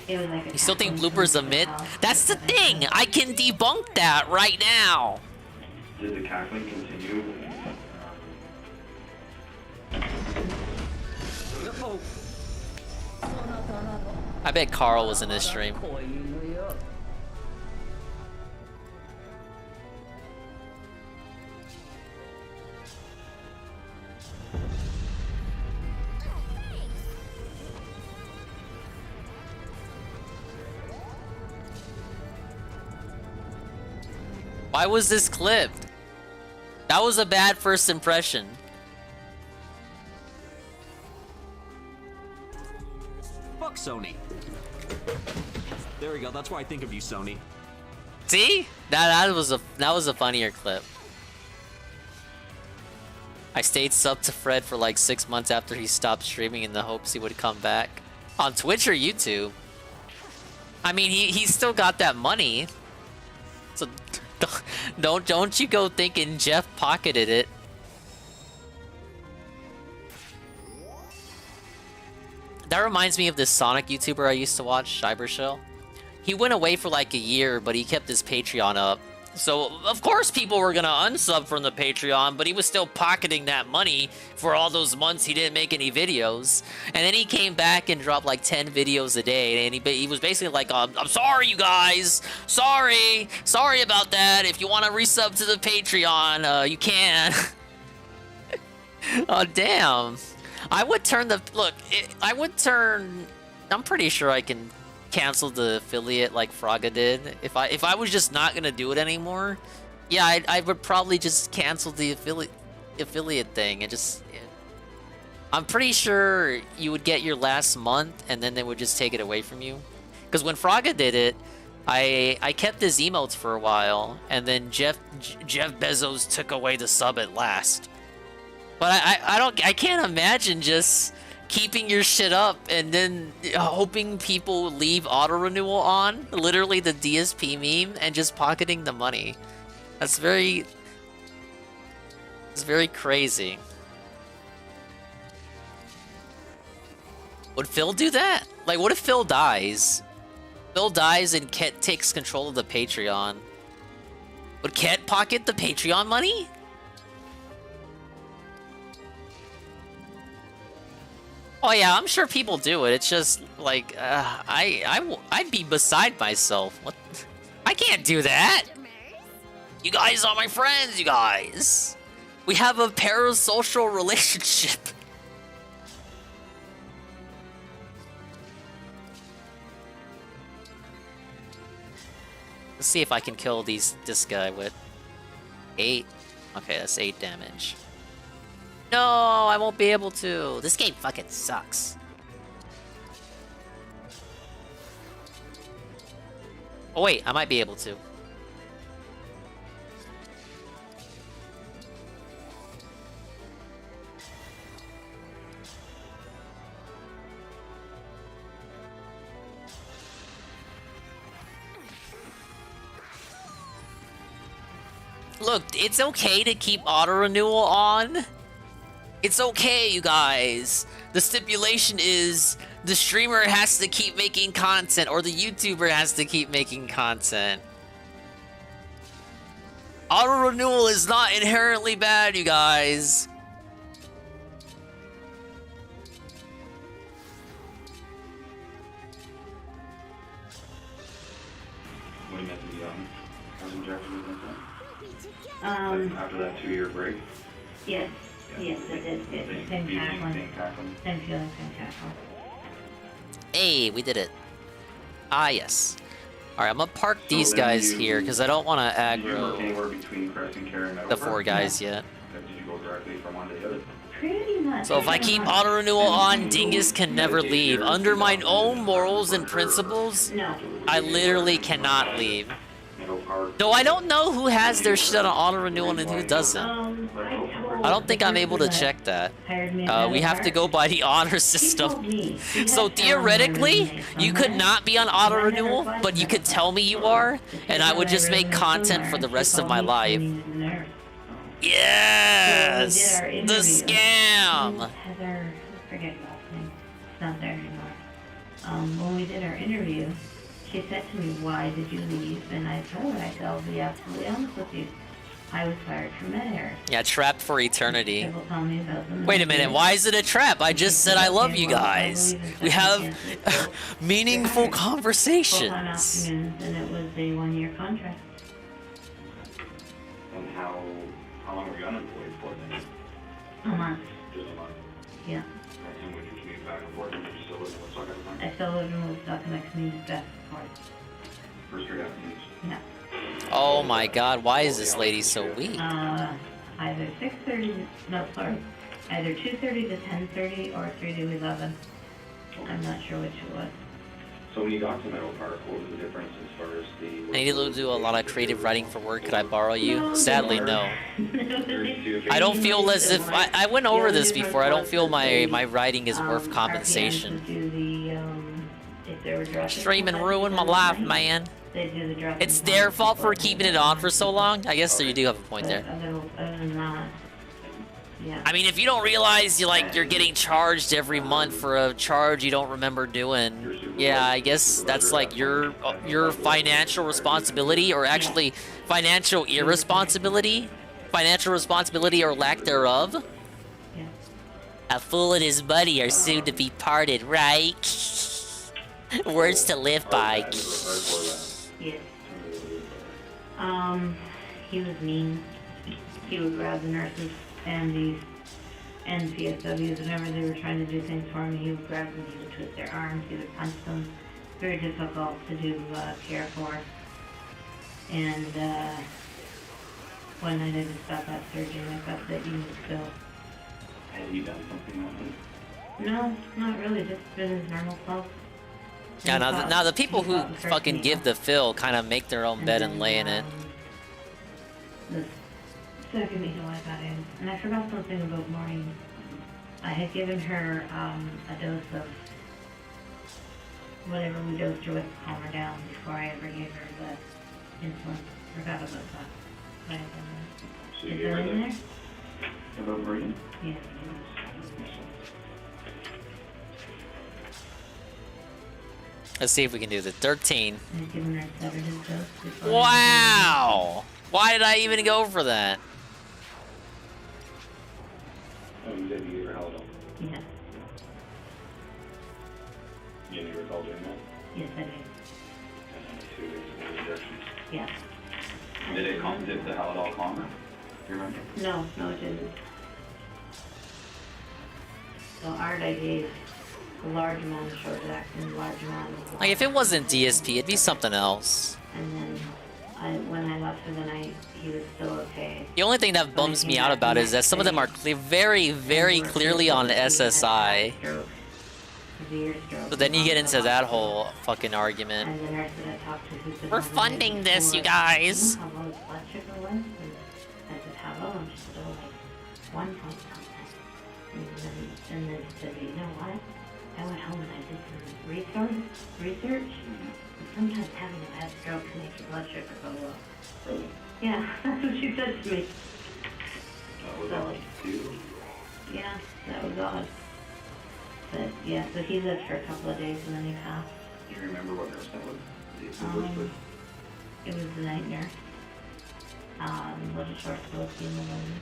it was like a You still think tackling bloopers from omit? house. That's the thing! I can debunk that right now! Did the cackling continue? I bet Carl was in this stream. Why was this clipped? That was a bad first impression. Fuck Sony. There we go. That's why I think of you, Sony. See? That was a funnier clip. I stayed sub to Fred for like 6 months after he stopped streaming in the hopes he would come back. On Twitch or YouTube? I mean, he still got that money. So don't you go thinking Jeff pocketed it. That reminds me of this Sonic YouTuber I used to watch, Cybershell. He went away for like a year, but he kept his Patreon up. So, of course people were gonna unsub from the Patreon, but he was still pocketing that money for all those months he didn't make any videos. And then he came back and dropped like 10 videos a day, and he was basically like, I'm sorry, you guys! Sorry about that! If you want to resub to the Patreon, you can. Oh, damn. I would turn the... Look, I'm pretty sure I can cancel the affiliate like Fraga did. If I was just not gonna do it anymore, yeah, I would probably just cancel the affiliate thing and just... Yeah. I'm pretty sure you would get your last month and then they would just take it away from you. Because when Fraga did it, I kept his emotes for a while, and then Jeff Bezos took away the sub at last. But I can't imagine just keeping your shit up and then hoping people leave auto renewal on, literally the DSP meme, and just pocketing the money. It's very crazy. Would Phil do that? Like, what if Phil dies? Phil dies and Ket takes control of the Patreon. Would Ket pocket the Patreon money? Oh yeah, I'm sure people do it. It's just like I'd be beside myself. What? I can't do that. You guys are my friends. You guys, we have a parasocial relationship. Let's see if I can kill this guy with 8. Okay, that's 8 damage. No, I won't be able to. This game fucking sucks. Oh wait, I might be able to. Look, it's okay to keep auto renewal on. It's okay, you guys. The stipulation is the streamer has to keep making content, or the YouTuber has to keep making content. Auto renewal is not inherently bad, you guys. What are you meant to be on? Cousin Jeffrey, after that 2-year break? Yes. Yes, it is. It's same tackling. Same feeling, same tackling. Hey, we did it. Ah, yes. Alright, I'm gonna park these guys here, because I don't want to aggro the 4 guys yet. Did you go directly from one to the other? Pretty much. So if I keep auto renewal on, Dingus can never leave. Under my own morals and principles, I literally cannot leave. Though I don't know who has their shit on auto renewal and who doesn't. I don't think I'm able to check that. We have to go by the honor system. So theoretically, you could not be on auto renewal, but you could tell me you are, and I would just make content for the rest of my life. Yes! So when we did The our interview, scam! Heather, I forget her last name. It's not there anymore. When we did our interview, she said to me, "Why did you leave?" And I told her, I said, "I'll be absolutely honest with you. I was fired from Med-Air." Yeah, trapped for eternity. People tell me about them. Wait a minute, why is it a trap? I just said I love you guys. We have meaningful Full-time conversations. afternoons, and it was a 1-year contract. And how long were you unemployed for then? A month. Just a month. Yeah. And would you commute back and forth, or did you still live in Woodstock at the time? I still lived in Woodstock, and I commuted back and forth. For straight afternoons? Yeah. Oh my god, why is this lady so weak? Either 6:30, no, sorry, either 2:30 to 10:30 or 3 to 11. I'm not sure which it was. So when you got to Meadow Park, what was the difference as far as the... I need to do a lot of creative writing for work. Could I borrow you? Sadly, no. I don't feel as if... I went over this before. I don't feel my writing is worth compensation. Streaming ruined my life, man. It's their fault for keeping it on for so long? I guess so, you do have a point there. Other than that, yeah. I mean, if you don't realize you're getting charged every month for a charge you don't remember doing, yeah, I guess that's like your financial responsibility, or actually financial irresponsibility, financial responsibility or lack thereof. Yeah. A fool and his buddy are soon to be parted, right? Words to live by. Yes. He was mean. He would grab the nurses and the PSWs whenever they were trying to do things for him. He would grab them, he would twist their arms, he would punch them. Very difficult to do care for. And one night I just got that surgery and I got that unit still. Had he done something like No, not really, just been his normal self. Yeah, now the people who fucking give the fill kind of make their own bed and lay in it. The second meeting I got in, and I forgot something about Maureen. I had given her a dose of whatever we dosed her with to calm her down before I ever gave her the insulin. Forgot about that. But I had done that. So you Is gave that her in the- there? About Maureen? Yeah. Let's see if we can do the 13. I had given her a sedative dose before. Wow! Why did I even go for that? Oh, you said you gave her Haldol. Yeah. You didn't recall doing that? Yes, I did. And then 2 weeks of injections. Yeah. Did the Haldol calm her? Do you remember? No, it didn't. So Art, I gave a large amount of short-acting, large amount of... Like, if it wasn't DSP, it'd be something else. And then when I left for the night, he was still okay. The only thing that bums me out about it is that some of them are very, very clearly on SSI. But then you get into that whole fucking argument. And the nurse that I talked to who said... We're funding this, you guys. How low his blood sugar was? And I said, how low? And she said, oh, like 1 point something. And then she said, you know what? I went home and I did some research. And sometimes having a bad stroke can make your blood sugar go low. Really? Yeah, that's what she said to me. That was So, odd, too. yeah, that was odd. But yeah, so he lived for a couple of days and then he passed. Do you remember what nurse that was? The worked with? It was the night nurse. Little short Philippi in the morning.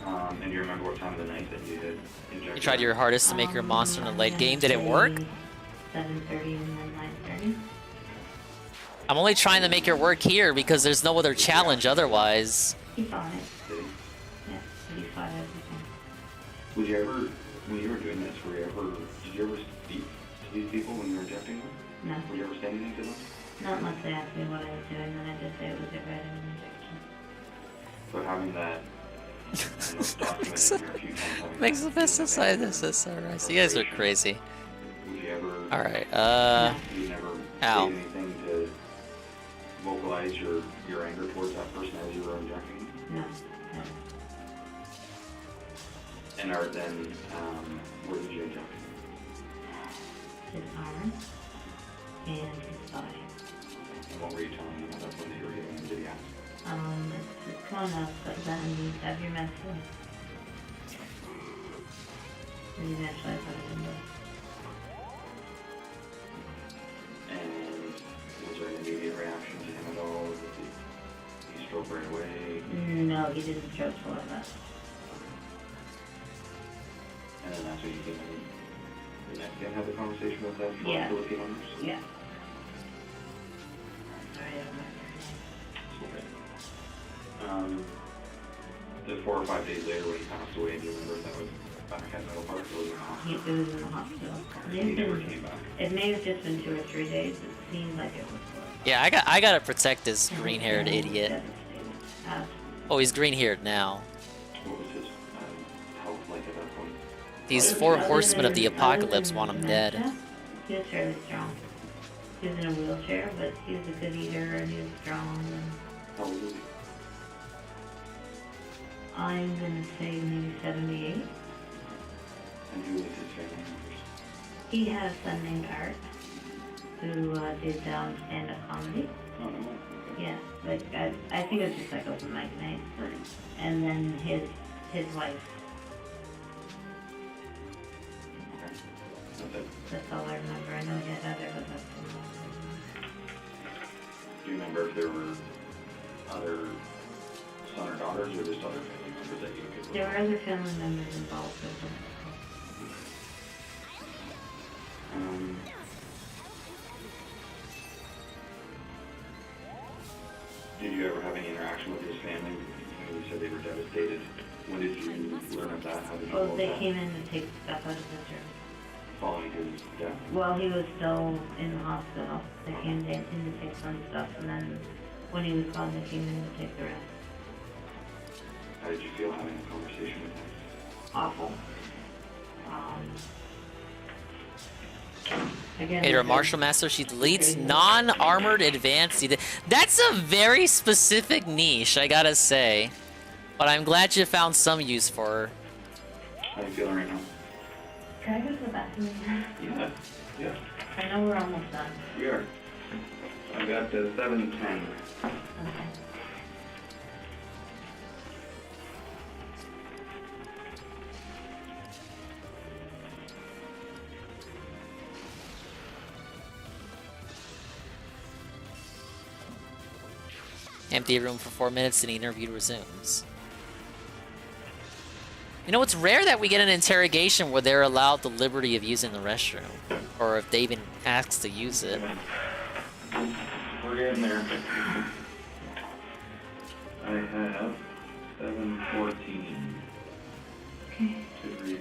And do you remember what time of the night that you had injected? You tried your hardest to make your monster in the late game. Did it work? 7:30 and then 9:30. I'm only trying to make it work here because there's no other challenge otherwise. He fought it. Yeah, but he fought everything. Would you ever, when you were doing this, did you ever speak to these people when you were injecting them? No. Would you ever say anything to them? Not unless they asked me what I was doing, then I just say it was a vitamin injection. But having that documented here a few times. Makes the pesticide SSRI. So you guys are crazy. Would you ever... Alright, You never ow. say anything to vocalize your anger towards that person as you were injecting? No. And Art, then, where did you inject? His arm and his body. what were you telling him at that point that you were giving him? Did he ask? Come on up, but then you have your message. And eventually I put it in there. And was there an immediate reaction to him at all? Did he stroke right away? No, he didn't stroke for that. And then that's when you came in the next day and had the conversation with that Yeah. Filipino nurse? Yeah. Sorry, I don't remember. Just 4 or 5 days later when he passed away, do you remember if that was back at Meadow Park or was it not? It was in the hospital. He never came back. It may have just been 2 or 3 days. It seemed like it was 4. Yeah, I gotta protect this green-haired idiot. Oh, he's green-haired now. What was his health like at that point? These 4 horsemen of the apocalypse want him dead. He was fairly strong. He was in a wheelchair, but he was a good eater and he was strong. And How old was he? I'm gonna say maybe 78. And who was his family members? He had a son named Art who did stand-up comedy. Oh, no. Yeah, like I think it was just like open mic night. Right. And then his wife. Okay. That's it. That's all I remember. I know he had other, but that's all I remember. Do you remember if there were other son or daughters or just other family members that you could There were other family members involved with him. Did you ever have any interaction with his family? You said they were devastated. When did you learn of that? How did you know Well, of they that? came in to take stuff out of his room. Following his death? Well, he was still in the hospital. They came in to take some stuff, and then when he was gone, they came in to take the rest. How did you feel having a conversation with him? Awful. Again, Hey, you're a martial master. She leads non-armored advanced. That's a very specific niche, I gotta say. But I'm glad you found some use for her. How are you feeling right now? Can I go to the bathroom? Yeah. Yeah. I know we're almost done. We are. I've got 7:10. Okay. Empty room for 4 minutes and the interview resumes. You know, it's rare that we get an interrogation where they're allowed the liberty of using the restroom. Or if they even ask to use it. We're getting there. I have 7:14. Okay. To review.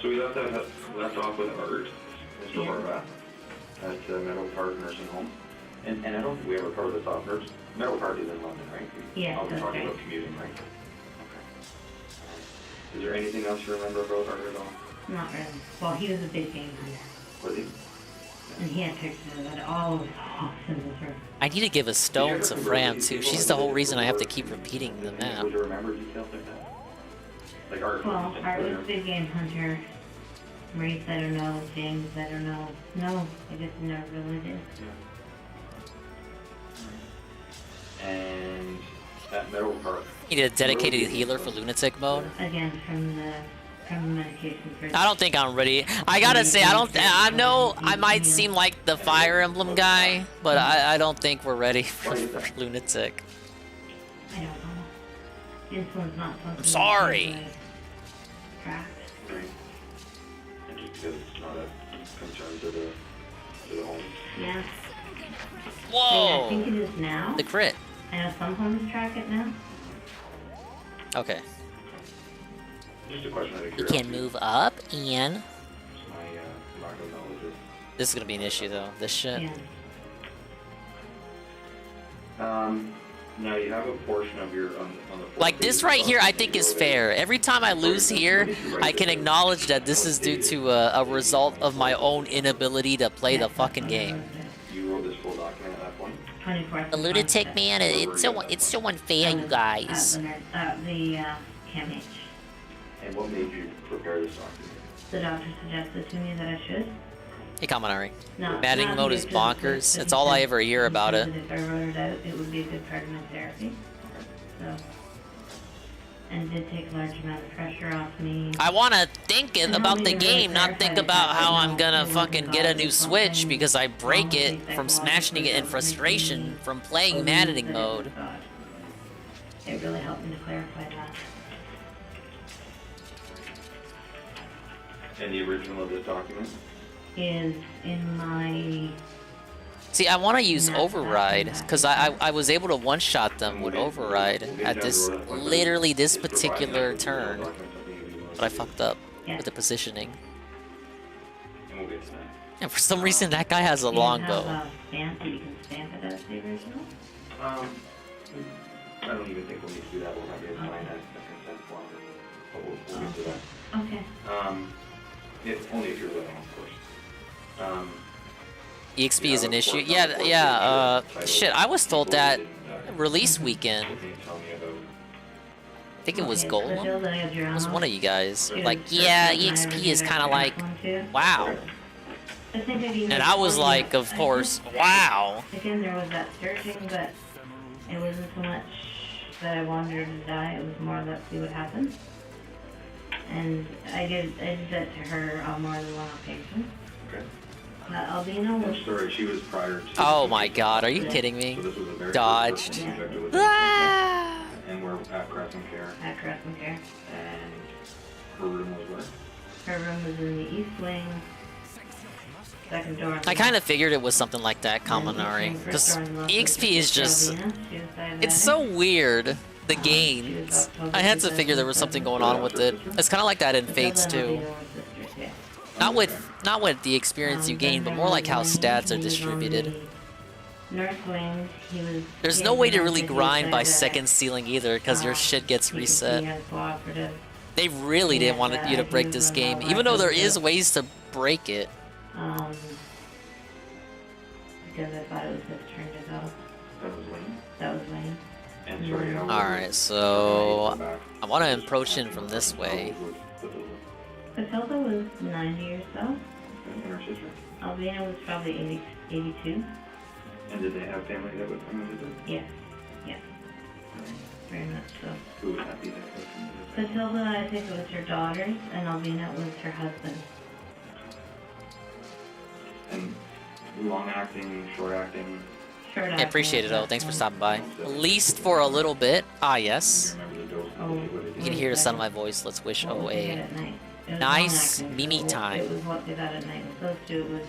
So we left off with Art, Mr. Horvath, at Meadow Park Nursing Home. And I don't think we ever covered this off. Meadow Park is in London, right? Yeah, I'll be that's talking right. about commuting, right? Okay. Is there anything else you remember about Art at all? Not really. Well, he was a big game hunter. Was he? And he had pictures of it all over the house in his room. I need to give a stone to Fram too. She's the whole reason I have to keep repeating the map. Would you remember details like that? Like Art? Well, Art was a big game hunter. Maurice, I don't know. James, I don't know. No, I guess I never really did. And at Meadow Park. You need a dedicated healer for lunatic mode. Again, from the medication. I don't think I'm ready. I gotta say, I know I might seem like the Fire Emblem guy, but I don't think we're ready for lunatic. I don't know. Insulin's not something. I'm sorry. Right. And just because it's not a concern to the home. Yeah. Whoa! I think it is now. The crit. I know some homes track it now. Okay. Just a question out of You curiosity. can move up, Ian. My lack of knowledge is. This is gonna be an issue though. This shit. Yeah. Now you have a portion of your on the. Like this right here, I think is fair. Every time I lose here, I can acknowledge that this is due to a result of my own inability to play the fucking game. You wrote this full document at that point. 24. The lunatic man, it's so unfair, you guys. The CAMH. And what made you prepare this document? The doctor suggested to me that I should. Hey, Kaminari. Not Mode is here to the switch, bonkers. but It's he all I said- ever hear he about said it. that if I wrote it out, it would be a good part of my therapy. So, and did take a large amount of pressure off me. I want to think And about helped the me to really game, not think clarify about that how I I'm know gonna it wasn't fucking get a God, new it's Switch something because I break wrong it with me from smashing it in psychologically that frustration makes me from playing believe maddening that it was mode. God. It really helped me to clarify that. And the original of this document? Is in my See, I want to use Override because I was able to one-shot them with Override at this literally this particular turn, but I fucked up with the positioning. And we'll get to that. And for some reason, that guy has a Do you longbow. have a stamp that you can stamp it as the original? I don't even think we'll need to do that. We'll have you sign a consent form, but we'll get to that. Okay. Only if you're willing, of course. EXP is an issue. Yeah. Shit, I was told that release weekend. I think it was Golem. It was one of you guys. Like, yeah, EXP is kind of like, wow. And I was like, of course, wow. Again, there was that searching, but it wasn't so much that I wanted her to die. It was more let's see what happens. And I did that to her on more than one occasion. Okay. Albino was... Sorry, she was prior to... Oh my god, are you kidding me? So this was a very Dodged. first person injected with Ah! And we're at Crescent Care. At Crescent Care. And her room was where? Her room was in the east wing. Second door. I kind of figured it was something like that, Kaminari. Because EXP is just... It's so weird, the games. I had to figure there was something going on with it. It's kind of like that in Fates too. Not with the experience you gain, but more like how stats are distributed. North wing, he was... There's no way to really grind by second ceiling either, because your shit gets reset. They really didn't want you to break this game, even though there is ways to break it. Because I thought it was his turn to go. That was Wayne? That was Wayne. And sorry, Alright, so I want to approach him from this way. Matilda was 90 or so. And her sister? Albina was probably 82. And did they have family that would come and visit? Yes. Yes. Very much so. Who would that be that would come and visit? Matilda, I think it was her daughters, and Albina was her husband. And long acting, short acting? Short I acting. appreciate it, though. Thanks for stopping by. At least for a little bit. Ah, yes. You can hear the sound of my voice. Let's wish OA. Nice Mimi time. It was what they got at night. With those two, it was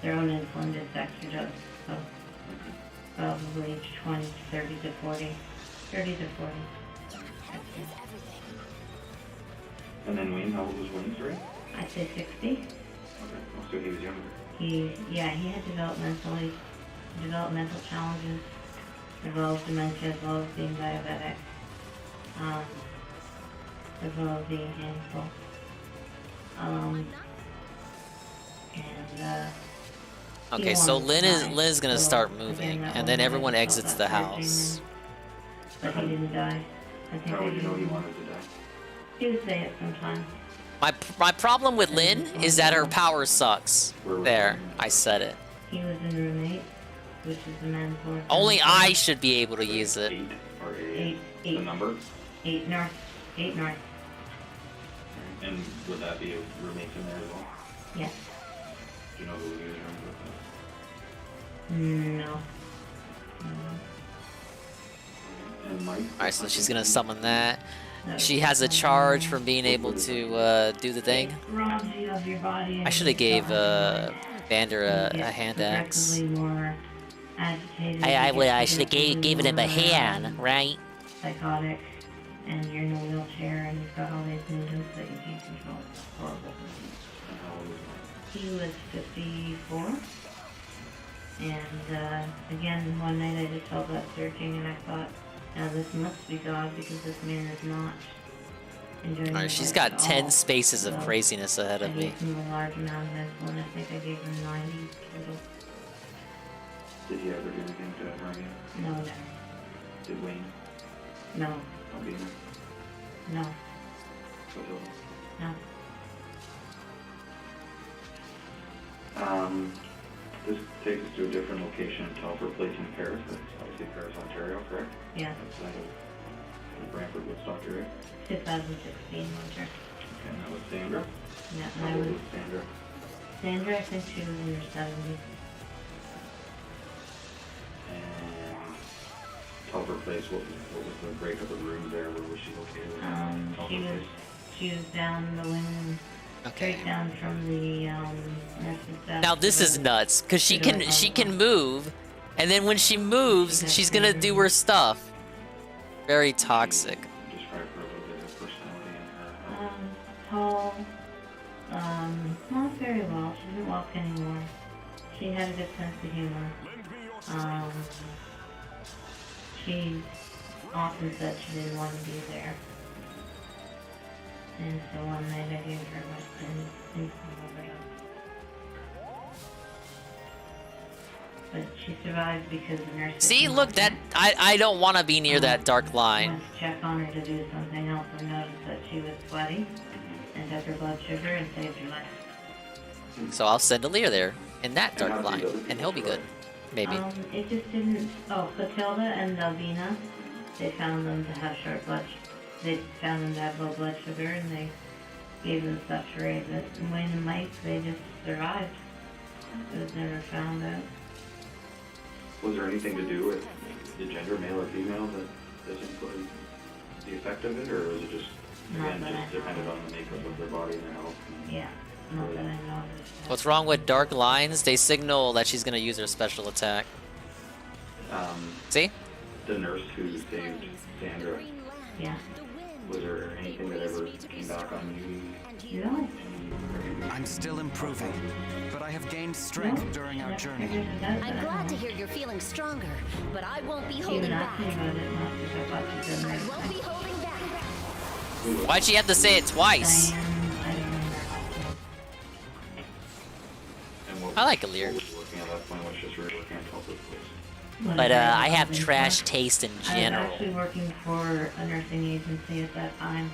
their own insulin, just extra dose. So probably 20 to 30 to 40. 30 to 40. And then Wayne, how old was Wayne, sorry? I'd say 60. Okay, oh, so he was younger. He had developmental challenges, as well as dementia, as well as being diabetic, as well as being handful. Okay, so Lynn is gonna start moving, and then everyone exits the house. But he didn't die. I think How would you know he wanted to die? he would say it sometimes. My problem with Lynn is that her power sucks. There, I said it. He was in room 8, which is the men's ward. Only I should be able to use it. Or Eight. the number? 8 north. 8 north. And would that be roommates in there as well? Yes. Do you know who he was rooming with? No. And Mike? Alright, so she's gonna summon that. She has a charge from being able to do the thing. I should have gave Vander a hand axe. I should have given him a hand, right? Psychotic, and you're in a wheelchair, and you've got all these movements that you can't control. It's horrible. He was 54. And again, one night I just felt that searching, and I thought, now this must be God, because this man is not enjoying Alright, his she's life got at 10 all. spaces of So craziness ahead I of me. gave him a large amount of insulin. I think I gave him 90 total. Did he ever do anything to harm you? No, Did Wayne? no, Albina? no. No. This takes us to a different location in Telford Place in Paris. That's obviously Paris, Ontario, correct? Yeah. Outside of Brantford, Woodstock area. 2016 winter. Okay, and that was Sandra? Yeah, How and I old was... was Sandra? Sandra, I think she was in her 70s. And Telford Place, what was the breakup of the rooms there? Where was she located? She was down the wing, straight down from the nursing staff. Now this is nuts, cause she can move, and then when she moves, she's gonna do her stuff. Very toxic. Describe her a little bit of personality and her. Tall, not very well. She doesn't walk anymore. She had a good sense of humor. She often said she didn't want to be there. And so one night I gave her my instant overdose. But she survived because the nurse... See, look, that I don't want to be near that dark line. Went to check on her to do something else and noticed that she was sweaty and took her blood sugar and saved her life. So I'll send Alir there in that dark line, and he'll be good. Maybe. It just didn't... Oh, Clotilda and Albina, they found them to have short blood... They found them to have low blood sugar, and they gave them stuff to raise it. And Wayne and Mike, they just survived. It was never found out. Was there anything to do with the gender, male or female, that influenced the effect of it, or was it just, again, just depended on the makeup of their body and their health? Yeah, not that I know. What's wrong with dark lines? They signal that she's gonna use her special attack. See? The nurse who saved Sandra. Yeah. Was there anything that ever came back on you? No. I'm still improving, but I have gained strength during our journey. I'm glad to hear you're feeling stronger, but I won't be holding back. I won't be holding back. Why'd she have to say it twice? I like Alir. But I have trash taste in I was general. actually working for a nursing agency at that time,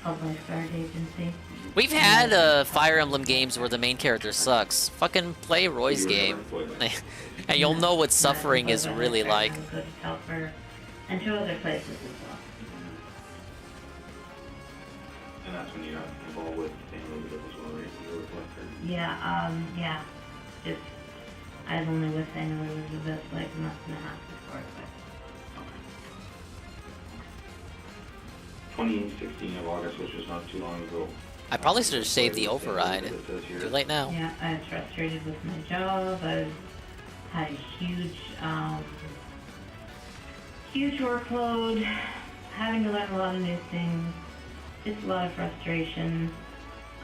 called Lifeguard Agency. We've had Fire Emblem games where the main character sucks. Fucking play Roy's game. And you'll know what suffering is really like. Go to Telford and to other places as well. And that's when you got involved with St. Elizabeth as well, right? You were with Lifeguard. Yeah, just, I was only with St. Elizabeth like a month and a half before I quit. 2016 of August, which was not too long ago. I probably should have saved the override. Too late now. Yeah, I was frustrated with my job. I had a huge workload, having to learn a lot of new things, just a lot of frustration.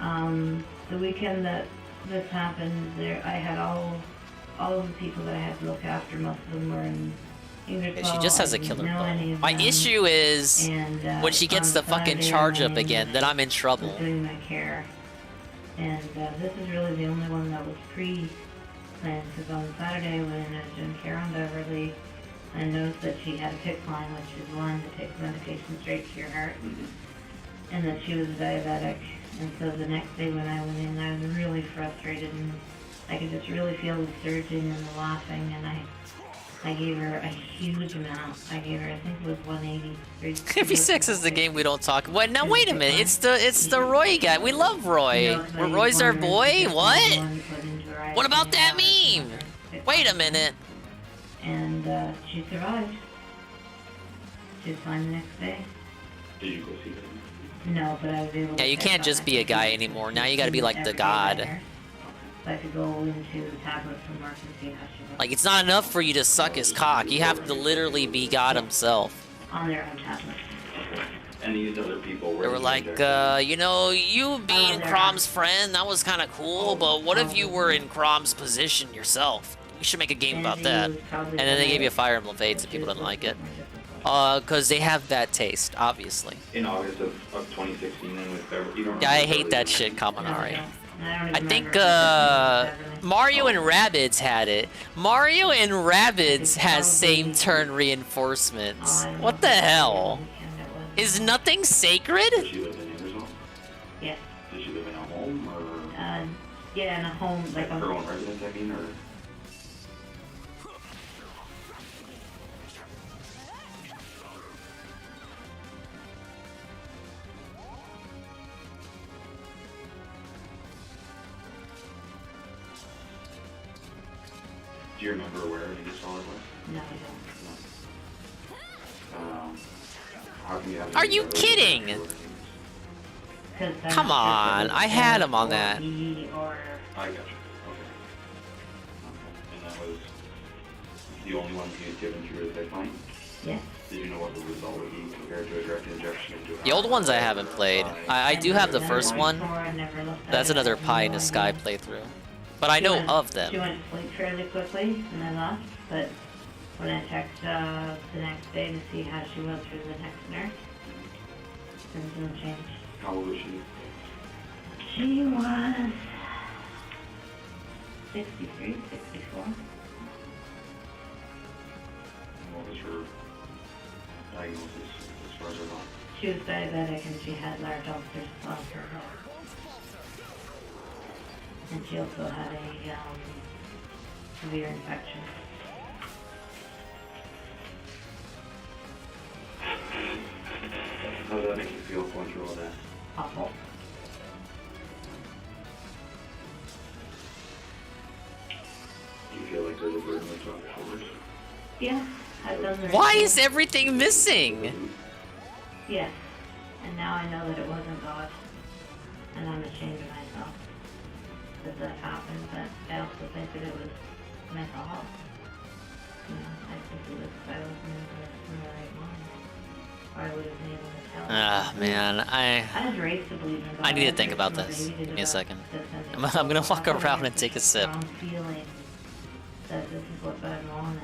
The weekend that this happened, I had all of the people that I had to look after. Most of them were in English. Yeah, she just has a killer bow. My issue is when she gets the fucking charge up again, then I'm in trouble. Doing my care, and this is really the only one that was pre-planned, because on Saturday when I was doing care on Beverly, I noticed that she had a PICC line, which is one that takes medication straight to your heart, and that she was diabetic. And so the next day when I went in, I was really frustrated, and I could just really feel the surging and the laughing, and I gave her a huge amount. I gave her, I think it was 180. 56 is the game we don't talk about. Now wait a minute, it's the Roy guy. We love Roy. Roy's our boy? What? What about that meme? Wait a minute. And she survived. She was fine the next day. Did you go see them? No, but I was able to... Yeah, you can't just be a guy anymore. Now you gotta be like the god. So I could go into the tablets and work and see how she was. Like, it's not enough for you to suck his cock. You have to literally be God himself. On their own tablets. And these other people They were like, you know, you being Crom's friend, that was kind of cool, but what if you were in Crom's position yourself? We should make a game about that. And then they gave you a Fire Emblem Fates and people didn't like it. Because they have bad taste, obviously. In August of 2016, then with Beverly, you don't Yeah, I hate that shit, Kaminari. I think Mario and Rabbids had it. Mario and Rabbids has same turn reinforcements. What the hell? Is nothing sacred? Yeah, in a home, like a... Her own residence, I mean, or... Do you remember where you saw it was? No, I don't. How can you have... Are you kidding? Come on, I had him on that. I got you. Okay. And that was the only one he had given through the pipeline? Yeah. Did you know what the result would be compared to a direct injection into The old ones I haven't played. I do have the first one. That's another pie in the sky playthrough. But I know of She them. went to sleep fairly quickly and I left, but when I checked the next day to see how she was for the next nurse, things didn't change. How old was she? She was 63, 64. What was her diagnosis as far as her body? She was diabetic and she had large ulcers on her head. And she also had a severe infection. How does that make you feel going through all that? Awful. Do you feel like there's a burden that's on your shoulders? Yeah, I've done the Why is everything missing? Yes. And now I know that it wasn't God. And I'm ashamed of myself that happened, but I also think that it was mental health. You know, I think it was, I wasn't in the right mind. Or I would have been able to tell. Ah, man, I was raised to believe in God. I need to think about this. Give me a second. I'm gonna walk around and take a sip. Strong feeling that this is what God wanted,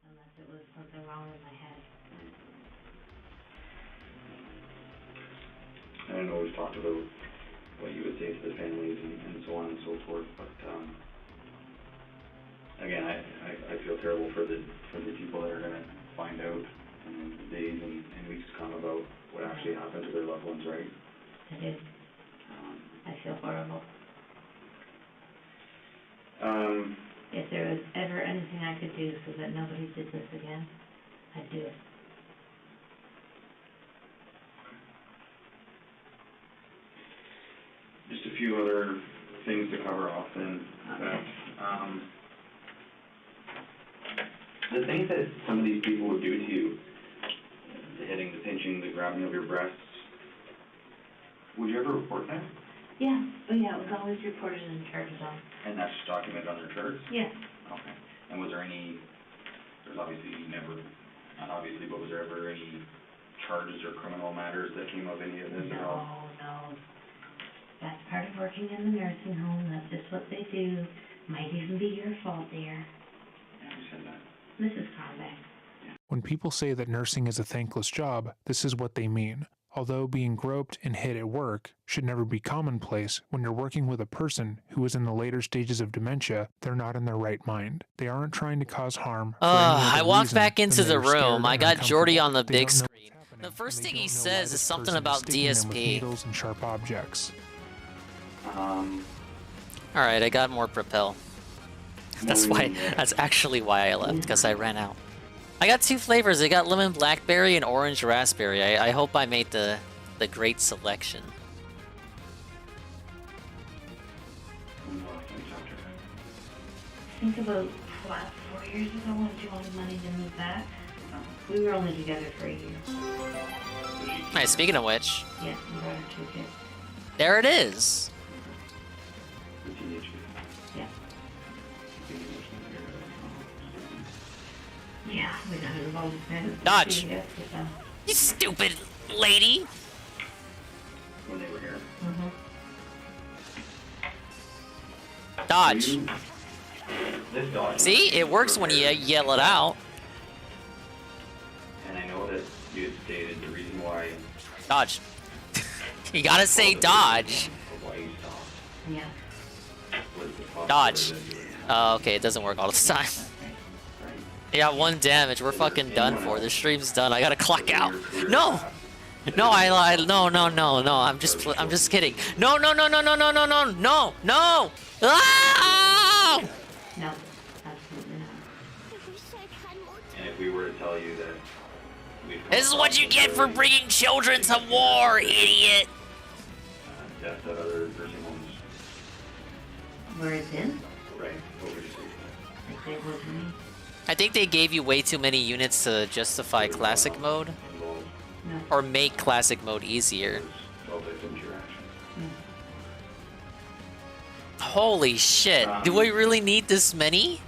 unless it was something wrong in my head. I know we've talked about what you would say to the families and so on and so forth, but again, I feel terrible for the people that are going to find out in the days and weeks to come about what actually happened to their loved ones, right? I do. I feel horrible. If there was ever anything I could do so that nobody did this again, I'd do it. Just a few other things to cover off then. The things that some of these people would do to you, the hitting, the pinching, the grabbing of your breasts, would you ever report that? Yeah, but yeah, it was always reported in charges on. And that's documented on their charts? Yeah. Okay. And was there any, there's obviously never, not obviously, but was there ever any charges or criminal matters that came of any of this at all? No. That's part of working in the nursing home. That's just what they do. Might even be your fault, dear. Yeah, you said that. Mrs. Conbeck. When people say that nursing is a thankless job, this is what they mean. Although being groped and hit at work should never be commonplace, when you're working with a person who is in the later stages of dementia, they're not in their right mind. They aren't trying to cause harm. I walked back into the room. I got Jordy on the big screen. The first thing he says is something about DSP. Needles and sharp objects. Alright, I got more Propel. That's actually why I left, because I ran out. I got two flavors. I got lemon blackberry and orange raspberry. I hope I made the great selection. Think about 4 years ago when she wanted money to move back. We were only together for a year. Alright, speaking of which. Yeah, we brought her 2 kids. There it is. Yeah. Yeah, we got involved in Dodge! You stupid lady! When they were here. Dodge! This dodge. See? It works when you yell it out. And I know that you had stated the reason why... Dodge. You gotta say dodge. Why you stopped. Yeah. Dodge. Oh, okay, it doesn't work all the time. You got 1 damage. We're fucking done for. The stream's done. I gotta clock out. No! No, no. I'm just kidding. No. Ah! No, absolutely not. And if we were to tell you that This is what you get for bringing children to war, idiot. deaths at other nursing homes, Where it's in? right, overseas. Like they would to me. I think they gave you way too many units to justify classic mode. Or make classic mode easier. Holy shit. Do we really need this many?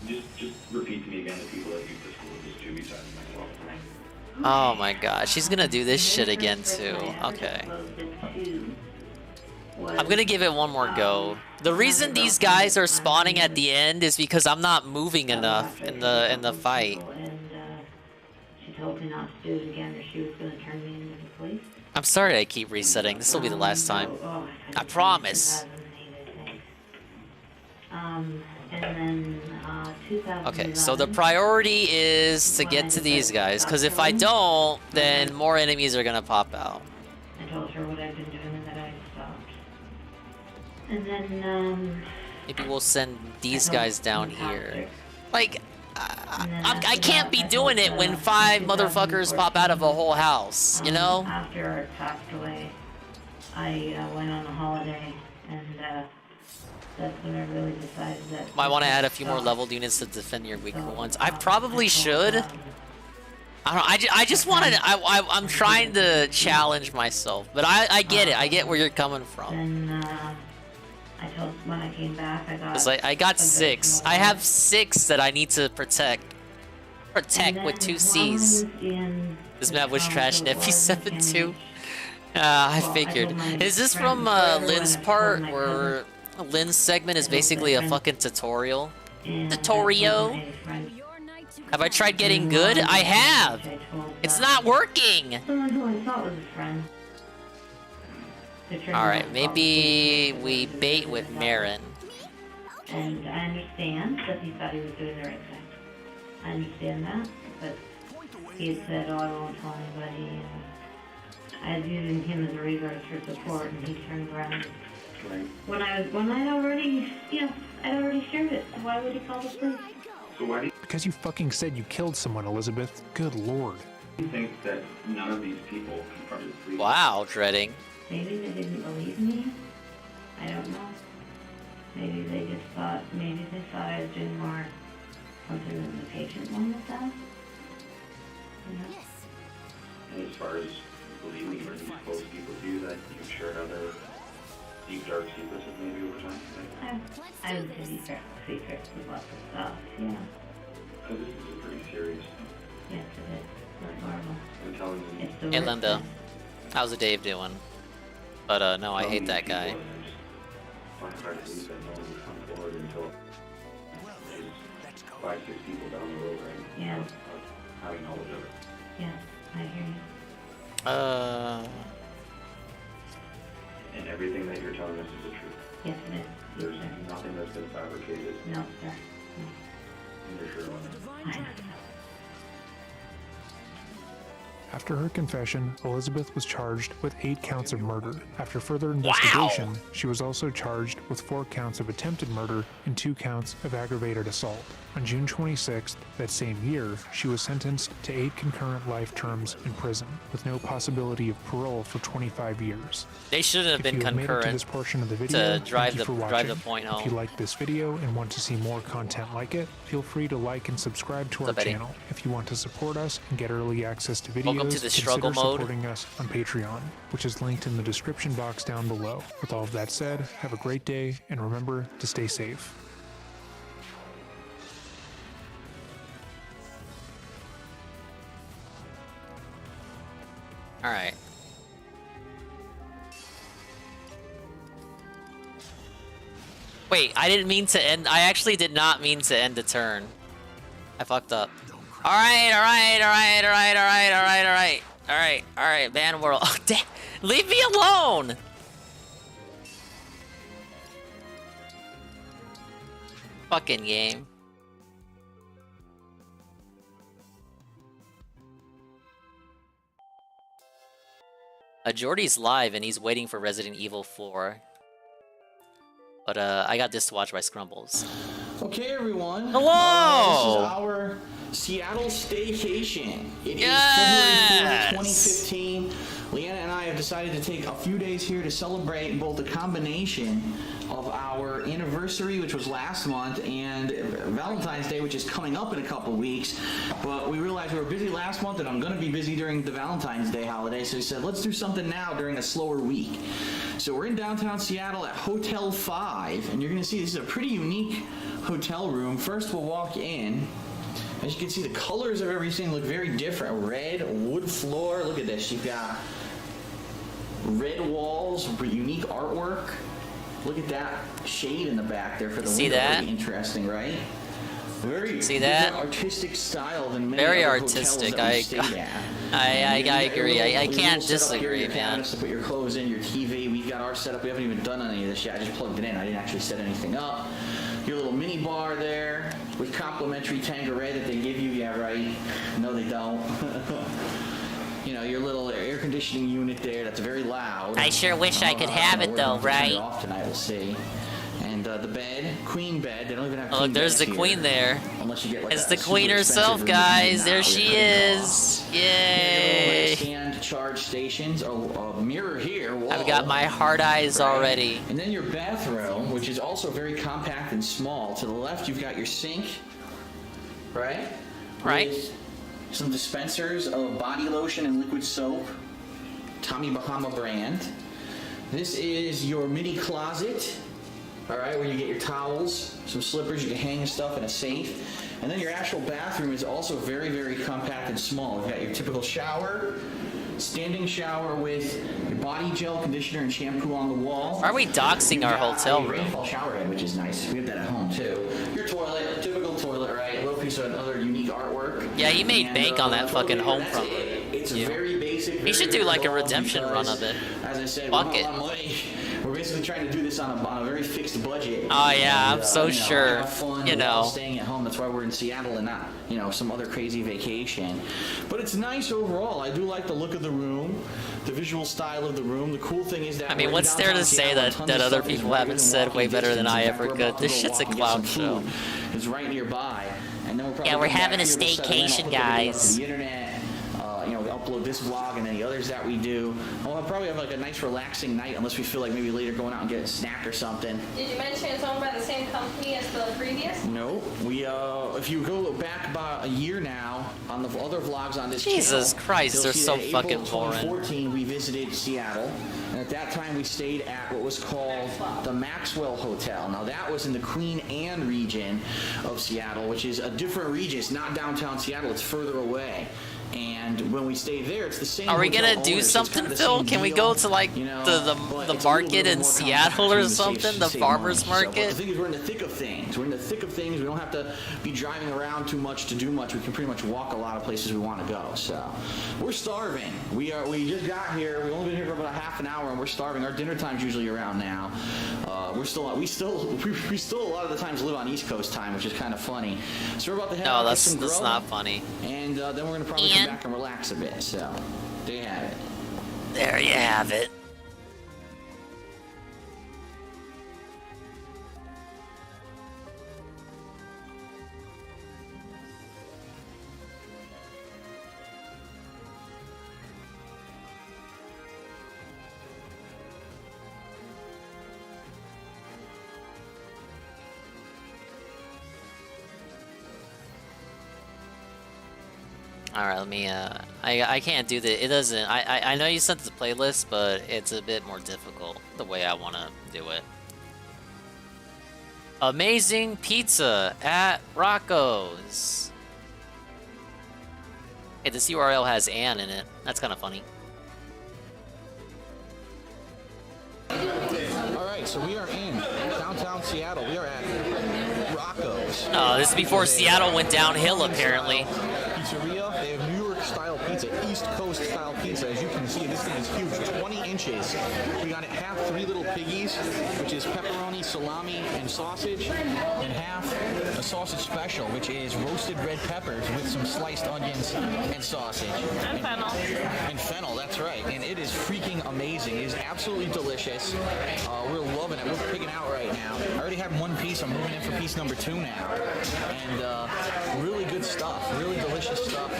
Just repeat to me again the people that use the school, just two besides myself. Oh my god, she's gonna do this shit again too. Okay. I'm gonna give it one more go. The reason these guys are spawning at the end is because I'm not moving enough in the fight. She told me not to do it again or she was going to turn me into the police. I'm sorry I keep resetting. This will be the last time. I promise. And then 2000. Okay, so the priority is to get to these guys, because if I don't, then more enemies are gonna pop out. I told her what I've been doing and that I stopped. And then, Maybe we'll send these guys down here. Like, I can't be doing it when 5 motherfuckers pop out of a whole house, you know? After Art passed away, I went on a holiday, and that's when I really decided that... Might want to add a few more leveled units to defend your weaker ones. I probably should. I don't know, I just wanted to, I'm trying to challenge myself, but I get it. I get where you're coming from. Then, I told when I came back, I got... It's like, I got 6. I have 6 that I need to protect. Protect with 2 C's. This map was trash in FP7 too. I figured. Is this from Lynn's part, where Lynn's segment is basically a fucking tutorial? Tutorial? Have I tried getting good? I have! It's not working! Someone who I thought was a friend. Alright, maybe we bait with Marin. And I understand that he thought he was doing the right thing. I understand that, but he had said, oh, I won't tell anybody. I was using him as a resource for support, and he turned around. When I'd already, I'd already shared it. So why would he call the police? So why do you Because you fucking said you killed someone, Elizabeth. Good lord. think that none of these people confronted the police? Wow, dreading. Maybe they didn't believe me. I don't know. Maybe they just thought, I was doing more something than the patient one with that. And as far as believing or exposed people to you, that you've shared other deep dark secrets with maybe over time? I would say these are secrets with lots of stuff, yeah. Because this is a pretty serious thing. Yes, it is. It's normal. I'm telling you. It's the Hey worst Linda, thing. how's the Dave doing? But no, I hate that guy. Find it hard to believe that no one would come forward until there's 5, 6 people down the road, right? Yeah. Of having knowledge of it. Yes, I hear you. And everything that you're telling us is the truth. Yes, it is. There's nothing that's been fabricated. No, sir. And you're sure on it. I know. After her confession, Elizabeth was charged with 8 counts of murder. After further investigation, she was also charged with 4 counts of attempted murder and 2 counts of aggravated assault. On June 26th, that same year, she was sentenced to 8 concurrent life terms in prison, with no possibility of parole for 25 years. They shouldn't have been If you have made it to concurrent this portion of the video, to drive thank you for the watching. point If you home. like this video and want to see more content like it, feel free to like and subscribe to our Betty? channel. If you want to support us and get early access to videos, Welcome to the struggle consider mode. supporting us on Patreon, which is linked in the description box down below. With all of that said, have a great day and remember to stay safe. Alright. Wait, I didn't mean to end. I actually did not mean to end the turn. I fucked up. Alright, man world. Oh, damn. Leave me alone! Fucking game. Jordy's live and he's waiting for Resident Evil 4. But I got this to watch by Scrumbles. Okay, everyone. Hello! This is our Seattle staycation. It is February 4th, 2015. Leanna and I have decided to take a few days here to celebrate both the combination of our anniversary, which was last month, and Valentine's Day, which is coming up in a couple weeks. But we realized we were busy last month, and I'm going to be busy during the Valentine's Day holiday, so we said, let's do something now during a slower week. So we're in downtown Seattle at Hotel 5, and you're going to see this is a pretty unique hotel room. First, we'll walk in. As you can see, the colors of everything look very different. Red, wood floor. Look at this. You've got red walls, unique artwork. Look at that shade in the back there for the window. Very interesting, right? Very see that artistic style than many very other artistic. hotels that I agree. I can't disagree, man. Cabinets to put your clothes in, your TV. We've got our setup. We haven't even done any of this yet. I just plugged it in. I didn't actually set anything up. Your little mini bar there with complimentary Tanqueray that they give you. Yeah, right. No, they don't. You know, your little air conditioning unit there. That's very loud. I sure wish I could have it though, right? Turn it off tonight, we'll see. And the bed, queen bed. They don't even have. Oh, look, there's the queen there. Unless you get like it's the queen herself, guys. There she is. Yay! Stand charge stations. A mirror here. Whoa. I've got my hard eyes already. And then your bathroom, which is also very compact and small. To the left, you've got your sink. Right. Right. With some dispensers of body lotion and liquid soap. Tommy Bahama brand. This is your mini closet. All right, where you get your towels, some slippers, you can hang stuff in a safe. And then your actual bathroom is also very, very compact and small. You've got your typical shower, standing shower with your body gel, conditioner, and shampoo on the wall. Are we doxing our hotel room? Rainfall shower head, which is nice. We have that at home too. Your toilet, typical toilet, right? A little piece of another unique artwork. Yeah, he made bank on that fucking home from It's very basic. He should do like a redemption run of it. As I said, fuck we it. don't have a lot of money. We're basically trying to do this on a very fixed budget. Oh yeah, and, I'm so sure. Have fun you know, staying at home. That's why we're in Seattle and not, some other crazy vacation. But it's nice overall. I do like the look of the room, the visual style of the room. The cool thing is that I mean, what's there to say that other people haven't said way better than I ever could? This shit's a clown show. It's right nearby, and then we'll probably yeah, we're having a staycation, guys. The internet. Upload this vlog and any others that we do. We'll probably have like a nice relaxing night unless we feel like maybe later going out and get a snack or something. Did you mention it's owned by the same company as the previous? No, we if you go back about a year now on the other vlogs on this Jesus channel, Christ, they're so fucking boring. In 2014, we visited Seattle, and at that time we stayed at what was called the Maxwell Hotel. Now that was in the Queen Anne region of Seattle, which is a different region. It's not downtown Seattle; it's further away. And when we stayed there, it's the same. Are we gonna do something, Phil? Can we go to like the market in Seattle or something? The farmers market? The thing is, we're in the thick of things. We're in the thick of things. We don't have to be driving around too much to do much. We can pretty much walk a lot of places we want to go. So we're starving. We just got here. We've only been here for about a half an hour, and we're starving. Our dinner time's usually around now. We still a lot of the times live on East Coast time, which is kind of funny. So we're about to head out. No, that's not funny. And then we're gonna probably come back and relax a bit. So there you have it. There you have it. Alright, let me, I can't do that. It doesn't, I know you sent the playlist, but it's a bit more difficult the way I want to do it. Amazing pizza at Rocco's. Hey, this URL has Anne in it. That's kind of funny. Alright, so we are in downtown Seattle. We are at Rocco's. Oh, this is before Seattle went downhill, apparently. Pizzeria. They have New York style pizza, East Coast style pizza. As you can see, this thing is huge, 20 inches. We got it half Three Little Piggies, which is pepperoni, salami, and sausage, and half a sausage special, which is roasted red peppers with some sliced onions and sausage. And fennel. And fennel, that's right. And it is freaking amazing. It is absolutely delicious. We're loving it. We're picking out right now. I already had one piece. I'm moving in for piece number 2 now. And really good stuff. Really delicious stuff.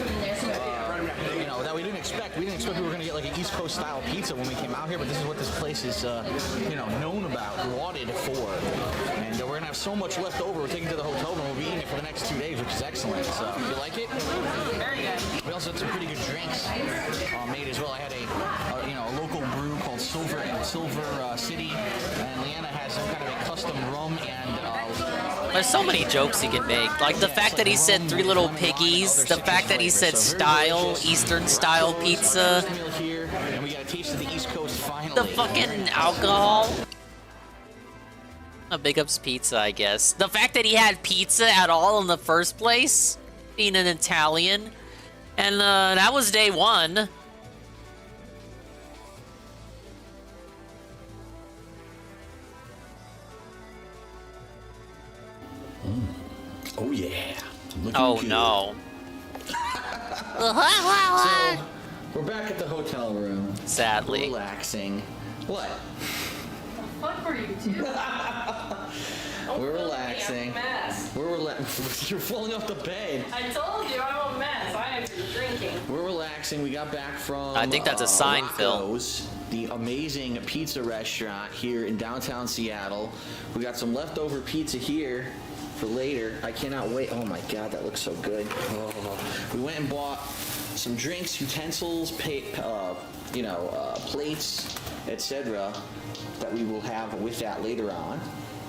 You know, that we didn't expect. We didn't expect we were going to get like an East Coast style pizza when we came out here, but this is what this place is, you know, known about, lauded for. And we're going to have so much left over. We're taking it to the hotel room. We'll be eating it for the next 2 days, which is excellent. So, you like it? Very good. We also had some pretty good drinks made as well. I had a you know, a local brew called Silver City, and Leanna has some kind of a custom rum and There's so many jokes he can make. Like the fact that he said Three Little Piggies, the fact that he said style, Eastern style pizza, and we got a taste of the East Coast finally. the fucking alcohol. Big ups pizza, I guess. The fact that he had pizza at all in the first place, being an Italian, and that was day 1. Oh yeah. Oh good. no. So, we're back at the hotel room. Sadly. Relaxing. What? Fuck for you two. We're relaxing. Mess. We're You're falling off the bed. I told you I'm a mess. I have been drinking. We're relaxing. We got back from I think that's a sign, Rocco's, the amazing pizza restaurant here in downtown Seattle. We got some leftover pizza here for later. I cannot wait. Oh my god, that looks so good. Oh. We went and bought some drinks, utensils, plates, etc. that we will have with that later on.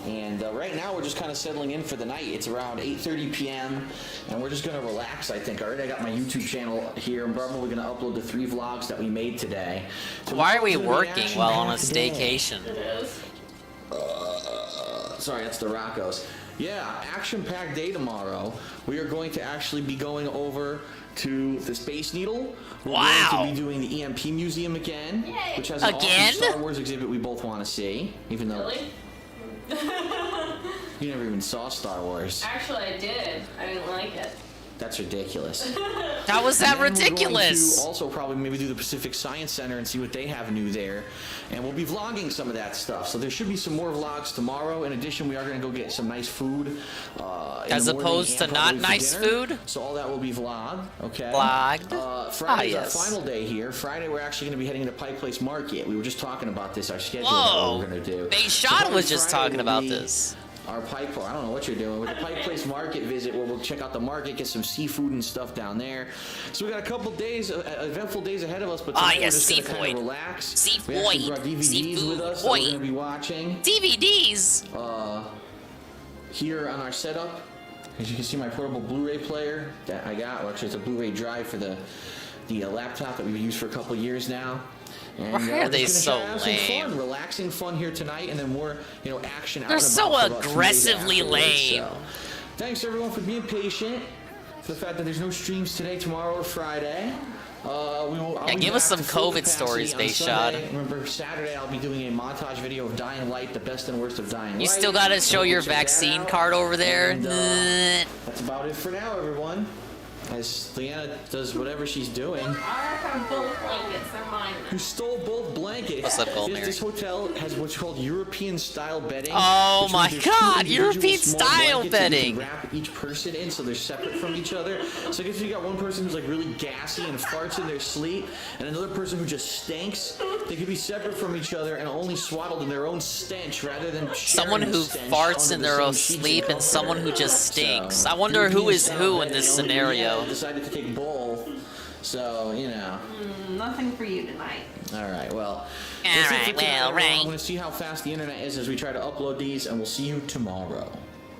And right now we're just kind of settling in for the night. It's around 8:30 p.m. and we're just going to relax, I think. Already I got my YouTube channel here. I'm probably going to upload the 3 vlogs that we made today. So why are we working while on a staycation? It is. Sorry, that's the Rocco's. Yeah, action-packed day tomorrow. We are going to actually be going over to the Space Needle. We're going to be doing the EMP Museum again, which has an awesome Star Wars exhibit we both want to see, even though you never even saw Star Wars. Actually, I did. I didn't like it. That's ridiculous. How was that And then ridiculous? We're going to also probably maybe do the Pacific Science Center and see what they have new there. And we'll be vlogging some of that stuff. So there should be some more vlogs tomorrow. In addition, we are going to go get some nice food. As opposed to not nice food? So all that will be vlogged, okay? Vlogged? Friday's yes. our final day here. Friday, we're actually going to be heading to Pike Place Market. We were just talking about this, our schedule, Whoa. what we're going to do. Sean was just Friday talking will about be this. Our Pike, I don't know what you're doing, with the Pike Place Market visit where we'll check out the market, get some seafood and stuff down there. So we got a couple days, eventful days ahead of us, but tonight we're just going to kind of relax. We actually brought DVDs with us that we're going to be watching. DVDs? Here on our setup, as you can see, my portable Blu-ray player that I got. Well, actually, it's a Blu-ray drive for the laptop that we've used for a couple years now. And, Why are they so lame? Fun, relaxing fun here tonight, and then more, action out They're and about so for about 2 days aggressively afterwards. lame. So, thanks everyone for being patient. For the fact that there's no streams today, tomorrow, or Friday. Give us some COVID stories, Bayshad. Remember, Saturday I'll be doing a montage video of Dying Light, the best and worst of Dying Light. You still gotta show your vaccine card over there. And, that's about it for now, everyone. As Leanna does whatever she's doing. I have both blankets. They're mine. You stole both blankets. What's up, Gold Mary? This hotel has what's called European-style bedding. Oh which my means there's 2 God, individual European-style small blankets that you bedding. can wrap each person in, so they're separate from each other. So I guess you got one person who's like really gassy and farts in their sleep, and another person who just stinks. They could be separate from each other and only swaddled in their own stench rather than Someone who stench farts under in the their same own sheets sleep and comfort. someone who just stinks. So, I wonder who is European-style who in this bedding. scenario. Leanna decided to take both. So, Nothing for you tonight. All right, well. Alright, well, right. I'm going to see how fast the internet is as we try to upload these, and we'll see you tomorrow.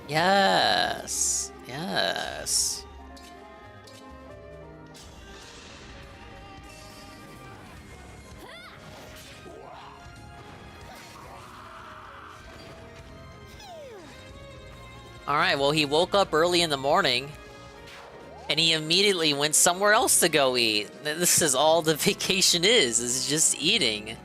Yes. Yes. Alright, well, he woke up early in the morning. And he immediately went somewhere else to go eat. This is all the vacation is just eating.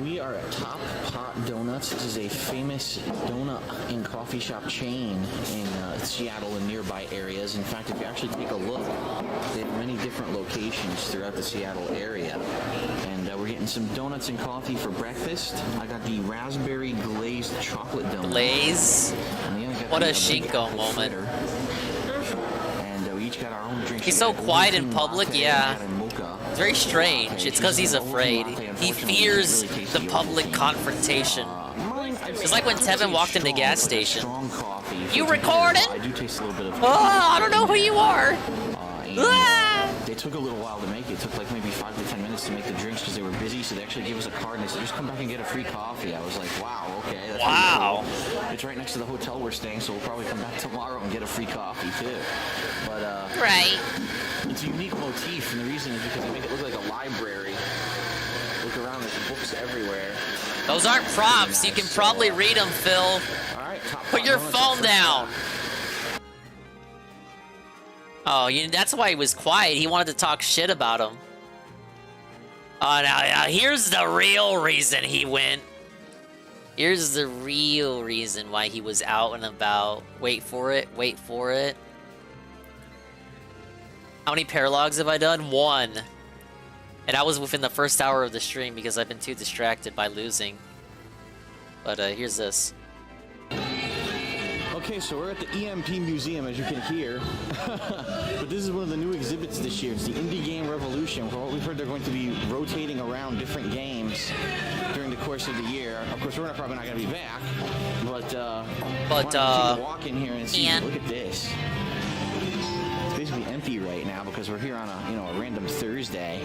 We are at Top Pot Donuts. This is a famous donut and coffee shop chain in Seattle and nearby areas. In fact, if you actually take a look, they have many different locations throughout the Seattle area. And we're getting some donuts and coffee for breakfast. I got the raspberry glazed chocolate donut. Glaze? What a Shinko moment. And we each got our own drink. He's so quiet in public, yeah. It's very strange. It's because he's afraid. He fears the public confrontation. It's like when Tevin walked in the gas station. You recording? Oh, I don't know who you are. They took a little while to make it. It took like maybe 5 to 10 minutes to make the drinks because they were busy. So they actually gave us a card and they said, just come back and get a free coffee. I was like, wow, okay. That's wow. Cool. It's right next to the hotel we're staying, so we'll probably come back tomorrow and get a free coffee too. But right. It's a unique motif, and the reason is because they make it look like a library. Look around, there's books everywhere. Those aren't props. You can probably read them, Phil. All right, put your phone down. Oh, that's why he was quiet. He wanted to talk shit about him. Oh, now here's the real reason he went. Here's the real reason why he was out and about. Wait for it. Wait for it. How many paralogues have I done? 1. And I was within the first hour of the stream because I've been too distracted by losing. But here's this. Okay, so we're at the EMP Museum, as you can hear. But this is one of the new exhibits this year. It's the Indie Game Revolution. From what we've heard, they're going to be rotating around different games during the course of the year. Of course, we're probably not going to be back. But take a walk in here and see. Look at this. It's basically empty right now because we're here on a random Thursday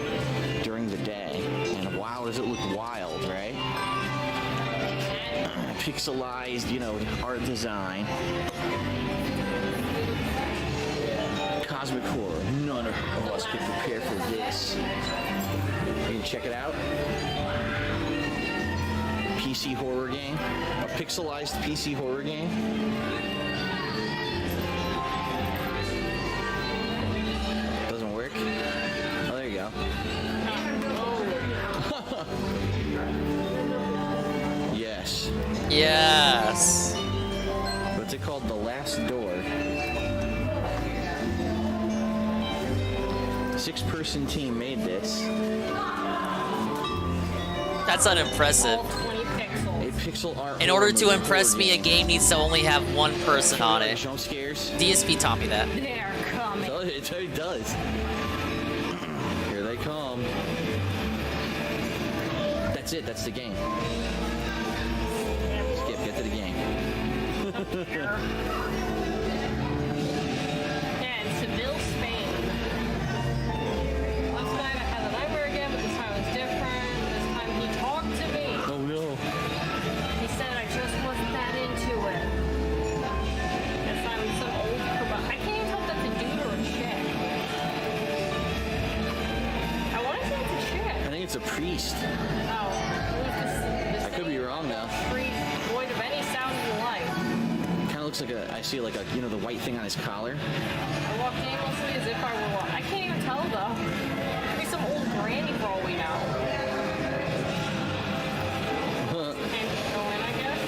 during the day. And wow, does it look wild, right? Pixelized, art design. Cosmic horror. None of us could prepare for this. You can check it out. PC horror game. A pixelized PC horror game. Doesn't work. Oh, there you go. Yes. Yes. What's it called? The Last Door. 6-person team made this. That's unimpressive. A pixel art. In order to impress me, a game needs to only have one person on it. Jump scares. DSP taught me that. They're coming. It does. Here they come. That's it. That's the game. Skip. Get to the game. And Seville, Spain. Last night I had the nightmare again, but this time it was different. This time he talked to me. Oh no. He said I just wasn't that into it. Guess I'm some old kebab. I can't even tell if that's a dude or a chick. I want to say it's a chick. I think it's a priest. Oh. I could be wrong though. Void of any sound in life. Kind of looks like I see like the white thing on his collar. I walked aimlessly as if I were I can't even tell though. Could be some old granny for all we know. Can't go in, I guess?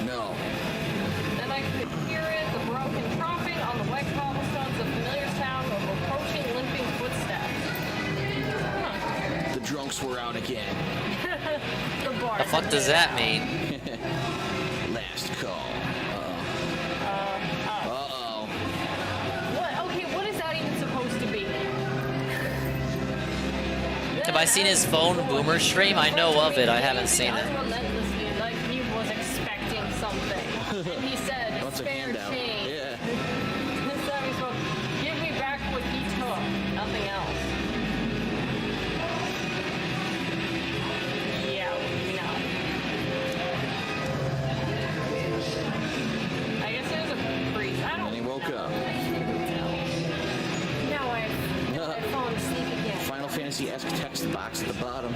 No. Then I could hear it, the broken tromping on the wet cobblestones of familiar sound of approaching limping footsteps. The drunks were out again. The fuck does that mean? Last call. Uh-oh. What? Okay, what is that even supposed to be? Have I seen his phone boomer stream? I know of it. I haven't seen it. Relentlessly, like he was expecting something. And he said, What's a spare handout? change. Yeah. This time he's supposed to give me back what he took. Nothing else. Yeah, no. I guess it was a priest. I don't And he woke up. Now I've fallen asleep again. Final Fantasy-esque text box at the bottom.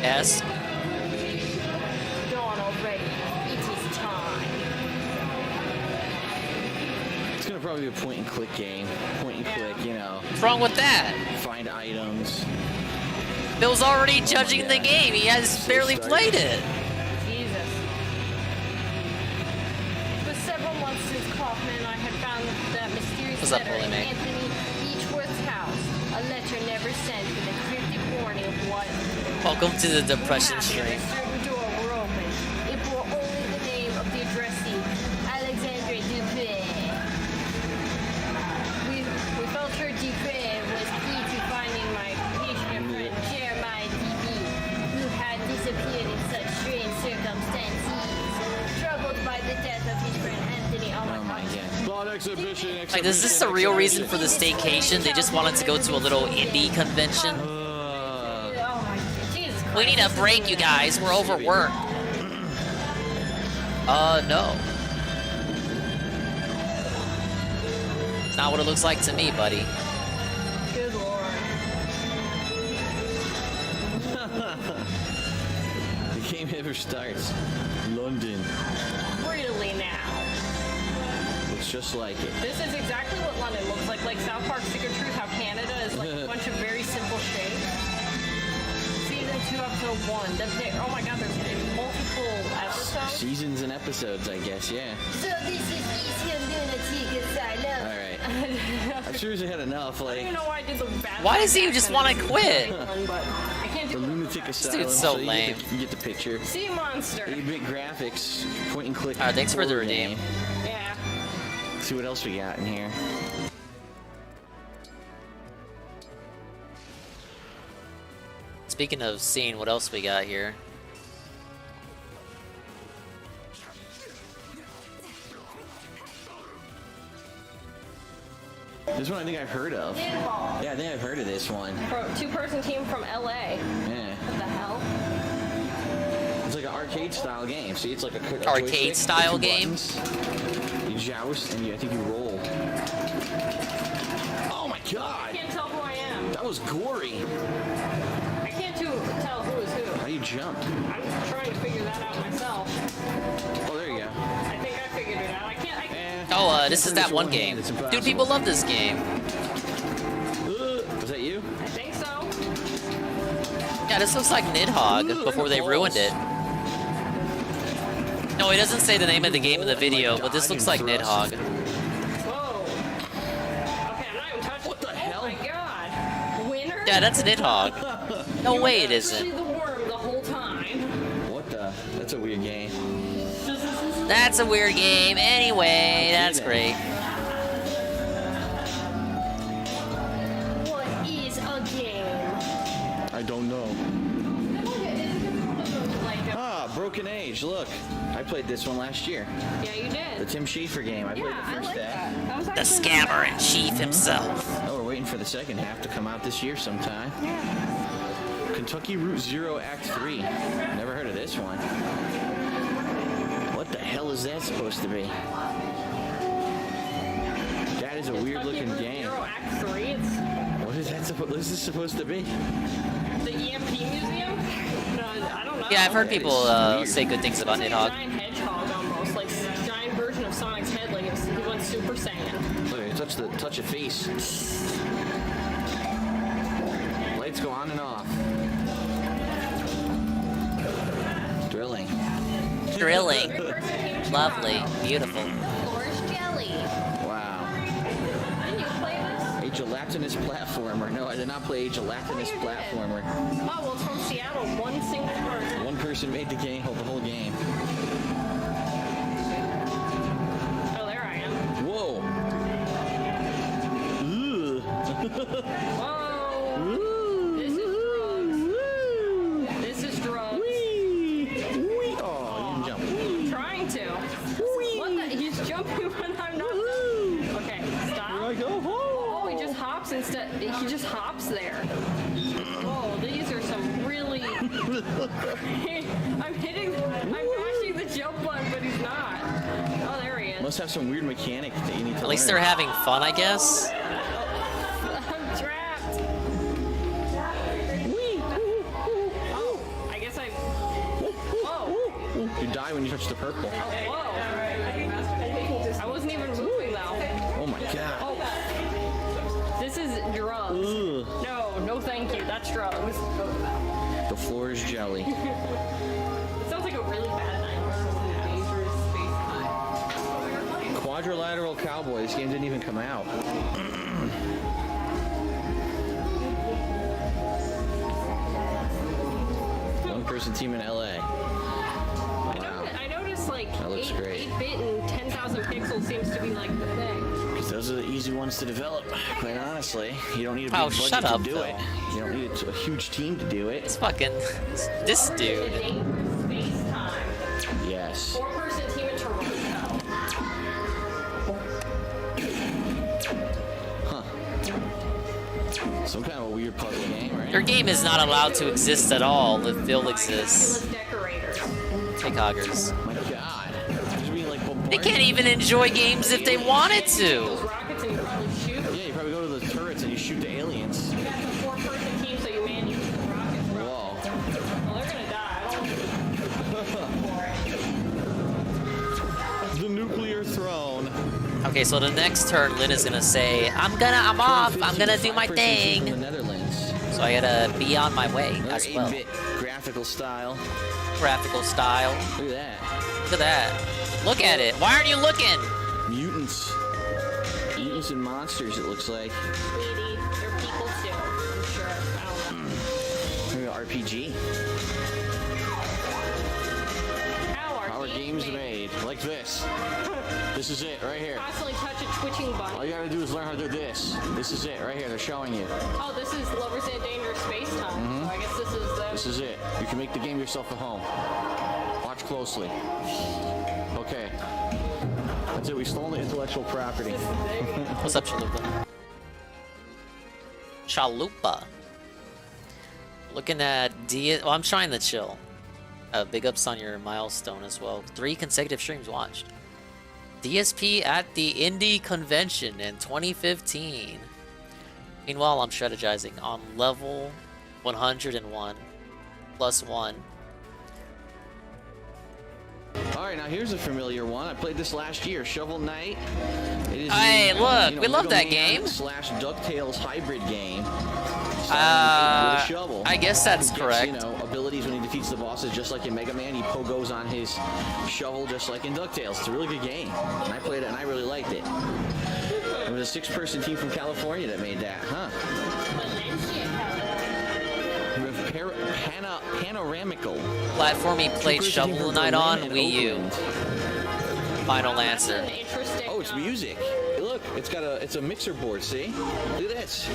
S. Dawn already. It is time. gonna probably be a point and click game. Point and click, you know. What's wrong with that? Find items. Bill's already judging the game. He has barely played it. Jesus. It was several months since Kaufman and I had found that mysterious What's up, letter in Holy Mate? Anthony Beechworth's house. A letter never sent with a cryptic warning of what... Welcome to the depression stream. A certain door were open. It bore only the name of the addressee, Alexandre Dupre. We felt her Dupre was key to finding my patient friend Jeremiah D.B., who had disappeared in such strange circumstances. Troubled by the death of his friend Anthony, oh my god. Plot exhibition. Like, is this the real reason for the staycation? They just wanted to go to a little indie convention? Oh my Jesus Christ. We need a break, you guys. We're overworked. No. It's not what it looks like to me, buddy. Good lord. The game ever starts. London. Really now? Looks just like it. This is exactly what London looks like. Like South Park Stick of Truth, how Canada is like a bunch of very simple shapes. Season 2, episode 1. Oh my god, there's multiple episodes. Seasons and episodes, I guess, yeah. So this is Eastern Lunatic Asylum. Alright. I've seriously had enough, I don't like... even know why I did the bad. Why does he just want to quit? But I can't The do lunatic asylum. dude's so you lame. You get the picture. Sea Monster. 8-bit graphics, point and click. Alright, thanks for the horror redeem. game. Yeah. Let's see what else we got in here. Speaking of seeing what else we got here. This one I think I've heard of. Pinball. Yeah, I think I've heard of this one. Two-person team from LA. Yeah. What the hell? It's like an arcade style game. See, it's like a Arcade joystick, style two game? buttons. You joust and I think you roll. Oh my I god! can't tell who I am. That was gory. I can't tell who is who. How you jumped? I'm trying to figure that out myself. Oh, there you go. I think I figured it out. I can't. Oh, this is that one game. Dude, people love this game. Was that you? I think so. Yeah, this looks like Nidhogg before they ruined it. No, it doesn't say the name of the game in the video, but this looks like Nidhogg. Whoa. Okay, I'm not even touching. What the hell? Oh my god. Winner? Yeah, that's Nidhogg. No way it isn't. Actually the worm the whole time. What the? That's a weird game. That's a weird game. Anyway, that's great. What is a game? I don't know. Ah, Broken Age. Look, I played this one last year. Yeah, you did. The Tim Schafer game. I played the I first like half. that. That was The actually scammer in chief himself. Oh, we're waiting for the second half to come out this year sometime. Kentucky Route Zero Act 3. Never heard of this one. What the hell is that supposed to be? That is a weird looking game. Zero Act 3. It's What is that supposed? What is this supposed to be? the EMP museum. No, I don't know. Yeah, I've heard people say good things about Nidhogg. Giant hedgehog almost, like giant version of Sonic's head, like he went Super Saiyan. Look, touch a face. Lights go on and off. Drilling. Drilling. Lovely. Beautiful. Orange jelly. Wow. Didn't you play this? A gelatinous platformer. No, I did not play a gelatinous platformer. Oh, well, it's from Seattle. One single person. One person made the game, the whole game. Oh, there I am. Whoa. Whoa. This is drugs. Oh, you didn't jump. Trying to. What the? He's jumping when I'm not. Okay, stop. Here I go. Oh, he just hops instead. He just hops there. Whoa, these are some really. I'm mashing the jump button, but he's not. Oh, there he is. Must have some weird mechanic that you need to At least learn. they're having fun, I guess. I'm trapped. Oh, I guess I. Whoa. You die when you touch the purple. Whoa. I wasn't even moving though. Oh my That's drugs. The floor is jelly. It sounds like a really bad nightmare. Dangerous space time. Quadrilateral Cowboy. This game didn't even come out. One-person team in LA. I noticed like That looks great. 8-bit and 10,000 pixels seems to be like the thing. Because those are the easy ones to develop. Quite honestly, you don't need a big Oh, budget shut up, to do though. it. You don't need a huge team to do it. It's fucking this dude. Yes. 4-person team in Toronto. Some kind of a weird puzzle game, right? Your game is not allowed to exist at all. It still exists. Decorators. Take hoggers. My God. There's being like bombarded. They can't even enjoy games if they wanted to. Rockets and you probably shoot. Yeah, you probably go to the turrets and you shoot the aliens. You got the 4-person team, so you man use the rockets. Whoa. Well, they're gonna die. I don't The nuclear throne. Okay, so the next turn, Lynn is gonna say, I'm off, I'm gonna do my thing. The Netherlands. So I gotta be on my way as well. 8-bit graphical style. Graphical style. Look at that. Look at that. Look at it. Why aren't you looking? Mutants. Mutants and monsters, it looks like. Sweetie, they're people too. I'm sure. I don't know. Maybe an RPG. How are How are games made? Like this. This is it, right here. Constantly touch a twitching button. All you gotta do is learn how to do this. This is it, right here. They're showing you. Oh, this is Lovers in Dangerous Space Time. So I guess this is the... This is it. You can make the game yourself at home. Watch closely. Okay. That's it. We stole the intellectual property. What's up, Chalupa? Chalupa. Looking at well, I'm trying to chill. Big ups on your milestone as well. 3 consecutive streams watched. DSP at the Indie Convention in 2015. Meanwhile, I'm strategizing on level 101 plus 1. Alright, now here's a familiar one. I played this last year. Shovel Knight. It is Hey, look, we love Mega that Man game. / DuckTales hybrid game. With a shovel. I guess that's He gets, correct. You know, abilities when he defeats the bosses, just like in Mega Man. He pogos on his shovel, just like in DuckTales. It's a really good game. And I played it, and I really liked it. It was a 6-person team from California that made that, huh? Panoramical. Platform he played Shovel Knight on, Wii U. Final answer. Oh, it's music. Look, it's a mixer board, see? Look at this.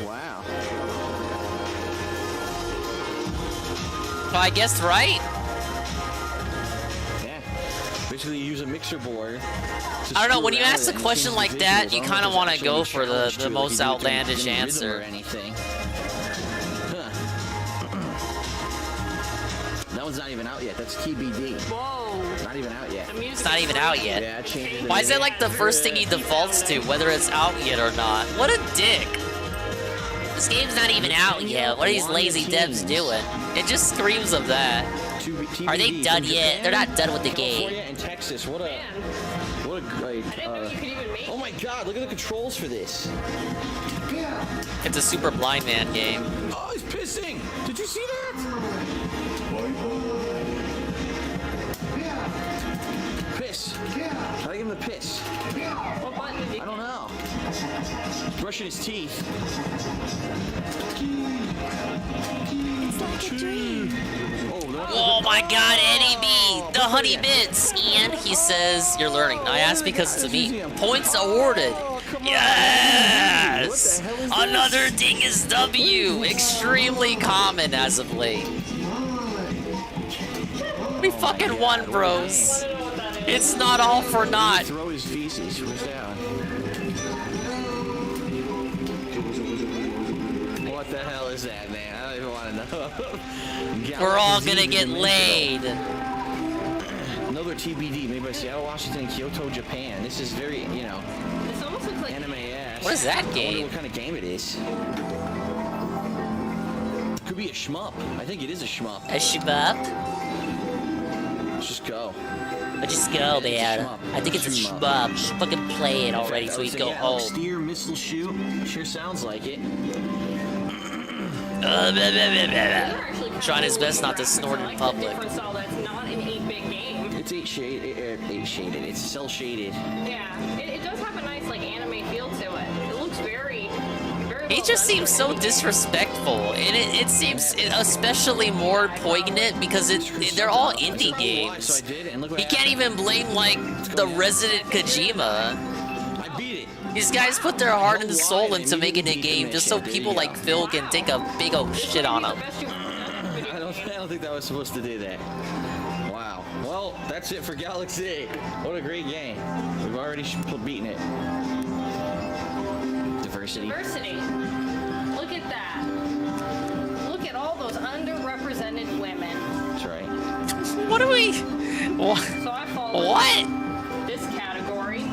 Wow. So I guessed right? Yeah. Basically, you use a mixer board. I don't know, when you ask a question like that, you kind of want to go for the most outlandish answer. That one's not even out yet. That's TBD. Whoa. Not even out yet. It's not even out yet. Yeah, I changed it. Why is it like the first thing he defaults to, whether it's out yet or not? What a dick. This game's not even out yet. What are these lazy devs doing? It just screams of that. Are they done yet? They're not done with the game. And Texas, what a great. Oh my God! Look at the controls for this. It's a Super Blind Man game. Oh, he's pissing! Did you see that? Piss. How do I give him the piss? I don't know. He's brushing his teeth. It's like a dream. Oh my God, Eddie B, the honey bits, and he says you're learning. I asked because it's a me. Points awarded. Yes, another Dingus W. Extremely common as of late. We fucking won, bros. It's not all for naught. Throw his feces. Where's that one? What the hell is that, man? I don't even want to know. We're all gonna get laid. Another TBD made by Seattle, Washington, and Kyoto, Japan. This is very, you know, This almost looks like anime-esque. What is that I wonder game? what kind of game it is. Could be a shmup. I think it is a shmup. A shmup? Let's just go. But just go, man. I think it's a shmup. Just fucking play it already so we go home. Steer, missile, shoot. Sure sounds like it. Trying his best not to snort in public. Different style that's not an 8-bit game. It's 8 shaded. It's cell shaded. Yeah, it does have a nice like anime feel to it. It looks very He just seems so disrespectful, and it seems especially more poignant because they're all indie games. He can't even blame like the resident Kojima. These guys put their heart and soul into making a game just so people like Phil can take a big old shit on them. I don't think that was supposed to do that. Wow. Well, that's it for Galaxy. What a great game. We've already beaten it. Diversity. Look at that. Look at all those underrepresented women. That's right. What do we? What? So I fall What? This category.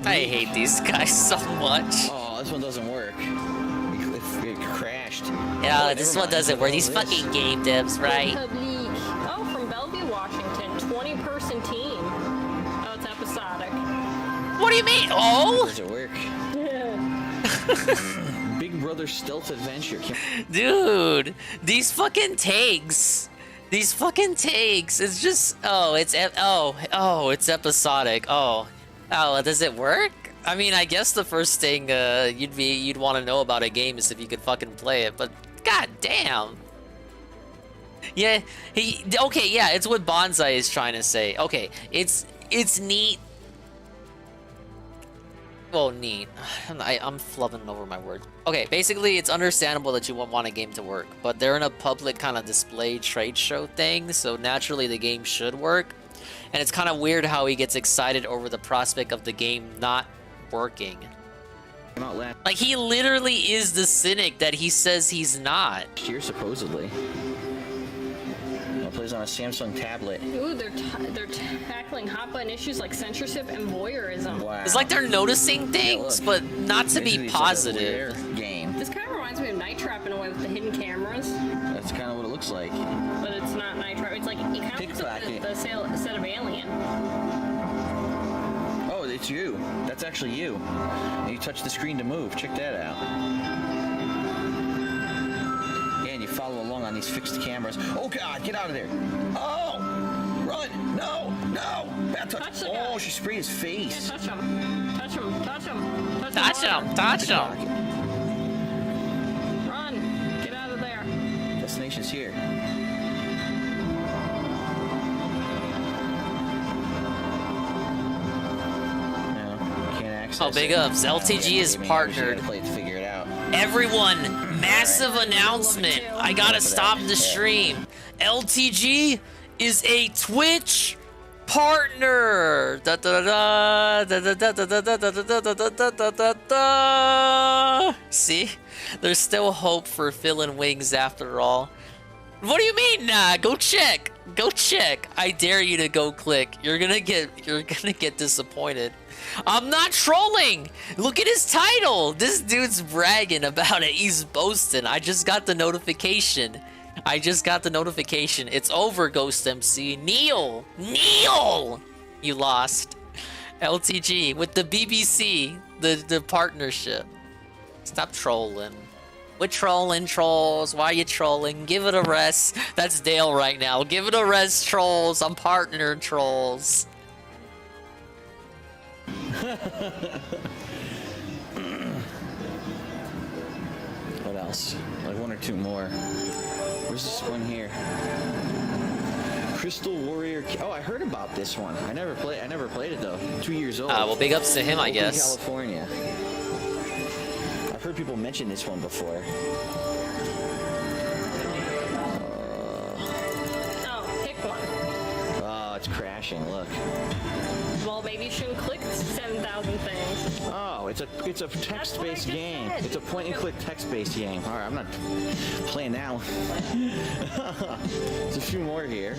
I hate these guys so much. Oh, this one doesn't work. It crashed. Yeah, this one doesn't work. These fucking game devs, right? Oh, from Bellevue, Washington, 20-person team. Oh, it's episodic. What do you mean? Oh? Does it work? Big Brother Stealth Adventure. Dude, these fucking takes. These fucking takes. It's just it's episodic. Oh, does it work? I mean, I guess the first thing you'd want to know about a game is if you could fucking play it, but god damn. Yeah, it's what Bonsai is trying to say. Okay, it's neat. Well, neat. I'm flubbing over my words. Okay, basically, it's understandable that you won't want a game to work, but they're in a public kind of display trade show thing, so naturally the game should work. And it's kind of weird how he gets excited over the prospect of the game not working. Like, he literally is the cynic that he says he's not. Here, supposedly. It plays on a Samsung tablet. Ooh, they're tackling hot button issues like censorship and voyeurism. Wow. It's like they're noticing things, but not to be positive. Game. This kind of reminds me of Night Trap in a way with the hidden cameras. That's kind of what it looks like. But it's not Night Trap. It's like it kind of looks like the set of Alien. Oh, it's you. That's actually you. And you touch the screen to move. Check that out. Yeah, and you follow along on these fixed cameras. Oh God, get out of there! Oh, run! No, no! Bad touch. Oh, she sprayed his face. Yeah, touch him. Touch him. Touch him. Touch him. Touch him. Run! Get out of there. Destination's here. Oh, big ups. LTG is partnered. Figure it out. Everyone, massive announcement. I gotta stop the stream. LTG is a Twitch partner. See? There's still hope for Phil and Wings after all. What do you mean? Nah, go check. Go check. I dare you to go click. You're gonna get disappointed. I'm not trolling. Look at his title. This dude's bragging about it. He's boasting. I just got the notification. It's over, Ghost MC. Neil, you lost. LTG with the BBC, the partnership. Stop trolling. We're trolling, trolls. Why are you trolling? Give it a rest. That's Dale right now. Give it a rest, trolls. I'm partnered, trolls. What else? Like one or two more. Where's this one here? Crystal Warrior. Oh, I heard about this one. I never played it though. 2 years old. Well, big ups to him, I guess. California. I've heard people mention this one before. Oh, pick one. Oh, it's crashing. Look. Well, maybe you shouldn't click 7,000 things. Oh, it's a text-based game. It's a point-and-click text-based game. All right, I'm not playing that one. There's a few more here.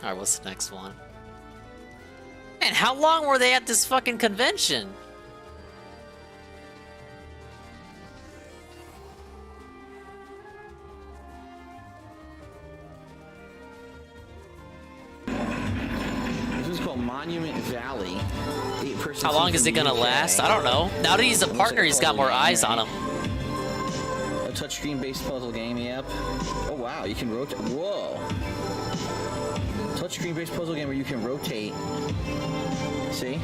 All right, what's the next one? Man, Man, how long were they at this fucking convention? This is called Monument Valley. How long is it gonna last? I don't know. Now that he's a partner, he's got more eyes on him. A touchscreen-based puzzle game, yep. Oh wow, you can rotate. Whoa. Touchscreen-based puzzle game where you can rotate. See? Yeah,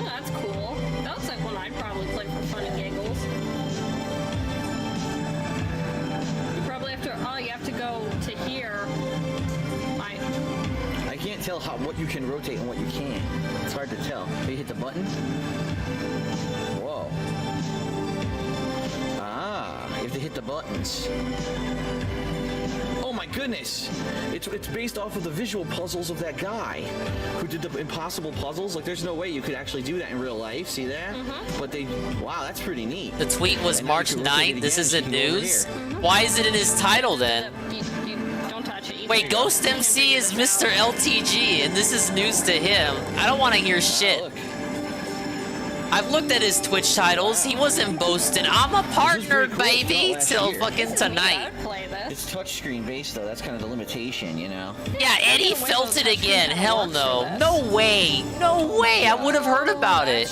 that's cool. That looks like one I'd probably play for fun and giggles. You probably have to. Oh, you have to go to here. I can't tell what you can rotate and what you can't. It's hard to tell. You hit the button. Whoa. Ah, you have to hit the buttons. Oh my goodness! It's based off of the visual puzzles of that guy who did the impossible puzzles. Like, there's no way you could actually do that in real life. See that? But they, wow, that's pretty neat. The tweet was And now you March can rotate it 9th. This again, isn't so you can go over news. here. Why is it in his title then? Don't touch it. Wait, Ghost MC is Mr. LTG, and this is news to him. I don't want to hear shit. I've looked at his Twitch titles. He wasn't boasting. I'm a partner, baby, till fucking tonight. It's touchscreen based though. That's kind of the limitation, you know. Yeah, Eddie felt it again. Hell no. No way. No way. I would have heard about it.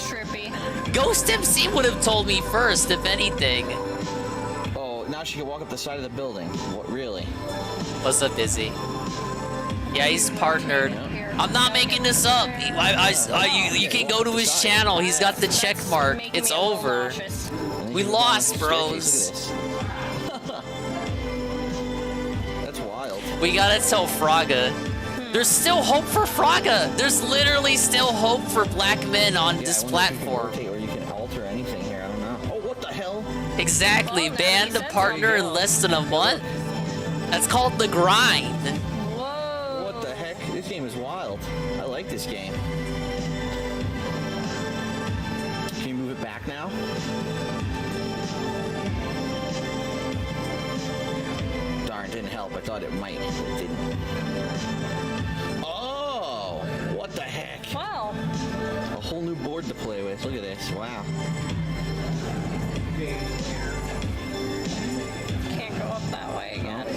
Ghost MC would have told me first, if anything. Oh, now she can walk up the side of the building. What, really? What's up, Izzy? Yeah, he's partnered. I'm not making this up. You can go to his channel. He's got the check mark. It's over. We lost, bros. That's wild. We gotta tell Fraga. There's still hope for Fraga. There's literally still hope for black men on this platform. Or you can alter anything here. I don't know. Oh, what the hell? Exactly. Banned a partner in less than a month. That's called the grind. What the heck? This game is wild. I like this game. Can you move it back now? Darn, didn't help. I thought it might. It didn't. Oh! What the heck? Wow. A whole new board to play with. Look at this. Wow. Can't go up that way again.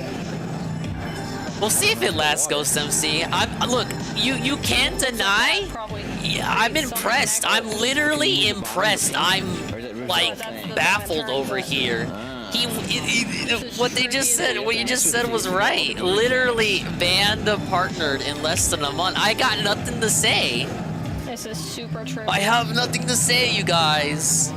We'll see if it lasts, Ghost MC. Look, you can't deny. Yeah, I'm impressed. I'm literally impressed. I'm like baffled over here. What they just said, what you just said was right. Literally banned a partnered in less than a month. I got nothing to say. This is super true. I have nothing to say, you guys.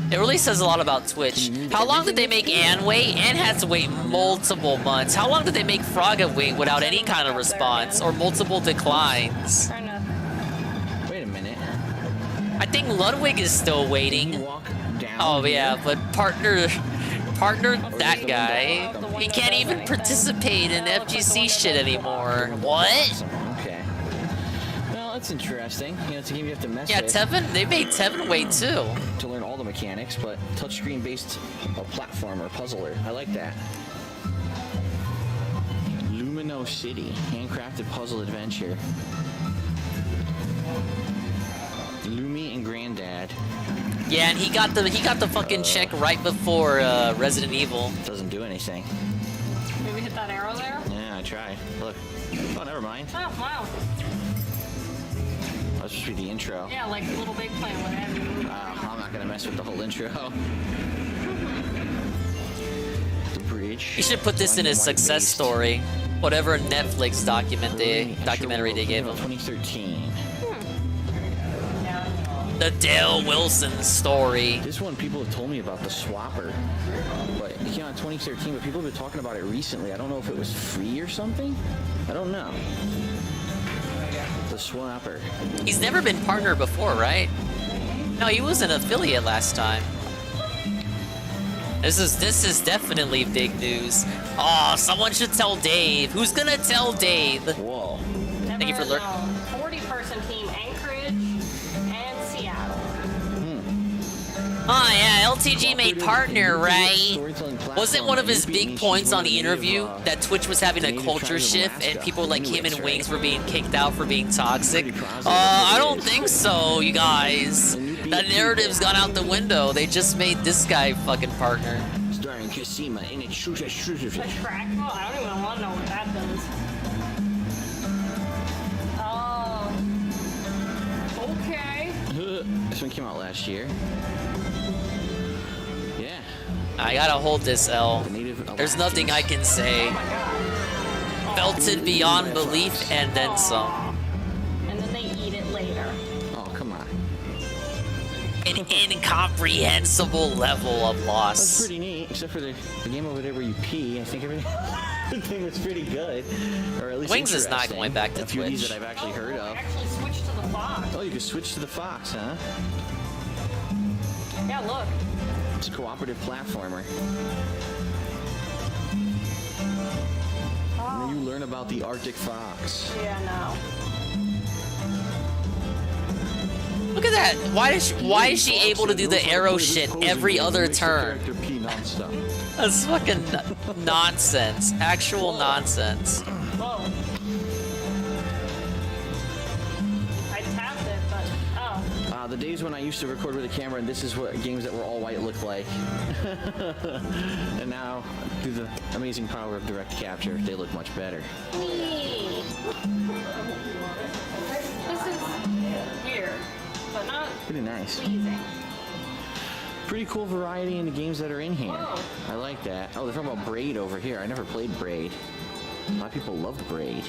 It really says a lot about Twitch. How long did they make Anne wait? Anne had to wait multiple months. How long did they make Fraga wait without any kind of response or multiple declines? Wait a minute. I think Ludwig is still waiting. Oh yeah, but partner that guy. He can't even participate in FGC shit anymore. What? Okay. Well, that's interesting. You know, it's a game you have to mess Yeah, with. Tevin, they made Tevin wait too. To learn all the mechanics, but touchscreen based platformer, puzzler. I like that. Lumino City, handcrafted puzzle adventure. Lumi and Granddad. Yeah, and he got the fucking check right before Resident Evil. Doesn't do anything. Maybe hit that arrow there? Yeah, I tried. Look. Oh, never mind. Oh, wow. That's supposed to be the intro. Yeah, like Little Big Planet, whatever. I'm not gonna mess with the whole intro. The bridge. You should put this in his success story. Whatever Netflix documentary they gave him. 2013. The Dale Wilson story. This one people have told me about, the Swapper. But it came out in 2013, but people have been talking about it recently. I don't know if it was free or something. I don't know. The Swapper. He's never been partner before, right? No, he was an affiliate last time. This is definitely big news. Oh, someone should tell Dave. Who's gonna tell Dave? Whoa. Thank you for lurking. 40-person team, Anchorage and Seattle. Oh yeah, LTG made partner, right? Storytelling Wasn't one of his big points on the interview that Twitch was having a culture shift and people like him and Wings were being kicked out for being toxic? I don't think so, you guys. That narrative's gone out the window. They just made this guy fucking partner. Starring Kasima in it. A track? Oh, I don't even want to know what that does. Oh. Okay. This one came out last year. Yeah. I gotta hold this L. There's nothing I can say. Belted beyond belief and then some. And then they eat it later. Oh, come on. An incomprehensible level of loss. That's pretty neat, except for the game over there where you pee. I think everything was pretty good. Or at least Wings is not going back to a few of these Twitch. that I've actually heard of. Actually switch to the Fox. Oh, you can switch to the Fox, huh? Yeah, look. It's a cooperative platformer. And then you learn about the Arctic fox. Yeah, no. Look at that. Why is she able to do the arrow shit every other turn? That's fucking nonsense. Actual nonsense. Whoa. I tapped it, but oh. The days when I used to record with a camera and this is what games that were all white looked like. And now, through the amazing power of direct capture, they look much better. This is weird, but not Pretty nice. pleasing. Pretty cool variety in the games that are in here. Whoa. I like that. Oh, they're talking about Braid over here. I never played Braid. A lot of people loved Braid.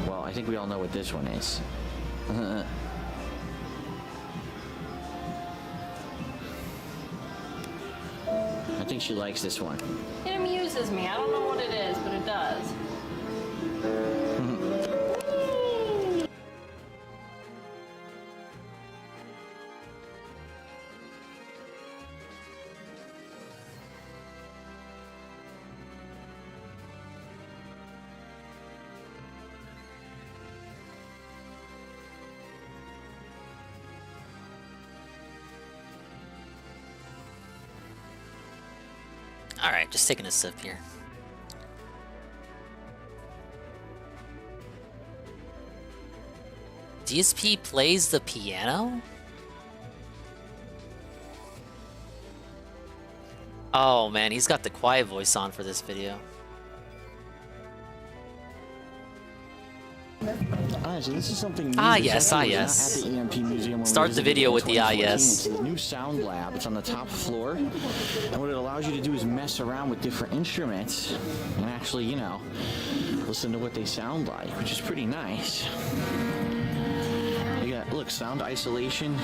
Well, I think we all know what this one is. I think she likes this one. It amuses me. I don't know what it is, but it does. Alright, just taking a sip here. DSP plays the piano? Oh man, he's got the quiet voice on for this video. So this is something new. Yes, yes. At the EMP Museum when Start we the visited video in with the 2014. yes. It's a new sound lab. It's on the top floor. And what it allows you to do is mess around with different instruments and actually, you know, listen to what they sound like, which is pretty nice. You got, look, sound isolation,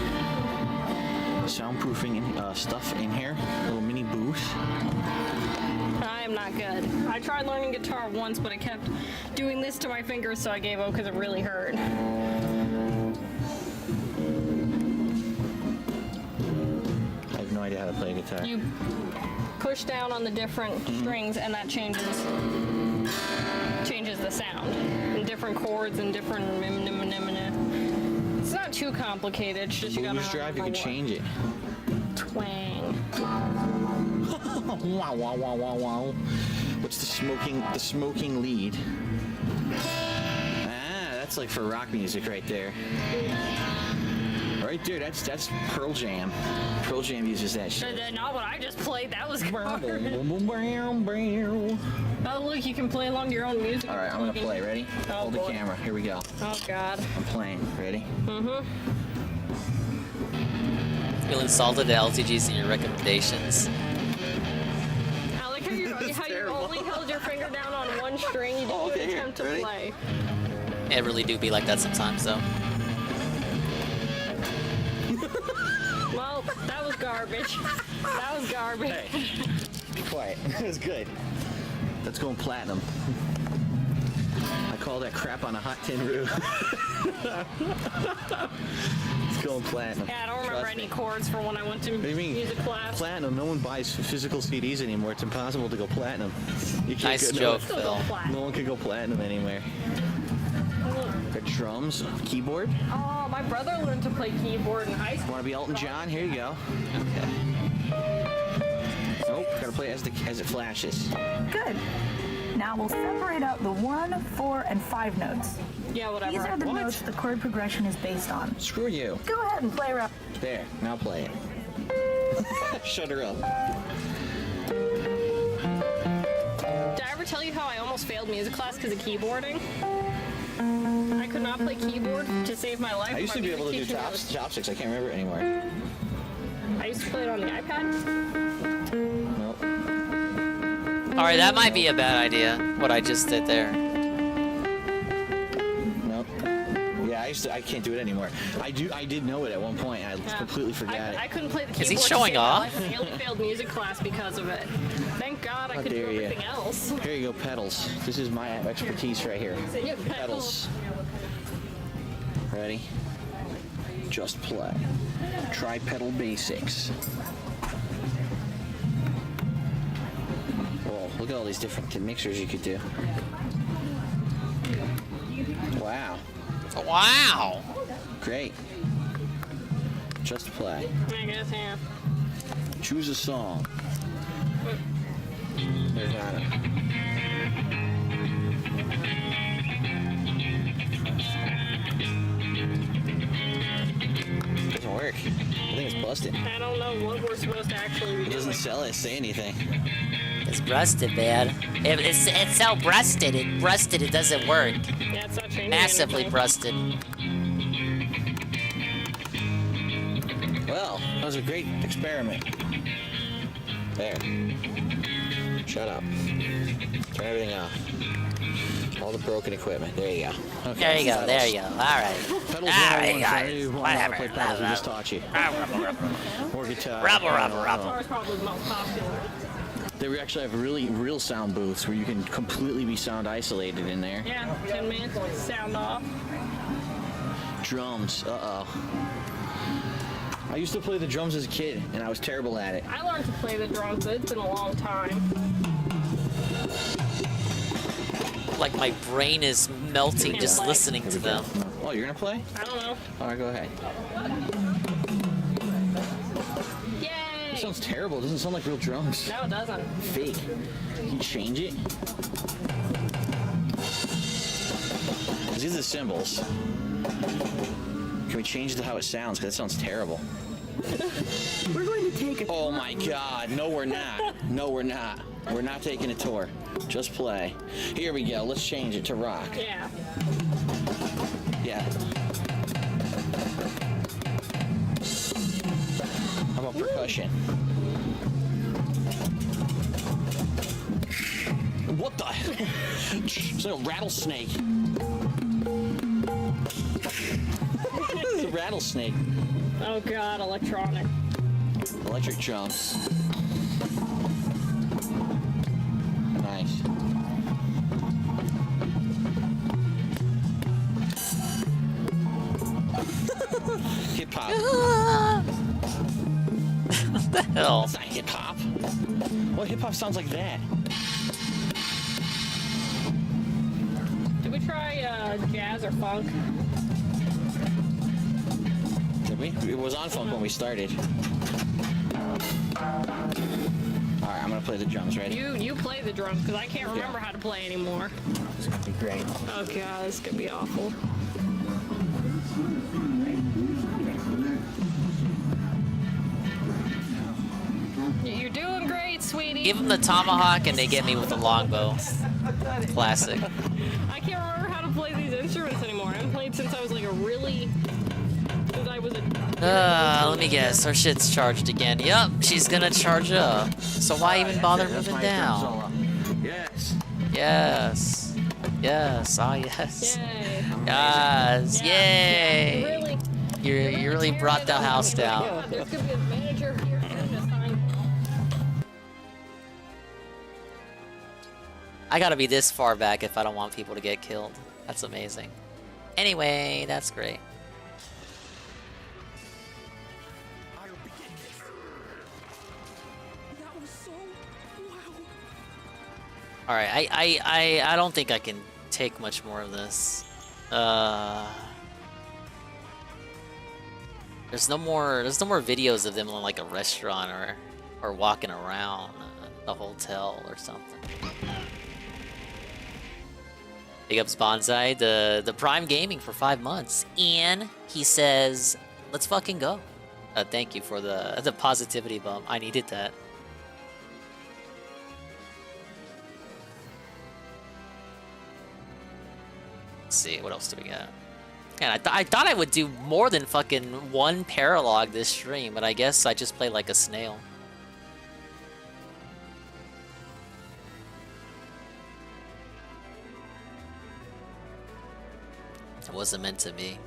soundproofing stuff in here. Little mini booth. I am not good. I tried learning guitar once, but I kept doing this to my fingers, so I gave up because it really hurt. I have no idea how to play guitar. You push down on the different strings, and that changes the sound. And different chords and different. It's not too complicated. It's just you gotta drive, you can change it. Twang. Wow, wow, wow, wow, wow. What's the smoking lead? Ah, that's like for rock music right there. Right there, that's Pearl Jam. Pearl Jam uses that shit. Not what I just played. That was garbage. Oh, look, you can play along to your own music. All right, I'm gonna play. Ready? Oh, Hold the boy. camera. Here we go. Oh, God. I'm playing. Ready? Mm-hmm. Feel insulted at LTGs and your recommendations. I like how you only held your finger down on one string. You didn't even attempt to play. It really do be like that sometimes, though. Well, that was garbage. That was garbage. Hey, be quiet. That was good. That's going platinum. I call that crap on a hot tin roof. It's going platinum. Yeah, I don't remember Trust any me. chords for when I went to What do you mean? music class. Platinum? No one buys physical CDs anymore. It's impossible to go platinum. You can't Nice joke, Phil. No one can go platinum anymore. Got drums, keyboard. Oh, my brother learned to play keyboard in high school. Want to be Elton John? Here you go. Okay. Nope, gotta play it as it flashes. Good. Now we'll separate out the 1, 4, and 5 notes. Yeah, whatever. These are the notes the chord progression is based on. Screw you. Go ahead and play around. There, now play it. Shut her up. Did I ever tell you how I almost failed music class because of keyboarding? I could not play keyboard to save my life. I used to be able to do chopsticks. I can't remember it anymore. I used to play it on the iPad. Nope. Alright, that might be a bad idea, what I just did there. Nope. Yeah, I can't do it anymore. I did know it at one point. I completely forgot it. I couldn't play the keyboard. Is he to showing save my off? life, and I only failed music class because of it. Thank God I How could do dare you. everything else. Here you go, pedals. This is my expertise right here. So you have Pedals. Ready? Just play. Tri-pedal basics. Whoa, look at all these different mixers you could do. Wow. Wow. Great. Just play. I guess, yeah. Choose a song. Nirvana. Doesn't work. I think it's busted. I don't know what we're supposed to actually be It doesn't doing. say anything. It's busted, man. It's so busted. It doesn't work. Yeah, it's not changing Massively anything. busted. Well, that was a great experiment. There. Shut up. Turn everything off. All the broken equipment. There you go. Okay. There you go. There you go. All right. Pedals All are right, one guys. for you. Whatever. Play pedals. We just taught you. Or guitar. Guitar's probably the most popular. They actually have real sound booths where you can completely be sound isolated in there. Yeah, 10 minutes, sound off. Drums. Uh-oh. I used to play the drums as a kid, and I was terrible at it. I learned to play the drums, but it's been a long time. Like my brain is melting just listening to them. Oh, you're gonna play? I don't know. All right, go ahead. Yay! It sounds terrible. It doesn't sound like real drums. No, it doesn't. Fake. Can you change it? These are the cymbals. Can we change it to how it sounds? Because that sounds terrible. We're going to take a Oh my god. No, we're not. No, we're not. We're not taking a tour. Just play. Here we go. Let's change it to rock. Yeah. Yeah. How about percussion? What the hell? It's like a rattlesnake. It's a rattlesnake. Oh god, electronic. Electric drums. Nice. Hip hop. What the hell? That's not hip hop. What hip hop sounds like that? Did we try jazz or funk? Did we? It was on funk when we started. Alright, I'm gonna play the drums. Ready? You play the drums because I can't remember how to play anymore. It's gonna be great. Oh god, this could be awful. You're doing great, sweetie. Give them the tomahawk and they get me with the longbow. Classic. I can't remember how to play these instruments anymore. I haven't played since I was like since I was a Let me guess. Her shit's charged again. Yup, she's gonna charge up. So why even bother moving down? Yes. Yes. Yes. Ah, yes. Yay. Yes. Yay. Really? You really brought the house down. There's gonna be a manager here soon to sign. I gotta be this far back if I don't want people to get killed. That's amazing. Anyway, that's great. Alright, I don't think I can take much more of this. There's no more videos of them in like a restaurant or Or walking around the hotel or something. Big ups Bonsai, the Prime Gaming for 5 months. And he says, let's fucking go. Thank you for the positivity bump. I needed that. Let's see, what else do we got? And I thought I would do more than fucking one paralogue this stream, but I guess I just play like a snail. It wasn't meant to be.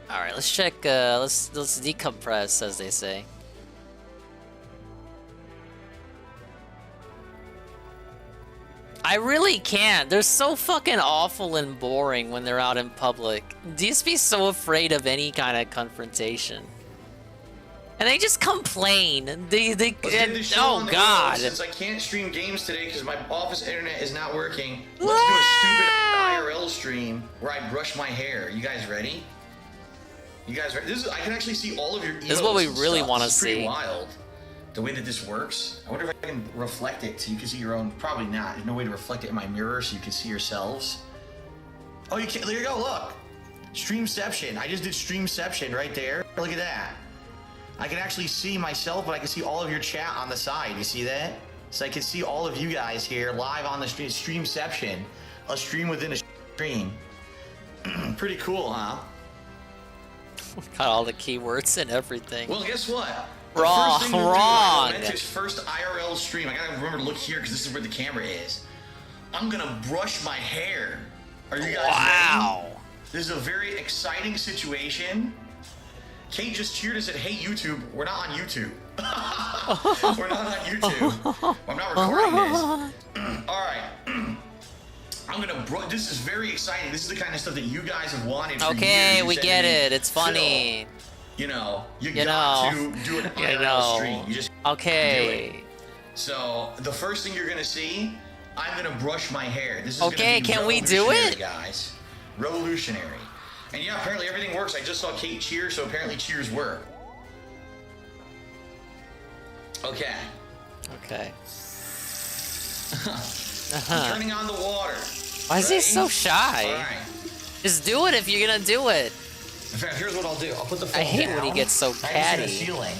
Alright, let's check, let's decompress, as they say. I really can't. They're so fucking awful and boring when they're out in public. They just be so afraid of any kind of confrontation. And they just complain. Oh god. Since I can't stream games today because my office internet is not working, let's do a stupid IRL stream where I brush my hair. You guys ready? You guys ready? I can actually see all of your emotes. This is what we really want to see. Pretty wild. The way that this works. I wonder if I can reflect it so you can see your own. Probably not. There's no way to reflect it in my mirror so you can see yourselves. Oh, you can. There you go. Look. Streamception. I just did Streamception right there. Look at that. I can actually see myself, but I can see all of your chat on the side. You see that? So I can see all of you guys here live on the stream. Streamception. A stream within a stream. Pretty cool, huh? Got all the keywords and everything. Well, guess what? Wrong. First IRL stream. I gotta remember to look here because this is where the camera is. I'm gonna brush my hair. Are you guys ready? This is a very exciting situation. Kate just cheered and said, "Hey YouTube, we're not on YouTube." We're not on YouTube. I'm not recording this. All right. I'm gonna. This is very exciting. This is the kind of stuff that you guys have wanted. For years. We get it. It's funny. You know, you got to do an IRL stream. You just do it. So the first thing you're gonna see, I'm gonna brush my hair. This is okay. Can we do it, guys? Revolutionary. And yeah, apparently everything works. I just saw Kate cheer, so apparently cheers work. Okay. Okay. I'm turning on the water. Why is he so shy? All right. Just do it if you're gonna do it. In fact, here's what I'll do. I'll put the phone I hate down. when he gets so catty. Ceiling.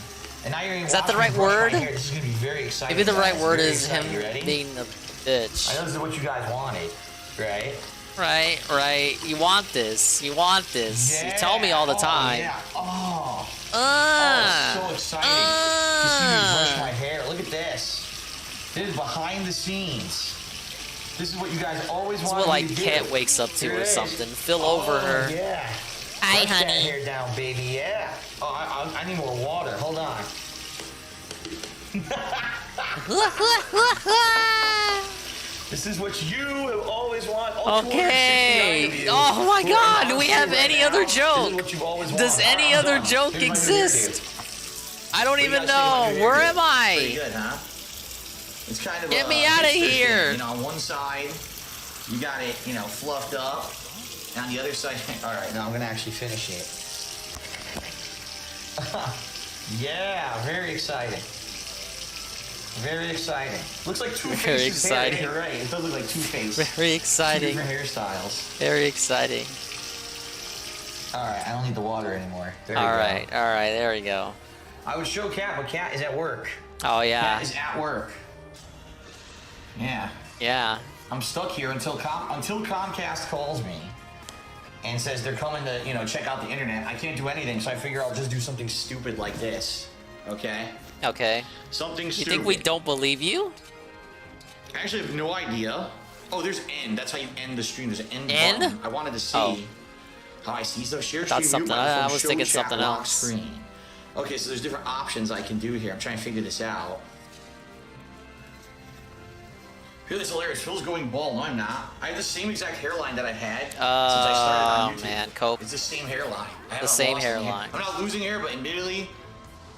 And now you're is that the right word? This is gonna be very exciting. Maybe the right word is him being a bitch. I know this is what you guys wanted, right? Right. You want this. You want this. Yeah. You tell me all the time. Yeah. Oh, so exciting to see me brush my hair. Look at this. This is behind the scenes. This is what you guys always wanted. This is what like Cat wakes up to or something. Fill over her. Yeah. Hi, brush honey. That hair down, baby. Yeah. Oh, I need more water. Hold on. This is what you have always wanted. Okay. Oh my God. Do we have any other joke? Does any other joke exist? I don't even know. Where am I? Pretty good, huh? It's kind of get me out of here. You know, on one side, you got it, fluffed up. And on the other side, all right, now I'm gonna actually finish it. Yeah, very exciting. Very exciting. Looks like Two-Face's very exciting. hair. You're right. It does look like Two-Face. Very exciting. 2 different hairstyles. Very exciting. All right, I don't need the water anymore. All right, there we go. I would show Kat, but Kat is at work. Oh yeah. Kat is at work. Yeah. Yeah. I'm stuck here until Comcast calls me and says they're coming to, check out the internet. I can't do anything, so I figure I'll just do something stupid like this. Okay? Okay. Something stupid. You think we don't believe you? I actually have no idea. Oh, there's end. That's how you end the stream. There's an end button. I wanted to see how I see. So share that's stream. Something. I was thinking something else. Screen. Okay, so there's different options I can do here. I'm trying to figure this out. Feel this hilarious. Phil's going bald. No, I'm not. I have the same exact hairline that I've had since I started on YouTube. Oh man, Cope. It's the same hairline. The same hairline. I'm not losing hair, but admittedly,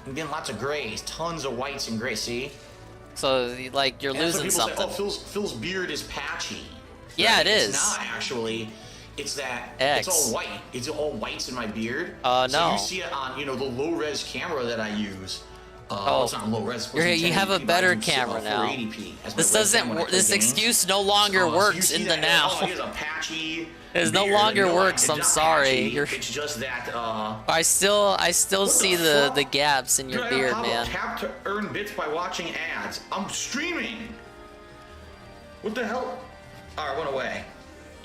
I'm getting lots of grays. Tons of whites and grays. See? So like you're losing something. Say, oh, Phil's beard is patchy. Yeah, it is. It's not actually. It's that X. it's all white. It's all whites in my beard. No. So you see it on, you know, the low res camera that I use. Oh, it's not low res. you have a better camera now. 480p as my This webcam doesn't. when I play This games. excuse no longer So works you see in the that, now. Oh, here's a patchy. It no beard. longer No, works. it's I'm not sorry. patchy. You're. It's just that. I still see the gaps in your Dude, beard, how man. about tap to earn bits by watching ads? I'm streaming. What the hell? All right, went away.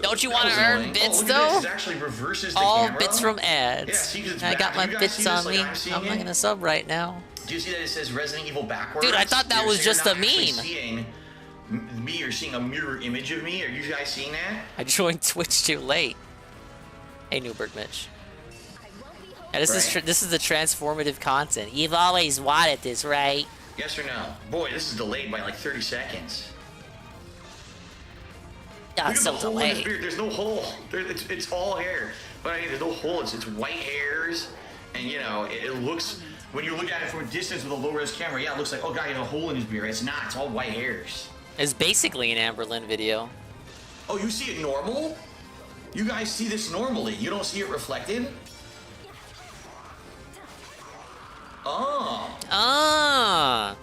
Don't you That want to was earn annoying. bits Oh, look at though? this. It actually reverses the All camera. bits from ads. Yeah, see, 'cause it's I got back. my You guys bits see this on like me. I'm seeing I'm not it? gonna sub right now. Do you see that it says Resident Evil backwards? Dude, I thought that was just a meme. Seeing me, you're seeing a mirror image of me. Are you guys seeing that? I joined Twitch too late. Hey, Newberg Mitch. Yeah, this is the transformative content. You've always wanted this, right? Yes or no? Boy, this is delayed by like 30 seconds. Yeah, Look it's at the so hole in his delayed. beard. There's no hole. It's all hair. But I mean, there's no hole. It's white hairs. And you know, it looks, when you look at it from a distance with a low-res camera, yeah, it looks like, oh, God, he has a hole in his beard. It's not. It's all white hairs. It's basically an Amberlin video. Oh, you see it normal? You guys see this normally. You don't see it reflected? Oh. Ah.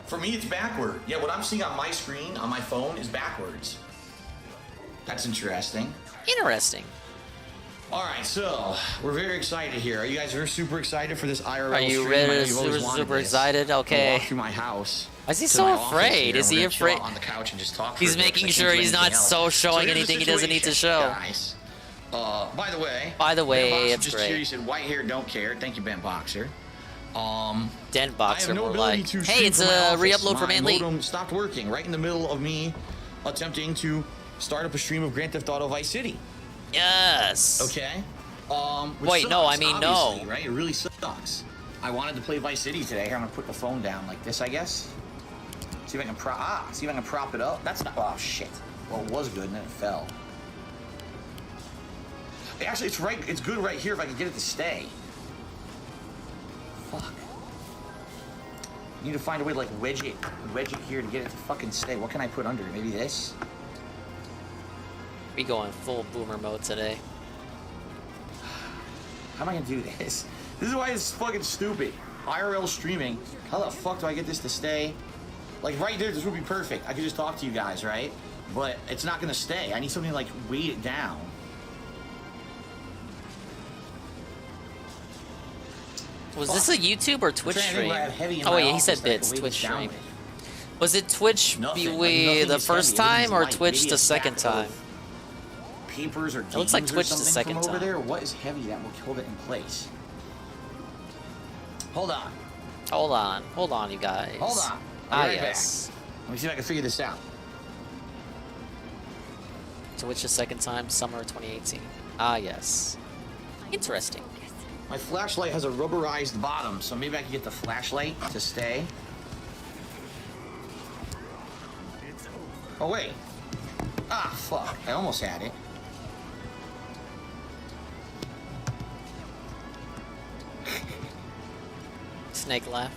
For me, it's backward. Yeah, what I'm seeing on my screen, on my phone, is backwards. That's interesting. Interesting. All right, so we're very excited here. Are you guys super excited for this IRL Are you stream? ready? I know you've always wanted Super this. excited? I'll Okay. walk through my house. Why is he to so my office afraid? here, Is and he we're gonna chill afraid? out on the couch and just talk? He's for a bit, 'cause making I sure can't do he's not anything else. so showing here's the anything he doesn't need to situation, show. Guys. By the way, it's just great. Here, you said white hair don't care. Thank you, Ben Boxer. Den I Boxer have no more ability like. to Hey, stream it's from my a office. re-upload from My Aunt Lee. modem stopped working right in the middle of me attempting to start up a stream of Grand Theft Auto Vice City. Yes. Okay. Which Wait, no, sucks, I mean, obviously, no. Right? It really sucks. I wanted to play Vice City today. Here, I'm gonna put the phone down like this, I guess. See if I can prop it up. That's not. Oh shit. Well, it was good, and then it fell. Actually, it's right. It's good right here if I can get it to stay. Fuck. Need to find a way to like wedge it here to get it to fucking stay. What can I put under it? Maybe this. We going full boomer mode today. How am I gonna do this? This is why it's fucking stupid. IRL streaming. How the fuck do I get this to stay? Like right there, this would be perfect. I could just talk to you guys, right? But it's not gonna stay. I need something to like weight it down. Was this a YouTube or Twitch trying to think stream? where I have heavy in Oh my yeah, he said office that I bits. can weight Twitch it down stream. with. Was it Twitch Nothing the is first heavy. time or Everything's light. Twitch Maybe the a second stack of time? Papers or It looks like games or Twitch the something second from over time. there. What is heavy that will hold it in place? Hold on. Hold on, you guys. Hold on. I'll be right yes. back. Let me see if I can figure this out. Twitch the second time, summer 2018. Yes. Interesting. My flashlight has a rubberized bottom, so maybe I can get the flashlight to stay. Oh, wait. Ah, fuck. I almost had it. Snake laugh.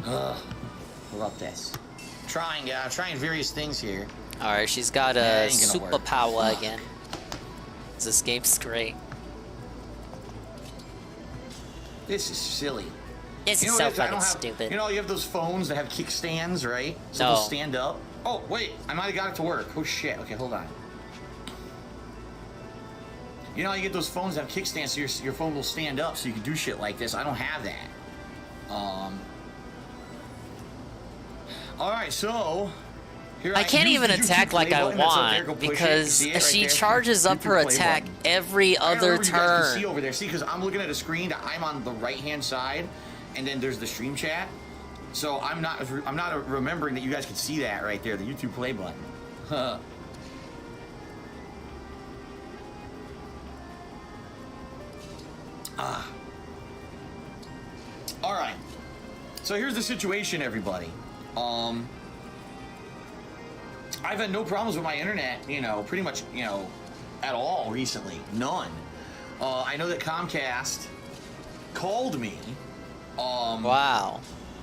How about this? Trying various things here. Alright, she's got That a ain't gonna work. superpower Fuck. again. This game's great. This is silly. This You is know so what it is? I fucking don't have- stupid. You know, you have those phones that have kickstands, right? So No. they'll stand up. Oh, wait. I might have got it to work. Oh, shit. Okay, hold on. You know how you get those phones that have kickstands so your phone will stand up so you can do shit like this? I don't have that. All right, so... Here I can't use even the YouTube attack like play I button that's up there. Go want push it. because See it right she there? charges up YouTube her play attack button. every I don't other remember you guys can see turn. over there. See, because I'm looking at a screen that I'm on the right-hand side, and then there's the stream chat. So I'm not remembering that you guys can see that right there, the YouTube play button. All right. So here's the situation, everybody. I've had no problems with my internet, pretty much, at all recently. None. I know that Comcast called me. Wow.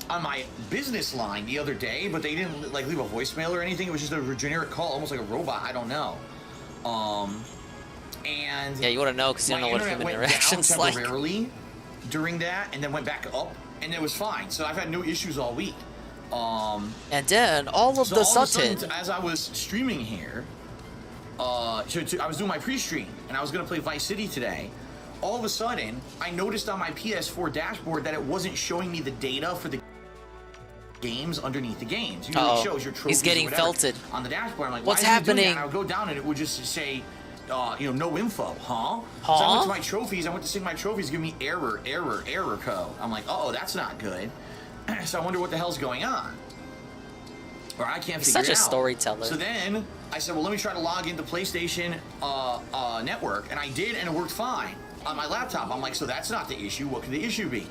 On my business line the other day, but they didn't leave a voicemail or anything. It was just a generic call, almost like a robot. I don't know. And yeah, you want to know because you don't know what human interactions like. Temporarily during that, and then went back up, and it was fine. So I've had no issues all week. And then all of a sudden, as I was streaming here, I was doing my pre-stream, and I was gonna play Vice City today. All of a sudden, I noticed on my PS4 dashboard that it wasn't showing me the data for the games underneath the games. You know, it shows your trophies. He's getting felted on the dashboard. I'm like, what's why is it doing that? happening? And I would go down, and it would just say, no info, huh? So I went to my trophies. I went to see my trophies, give me error code. I'm like, oh, that's not good. So I wonder what the hell's going on. Or I can't figure it out. Such a storyteller. So then I said, well, let me try to log into PlayStation Network, and I did, and it worked fine on my laptop. I'm like, so that's not the issue. What could the issue be?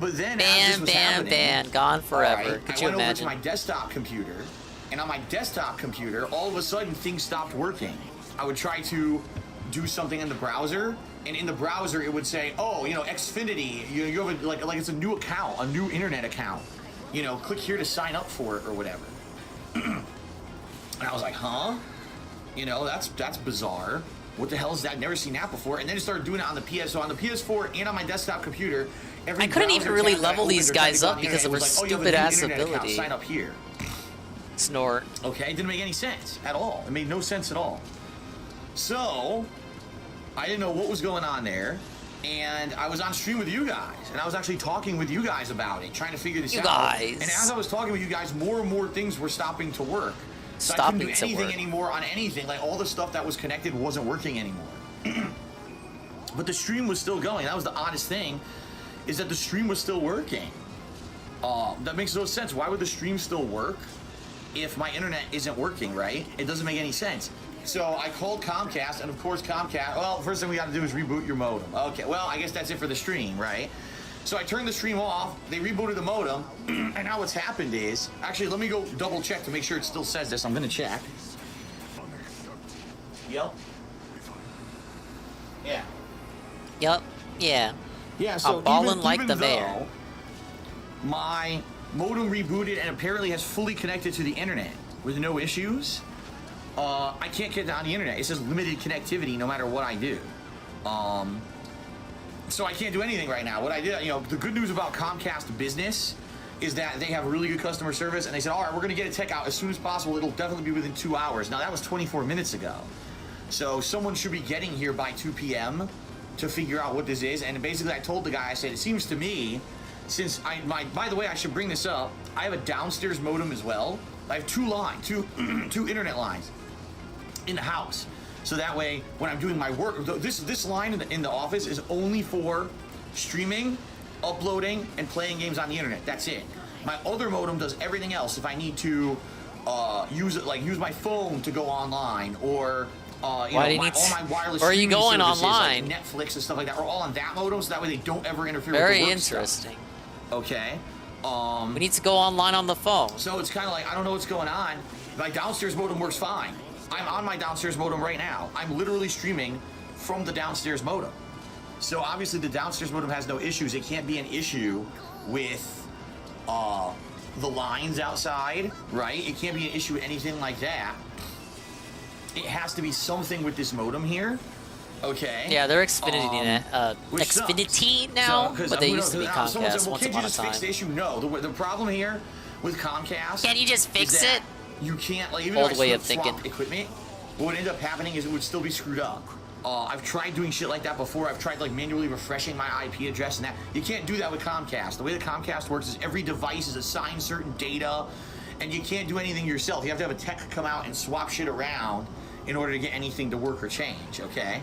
But then as this was happening, gone forever. Right, Could I you went imagine? over to my desktop computer, and on my desktop computer, all of a sudden things stopped working. I would try to do something in the browser, and in the browser it would say, oh, Xfinity, you have like it's a new account, a new internet account. Click here to sign up for it or whatever. And I was like, huh? That's bizarre. What the hell is that? Never seen that before. And then it started doing it on the PS. So on the PS4 and on my desktop computer, I couldn't even really level these guys up because of their stupid ass ability. Sign up here. Snort. Okay, it didn't make any sense at all. It made no sense at all. So I didn't know what was going on there. And I was on stream with you guys, and I was actually talking with you guys about it, trying to figure this out. And as I was talking with you guys, more and more things were stopping to work. So I couldn't do anything anymore on anything. Like, all the stuff that was connected wasn't working anymore. But the stream was still going. That was the oddest thing, is that the stream was still working. That makes no sense. Why would the stream still work if my internet isn't working, right? It doesn't make any sense. So I called Comcast, and of course Comcast, well, first thing we got to do is reboot your modem. Okay, well, I guess that's it for the stream, right? So I turned the stream off, they rebooted the modem, and now what's happened is, actually, let me go double check to make sure it still says this. I'm gonna check. Yep. Yeah. Yep. Yeah. Yeah, so I'm balling even like the mayor. My modem rebooted and apparently has fully connected to the internet with no issues. I can't get on the internet. It says limited connectivity no matter what I do. So I can't do anything right now. What I did, the good news about Comcast Business is that they have really good customer service, and they said, all right, we're going to get a tech out as soon as possible. It'll definitely be within 2 hours. Now, that was 24 minutes ago. So someone should be getting here by 2 p.m. to figure out what this is. And basically, I told the guy, I said, it seems to me, since by the way, I should bring this up, I have a downstairs modem as well. I have two internet lines in the house. So that way, when I'm doing my work, this line in the office is only for streaming, uploading, and playing games on the internet. That's it. My other modem does everything else. If I need to use my phone to go online, or all my wireless. Where are you going online? Like Netflix and stuff like that, are all on that modem, so that way they don't ever interfere with Very the work interesting. stuff. Okay. We need to go online on the phone. So it's kind of like, I don't know what's going on. My downstairs modem works fine. I'm on my downstairs modem right now. I'm literally streaming from the downstairs modem. So obviously the downstairs modem has no issues. It can't be an issue with the lines outside, right? It can't be an issue with anything like that. It has to be something with this modem here. Okay. Yeah, they're Xfinity Xfinity now, but they used to be Comcast said, well, once can't you upon a just fix the time. issue? No, the problem here with Comcast. Can't you just fix it? You can't, like, even Old if way I of thinking. swap equipment, what would end up happening is it would still be screwed up. I've tried doing shit like that before. I've tried, like, manually refreshing my IP address and that. You can't do that with Comcast. The way that Comcast works is every device is assigned certain data, and you can't do anything yourself. You have to have a tech come out and swap shit around in order to get anything to work or change, okay?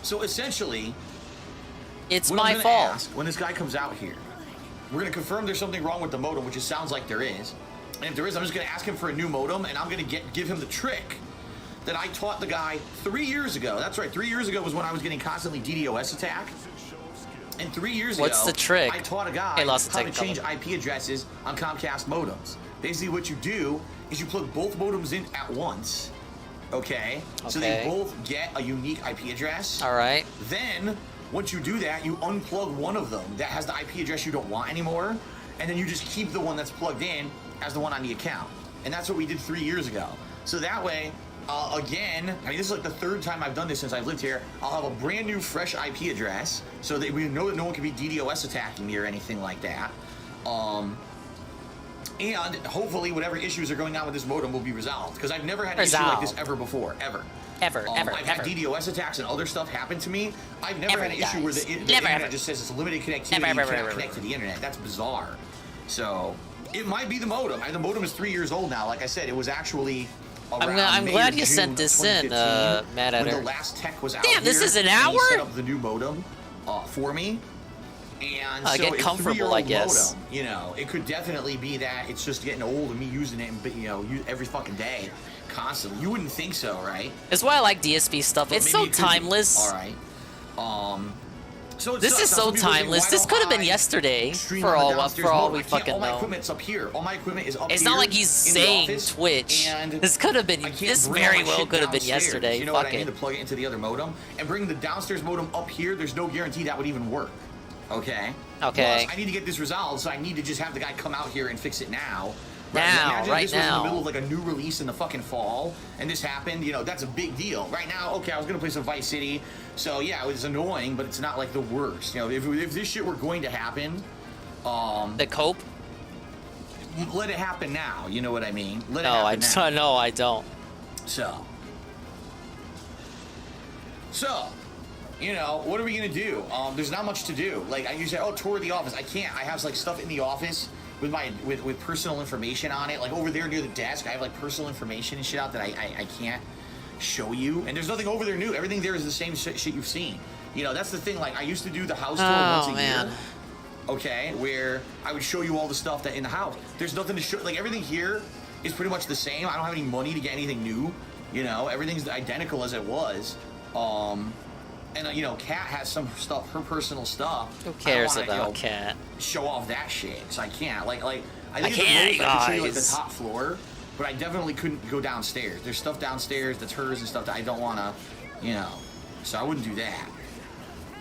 So essentially, it's what my I'm gonna fault. ask when this guy comes out here, we're going to confirm there's something wrong with the modem, which it sounds like there is. And if there is, I'm just going to ask him for a new modem, and I'm going to give him the trick that I taught the guy 3 years ago. That's right, 3 years ago was when I was getting constantly DDoS attack. And 3 years What's ago, the trick? I taught a guy how to change IP addresses on Comcast modems. Basically, what you do is you plug both modems in at once, okay? So they both get a unique IP address. All right. Then, once you do that, you unplug one of them that has the IP address you don't want anymore, and then you just keep the one that's plugged in as the one on the account. And that's what we did 3 years ago. So that way, again, I mean, this is like the third time I've done this since I've lived here. I'll have a brand new, fresh IP address, so that we know that no one can be DDoS attacking me or anything like that. And hopefully, whatever issues are going on with this modem will be resolved. Because I've never had an issue like this ever before, ever. Ever. I've had DDoS attacks and other stuff happen to me. I've never had an issue where the internet just says it's limited connectivity, you can't connect to the internet. That's bizarre. So, it might be the modem. The modem is 3 years old now. Like I said, it was actually around I'm glad you June sent this in, Matt when Editor. the last tech was out. Damn, this here, is an and he hour? set up the new modem for me. And so get it's comfortable, I guess. Modem, you know, it could definitely be that it's just getting old and me using it, every fucking day, constantly. You wouldn't think so, right? That's why I like DSP stuff. But It's so timeless. All right. So this is so timeless. This could have been yesterday for all we fucking all my know. equipment's up here. All my equipment is up It's here. not like he's saying office, Twitch. And This could have been. This very well could have been yesterday. You know Fuck what I mean? it. To plug it into the other modem and bring the downstairs modem up here. There's no guarantee that would even work. Okay. Okay. Plus, I need to get this resolved, so I need to just have the guy come out here and fix it now. Now, Imagine if this was in now. the middle of like a new release in the fucking fall, and this happened. You know, that's a big deal. Right now, okay, I was gonna play some Vice City, so yeah, it was annoying, but it's not like the worst. You know, if this shit were going to happen, the cope. Let it happen now. You know what I mean? Let it No, happen now. no, I don't. So, you know, what are we gonna do? There's not much to do. Like, you say, oh, tour the office. I can't. I have like stuff in the office with my with personal information on it. Like over there near the desk, I have like personal information and shit out that I can't show you. And there's nothing over there new. Everything there is the same shit you've seen. You know, that's the thing. Like, I used to do the house tour once a year. Okay, where I would show you all the stuff that in the house. There's nothing to show. Like, everything here is pretty much the same. I don't have any money to get anything new. You know, everything's identical as it was. And you know, Kat has some stuff, her personal stuff. Who cares I don't wanna, about Kat? Show off that shit, so I can't. Like I think can't, at the most I could show you like the guys. top floor, but I definitely couldn't go downstairs. There's stuff downstairs that's hers and stuff that I don't want to, you know. So I wouldn't do that.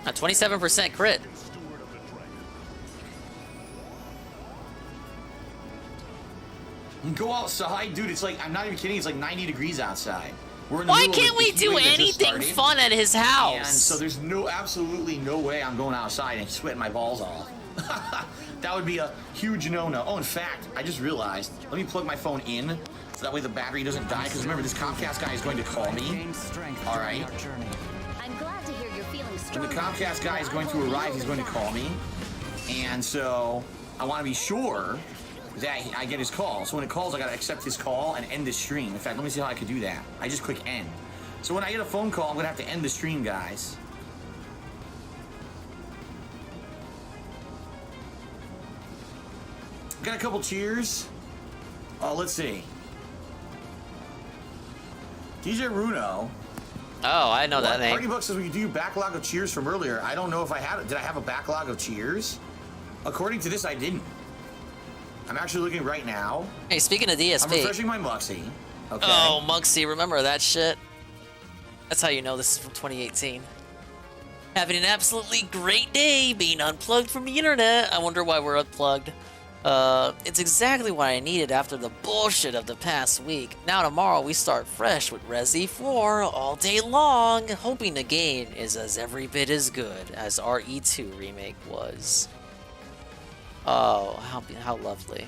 A 27% crit. Go outside, dude. It's like, I'm not even kidding. It's like 90 degrees outside. We're in the Why middle of can't we the heat do wave that just anything started. fun at his house? And so there's absolutely no way I'm going outside and sweating my balls off. That would be a huge no-no. Oh, in fact, I just realized, let me plug my phone in so that way the battery doesn't die. Because remember, this Comcast guy is going to call me. All right. I'm glad to hear you're feeling strong. When the Comcast guy is going to arrive, he's going to call me. And so I want to be sure that I get his call. So when it calls, I got to accept his call and end the stream. In fact, let me see how I could do that. I just click end. So when I get a phone call, I'm going to have to end the stream, guys. Got a couple cheers. Let's see. DJ Runo. Oh, I know that name. Party Buck says we do backlog of cheers from earlier. I don't know if I had it. Did I have a backlog of cheers? According to this, I didn't. I'm actually looking right now. Hey, speaking of DSP. I'm refreshing my Muxie. Okay. Oh, Muxie, remember that shit? That's how you know this is from 2018. Having an absolutely great day being unplugged from the internet. I wonder why we're unplugged. It's exactly what I needed after the bullshit of the past week. Now tomorrow we start fresh with Resi 4 all day long, hoping the game is as every bit as good as RE2 remake was. Oh, how lovely.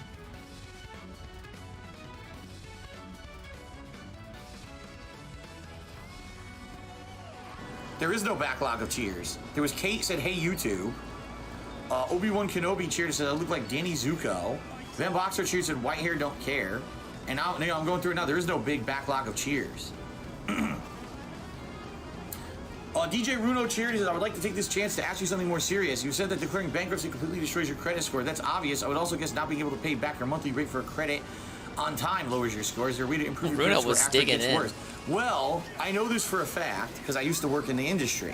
There is no backlog of cheers. There was Kate said, hey, YouTube. Obi-Wan Kenobi cheered said, I look like Danny Zuko. Van Boxer cheered said, white hair don't care. And now, you know, I'm going through it now. There is no big backlog of cheers. DJ Runo cheered said, I would like to take this chance to ask you something more serious. You said that declaring bankruptcy completely destroys your credit score. That's obvious. I would also guess not being able to pay back your monthly rate for a credit on time lowers your score. Is there a way to improve your credit score after it gets worse? Well, I know this for a fact because I used to work in the industry.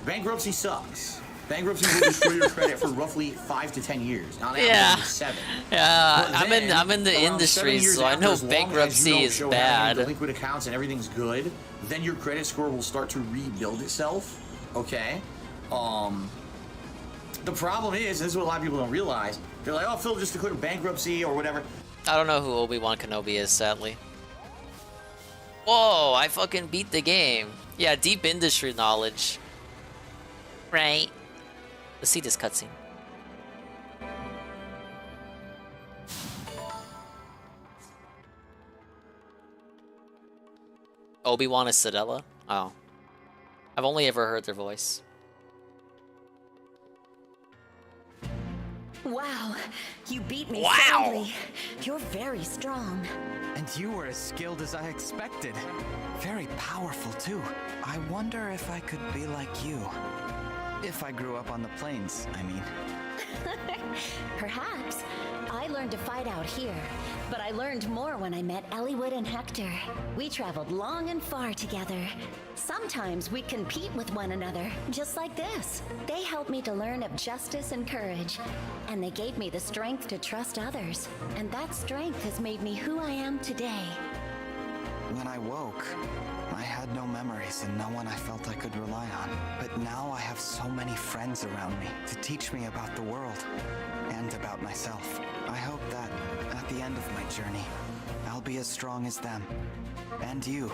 Bankruptcy sucks. Bankruptcy will destroy your credit for roughly 5 to 10 years. On average, 7. Yeah, I'm in the industry, so I know bankruptcy is bad. Delinquent accounts and everything's good, then your credit score will start to rebuild itself. Okay. The problem is, and this is what a lot of people don't realize. They're like, "Oh, Phil just declared bankruptcy or whatever." I don't know who Obi-Wan Kenobi is, sadly. Whoa, I fucking beat the game. Yeah, deep industry knowledge. Right. Let's see this cutscene. Obi-Wan is Sedella? Oh. I've only ever heard their voice. Wow, you beat me Wow. soundly. You're very strong. And you were as skilled as I expected. Very powerful, too. I wonder if I could be like you. If I grew up on the plains, I mean. Perhaps. I learned to fight out here, but I learned more when I met Eliwood and Hector. We traveled long and far together. Sometimes we compete with one another, just like this. They helped me to learn of justice and courage, and they gave me the strength to trust others. And that strength has made me who I am today. When I woke, I had no memories and no one I felt I could rely on. But now I have so many friends around me to teach me about the world and about myself. I hope that at the end of my journey, I'll be as strong as them. And you.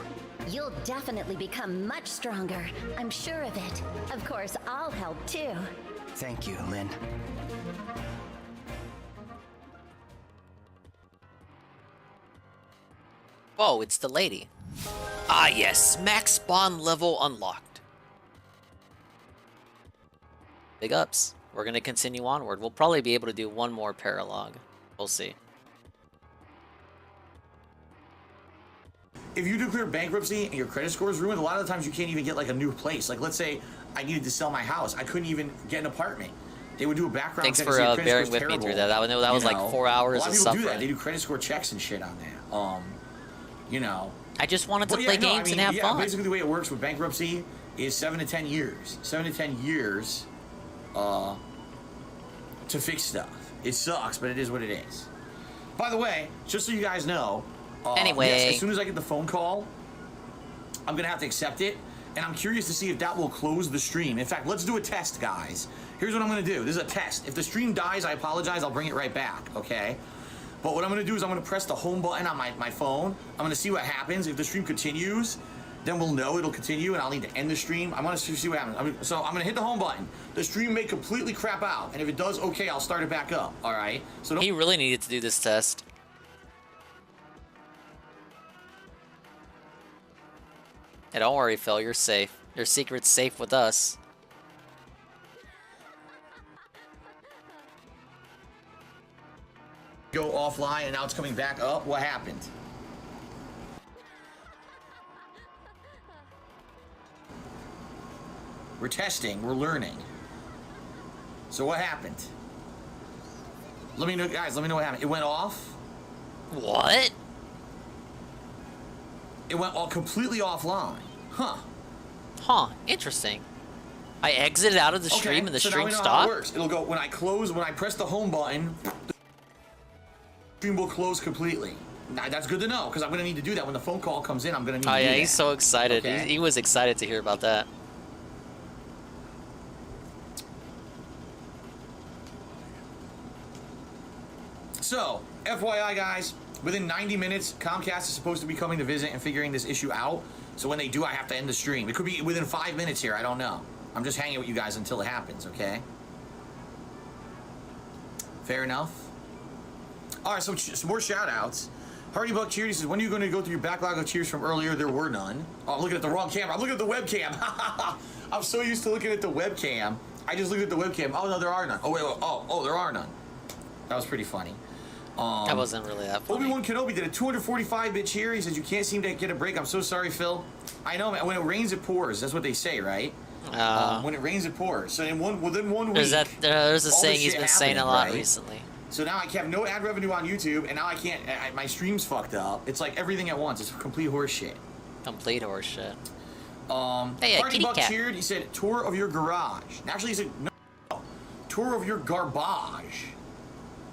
You'll definitely become much stronger. I'm sure of it. Of course, I'll help too. Thank you, Lynn. Whoa, it's the lady. Ah yes, max spawn level unlocked. Big ups. We're gonna continue onward. We'll probably be able to do one more paralogue. We'll see. If you declare bankruptcy and your credit score is ruined, a lot of the times you can't even get like a new place. Like let's say I needed to sell my house. I couldn't even get an apartment. They would do a background Thanks check for and see if your credit bearing score's with me terrible. through that. That was like 4 hours a lot of of people do that. suffering. They do credit score checks and shit on there. You know. I just wanted to But play yeah, no, I games mean, and have fun. Basically, the way it works with bankruptcy is 7 to 10 years. 7 to 10 years to fix stuff. It sucks, but it is what it is. By the way, just so you guys know, Anyway. yes, as soon as I get the phone call, I'm gonna have to accept it, and I'm curious to see if that will close the stream. In fact, let's do a test, guys. Here's what I'm gonna do. This is a test. If the stream dies, I apologize. I'll bring it right back, okay? But what I'm gonna do is I'm gonna press the home button on my phone. I'm gonna see what happens. If the stream continues, then we'll know it'll continue, and I'll need to end the stream. I want to see what happens. So I'm gonna hit the home button. The stream may completely crap out, and if it does, okay, I'll start it back up. All right. So He really needed to do this test. Hey, don't worry, Phil. You're safe. Your secret's safe with us. go offline, and now it's coming back up. What happened? We're testing. We're learning. So what happened? Let me know, guys. Let me know what happened. It went off. What? It went all completely offline. Huh. Huh. Interesting. I exited out of the stream and the so stream now we know stopped. How it works. It'll go when I press the home button, the stream will close completely. Now, that's good to know because I'm going to need to do that when the phone call comes in. I'm going to need Oh to do yeah, that. he's so excited. Okay. He was excited to hear about that. So, FYI, guys, within 90 minutes, Comcast is supposed to be coming to visit and figuring this issue out. So when they do, I have to end the stream. It could be within 5 minutes here. I don't know. I'm just hanging with you guys until it happens, okay? Fair enough. All right, so some more shout-outs. Hardy Buck Cheers says, when are you going to go through your backlog of cheers from earlier? There were none. Oh, I'm looking at the wrong camera. I'm looking at the webcam. I'm so used to looking at the webcam. I just looked at the webcam. Oh, no, there are none. Oh, wait. Oh, there are none. That was pretty funny. That wasn't really that funny. Obi-Wan Kenobi did a 245-bit cheer. He says, you can't seem to get a break. I'm so sorry, Phil. I know, man. When it rains, it pours. That's what they say, right? When it rains, it pours. So within 1 week... There's a all saying this he's shit been saying a lot right? recently. So now I have no ad revenue on YouTube, and now I can't... my stream's fucked up. It's like everything at once. It's complete horse shit. Complete horse shit. Hey, a Party kitty Buck cat. cheered. He said, tour of your garage. Actually, he said, no. Tour of your garbage.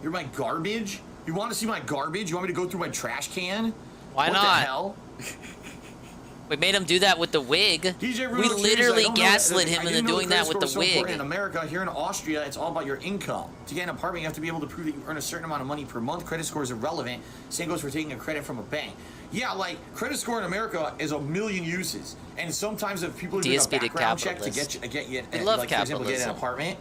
You're my garbage? You want to see my garbage? You want me to go through my trash can? Why what not? What the hell? We made him do that with the wig. DJ We Runo literally Cheers, I don't know gaslit that- him I into didn't know doing the that credit with score the was so important wig. in America, here in Austria, it's all about your income. To get an apartment, you have to be able to prove that you earn a certain amount of money per month. Credit score is irrelevant. Same goes for taking a credit from a bank. Yeah, like, credit score in America is a million uses. And sometimes if people do a DSP to background check to capitalist. get you, We love like, for example, get an capitalism. apartment.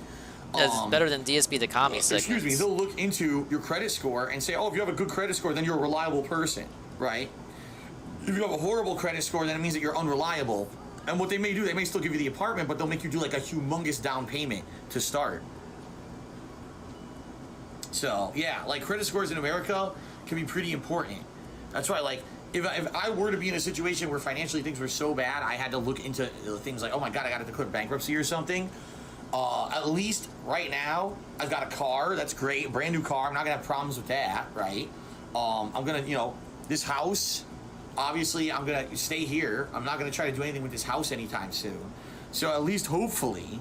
It's better than DSP the commie segments. Excuse me, they'll look into your credit score and say, oh, if you have a good credit score, then you're a reliable person, right? If you have a horrible credit score, then it means that you're unreliable. And what they may do, they may still give you the apartment, but they'll make you do like a humongous down payment to start. So, yeah, like credit scores in America can be pretty important. That's why, like, if I were to be in a situation where financially things were so bad, I had to look into things like, oh my God, I got to declare bankruptcy or something. At least right now, I've got a car. That's great. Brand new car. I'm not going to have problems with that, right? I'm going to, you know, this house, obviously, I'm going to stay here. I'm not going to try to do anything with this house anytime soon. So at least, hopefully,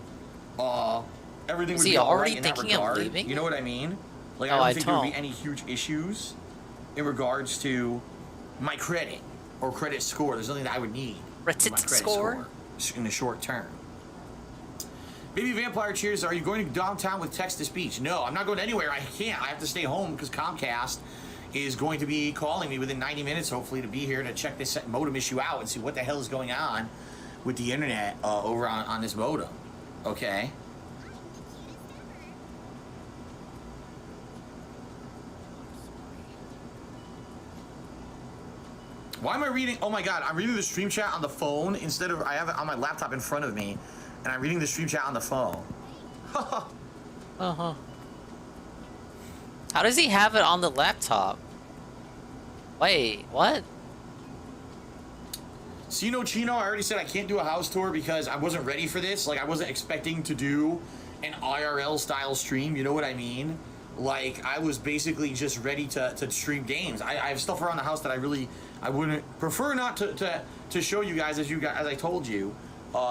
everything would be all right in that regard. You know what I mean? Like, I don't think there would be any huge issues in regards to my credit or credit score. There's nothing that I would need for my credit score in the short term. Baby Vampire Cheers, are you going to downtown with text-to-speech? No, I'm not going anywhere. I can't. I have to stay home because Comcast is going to be calling me within 90 minutes, hopefully, to be here to check this modem issue out and see what the hell is going on with the internet over on this modem. Okay? Why am I reading? Oh my God, I'm reading the stream chat on the phone instead of, I have it on my laptop in front of me, and I'm reading the stream chat on the phone. Uh-huh. How does he have it on the laptop? Wait, what? Sino Chino, I already said I can't do a house tour because I wasn't ready for this. Like, I wasn't expecting to do an IRL style stream, you know what I mean? Like, I was basically just ready to stream games. I have stuff around the house that I wouldn't prefer not to show you guys, as I told you.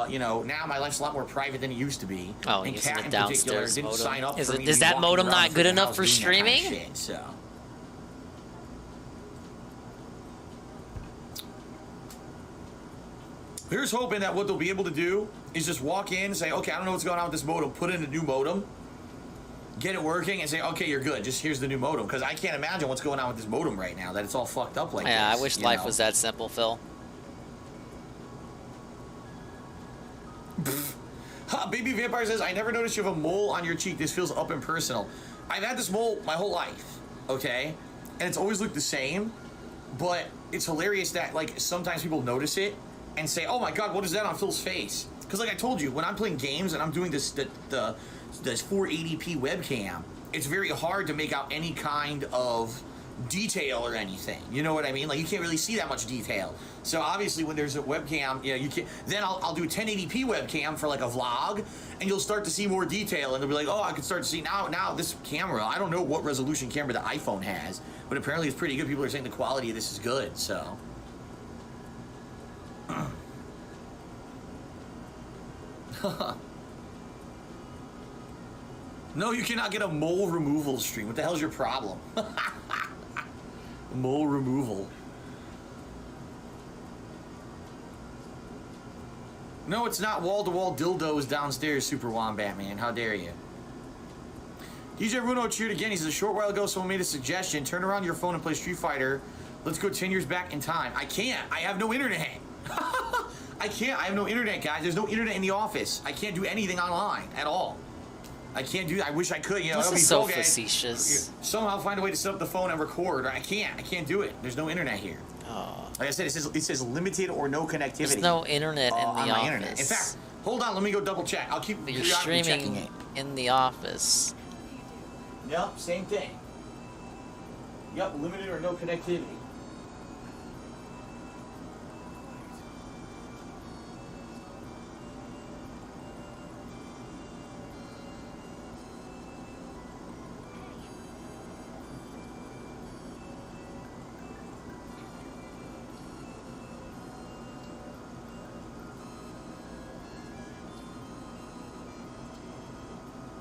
You know, now my life's a lot more private than it used to be. Oh, and using Cat the in particular downstairs didn't modem. sign up for me to Is be that walking modem around not good the enough house for doing that kind of streaming? shit, so. Here's hoping that what they'll be able to do is just walk in and say, okay, I don't know what's going on with this modem, put in a new modem, get it working, and say, okay, you're good, just here's the new modem. Because I can't imagine what's going on with this modem right now, that it's all fucked up like this. Yeah, I wish life know? was that simple, Phil. Baby Vampire says, I never noticed you have a mole on your cheek. This feels up and personal. I've had this mole my whole life, okay? And it's always looked the same, but it's hilarious that, like, sometimes people notice it and say, oh my God, what is that on Phil's face? Because like I told you, when I'm playing games and I'm doing this 480p webcam, it's very hard to make out any kind of detail or anything. You know what I mean? Like, you can't really see that much detail. So obviously when there's a webcam, you know, you can't, then I'll do a 1080p webcam for like a vlog, and you'll start to see more detail, and they'll be like, oh, I can start to see now this camera, I don't know what resolution camera the iPhone has, but apparently it's pretty good. People are saying the quality of this is good, so. No, you cannot get a mole removal stream. What the hell's your problem? Mole removal. No, it's not wall-to-wall dildos downstairs, Super Wombat Man. How dare you? DJ Runo cheered again. He says, a short while ago, someone made a suggestion. Turn around your phone and play Street Fighter. Let's go 10 years back in time. I can't. I have no internet. I can't. I have no internet, guys. There's no internet in the office. I can't do anything online at all. I can't do that. I wish I could. You know, This that'd is be so okay. facetious. Somehow find a way to set up the phone and record. I can't. I can't do it. There's no internet here. Oh. Like I said, it says limited or no connectivity. There's no internet in the on my office. internet. In fact, hold on. Let me go double check. I'll keep You're periodically checking streaming it. in the office. Yep, same thing. Yep, limited or no connectivity.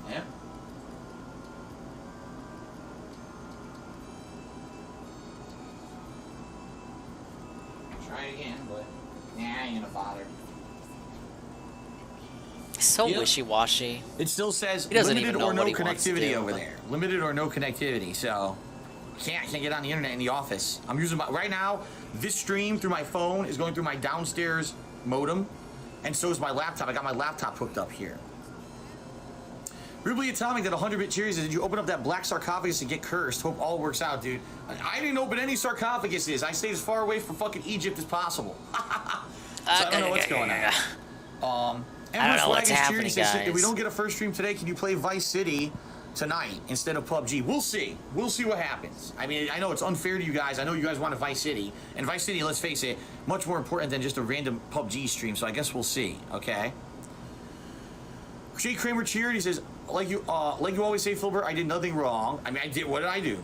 Yeah. ain't gonna bother. So wishy-washy. It still says He doesn't limited even know or no what he wants to connectivity do. over there. Limited or no connectivity. So can't get on the internet in the office. I'm using my right now. This stream through my phone is going through my downstairs modem, and so is my laptop. I got my laptop hooked up here. Rubly Atomic did 100-bit cheers. Did you open up that black sarcophagus and get cursed? Hope all works out, dude. I didn't open any sarcophaguses. I stayed as far away from fucking Egypt as possible. So I don't know what's going on. I don't know what's happening, says, guys. if we don't get a first stream today, can you play Vice City tonight instead of PUBG? We'll see. We'll see what happens. I mean, I know it's unfair to you guys. I know you guys want a Vice City. And Vice City, let's face it, much more important than just a random PUBG stream. So I guess we'll see, okay? Jay Kramer cheered. He says, like you always say, Filbert, I did nothing wrong. I mean, what did I do?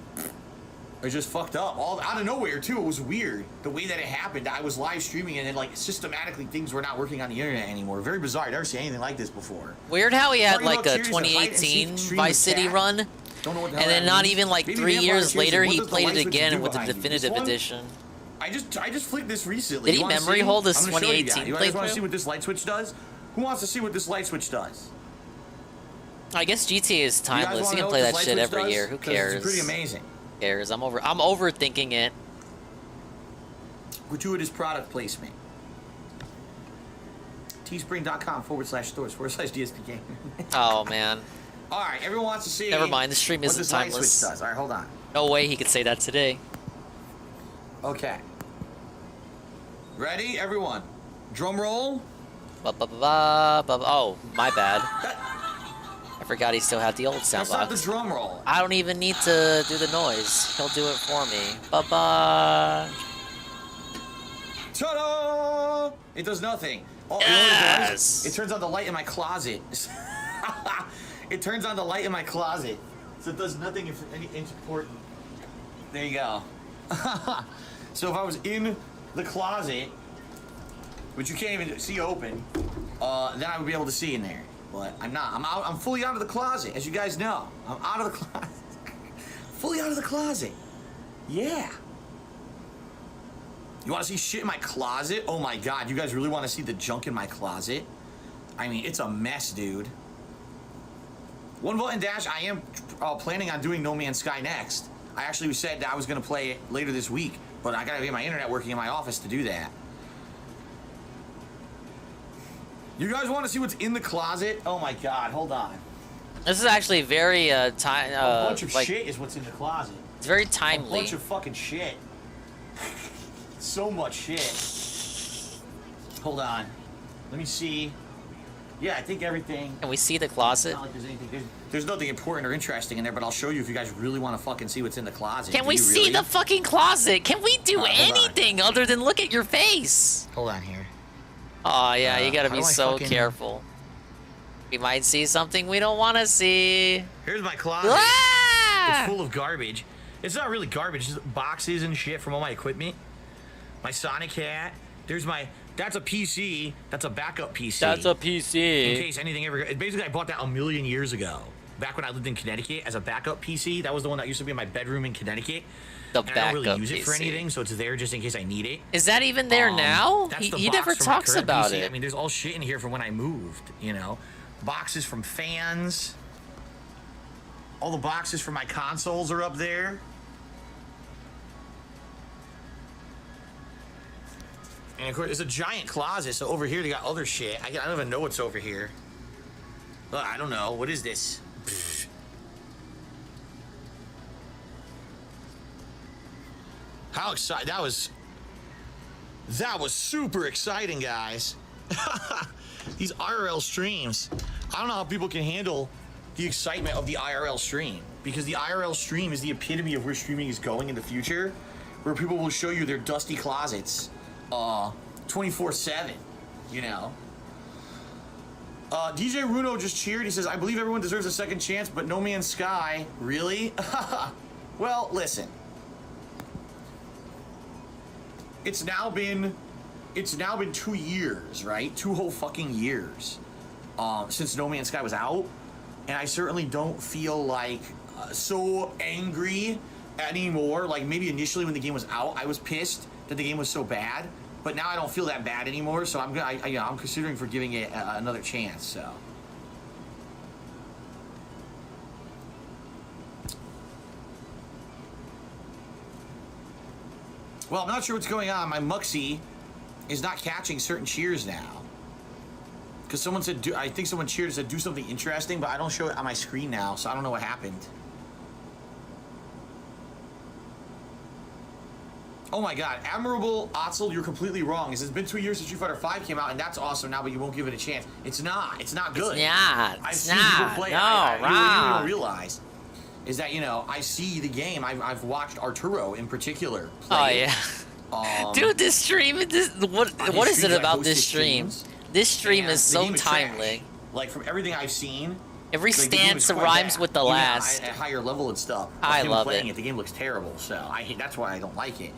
I just fucked up. All out of nowhere, too. It was weird. The way that it happened. I was live streaming and then, like, systematically things were not working on the internet anymore. Very bizarre. I've never seen anything like this before. Weird how he had like a 2018 Vice City run, and then not even like 3 years later he played it again with the definitive edition. I just flicked this recently. Did he memory hold his 2018 You guys want to see playthrough? what this light switch does? Who wants to see what this light switch does? I guess GTA is timeless. You can play that shit every year. Who cares? It's pretty amazing. Who cares? I'm overthinking it. Gratuitous product placement. Teespring.com/stores/DSP game. Oh man. All right, everyone wants to see. Never mind. The stream what isn't this light timeless. switch does. All right, hold on. No way he could say that today. Okay. Ready, everyone? Drum roll. Oh, my bad. I forgot he still had the old sound That's not box. the drum roll. I don't even need to do the noise. He'll do it for me. Bye-bye. Ta-da! It does nothing. Oh, you know what it does? It turns on the light in my closet. It turns on the light in my closet. So it does nothing if any important. There you go. So if I was in the closet, which you can't even see open, then I would be able to see in there. But I'm not. I'm out. I'm fully out of the closet, as you guys know. I'm out of the closet. Fully out of the closet. Yeah. You want to see shit in my closet? Oh my god, you guys really want to see the junk in my closet? I mean, it's a mess, dude. One Volt and Dash, I am planning on doing No Man's Sky next. I actually said that I was going to play it later this week, but I got to get my internet working in my office to do that. You guys want to see what's in the closet? Oh my god, hold on. This is actually very a bunch of shit is what's in the closet. It's very timely. A bunch of fucking shit. So much shit. Hold on. Let me see. Yeah, I think everything. Can we see the closet? It's not like there's nothing important or interesting in there, but I'll show you if you guys really want to fucking see what's in the closet. Can we see the fucking closet? Can we do anything other than look at your face? Hold on here. Oh yeah, you gotta how be do I so fucking- careful. We might see something we don't want to see. Here's my closet. Ah! It's full of garbage. It's not really garbage, it's just boxes and shit from all my equipment. My Sonic hat. There's my. That's a PC. That's a backup PC. That's a PC. In case anything ever. Basically, I bought that a million years ago. Back when I lived in Connecticut as a backup PC. That was the one that used to be in my bedroom in Connecticut. The and I don't really backup use it for PC. anything, so it's there just in case I need it. Is that even there now? That's the He box never from my talks current about PC. it. I mean, there's all shit in here from when I moved, you know? Boxes from fans. All the boxes from my consoles are up there. And of course, it's a giant closet, so over here they got other shit. I don't even know what's over here. I don't know. What is this? Pfft. How exciting. That was super exciting, guys. These IRL streams. I don't know how people can handle the excitement of the IRL stream, because the IRL stream is the epitome of where streaming is going in the future, where people will show you their dusty closets 24/7, you know. DJ Runo just cheered. He says, I believe everyone deserves a second chance, but No Man's Sky, really? Well, listen. It's now been 2 years, right? 2 whole fucking years since No Man's Sky was out, and I certainly don't feel like so angry anymore. Like maybe initially when the game was out, I was pissed that the game was so bad, but now I don't feel that bad anymore. So I'm considering for giving it another chance. So. Well, I'm not sure what's going on. My Muxie is not catching certain cheers now. Because someone said, I think someone cheered and said, do something interesting, but I don't show it on my screen now, so I don't know what happened. Oh my god, Admirable Otzel, you're completely wrong. It's been 2 years since Street Fighter 5 came out, and that's awesome now, but you won't give it a chance. It's not. It's not good. I've seen people play it. What you don't realize is that, you know, I see the game. I've watched Arturo in particular play. Oh, yeah. Dude, this stream, what is it about this stream? This stream is so timely. Like, from everything I've seen, every stance rhymes with the last. At higher level and stuff. I love it. The game looks terrible, so that's why I don't like it.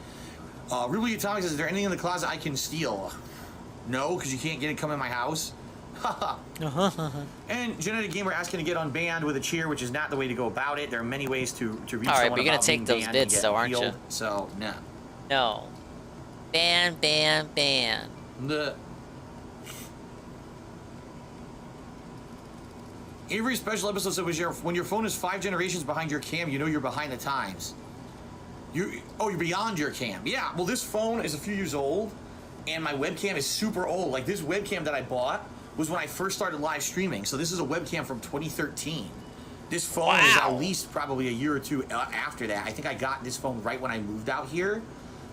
Ruby Atomic says, is there anything in the closet I can steal? No, because you can't get it come in my house. And Genetic Gamer asking to get unbanned with a cheer, which is not the way to go about it. There are many ways to reach someone. Alright, but you're gonna take those bits though, aren't you? So, no. No. Ban. Avery's special episode said, when your phone is 5 generations behind your cam, you know you're behind the times. You're beyond your cam. Yeah, well, this phone is a few years old, and my webcam is super old. Like, this webcam that I bought was when I first started live streaming, so this is a webcam from 2013. This phone is at least probably a year or two after that. I think I got this phone right when I moved out here,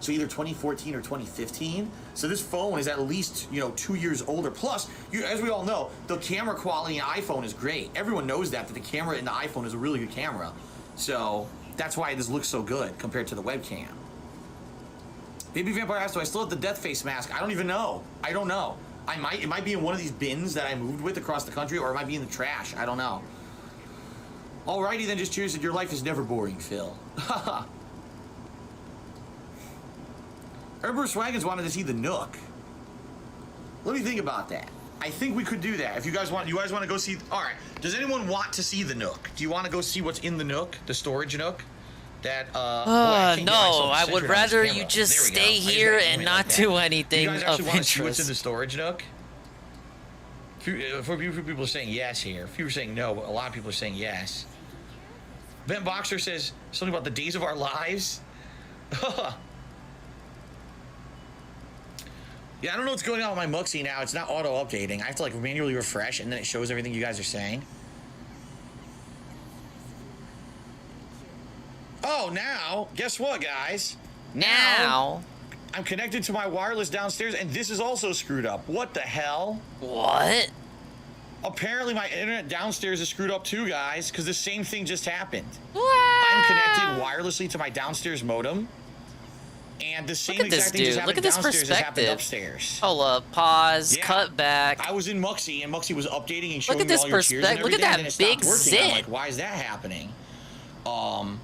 so either 2014 or 2015. So this phone is at least, 2 years older. Plus, as we all know, the camera quality in iPhone is great. Everyone knows that the camera in the iPhone is a really good camera. So that's why this looks so good compared to the webcam. Baby Vampire asked, do I still have the death face mask? I don't even know. I don't know. It might be in one of these bins that I moved with across the country, or it might be in the trash. I don't know. Alrighty then, just cheers that your life is never boring, Phil. Herbert Swaggins wanted to see the Nook. Let me think about that. I think we could do that. If you guys want to go see. All right. Does anyone want to see the Nook? Do you want to go see what's in the Nook, the storage Nook? That no, I would rather you just stay here and not do anything of interest. You guys actually want to see what's in the storage Nook? For people are saying yes here. A few are saying no, but a lot of people are saying yes. Ben Boxer says something about the days of our lives. Yeah, I don't know what's going on with my Muxie now. It's not auto-updating. I have to, like, manually refresh, and then it shows everything you guys are saying. Oh, now, guess what, guys? Now, I'm connected to my wireless downstairs, and this is also screwed up. What the hell? What? Apparently, my internet downstairs is screwed up, too, guys, because the same thing just happened. What? I'm connected wirelessly to my downstairs modem. And the same exact thing just happened downstairs as happened upstairs. Hold up, pause, cut back. I was in Muxie, and Muxie was updating and showing me all your cheers and everything. Look at that big zit. I'm like, why is that happening? And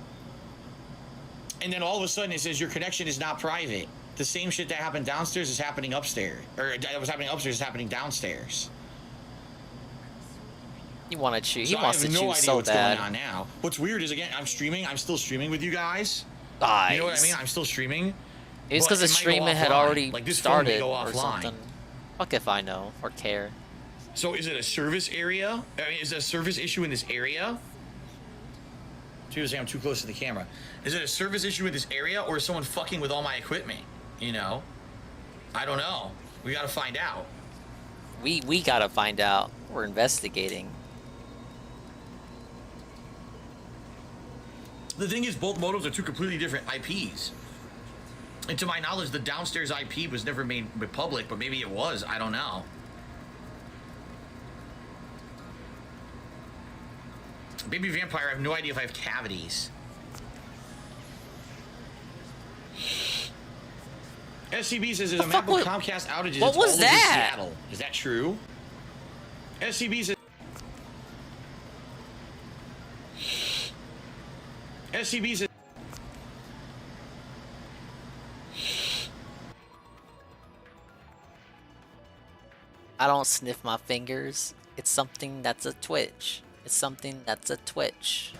then all of a sudden it says your connection is not private. The same shit that happened downstairs is happening upstairs, or that was happening upstairs is happening downstairs. You want to choose? He so wants to choose so bad. I have no idea what's going on now. What's weird is, again, I'm streaming. I'm still streaming with you guys. Nice. You know what I mean? I'm still streaming. It's because the streaming had already started or something. Fuck if I know or care. So is it a service area? I mean, is it a service issue in this area? People say I'm too close to the camera. Is it a service issue in this area, or is someone fucking with all my equipment? You know? I don't know. We gotta find out. We gotta find out. We're investigating. The thing is, both modems are two completely different IPs. And to my knowledge, the downstairs IP was never made public, but maybe it was. I don't know. Baby Vampire, I have no idea if I have cavities. SCB says there's a map of Comcast outages. What was that? Seattle. Is that true? SCB says. SCB says. I don't sniff my fingers. It's something that's a twitch. It's something that's a twitch.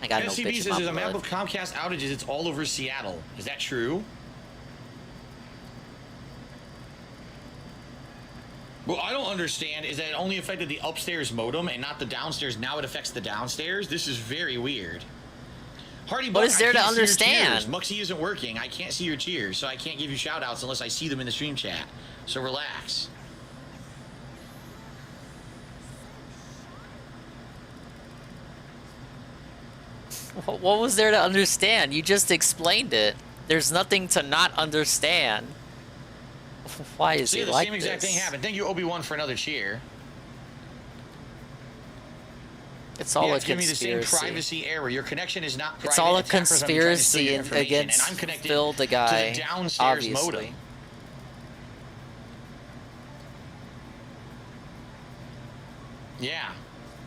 I got no bitch in my blood. SCB says there's a map of Comcast outages. It's all over Seattle. Is that true? What I don't understand is that it only affected the upstairs modem and not the downstairs. Now it affects the downstairs. This is very weird. Hardy Buck, What is there to understand? Muxie isn't working. I can't see your cheers, so I can't give you shout outs unless I see them in the stream chat. So relax. What was there to understand? You just explained it. There's nothing to not understand. Why is he like this? The same exact thing happened. Thank you, Obi-Wan, for another cheer. It's all a It's giving me the same conspiracy. privacy error. Your connection is not private. It's all a Attackers have been trying to steal conspiracy your information, against and I'm connected Phil the guy, to the downstairs obviously. modem. Yeah.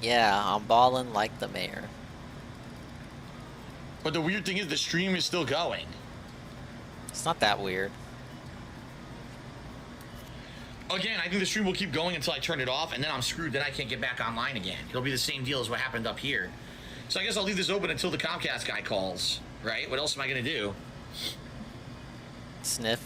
Yeah, I'm balling like the mayor. But the weird thing is the stream is still going. It's not that weird. Again, I think the stream will keep going until I turn it off, and then I'm screwed. Then I can't get back online again. It'll be the same deal as what happened up here. So I guess I'll leave this open until the Comcast guy calls, right? What else am I going to do? Sniff.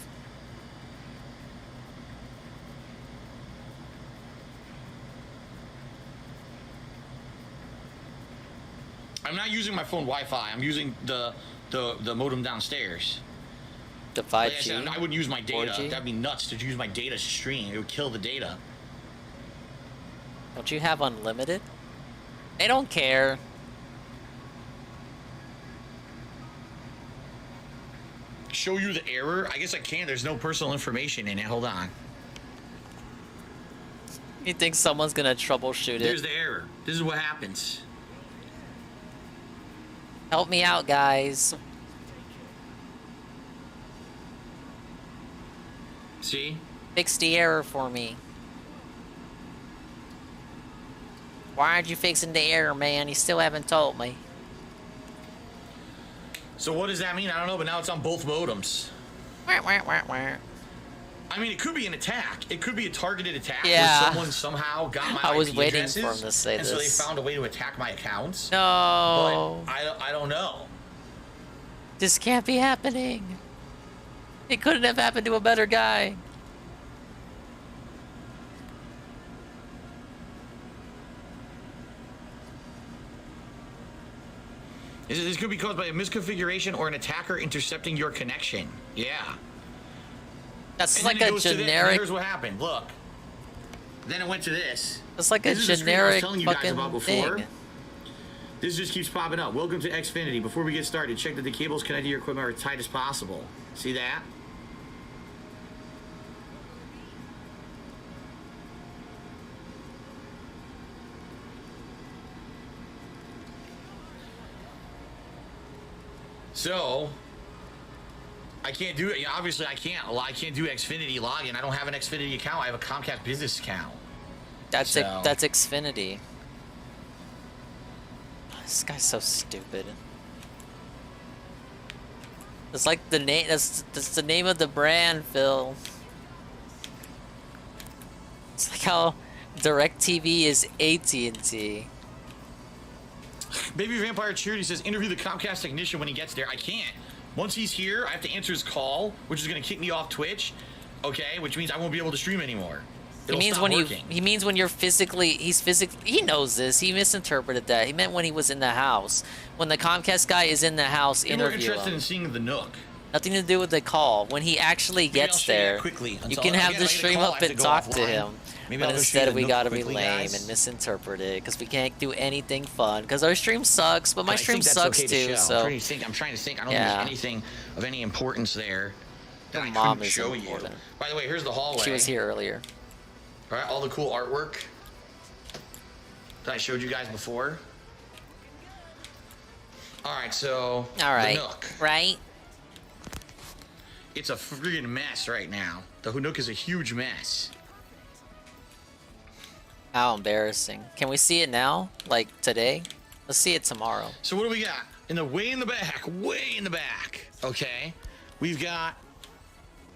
I'm not using my phone Wi-Fi. I'm using the modem downstairs. The 5G? Like I said, I wouldn't use my data. 4G? That'd be nuts to use my data stream. It would kill the data. Don't you have unlimited? They don't care. Show you the error? I guess I can. There's no personal information in it. Hold on. You think someone's gonna troubleshoot it? There's the error. This is what happens. Help me out, guys. See? Fix the error for me. Why aren't you fixing the error, man? You still haven't told me. So what does that mean? I don't know, but now it's on both modems. Wah, wah, wah, wah. I mean, it could be an attack. It could be a targeted attack Yeah. where someone somehow got my I was IP waiting addresses, for him to say and so they this. found a way to attack my accounts. No. But I don't know. This can't be happening. It couldn't have happened to a better guy. This could be caused by a misconfiguration or an attacker intercepting your connection. Yeah. That's And like then it a goes to this, and generic. here's what happened. Look. Then it went to this. It's like a This is the screen I was generic telling you guys fucking about before. thing. This just keeps popping up. Welcome to Xfinity. Before we get started, check that the cables connected to your equipment are as tight as possible. See that? So, I can't do it. Yeah, obviously, I can't. I can't do Xfinity login. I don't have an Xfinity account. I have a Comcast business account. That's that's Xfinity. This guy's so stupid. It's like the name. That's the name of the brand, Phil. It's like how DirecTV is AT&T. Baby Vampire Charity says, interview the Comcast technician when he gets there. I can't. Once he's here, I have to answer his call, which is going to kick me off Twitch. Okay, which means I won't be able to stream anymore. He means when he means when you're physically, he knows this. He misinterpreted that. He meant when he was in the house. When the Comcast guy is in the house, People are interview interested him. in seeing the Nook. Nothing to do with the call. When he actually Maybe I'll gets show you that there, quickly you until- can have again, the I get a stream call, I up have to and go talk to offline. him. Maybe But I'll just show you instead the we Nook gotta be quickly, lame guys. and misinterpret it because we can't do anything fun because our stream sucks. But my I stream think that's sucks okay to too. show. So I'm trying to think. I don't Yeah. think there's anything of any importance there that I mom couldn't is show important. you. By the way, here's the hallway. She was here earlier. All right, all the cool artwork that I showed you guys before. All right, so All right, the Nook. right? It's a friggin' mess right now. The Nook is a huge mess. How embarrassing. Can we see it now? Like today? Let's see it tomorrow. So what do we got? Way in the back. Okay, we've got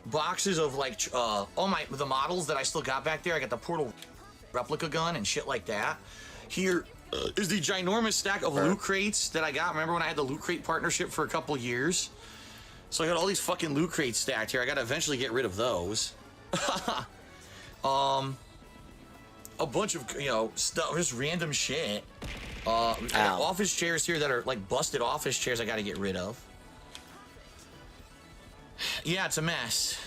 boxes of like the models that I still got back there. I got the Portal replica gun and shit like that. Here is the ginormous stack of loot crates that I got. Remember when I had the loot crate partnership for a couple years? So I got all these fucking loot crates stacked here. I gotta eventually get rid of those. a bunch of, you know, stuff, just random shit. I got office chairs here that are like busted office chairs I gotta get rid of. Yeah, it's a mess.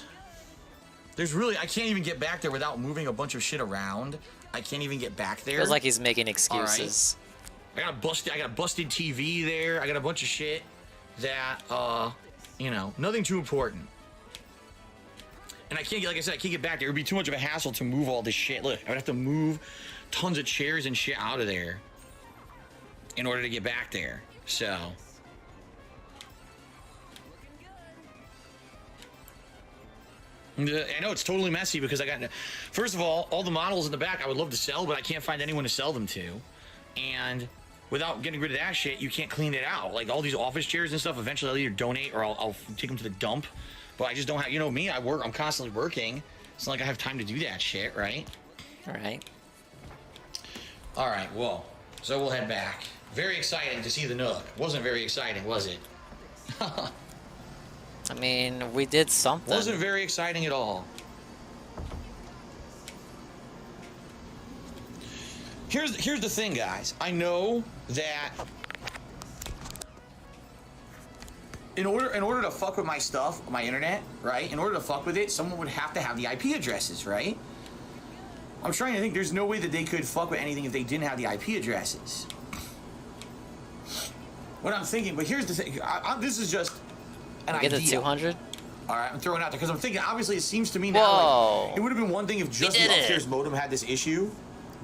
There's really, I can't even get back there without moving a bunch of shit around. I can't even get back there. Feels like he's making excuses. Right. I got a busted TV there. I got a bunch of shit that, you know, nothing too important. And I can't get, like I said, I can't get back there. It would be too much of a hassle to move all this shit. Look, I would have to move tons of chairs and shit out of there in order to get back there. So. I know it's totally messy because I got, first of all the models in the back I would love to sell, but I can't find anyone to sell them to. And without getting rid of that shit, you can't clean it out. Like all these office chairs and stuff, eventually I'll either donate or I'll take them to the dump. But I just don't have, you know me, I'm constantly working. It's not like I have time to do that shit, right? All right. All right, well, so we'll head back. Very exciting to see the Nook. Wasn't very exciting, was it? I mean, we did something. Wasn't very exciting at all. Here's the thing, guys. I know that in order to fuck with my stuff, my internet, right? In order to fuck with it, someone would have to have the IP addresses, right? I'm trying to think. There's no way that they could fuck with anything if they didn't have the IP addresses. What I'm thinking, but here's the thing. This is just an idea. Get the 200? All right, I'm throwing it out there because I'm thinking, obviously, it seems to me now like, it would have been one thing if just the upstairs modem had this issue,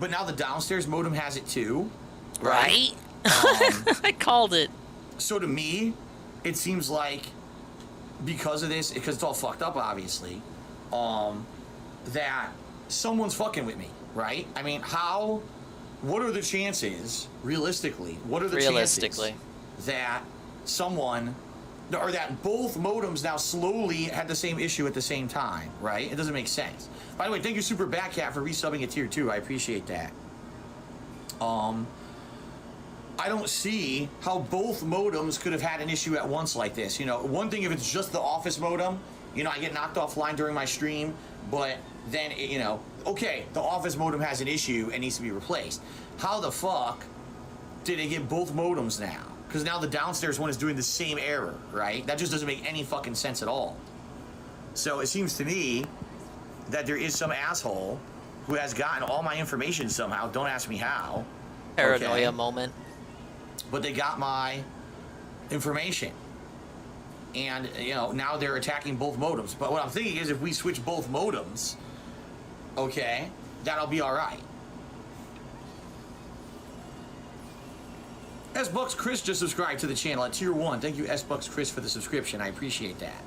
but now the downstairs modem has it too. Right? I called it. So to me, it seems like because of this, because it's all fucked up, obviously, that someone's fucking with me, right? I mean, what are the chances, realistically, chances that someone, or that both modems now slowly had the same issue at the same time, right? It doesn't make sense. By the way, thank you, Super Batcat, for resubbing a tier 2. I appreciate that. I don't see how both modems could have had an issue at once like this. You know, one thing if it's just the office modem, you know, I get knocked offline during my stream, but then, you know, okay, the office modem has an issue and needs to be replaced. How the fuck did they get both modems now? Because now the downstairs one is doing the same error, right? That just doesn't make any fucking sense at all. So it seems to me that there is some asshole who has gotten all my information somehow. Don't ask me how. Paranoia moment. But they got my information. And, you know, now they're attacking both modems. But what I'm thinking is if we switch both modems, okay, that'll be all right. S-Bucks Chris just subscribed to the channel at tier 1. Thank you, S-Bucks Chris, for the subscription. I appreciate that.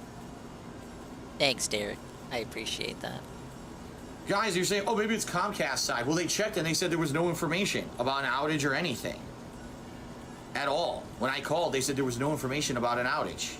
Thanks, Derek. I appreciate that. Guys, you're saying, oh, maybe it's Comcast side. Well, they checked and they said there was no information about an outage or anything. At all. When I called, they said there was no information about an outage.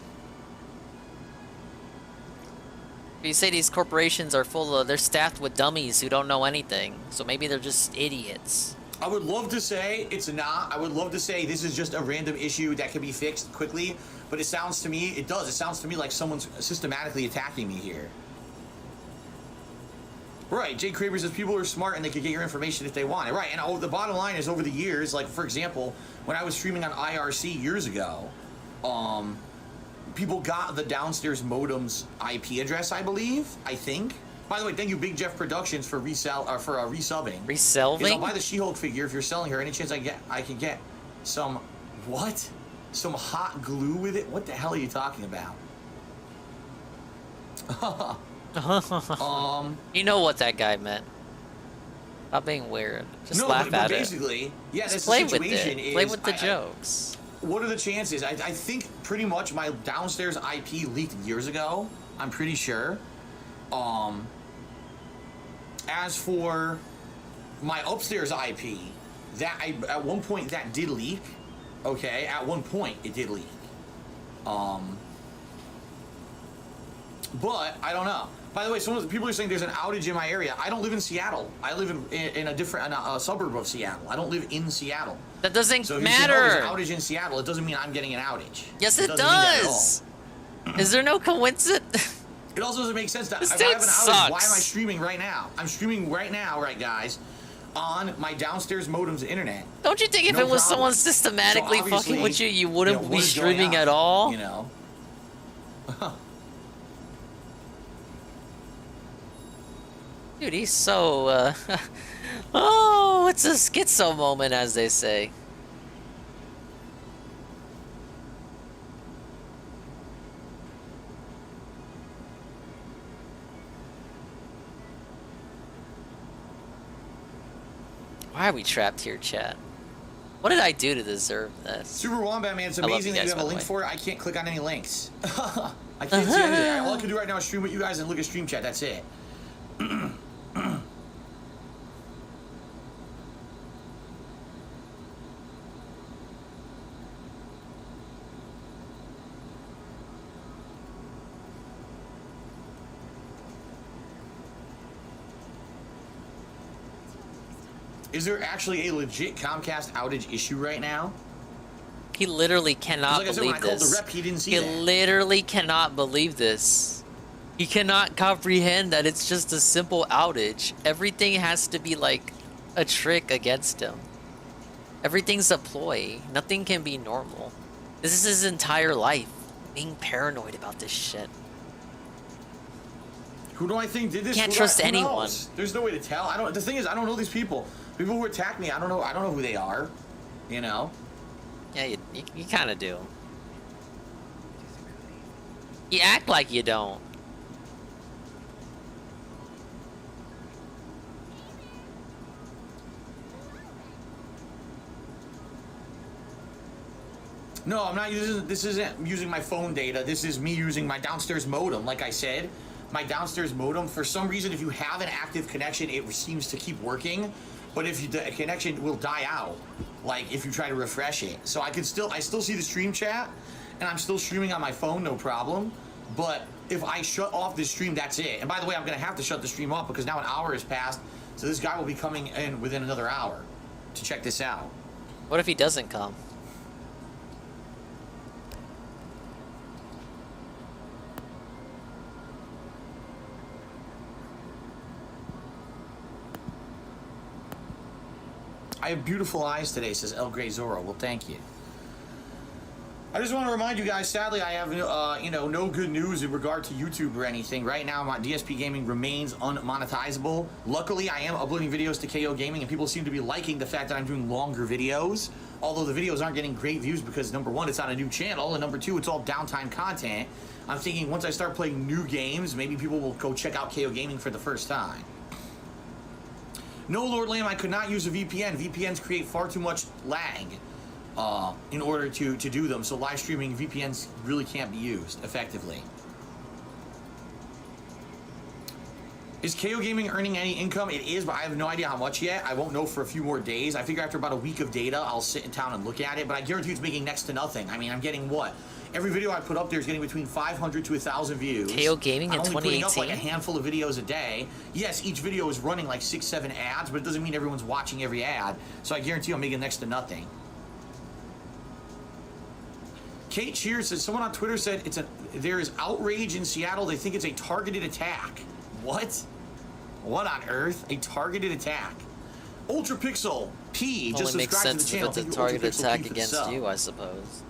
You say these corporations are they're staffed with dummies who don't know anything. So maybe they're just idiots. I would love to say it's not. I would love to say this is just a random issue that can be fixed quickly. But it sounds to me, it sounds to me like someone's systematically attacking me here. Right, Jay Kramer says people are smart and they can get your information if they want it. Right, and the bottom line is over the years, like for example, when I was streaming on IRC years ago, people got the downstairs modem's IP address, I think. By the way, thank you, Big Jeff Productions, for resubbing. Reselling? I'll buy the She-Hulk figure if you're selling her. Any chance I can get some what? Some hot glue with it? What the hell are you talking about? You know what that guy meant. Stop being weird. Just laugh at it. Basically, yeah, just that's play the situation. with it. Play with the jokes. What are the chances? I think pretty much my downstairs IP leaked years ago. I'm pretty sure. As for my upstairs IP, at one point that did leak. Okay, at one point it did leak. But I don't know. By the way, people are saying there's an outage in my area. I don't live in Seattle. I live in a suburb of Seattle. I don't live in Seattle. That doesn't so matter. So there's an outage in Seattle. It doesn't mean I'm getting an outage. Yes, it does. Is there no coincidence? It also doesn't make sense that this if I have an outage, sucks. why am I streaming right now? I'm streaming right now, right, guys, on my downstairs modem's internet. Don't you think if No it was problem. someone systematically So fucking with obviously, you wouldn't what be is going streaming on, at all? You know. Dude, he's so, oh, it's a schizo moment, as they say. Why are we trapped here, chat? What did I do to deserve this? Super Wombat Man, it's I love amazing that guys, you have a by the link way. for it. I can't click on any links. I can't see anything. All I can do right now is stream with you guys and look at stream chat. That's it. Is there actually a legit Comcast outage issue right now? He literally cannot Like I said, when believe I called this. the rep, he didn't see He that. literally cannot believe this. He cannot comprehend that it's just a simple outage. Everything has to be like a trick against him. Everything's a ploy. Nothing can be normal. This is his entire life, being paranoid about this shit. Who do I think did this? Can't Who trust who anyone. knows? There's no way to tell. I don't. The thing is, I don't know these people. People who attack me, I don't know. I don't know who they are. You know. Yeah, you kind of do. You act like you don't. No, I'm not using. This isn't using my phone data. This is me using my downstairs modem. Like I said, my downstairs modem. For some reason, if you have an active connection, it seems to keep working. But if the connection will die out, like if you try to refresh it. So I still see the stream chat, and I'm still streaming on my phone, no problem. But if I shut off this stream, that's it. And by the way, I'm gonna have to shut the stream off because now an hour has passed. So this guy will be coming in within another hour to check this out. What if he doesn't come? I have beautiful eyes today, says El Grey Zorro. Well, thank you. I just want to remind you guys, sadly, I have no good news in regard to YouTube or anything. Right now, my DSP Gaming remains unmonetizable. Luckily, I am uploading videos to KO Gaming, and people seem to be liking the fact that I'm doing longer videos. Although the videos aren't getting great views because, number one, it's on a new channel, and number two, it's all downtime content. I'm thinking once I start playing new games, maybe people will go check out KO Gaming for the first time. No, Lord Lamb, I could not use a VPN. VPNs create far too much lag in order to do them, so live streaming VPNs really can't be used effectively. Is KO Gaming earning any income? It is, but I have no idea how much yet. I won't know for a few more days. I figure after about a week of data, I'll sit in town and look at it, but I guarantee it's making next to nothing. I mean, I'm getting what? Every video I put up there is getting between 500 to 1,000 views. KO Gaming in I'm only putting up 2018? like a handful of videos a day. Yes, each video is running like 6-7 ads, but it doesn't mean everyone's watching every ad. So I guarantee I'm making next to nothing. Kate Cheers says someone on Twitter said there is outrage in Seattle. They think it's a targeted attack. What? What on earth? A targeted attack? Ultra Pixel P just Only makes subscribed to the sense channel. if it's a Thank you, targeted Ultra Pixel P, attack for the against sub. you, I suppose.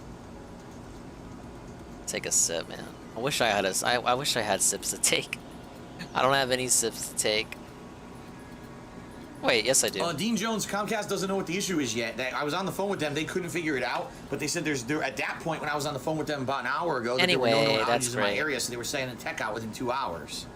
Take a sip, man. I wish I had I wish I had sips to take. I don't have any sips to take. Wait, yes I do. Dean Jones, Comcast doesn't know what the issue is yet. I was on the phone with them. They couldn't figure it out, but they said there at that point when I was on the phone with them about an hour ago, that Anyway, there were no that's outages in my great. area, so they were sending a tech out within 2 hours.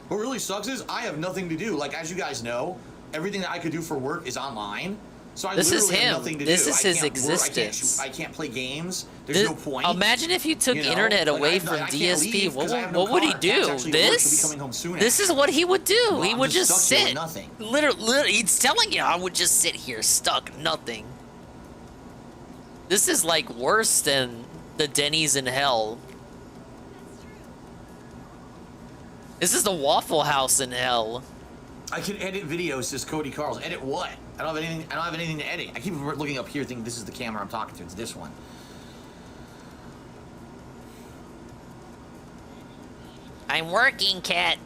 What really sucks is I have nothing to do. Like, as you guys know, everything that I could do for work is online. So I This is literally have him. nothing to This do. is I his can't work, existence. I can't play games. There's no point. Imagine if you took You know? internet Like, away I from can't DSP. leave 'cause I have no What would he car. Cat's do? actually at work. She'll be This? coming home soon This is after. what he would do. Well, He I'm would just just stuck doing sit. nothing. Literally, he's telling you, I would just sit here stuck, nothing. This is like worse than the Denny's in hell. This is the Waffle House in hell. I can edit videos, says Cody Carls. Edit what? I don't have anything to edit. I keep looking up here thinking this is the camera I'm talking to. It's this one. I'm working, Cat.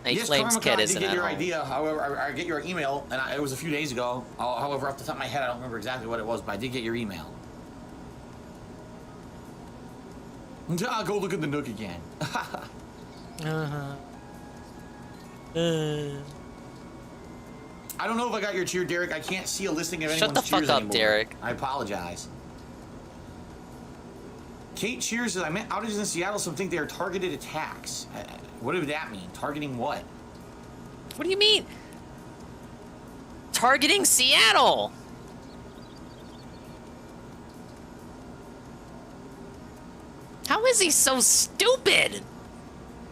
He Yes, claims Karma, Cat I isn't did get at your home. idea. However, I get your email, and it was a few days ago. However, off the top of my head, I don't remember exactly what it was, but I did get your email. I'll go look at the Nook again. I don't know if I got your cheer, Derek. I can't see a listing of anyone's Shut the cheers fuck up, anymore. Derek. I apologize. Kate cheers says, I meant outages in Seattle, some think they are targeted attacks. What did that mean? Targeting what? What do you mean? Targeting Seattle! How is he so stupid?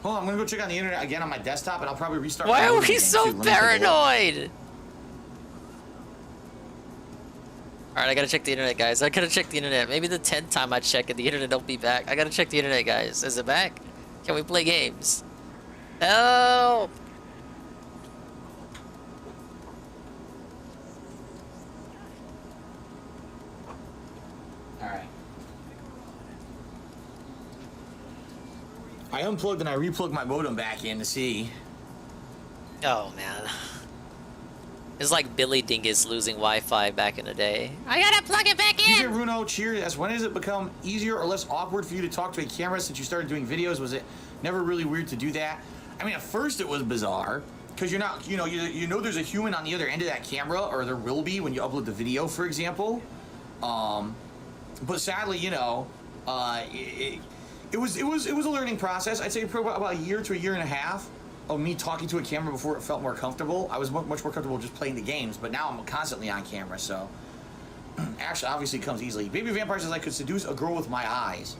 Hold on, I'm gonna go check on the internet again on my desktop, and I'll probably restart. Why my are game we too. so Let me take a look. paranoid? Alright, I gotta check the internet, guys. I gotta check the internet. Maybe the 10th time I check it, the internet don't be back. I gotta check the internet, guys. Is it back? Can we play games? Help! Alright. I unplugged and I replugged my modem back in to see. Oh, man. It's like Billy Dingus losing Wi-Fi back in the day. I gotta plug it back in! DJ Bruno, cheers. When has it become easier or less awkward for you to talk to a camera since you started doing videos? Was it never really weird to do that? I mean, at first it was bizarre, because you're not, you know there's a human on the other end of that camera, or there will be when you upload the video, for example. But sadly, it was a learning process. I'd say about a year to a year and a half of me talking to a camera before it felt more comfortable. I was much more comfortable just playing the games, but now I'm constantly on camera, so actually, obviously, it comes easily. Baby Vampire says I could seduce a girl with my eyes.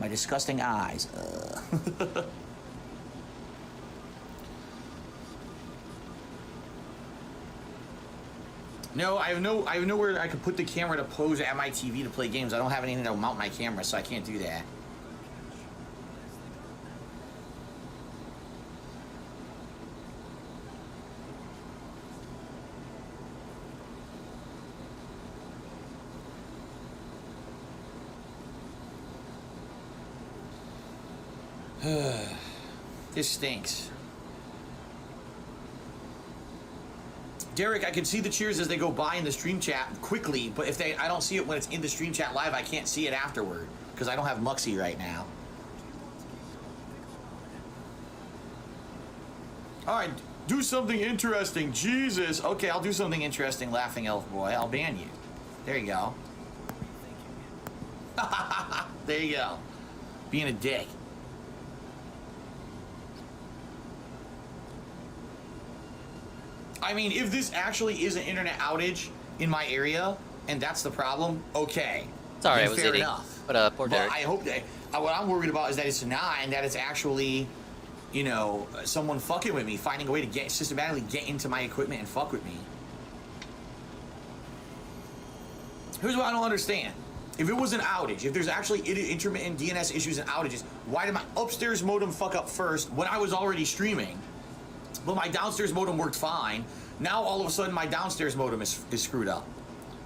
My disgusting eyes. No, I have nowhere I could put the camera to pose at my TV to play games. I don't have anything to mount my camera, so I can't do that. This stinks. Derek, I can see the cheers as they go by in the stream chat quickly, but if I don't see it when it's in the stream chat live, I can't see it afterward because I don't have Muxy right now. All right, do something interesting. Jesus. Okay, I'll do something interesting, Laughing Elf Boy. I'll ban you. There you go. There you go. Being a dick. I mean, if this actually is an internet outage in my area, and that's the problem, okay. Sorry, then I was fair eating. enough. But poor Derek. I hope that what I'm worried about is that it's not, and that it's actually, someone fucking with me, finding a way to systematically get into my equipment and fuck with me. Here's what I don't understand. If it was an outage, if there's actually intermittent DNS issues and outages, why did my upstairs modem fuck up first when I was already streaming? But my downstairs modem worked fine. Now all of a sudden my downstairs modem is screwed up,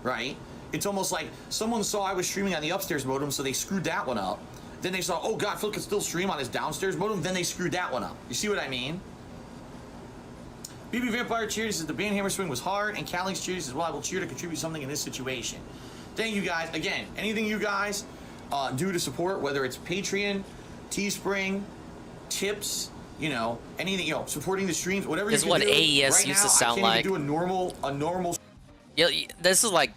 right? It's almost like someone saw I was streaming on the upstairs modem, so they screwed that one up. Then they saw, oh God, Phil can still stream on his downstairs modem. Then they screwed that one up. You see what I mean? BB Vampire cheers says the Banhammer swing was hard, and Callings cheers says, well, I will cheer to contribute something in this situation. Thank you guys. Again, anything you guys do to support, whether it's Patreon, Teespring, tips, anything, supporting the streams, whatever you This is can what do. AES right used now, to sound I can't like. even do a normal. Yeah, this is like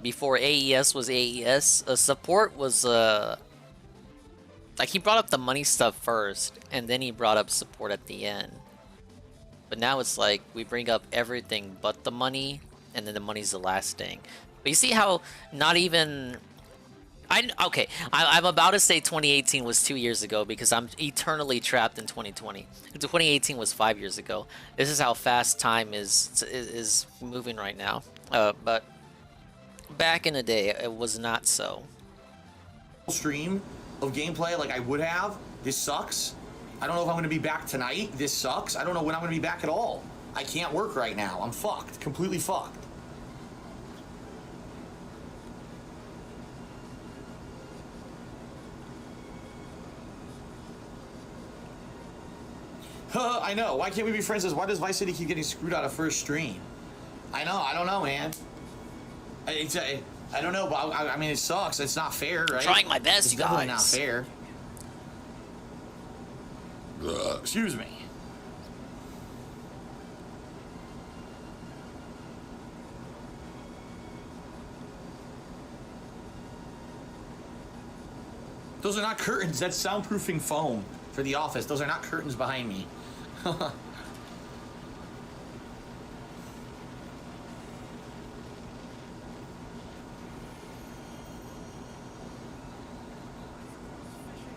before AES was AES. Support was like he brought up the money stuff first, and then he brought up support at the end. But now it's like we bring up everything but the money, and then the money's the last thing. But you see how not even. I'm about to say 2018 was 2 years ago because I'm eternally trapped in 2020. 2018 was 5 years ago. This is how fast time is moving right now. But back in the day, it was not so. Stream of gameplay like I would have. This sucks. I don't know if I'm going to be back tonight. This sucks. I don't know when I'm going to be back at all. I can't work right now. I'm fucked. Completely fucked. I know. Why can't we be friends? Why does Vice City keep getting screwed out of first stream? I know. I don't know, man. I don't know, but I mean, it sucks. It's not fair, right? Trying my best, it's you definitely guys. not fair. Excuse me. Those are not curtains. That's soundproofing foam for the office. Those are not curtains behind me.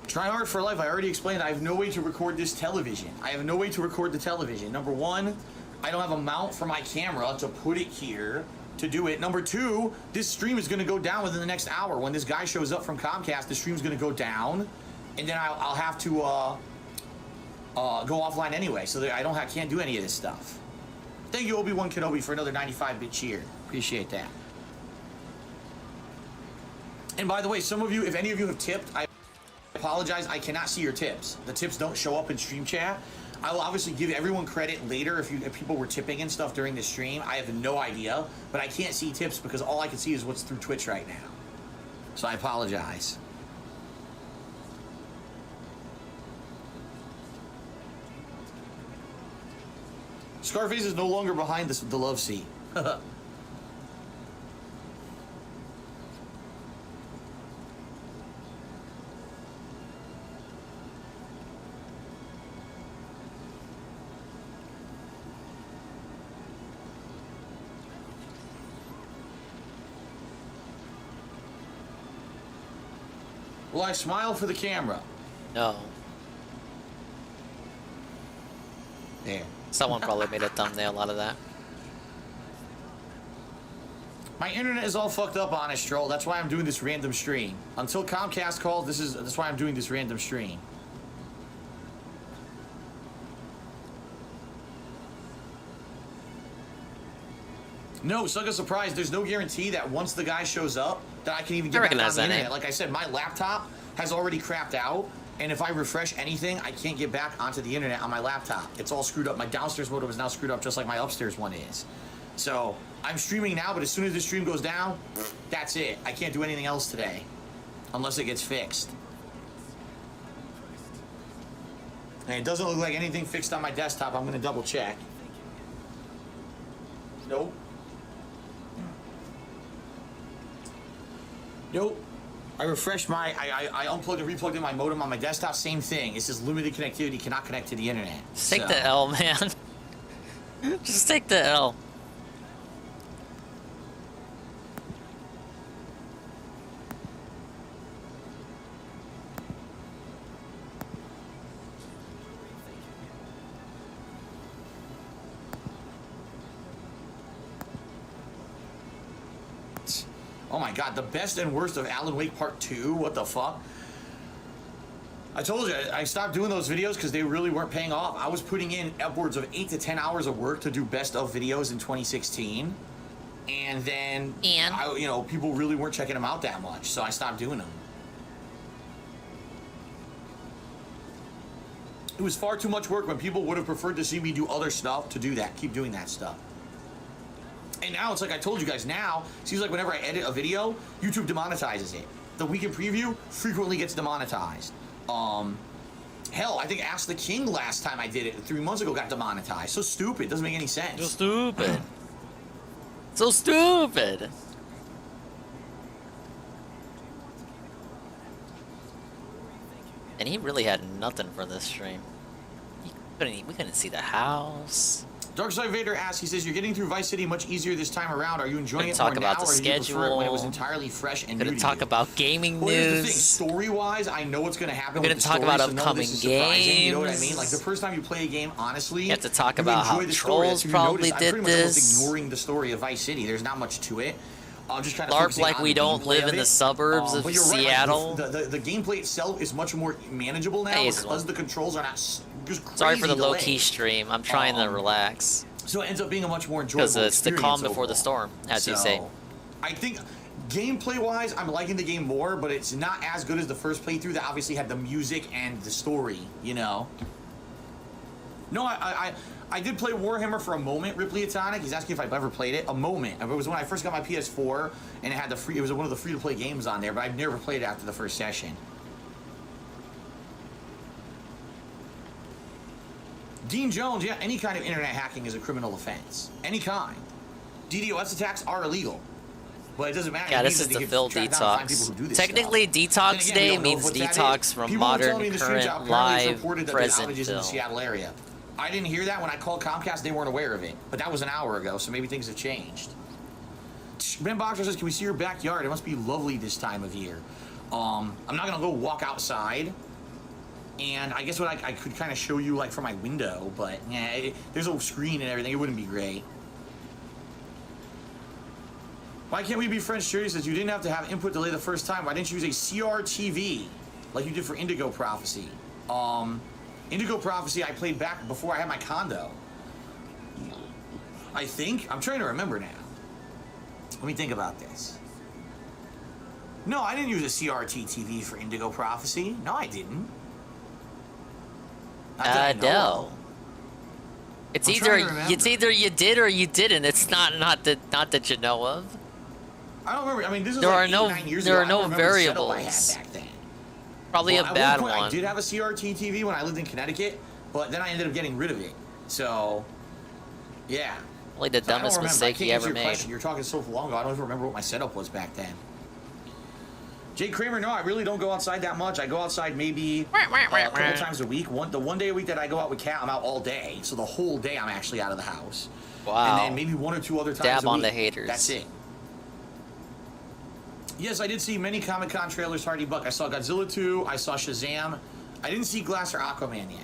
Try hard for life. I already explained I have no way to record this television. I have no way to record the television. Number one, I don't have a mount for my camera to put it here to do it. Number two, this stream is going to go down within the next hour. When this guy shows up from Comcast, the stream's going to go down, and then I'll have to go offline anyway, so that I can't do any of this stuff. Thank you, Obi-Wan Kenobi, for another 95-bit cheer. Appreciate that. And by the way, some of you, if any of you have tipped, I apologize. I cannot see your tips. The tips don't show up in stream chat. I will obviously give everyone credit later if people were tipping and stuff during the stream. I have no idea, but I can't see tips because all I can see is what's through Twitch right now. So I apologize. Scarface is no longer behind the love seat. Will I smile for the camera? No. There. Someone probably made a thumbnail out of that. My internet is all fucked up, Honest Troll. That's why I'm doing this random stream. Until Comcast calls, that's why I'm doing this random stream. No, suck a surprise. There's no guarantee that once the guy shows up, that I can even get back on the internet. Like I said, my laptop has already crapped out, and if I refresh anything, I can't get back onto the internet on my laptop. It's all screwed up. My downstairs modem is now screwed up just like my upstairs one is. So, I'm streaming now, but as soon as the stream goes down, that's it. I can't do anything else today, unless it gets fixed. And it doesn't look like anything fixed on my desktop. I'm going to double check. Nope. Nope. I refreshed my, I unplugged and replugged in my modem on my desktop, same thing. It says limited connectivity, cannot connect to the internet. Just take the L, man. Just take the L. Oh my god, the best and worst of Alan Wake Part 2? What the fuck? I told you, I stopped doing those videos because they really weren't paying off. I was putting in upwards of 8 to 10 hours of work to do best of videos in 2016. And then, people really weren't checking them out that much, so I stopped doing them. It was far too much work when people would have preferred to see me do other stuff to do that, keep doing that stuff. And now it's like I told you guys, now it seems like whenever I edit a video, YouTube demonetizes it. The weekend preview frequently gets demonetized. Hell, I think Ask the King last time I did it 3 months ago got demonetized. So stupid, doesn't make any sense. So stupid. So stupid. And he really had nothing for this stream. We couldn't see the house. Darkside Vader asks, he says, you're getting through Vice City much easier this time around. Are you enjoying it talk more about now, the or did you prefer it when it was schedule. entirely fresh and new Couldn't to talk you? about gaming Well, here's the thing. news. Story-wise, I know what's going to happen We're with the gonna talk story, about so none of upcoming this is surprising. You know what I games. mean? Like, the first time you play a game, honestly, You have to talk you about how enjoy the story. Trolls That's when you probably notice did I'm pretty much almost this. ignoring the story of Vice City. There's not much to it. I'm just kind of LARP focusing like on we the don't gameplay live of in the it. suburbs of But you're right, Seattle. like, the gameplay itself is much more manageable now because the controls are not just crazy Sorry for the delayed. low-key stream. I'm trying to relax. So it ends up being a much more enjoyable Because it's the calm experience before the overall. storm, as you say. I think gameplay-wise, I'm liking the game more, but it's not as good as the first playthrough that obviously had the music and the story, you know? No, I did play Warhammer for a moment, Ripley Atonic. He's asking if I've ever played it. A moment. It was when I first got my PS4, and it had it was one of the free-to-play games on there, but I've never played it after the first session. Dean Jones, yeah, any kind of internet hacking is a criminal offense. Any kind. DDoS attacks are illegal. But it doesn't matter. Yeah, this is the Phil Detox. Technically, Detox Day means detox from modern, current, live, present Phil. In the Seattle area. I didn't hear that when I called Comcast. They weren't aware of it. But that was an hour ago, so maybe things have changed. Ben Boxer says, can we see your backyard? It must be lovely this time of year. I'm not going to go walk outside. And I guess what I could kind of show you, like, from my window. But, yeah, there's a screen and everything. It wouldn't be great. Why can't we be friends? Sherry says, you didn't have to have input delay the first time. Why didn't you use a CRTV like you did for Indigo Prophecy? Indigo Prophecy I played back before I had my condo. I think. I'm trying to remember now. Let me think about this. No, I didn't use a CRT TV for Indigo Prophecy. No, I didn't. No. It's either you did or you didn't. It's not that you know of. I don't remember. I mean, this is like 9 years ago. There are no variables. I had back then. Probably a bad one. I did have a CRT TV when I lived in Connecticut, but then I ended up getting rid of it. So, yeah. Probably the dumbest mistake you ever made. You're talking so long ago. I don't even remember what my setup was back then. Jay Kramer, no, I really don't go outside that much. I go outside maybe a couple times a week. The one day a week that I go out with Kat, I'm out all day. So the whole day I'm actually out of the house. Wow. And then maybe 1 or 2 other times Dab a week. on the haters. That's it. Yes, I did see many Comic-Con trailers, Hardy Buck. I saw Godzilla 2. I saw Shazam. I didn't see Glass or Aquaman yet.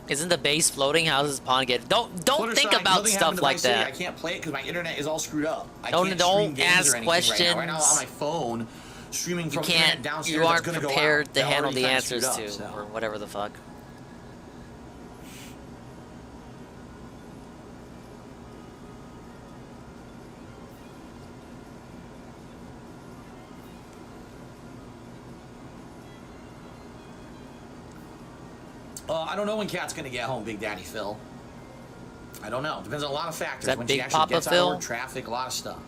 Isn't the base floating? How does this pond get? Don't think about stuff like that. I can't play it because my internet is all screwed up. Don't ask questions. Right now on my phone, streaming from internet downstairs. You aren't prepared to handle the answers to, or whatever the fuck. I don't know when Kat's gonna get home, Big Daddy Phil. I don't know. Depends on a lot of factors. Is that when Big she actually Papa gets Phil? out of work, traffic, a lot of stuff.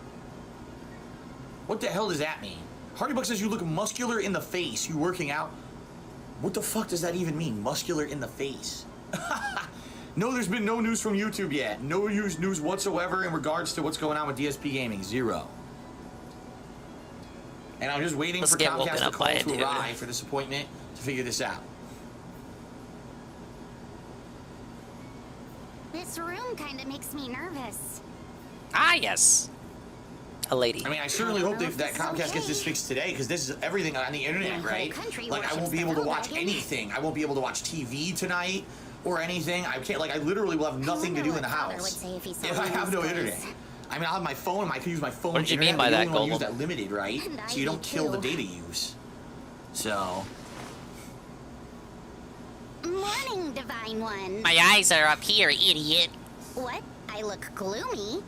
What the hell does that mean? Hardybuck says you look muscular in the face. You working out? What the fuck does that even mean? Muscular in the face? No, there's been no news from YouTube yet. No news whatsoever in regards to what's going on with DSP Gaming. Zero. And I'm just waiting for Comcast to call to arrive for this appointment to figure this out. This room kind of makes me nervous. Ah, yes. A lady. I mean, I certainly hope that Comcast gets this fixed today, because this is everything on the internet, right? Like, I won't be able to watch anything. I won't be able to watch TV tonight or anything. I can't, like, I literally will have nothing to do in the house if I have no internet. I mean, I'll have my phone. I can use my phone. What did you mean by that, Golden? Use that limited, right? So you don't kill the data use. So. Morning, Divine One. My eyes are up here, idiot. What? I look gloomy.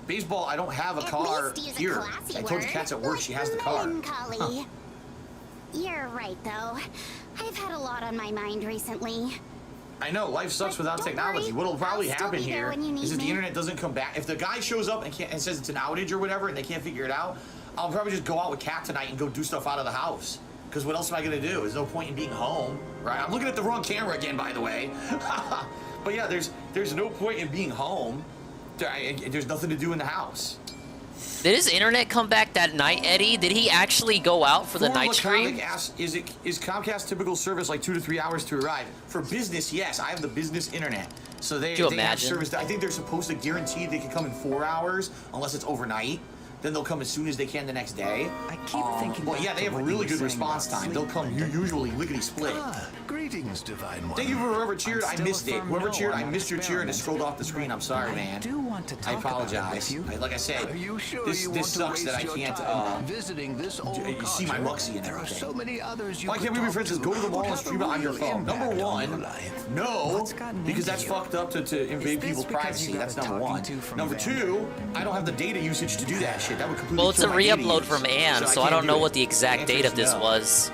Baseball, I don't have a car here. I told you Kat's at work. She has the car. Huh. You're right, though. I've had a lot on my mind recently. I know, life sucks without technology. What'll probably happen here is if the internet doesn't come back. If the guy shows up and says it's an outage or whatever and they can't figure it out, I'll probably just go out with Kat tonight and go do stuff out of the house. Because what else am I going to do? There's no point in being home, right? I'm looking at the wrong camera again, by the way. But yeah, there's no point in being home. There's nothing to do in the house. Did his internet come back that night, Eddie? Did he actually go out for the night stream? Is Comcast typical service like 2 to 3 hours to arrive? For business, yes. I have the business internet. So they have service. I think they're supposed to guarantee they can come in 4 hours unless it's overnight. Then they'll come as soon as they can the next day. I keep thinking. Well, yeah, they have a really good response time. They'll come usually lickety split. Greetings, Divine One. Thank you for whoever cheered. I missed it. Whoever cheered, I missed your cheer and it scrolled off the screen. I'm sorry, man. I apologize. Like I said, this sucks that I can't see my Muxie and everything. Why can't we be friends? Just go to the mall and stream it on your phone. Number one, no, because that's fucked up to invade people's privacy. That's number one. Number two, I don't have the data usage to do that shit. shit. That would completely Well, it's a kill my data re-upload use. from Anne, so I can't don't do know it. what the exact The date answer of this is no. was.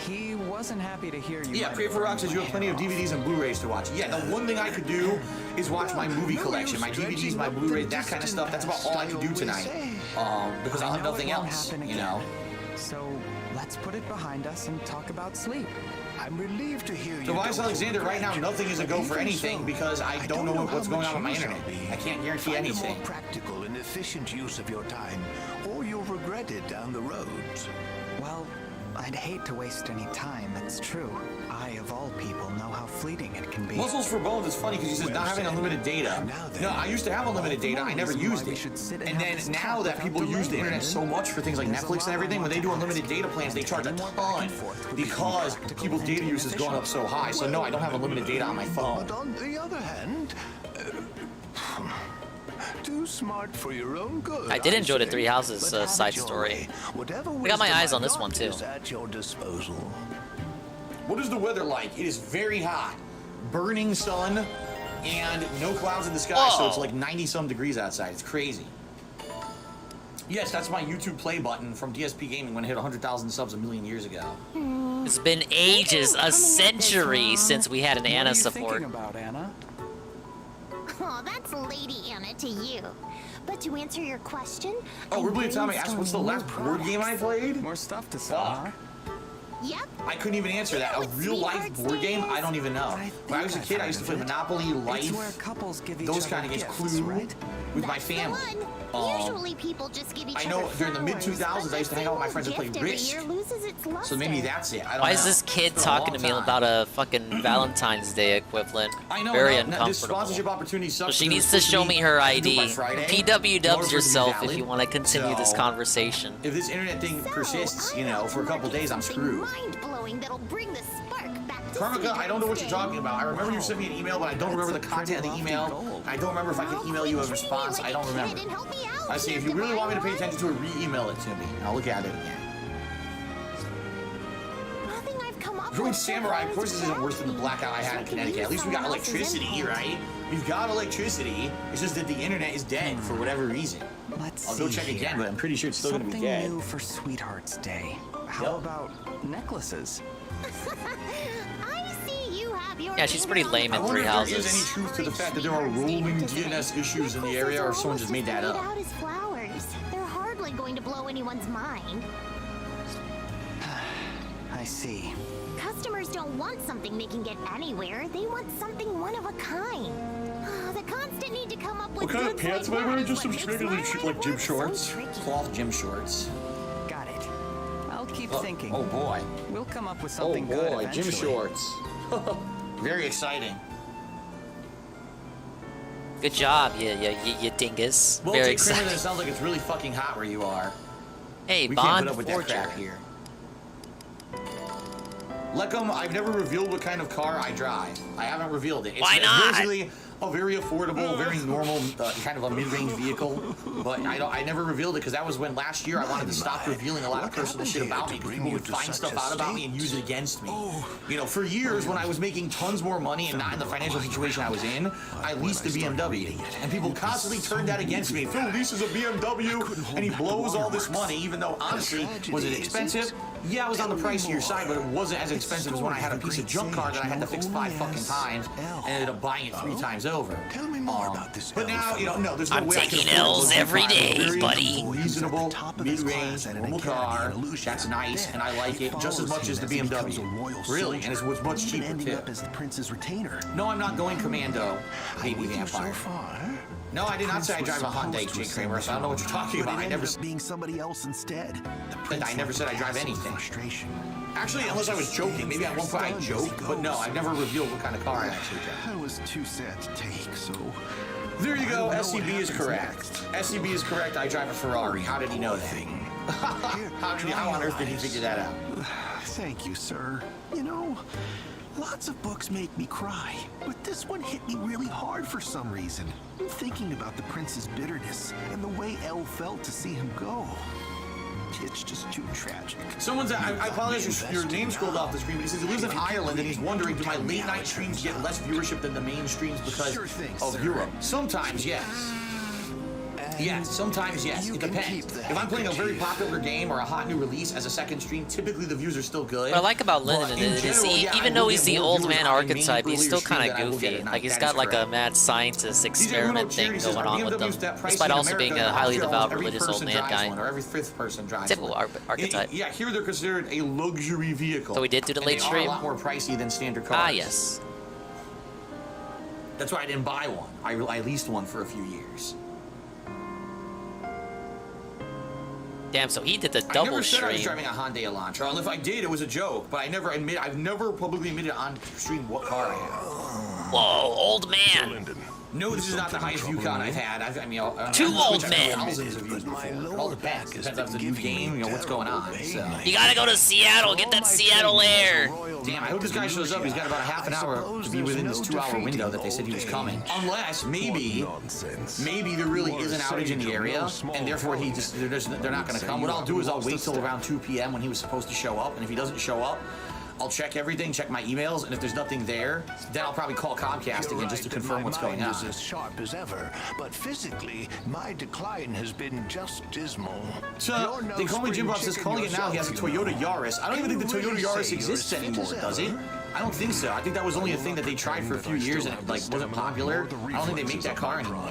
He wasn't happy to hear you. Yeah, Pray for Rock says you have plenty of DVDs and Blu-rays to watch. Yeah, the one thing I could do is watch my movie collection, my DVDs, my Blu-rays, that kind of stuff. That's about all I can do tonight. Because I'll have nothing else, you know. So let's put it behind us and talk about sleep. I'm relieved to hear you. So Vice Alexander, right now, nothing is a go for anything because I don't know what's going on with my internet. I can't guarantee anything. More practical and efficient use of your time, or you'll regret it down the road. Well, I'd hate to waste any time, it's true. I, of all people, know how fleeting it can be. Muscles for Bones is funny because he says not having unlimited data. No, I used to have unlimited data. I never used it. And then now that people use the internet so much for things like Netflix and everything, when they do unlimited data plans, they charge a ton because people's data use has gone up so high. So no, I don't have unlimited data on my phone. But on the other hand, too smart for your own good. I did enjoy the say. Three Houses But have side it your story. way. Whatever I got my wisdom eyes on I've this one got too. is at your disposal. What is the weather like? It is very hot. Burning sun and no clouds in the sky, so it's like 90-some degrees outside. It's crazy. Yes, that's my YouTube play button from DSP Gaming when it hit 100,000 subs a million years ago. It's been ages, a century since we had an Anna support. About Anna? Oh, that's Lady Anna to you. But to answer your question, Oh, Ridley Tommy asked what's the last board game I played? More stuff to sell, huh? Yep. I couldn't even answer that. A real-life board game? I don't even know. When I was a kid, I used to play Monopoly, Life, those kind of games, Clue, with my family. Usually people just give each I other know during the mid-2000s, I used to hang out with my friends and play gift every Risk. year loses its luster. So maybe that's it. I don't Why know. is this kid It's been a talking to long me time. about a fucking Valentine's Day equivalent? I know, Very no, this uncomfortable. sponsorship opportunity sucks. So she because needs it's to supposed show me her due ID. by Friday. PW In order for it dubs to be yourself if valid. you want to continue this So, conversation. If this internet thing persists, you know, for a couple days, I'm screwed. Mind-blowing that'll bring the spark back to Karmika, I don't know what you're Stay. talking about. I remember you sent me an email, but I don't remember the content of the email. I don't remember if I can email you a response. I don't remember. I say, if you really want me to pay attention to it, re-email it to me. I'll look at it again. Nothing I've come up Ruined with so Samurai, far of course, this isn't worse than the blackout I had in Connecticut. At least we got electricity, right? We've got electricity. It's just that the internet is dead for whatever reason. I'll go check again, but I'm pretty sure it's still going to be Something dead. new for Sweetheart's Day. How about necklaces? I see you have your Yeah, she's pretty lame I in wonder Three if there is Houses. any truth to the fact that there are rolling DNS issues in the area, or if someone just made that Laid up. out as flowers. They're hardly going to blow anyone's mind. I see. Customers don't want something they can get anywhere. They want something one of a kind. The constant need to come up with What kind of goods pants am like I that wearing? is Just some what makes regular, my line like of gym work so shorts? tricky. Cloth gym shorts. Got it. I'll keep Oh, thinking. oh boy. We'll come up with Oh something good boy, gym eventually. shorts. Very exciting. Good job, you dingus. Well, Very Jake Kramer, excited. then it sounds like it's really fucking hot where you are. Hey, We can't Bond put up with that Forger. crap here. Leckham, I've never revealed what kind of car I drive. I haven't revealed it. It's Why not? basically a very affordable, very normal, kind of a mid-range vehicle. But I never revealed it because that was when last year I wanted to stop revealing a lot of personal shit about me because people would find stuff out about me and use it against me. You know, for years when I was making tons more money and not in the financial situation I was in, I leased a BMW. And people constantly turned that against me. Phil leases a BMW and he blows all this money, even though honestly, was it expensive? Yeah, it was on the pricier side, but it wasn't as expensive as when I had a piece of junk car that I had to fix 5 fucking times and ended up buying it 3 times over. Tell me more about this. But now, you know, no, there's no I'm way I can taking afford L's a every car. day, Very buddy. Reasonable, mid-range, normal car. That's nice, and I like it just as much as the BMW. Really, and it's much cheaper too. As the prince's retainer. No, I'm not going commando, baby vampire. No, I did not say I drive a Hyundai, Jake Kramer, so I don't know what you're talking about. I never being somebody else instead. I never said I drive anything. Actually, unless I was joking. Maybe at one point I joked, but no, I've never revealed what kind of car I actually drive. That was too sad to take, so... There you go, SCB is correct. SCB is correct, I drive a Ferrari. How did he know that? How on earth did he figure that out? Thank you, sir. You know, lots of books make me cry, but this one hit me really hard for some reason. I'm thinking about the prince's bitterness and the way Elle felt to see him go. It's just too tragic. Someone's, I apologize, your name scrolled off the screen, but he says he lives in Ireland and he's wondering, do my late night streams get less viewership than the main streams because of Europe? Sometimes, yes. Yes, sometimes yes. It depends. If I'm playing a very popular game or a hot new release as a second stream, typically the views are still good. What I like about Linden is even though he's the old man archetype, he's still kind of goofy. Like he's got like a mad scientist experiment thing going on with him, despite also being a highly devout religious old man guy. Or every fifth person drives Typical one. archetype. Yeah, here they're considered a luxury vehicle. So we did do the And late they stream. are a lot more pricey than standard cars. Ah, yes. That's why I didn't buy one. I leased one for a few years. Damn, so he did the I double never said I was stream. driving a Hyundai Elantra. And if I did, it was a joke. But I've never publicly admitted on stream what car I have. Whoa, old man. No, this is not the highest view count I've had. Two old I've men. thousands of views before. It all depends. Depends on the new game, what's going on. So. You gotta go to Seattle, get that Seattle air. Damn, I hope this guy shows up. He's got about a half an hour to be within this 2-hour window that they said he was coming. Unless, maybe there really is an outage in the area, and therefore they're not gonna come. What I'll do is I'll wait till around 2 p.m. when he was supposed to show up, and if he doesn't show up, I'll check everything, check my emails, and if there's nothing there, then I'll probably call Comcast again just to confirm what's going on. Is as sharp as ever, but physically, my decline has been just dismal. So, they call me Jim Bob says calling it now. He has a Toyota Yaris. I don't even think the Toyota Yaris exists anymore, does it? I don't think so. I think that was only a thing that they tried for a few years and it wasn't popular. I don't think they make that car anymore.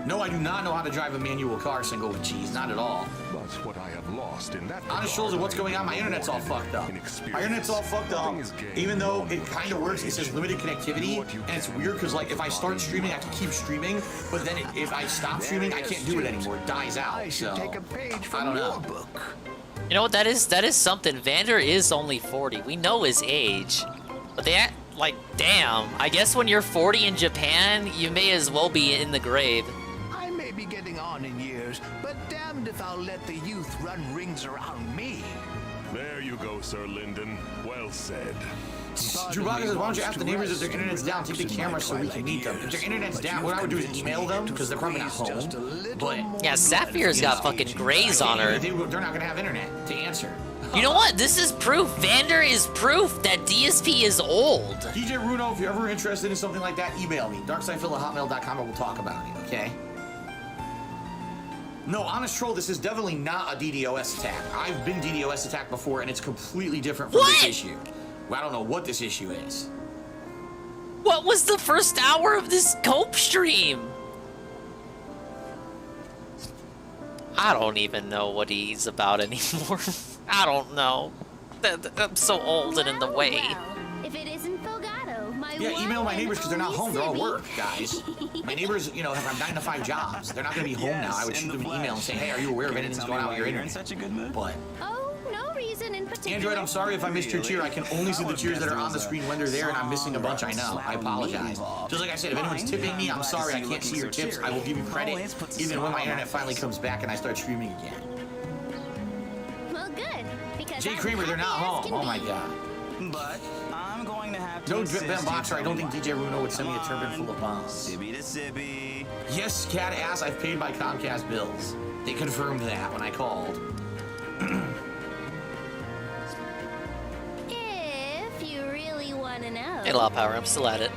No, I do not know how to drive a manual car single with cheese. Not at all. That's what I have lost in that. Honest shoulder, what's going on? My internet's all fucked up. My internet's all fucked up. Even though it kind of works, it says limited connectivity, and it's weird because like if I start streaming, I have to keep streaming. But then if I stop streaming, I can't do it anymore. It dies out. So I don't know. You know what that is? That is something. Vander is only 40. We know his age, but they act like, damn. I guess when you're 40 in Japan, you may as well be in the grave. I may be getting on in years, but damned if I'll let the youth run rings around me. There you go, Sir Linden. Well said. Chewbacca says, why don't you ask the neighbors if their internet's down, take the camera so we can meet them. If their internet's down, what I would do is email them, because they're probably not home. But yeah, Sapphire's got fucking grays on her. They're not going to have internet to answer. You know what? This is proof. Vander is proof that DSP is old. DJ Runo, if you're ever interested in something like that, email me. darksidephil@hotmail.com and we'll talk about it, okay? No, honest troll, this is definitely not a DDoS attack. I've been DDoS attacked before, and it's completely different from this issue. Well, I don't know what this issue is. What was the first hour of this Cope stream? I don't even know what he's about anymore. I don't know. I'm so old and in the way. If it isn't Fogado, my Yeah, email my neighbors because they're not home. They're all work, guys. My neighbors, you know, have 9 to 5 jobs. They're not going to be home now. I would shoot them an email and say, hey, are you aware of anything that's going on with your internet? Such a good mood. But Oh, no reason in particular. Android, I'm sorry if I missed your cheer. I can only see the cheers that are on the screen when they're there, and I'm missing a bunch. I know. I apologize. Just like I said, if anyone's tipping me, I'm sorry. I can't see your tips. I will give you credit, even when my internet finally comes back and I start streaming again. Well, good. Because Jay Kramer, they're not home. Oh my god. But I'm going to have to. No Ben Boxer, I don't think DJ Runo would send me a turban full of bombs. Sibby to Sibby. Yes, cat ass, I've paid my Comcast bills. They confirmed that when I called. If you really want to know. Hey, Law Power, I'm still at it.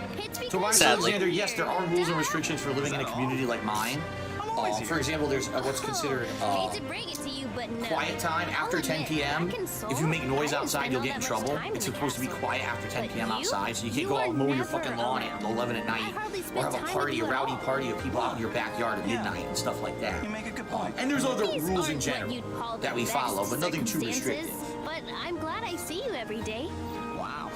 Tobias Sadly. Alexander, yes, there are rules and restrictions for living in a community like mine. For example, there's what's considered Hate to break it to you, but no. quiet time after 10 p.m. If you make noise outside, you'll get in trouble. It's supposed to be quiet after 10 p.m. outside, so you can't go out and mow your fucking lawn at 11 at night or have a party, a rowdy party of people out in your backyard at midnight and stuff like that. And there's other rules in general that we follow, but nothing too restrictive. But I'm glad I see you every day. Wow,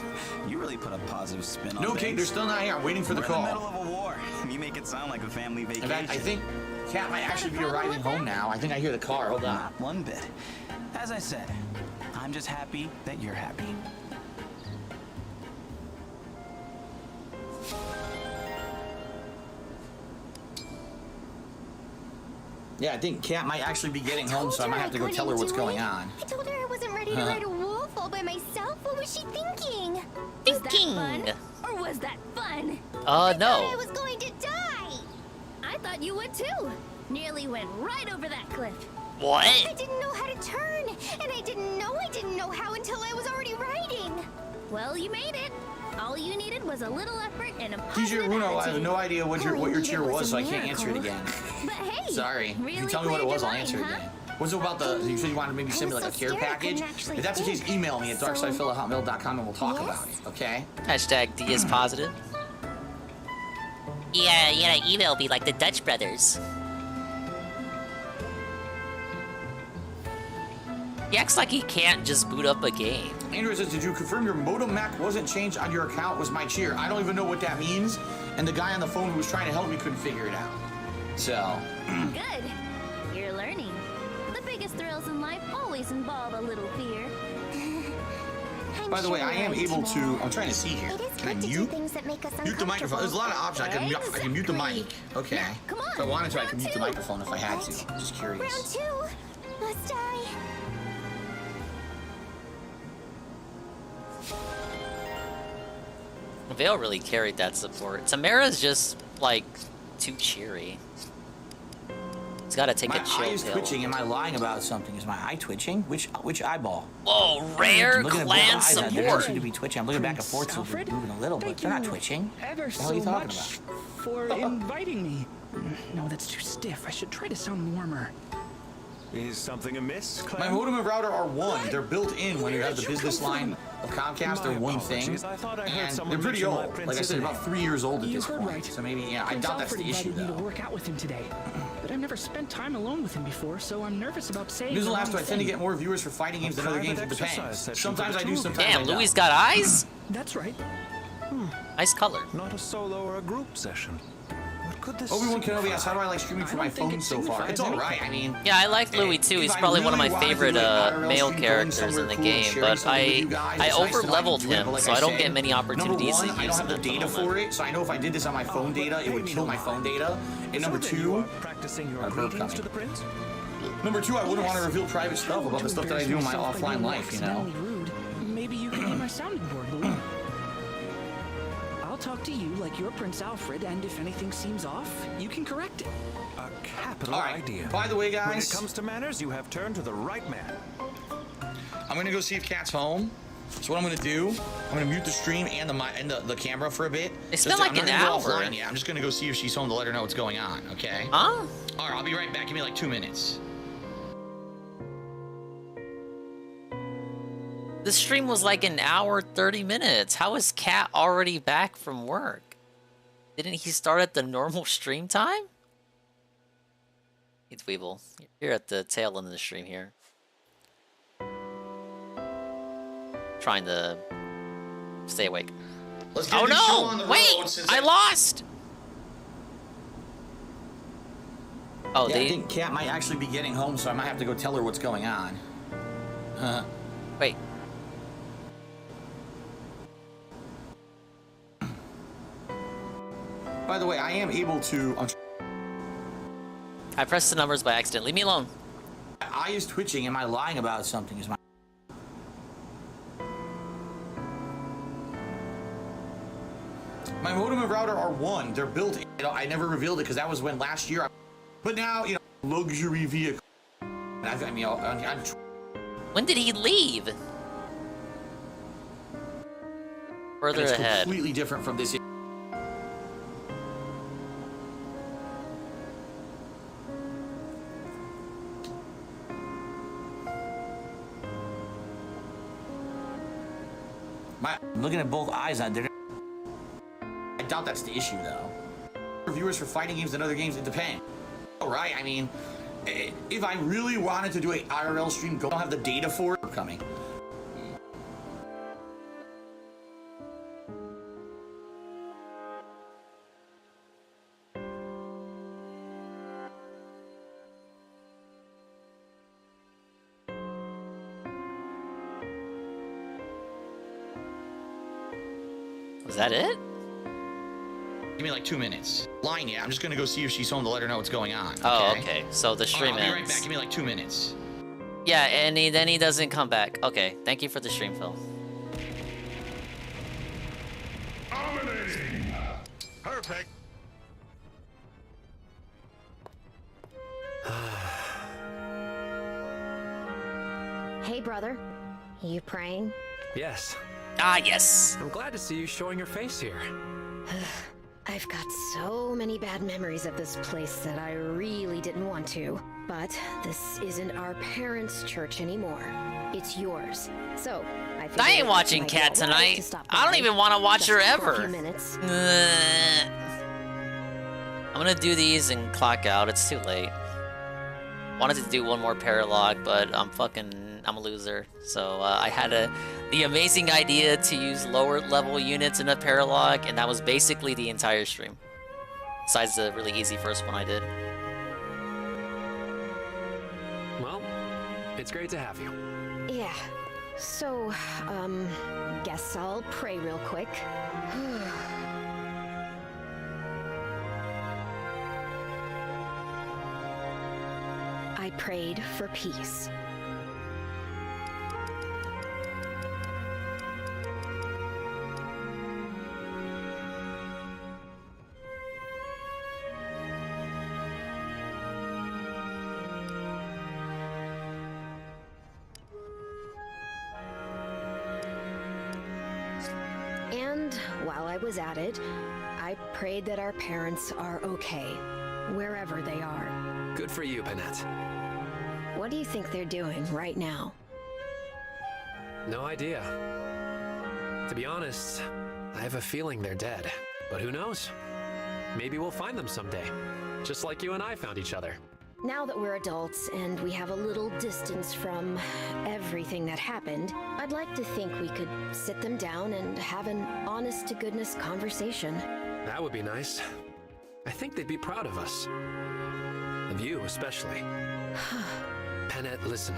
you really put a positive spin on No, things. Kate, they're still not here. I'm waiting for the We're call. in the middle of a war. You make it sound like a family vacation. In fact, I think Kat might actually be arriving home now. I think I hear the car. Hold on. Not one bit. As I said, I'm just happy that you're happy. Yeah, I think Kat might actually be getting home, so I might have to go tell her what's going on. I told her I wasn't ready to ride a wolf all by myself. What was she thinking? Thinking. Was that fun? Or was that fun? No. I was going to die. I thought you would too. Nearly went right over that cliff. What? I didn't know how to turn, and I didn't know how until I was already riding. Well, you made it. All you needed was a little effort and a positive DJ Runo, I have attitude. no idea what your cheer was, so I can't answer it miracle. again. But hey, Sorry. really If you tell me what it was, I'll cleared answer your it mind, then. What's it about the? You said you wanted to maybe send me like a care package. If that's the case, email me at darksidephil@hotmail.com and we'll talk about it. Okay? Hashtag D is positive. Yeah, you gotta email me like the Dutch brothers. He acts like he can't just boot up a game. Andrew says, did you confirm your modem Mac wasn't changed on your account? Was my cheer? I don't even know what that means. And the guy on the phone who was trying to help me couldn't figure it out. So. Good. You're learning. The biggest thrills in life always involve a little fear. By the way, I am able to. I'm trying to see here. Can I mute? Mute the microphone. There's a lot of options. I can mute the mic. Okay. If I wanted to, I could mute the microphone if I had to. Just curious. Round 2. Let's die. Vale really carried that support. Tamara's just, like, too cheery. He's gotta take a chill pill. My eye is pill. twitching. Am I lying about something? Is my eye twitching? Which eyeball? Whoa, rare They clan support. don't seem to be twitching. I'm looking back and forth, so they're moving a little, but they're not twitching. Ever What the hell are you so talking much about? for inviting me. No, that's too stiff. I should try to sound warmer. Is something amiss, Clem? My modem and router are one. They're built in when you have the business line of Comcast. They're one thing. And they're pretty old. Like I said, about 3 years old at this point. So maybe, yeah, I doubt that's the issue, Me to though. work out with him today, but I've never spent time alone with him before, so I'm nervous about saying. News the will ask, do wrong I tend to thing. get more viewers for fighting games than other games? It depends. Sometimes I do, sometimes I Damn, don't. Louis got eyes? That's right. Nice color. Not a solo or a group session. What could this Obi-Wan Kenobi asks, how do I like streaming from my phone so far? It's alright, I mean... Yeah, I like Louis too. He's probably one of my favorite male characters in the game, but I over-leveled him, so I don't get many opportunities to use him. I don't have the data for it, so I know if I did this on my phone data, it would kill my phone data. And number two... practicing your greetings to the prince? Number two, I wouldn't want to reveal private stuff about the stuff that I do in my offline life, you know? Rude. Maybe you can be my sounding board, Louis. I'll talk to you like you're Prince Alfred, and if anything seems off, you can correct it. A capital Alright, idea. by the way, guys... When it comes to manners, you have turned to the right man. I'm gonna go see if Kat's home. So what I'm gonna do, I'm gonna mute the stream and the camera for a bit. It's been like an hour. Yeah, I'm just gonna go see if she's home to let her know what's going on, okay? Huh? Alright, I'll be right back. Give me like 2 minutes. The stream was like an hour, 30 minutes. How is Kat already back from work? Didn't he start at the normal stream time? Hey, Dweeble, you're at the tail end of the stream here. Trying to stay awake. Let's get Oh this show on no! the Wait! road since I lost! Oh, yeah, I think Kat might actually be getting home, so I might have to go tell her what's going on. Wait. By the way, I am able to... I pressed the numbers by accident. Leave me alone. My eye is twitching. Am I lying about something? Is my... My modem and router are one. They're built in. You know, I never revealed it because that was when last year. But now, you know, luxury vehicle. I mean, I'm when did he leave? Further it's ahead. Completely different from this. I'm looking at both eyes on there. I doubt that's the issue, though. Viewers for fighting games and other games, it depends. All right, I mean, if I really wanted to do an IRL stream, don't have the data for it coming. Was that it? Give me like 2 minutes. Line, yeah. I'm just gonna go see if she's home to let her know what's going on. Okay? Oh, okay. So the stream I'll be right ends. back. Give me like 2 minutes. Yeah, and then he doesn't come back. Okay, thank you for the stream, Phil. Dominating. Perfect. Hey, brother. You praying? Yes. Ah, yes. I'm glad to see you showing your face here. I've got so many bad memories of this place that I really didn't want to. But this isn't our parents' church anymore. It's yours. So, I ain't watching Cat tonight. I don't even want to watch her ever. I'm gonna do these and clock out. It's too late. Wanted to do one more Paralogue, but I'm a loser. So I had the amazing idea to use lower level units in a Paralogue, and that was basically the entire stream. Besides the really easy first one I did. Well, it's great to have you. Yeah. So, guess I'll pray real quick. I prayed for peace. And while I was at it, I prayed that our parents are okay, wherever they are. Good for you, Panette. What do you think they're doing right now? No idea. To be honest, I have a feeling they're dead. But who knows? Maybe we'll find them someday. Just like you and I found each other. Now that we're adults and we have a little distance from everything that happened, I'd like to think we could sit them down and have an honest-to-goodness conversation. That would be nice. I think they'd be proud of us. Of you, especially. Panette, listen.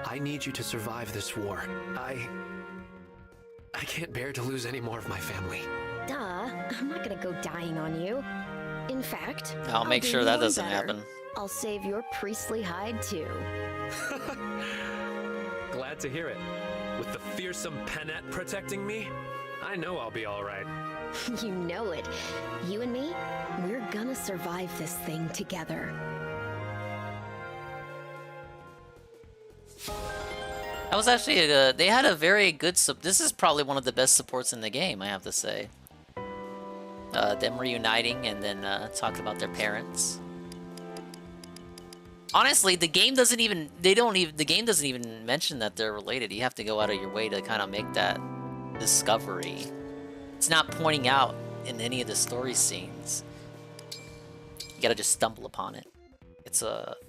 I need you to survive this war. I can't bear to lose any more of my family. Duh, I'm not gonna go dying on you. In fact, I'll make do sure that one doesn't better. happen. I'll save your priestly hide too. Glad to hear it. With the fearsome Panette protecting me, I know I'll be alright. You know it. You and me, we're gonna survive this thing together. That was actually they had a very good this is probably one of the best supports in the game, I have to say. Them reuniting and then talking about their parents. Honestly, the game doesn't even mention that they're related. You have to go out of your way to kind of make that discovery. It's not pointing out in any of the story scenes. You gotta just stumble upon it. It's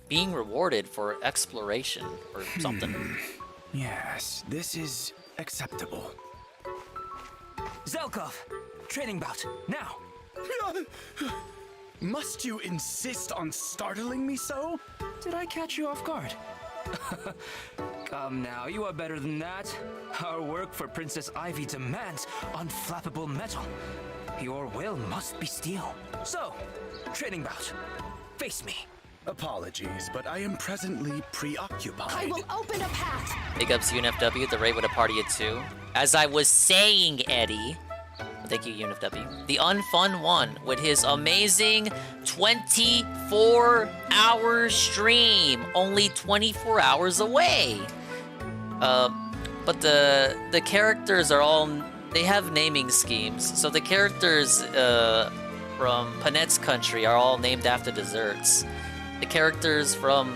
being rewarded for exploration or something. Yes, this is acceptable. Zelkov! Training bout, now! Must you insist on startling me so? Did I catch you off guard? Come now, you are better than that. Our work for Princess Ivy demands unflappable metal. Your will must be steel. So, training bout, face me. Apologies, but I am presently preoccupied. I will open a path! Big ups UNFW, the raid with a party of 2. As I was saying, Eddie, thank you UNFW, the unfun one with his amazing 24-hour stream, only 24 hours away. But the characters are all, they have naming schemes. So the characters from Panette's country are all named after desserts. The characters from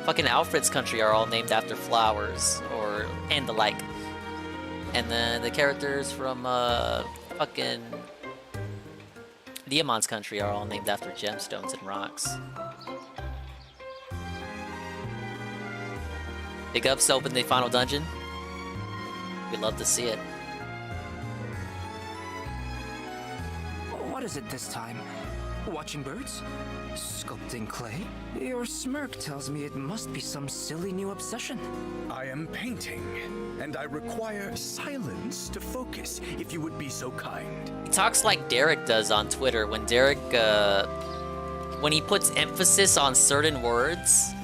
fucking Alfred's country are all named after flowers and the like. And then the characters from fucking Diamant's country are all named after gemstones and rocks. Big ups to open the final dungeon. We'd love to see it. What is it this time? Watching birds? Sculpting clay? Your smirk tells me it must be some silly new obsession. I am painting, and I require silence to focus, if you would be so kind. He talks like Derek does on Twitter when Derek, when he puts emphasis on certain words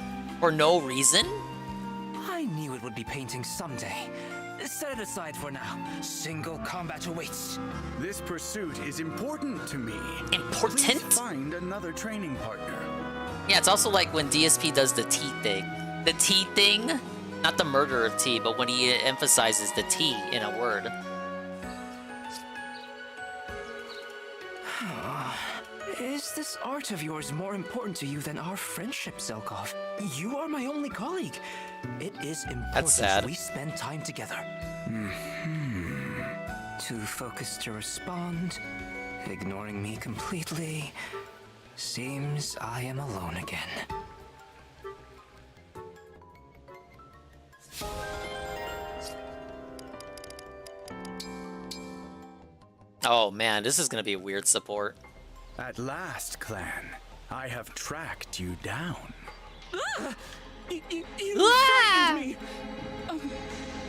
for no reason. I knew it would be painting someday. Set it aside for now. Single combat awaits. This pursuit is important to me. Important? Please find another training partner. Yeah, it's also like when DSP does the T thing. The T thing, not the murder of T, but when he emphasizes the T in a word. is this art of yours more important to you than our friendship, Zelkov? You are my only colleague. It is important sad. we spend time together. Too focused to respond, ignoring me completely. Seems I am alone again. Oh man, this is gonna be a weird support. At last, clan, I have tracked you down. You Ah! frightened me.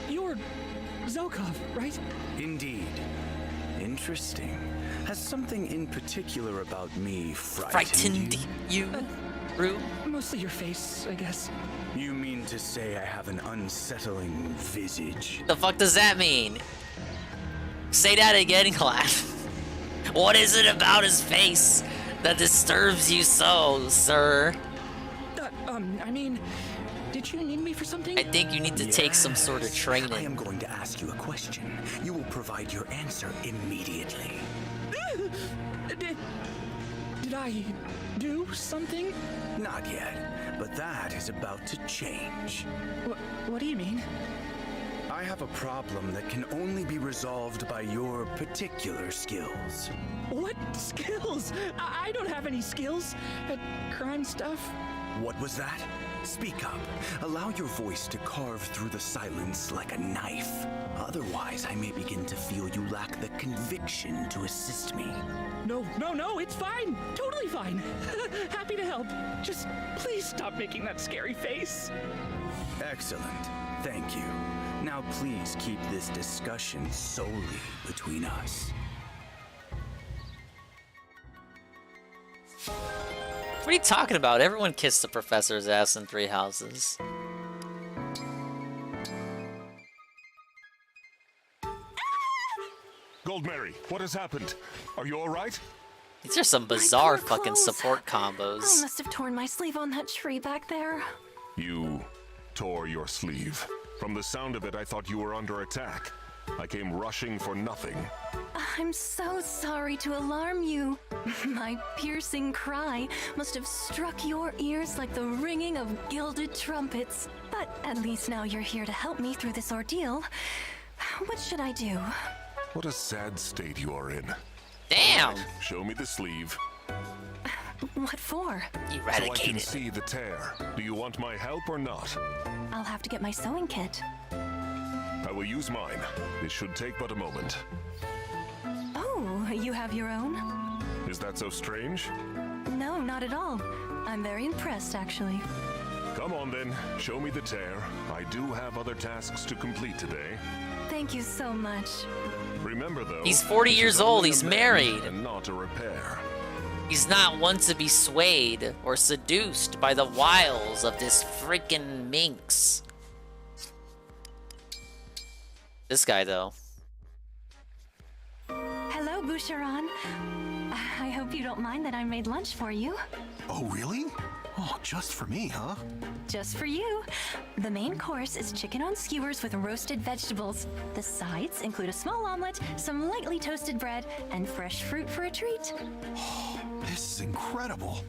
You're Zelkov, right? Indeed. Interesting. Has something in particular about me frightened you? Rue? Mostly your face, I guess. You mean to say I have an unsettling visage? The fuck does that mean? Say that again, class. What is it about his face that disturbs you so, sir? I mean, did you need me for something? I think you need to take some sort of training. I am going to ask you a question. You will provide your answer immediately. Did I do something? Not yet, but that is about to change. What do you mean? I have a problem that can only be resolved by your particular skills. What skills? I don't have any skills at crime stuff. What was that? Speak up. Allow your voice to carve through the silence like a knife. Otherwise, I may begin to feel you lack the conviction to assist me. No, it's fine. Totally fine. Happy to help. Just please stop making that scary face. Excellent. Thank you. Now please keep this discussion solely between us. What are you talking about? Everyone kissed the professor's ass in 3 houses. Goldmary, what has happened? Are you alright? These are some bizarre fucking support combos. I must have torn my sleeve on that tree back there. You tore your sleeve. From the sound of it, I thought you were under attack. I came rushing for nothing. I'm so sorry to alarm you. My piercing cry must have struck your ears like the ringing of gilded trumpets. But at least now you're here to help me through this ordeal. What should I do? What a sad state you are in. Damn! Right, show me the sleeve. What for? So I can see the tear. Do you want my help or not? I'll have to get my sewing kit. I will use mine. It should take but a moment. Oh, you have your own? Is that so strange? No, not at all. I'm very impressed, actually. Come on then, show me the tear. I do have other tasks to complete today. Thank you so much. Remember though, He's 40 years old, he's married. And not a repair. He's not one to be swayed or seduced by the wiles of this freaking minx. This guy, though. Hello, Boucheron. I hope you don't mind that I made lunch for you. Oh, really? Oh, just for me, huh? Just for you. The main course is chicken on skewers with roasted vegetables. The sides include a small omelet, some lightly toasted bread, and fresh fruit for a treat. This is incredible.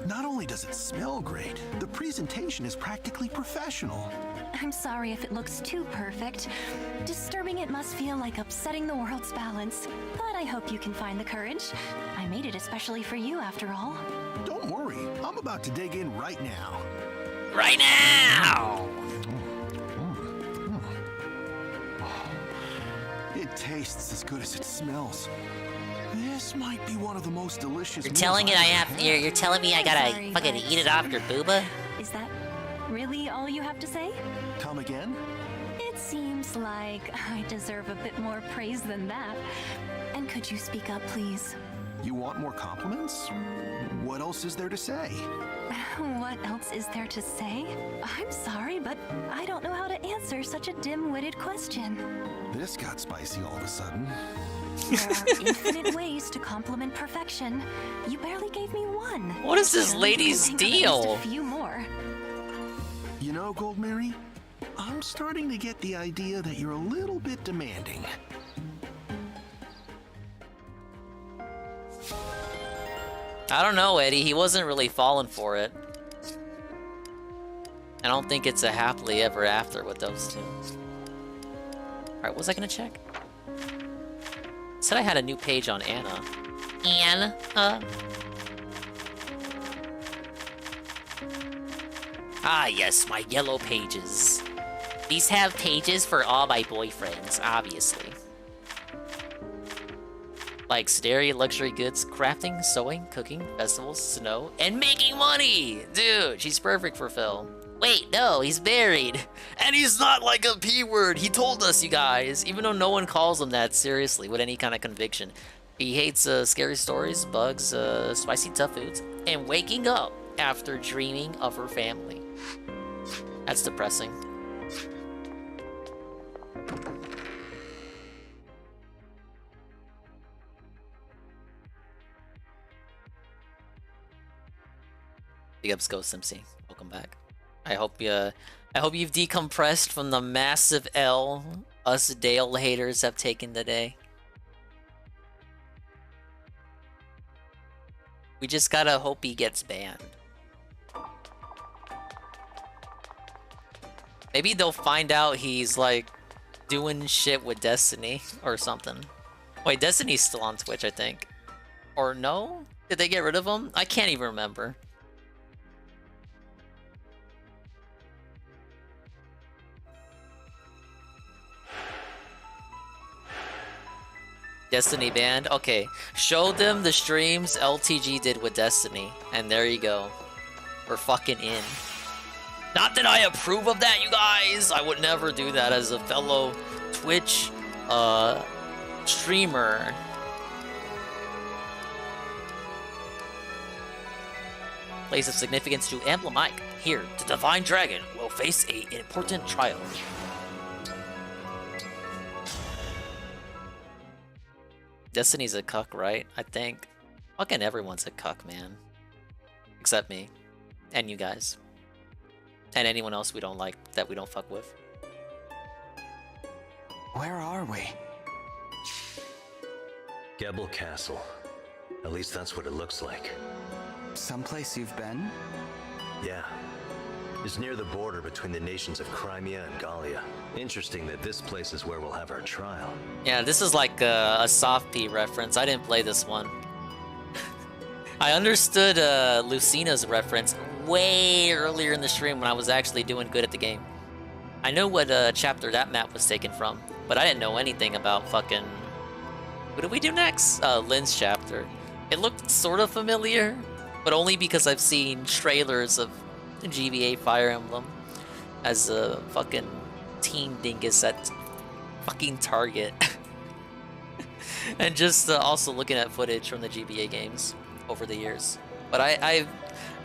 Not only does it smell great, the presentation is practically professional. I'm sorry if it looks too perfect. Disturbing it must feel like upsetting the world's balance. But I hope you can find the courage. I made it especially for you, after all. Don't worry, I'm about to dig in right now. Right now! It tastes as good as it smells. This might be one of the most delicious. You're telling me you're telling me I gotta Sorry, fucking but- eat it off your booba? Is that really all you have to say? Come again? It seems like I deserve a bit more praise than that. And could you speak up, please? You want more compliments? What else is there to say? What else is there to say? I'm sorry, but I don't know how to answer such a dim-witted question. This got spicy all of a sudden. There are infinite ways to compliment perfection. You barely gave me one. What is this So lady's I think of at least deal? a few more. You know, Goldmary, I'm starting to get the idea that you're a little bit demanding. I don't know, Eddie. He wasn't really falling for it. I don't think it's a happily ever after with those two. Alright, what was I gonna check? Said I had a new page on Anna. Anna? Ah, yes, my yellow pages. These have pages for all my boyfriends, obviously. Like Stary, luxury goods, crafting, sewing, cooking, festivals, snow, and making money! Dude, she's perfect for Phil. Wait, no, he's married. And he's not like a P word. He told us, you guys. Even though no one calls him that seriously with any kind of conviction. He hates scary stories, bugs, spicy tough foods, and waking up after dreaming of her family. That's depressing. Big ups, Ghost MC. Welcome back. I hope you've decompressed from the massive L us Dale haters have taken today. We just gotta hope he gets banned. Maybe they'll find out he's like doing shit with Destiny or something. Wait, Destiny's still on Twitch, I think. Or no? Did they get rid of him? I can't even remember. Destiny banned? Okay. Show them the streams LTG did with Destiny. And there you go. We're fucking in. Not that I approve of that, you guys! I would never do that as a fellow Twitch streamer. Place of significance to Emblem. Here, the Divine Dragon will face an important trial. Destiny's a cuck, right? I think. Fucking everyone's a cuck, man. Except me. And you guys. And anyone else we don't like, that we don't fuck with. Where are we? Gebel Castle. At least that's what it looks like. Someplace you've been? Yeah. It's near the border between the nations of Crimea and Gallia. Interesting that this place is where we'll have our trial. Yeah, this is like a soft P reference. I didn't play this one. I understood Lucina's reference way earlier in the stream when I was actually doing good at the game. I know what chapter that map was taken from, but I didn't know anything about fucking... What do we do next? Lynn's chapter. It looked sort of familiar, but only because I've seen trailers of GBA Fire Emblem as a fucking teen dingus at fucking Target. And just also looking at footage from the GBA games over the years. But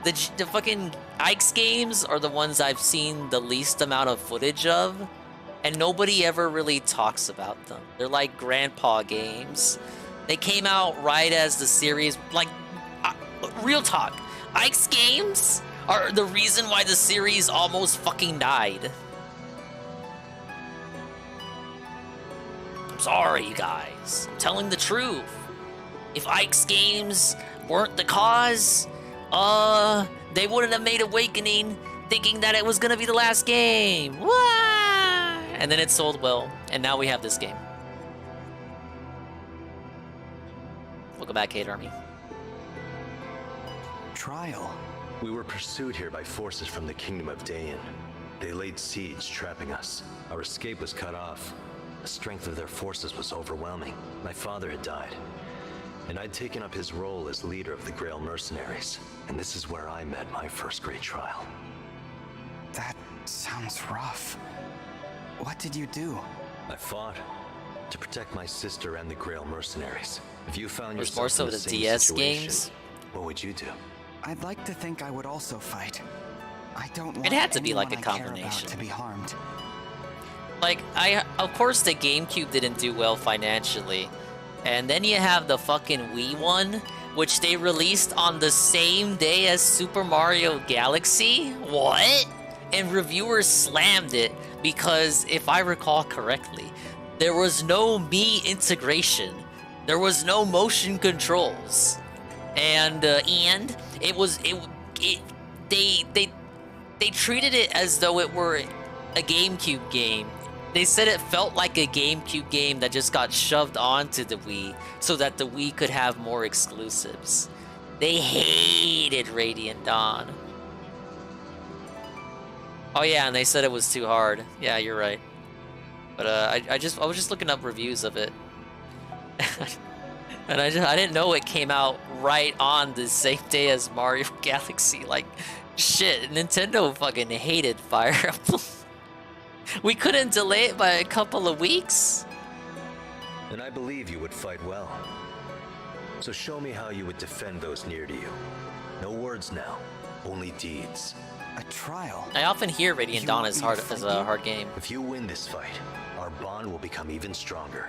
the fucking Ike's games are the ones I've seen the least amount of footage of, and nobody ever really talks about them. They're like grandpa games. They came out right as the series, like, real talk. Ike's games are the reason why the series almost fucking died. I'm sorry, you guys. I'm telling the truth. If Ike's games weren't the cause, they wouldn't have made Awakening thinking that it was gonna be the last game. Wah! And then it sold well, and now we have this game. Welcome back, Hate Army. Trial. We were pursued here by forces from the Kingdom of Dayan. They laid siege, trapping us. Our escape was cut off. The strength of their forces was overwhelming. My father had died, and I'd taken up his role as leader of the Grail mercenaries. And this is where I met my first great trial. That sounds rough. What did you do? I fought to protect my sister and the Grail mercenaries. If you found There's yourself more so in the the same DS situation, games. what would you do? I'd like to think I would also fight. I don't want It had to be like a anyone I care combination. about to be harmed. Like, of course the GameCube didn't do well financially. And then you have the fucking Wii one, which they released on the same day as Super Mario Galaxy? What? And reviewers slammed it because, if I recall correctly, there was no Mii integration. There was no motion controls. and they treated it as though it were a GameCube game. They said it felt like a GameCube game that just got shoved onto the Wii so that the Wii could have more exclusives. They hated Radiant Dawn. Oh yeah, and they said it was too hard. Yeah, you're right. But I was just looking up reviews of it. And I didn't know it came out right on the same day as Mario Galaxy. Like, shit, Nintendo fucking hated Fire Emblem. We couldn't delay it by a couple of weeks? And I believe you would fight well. So show me how you would defend those near to you. No words now, only deeds. A trial? I often hear Radiant Dawn is a hard game. If you win this fight, our bond will become even stronger.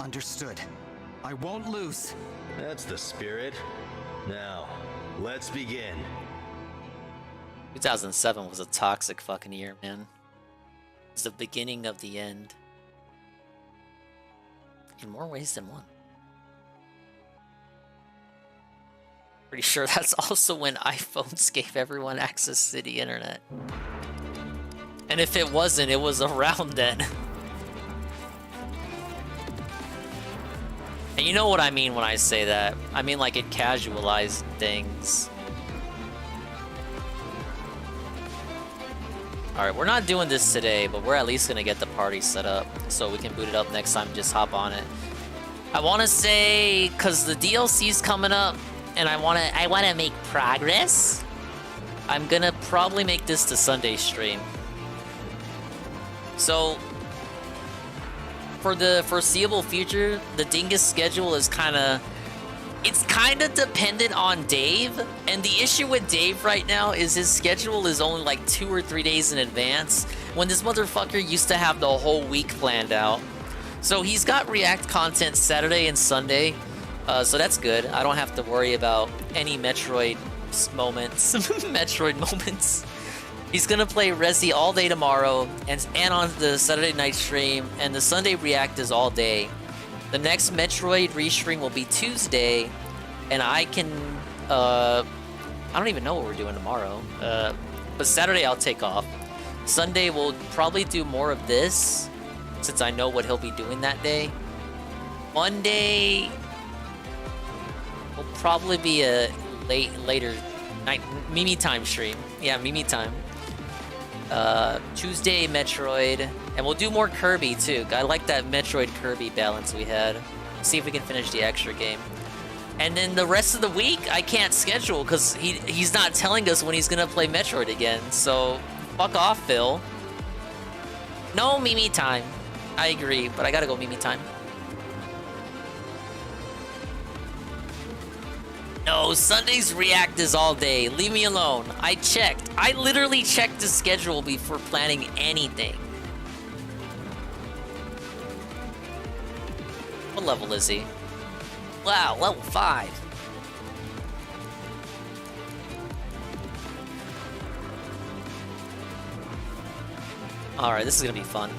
Understood. I won't lose. That's the spirit. Now, let's begin. 2007 was a toxic fucking year, man. It's the beginning of the end. In more ways than one. Pretty sure that's also when iPhones gave everyone access to the internet. And if it wasn't, it was around then. And you know what I mean when I say that. I mean like it casualized things. Alright, we're not doing this today, but we're at least gonna get the party set up so we can boot it up next time, just hop on it. I wanna say, cause the DLC's coming up and I wanna make progress. I'm gonna probably make this the Sunday stream. So for the foreseeable future, the Dingus schedule is it's kind of dependent on Dave, and the issue with Dave right now is his schedule is only like 2 or 3 days in advance, when this motherfucker used to have the whole week planned out. So he's got React content Saturday and Sunday, so that's good. I don't have to worry about any Metroid moments. Metroid moments. He's gonna play Resi all day tomorrow, and on the Saturday night stream, and the Sunday React is all day. The next Metroid restream will be Tuesday, and I can, I don't even know what we're doing tomorrow, but Saturday I'll take off. Sunday we'll probably do more of this, since I know what he'll be doing that day. Monday will probably be a later night, Mimi time stream. Yeah, Mimi time. Tuesday, Metroid, and we'll do more Kirby too. I like that Metroid Kirby balance we had. See if we can finish the extra game. And then the rest of the week, I can't schedule because he's not telling us when he's gonna play Metroid again. So, fuck off, Phil. No Mimi time. I agree, but I gotta go Mimi time. No, Sunday's React is all day. Leave me alone. I checked. I literally checked the schedule before planning anything. What level is he? Wow, level 5. Alright, this is gonna be fun.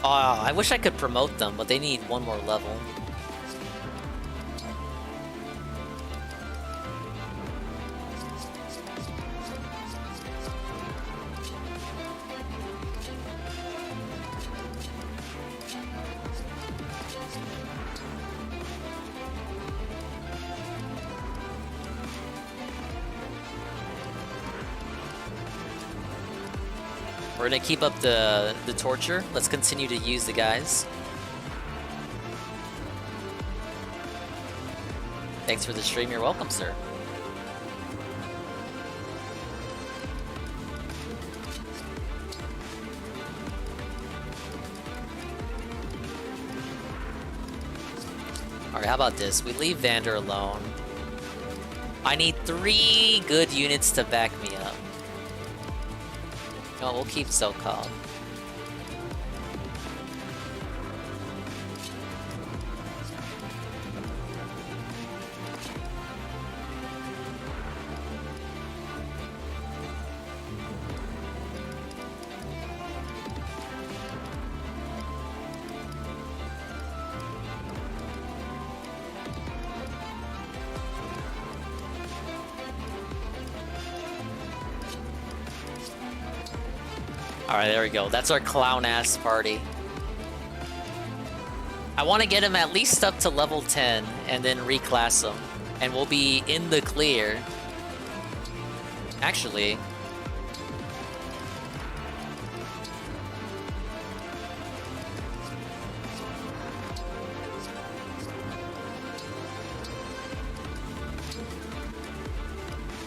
Oh, I wish I could promote them, but they need one more level. We're gonna keep up the torture. Let's continue to use the guys. Thanks for the stream. You're welcome, sir. Alright, how about this? We leave Vander alone. I need 3 good units to back me up. No, we'll keep SoCal. Alright, there we go. That's our clown-ass party. I want to get him at least up to level 10 and then reclass him. And we'll be in the clear. Actually...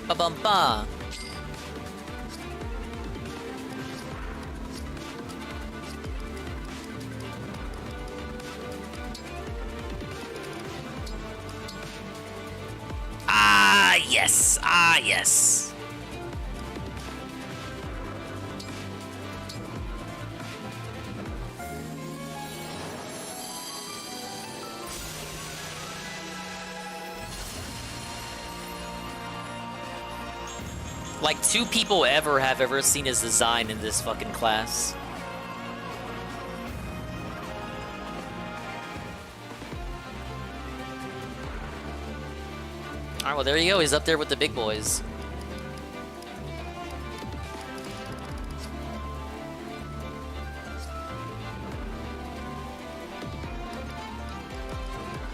Ba-bum-ba! Ah, yes! Ah, yes! Like, 2 people have ever seen his design in this fucking class. Alright, well there you go, he's up there with the big boys.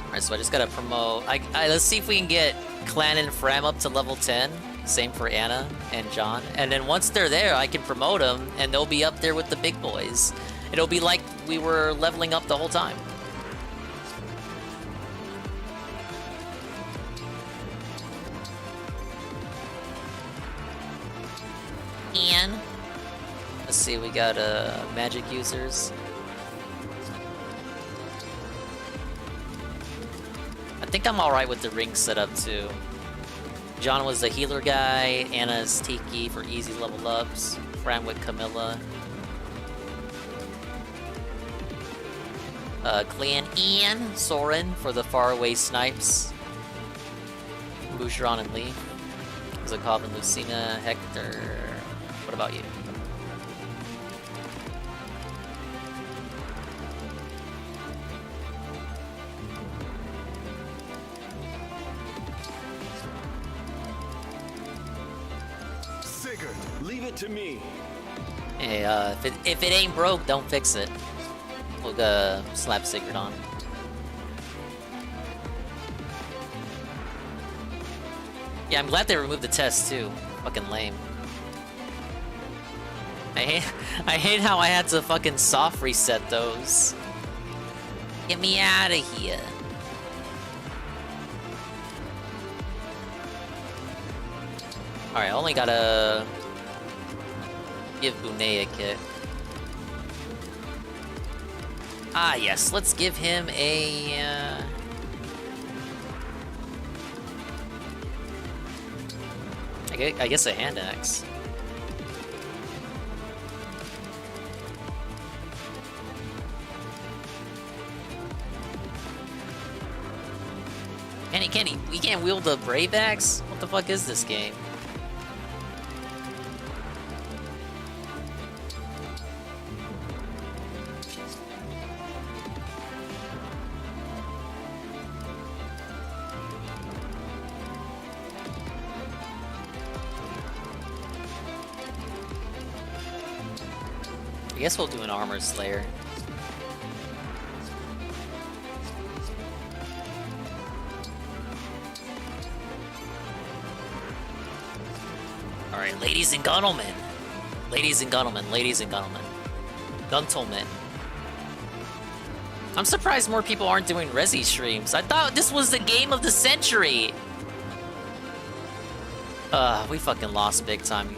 Alright, so I just gotta promote... let's see if we can get Clan and Fram up to level 10. Same for Anna and John. And then once they're there, I can promote them, and they'll be up there with the big boys. It'll be like we were leveling up the whole time. And let's see, we got magic users. I think I'm alright with the ring setup too. John was the healer guy, Anna's Tiki for easy level ups, Fram with Camilla. Clan Ian, Soren for the faraway snipes. Boucheron and Lee. Zakov and Lucina, Hector. What about you? Sigurd, leave it to me. Hey, if it ain't broke, don't fix it. We'll slap Sigurd on. Yeah, I'm glad they removed the test too. Fucking lame. I hate how I had to fucking soft reset those. Get me out of here. Alright, I only gotta give Bonet a kick. Ah, yes, let's give him a... I guess a hand axe. We can't wield the Brave Axe? What the fuck is this game? I guess we'll do an Armor Slayer. Alright, ladies and gentlemen. Ladies and gentlemen, ladies and gentlemen. Gentlemen. I'm surprised more people aren't doing Resi streams. I thought this was the game of the century. We fucking lost big time.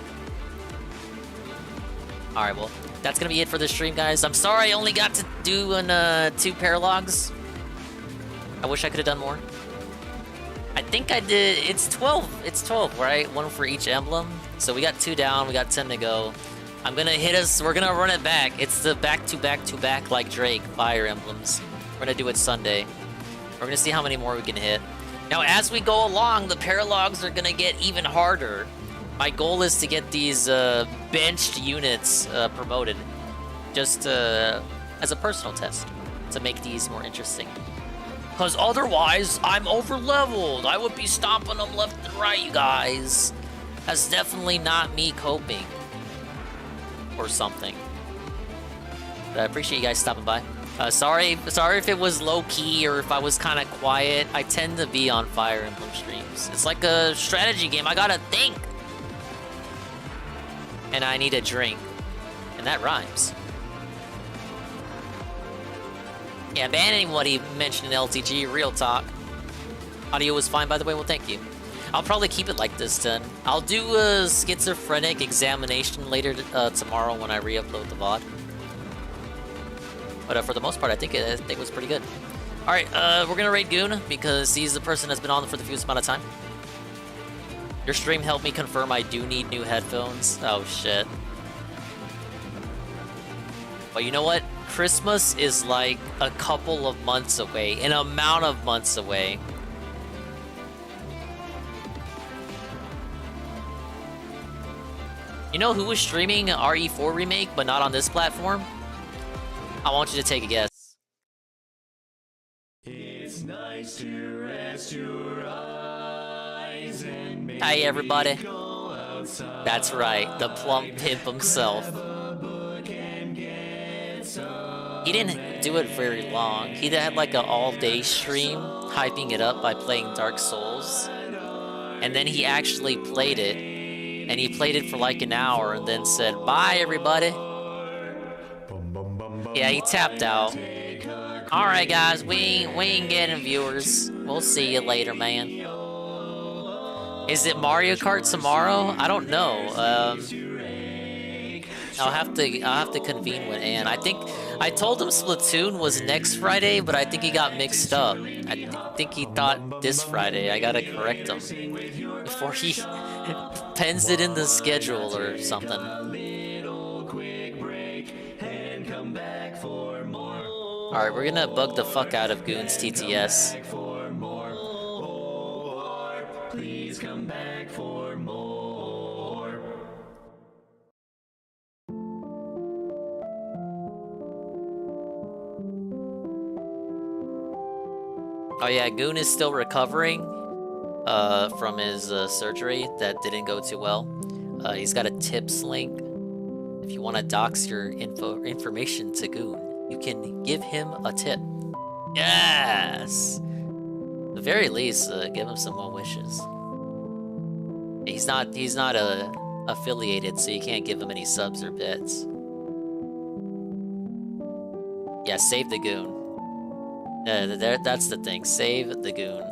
Alright, well, that's gonna be it for the stream, guys. I'm sorry I only got to do 2 Paralogues. I wish I could have done more. I think I did. It's 12. It's 12, right? 1 for each emblem. So we got 2 down. We got 10 to go. I'm gonna hit us. We're gonna run it back. It's the back-to-back-to-back like Drake fire emblems. We're gonna do it Sunday. We're gonna see how many more we can hit. Now, as we go along, the Paralogues are gonna get even harder. My goal is to get these benched units promoted, just as a personal test, to make these more interesting. Because otherwise, I'm over-leveled. I would be stomping them left and right, you guys. That's definitely not me coping. or something. But I appreciate you guys stopping by. Sorry if it was low-key or if I was kind of quiet. I tend to be on Fire Emblem streams. It's like a strategy game. I gotta think. And I need a drink. And that rhymes. Yeah, abandoning what he mentioned in LTG, real talk. Audio was fine, by the way. Well, thank you. I'll probably keep it like this then. I'll do a schizophrenic examination later tomorrow when I re-upload the VOD. But for the most part, I think it was pretty good. All right, we're gonna raid Goon because he's the person that's been on for the fewest amount of time. Your stream helped me confirm I do need new headphones. Oh shit. But you know what? Christmas is like a couple of months away, an amount of months away. You know who was streaming RE4 Remake, but not on this platform? I want you to take a guess. It's nice to rest your eyes and hi everybody. That's right, the plump pimp himself. He didn't do it very long. He had like an all-day stream hyping it up by playing Dark Souls. And then he actually played it. And he played it for like an hour and then said, bye everybody. Yeah, he tapped out. Alright guys, we ain't getting viewers. We'll see you later, man. Is it Mario Kart tomorrow? I don't know. I'll have to convene with Ann. I told him Splatoon was next Friday, but I think he got mixed up. I think he thought this Friday. I gotta correct him before he pens it in the schedule or something. Alright, we're gonna bug the fuck out of Goon's TTS. Please come back for more. Oh yeah, Goon is still recovering from his surgery that didn't go too well. He's got a tips link. If you want to dox your information to Goon, you can give him a tip. Yes! At the very least, give him some well wishes. He's not affiliated, so you can't give him any subs or bits. Yeah, save the Goon. That's the thing. Save the Goon.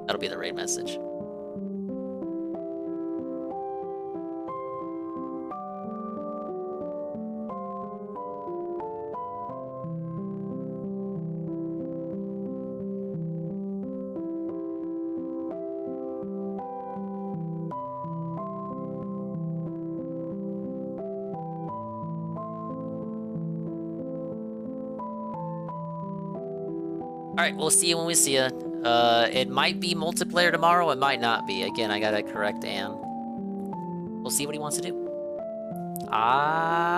That'll be the raid message. Alright, we'll see you when we see you. It might be multiplayer tomorrow, it might not be. Again, I gotta correct Ann. We'll see what he wants to do. Adios.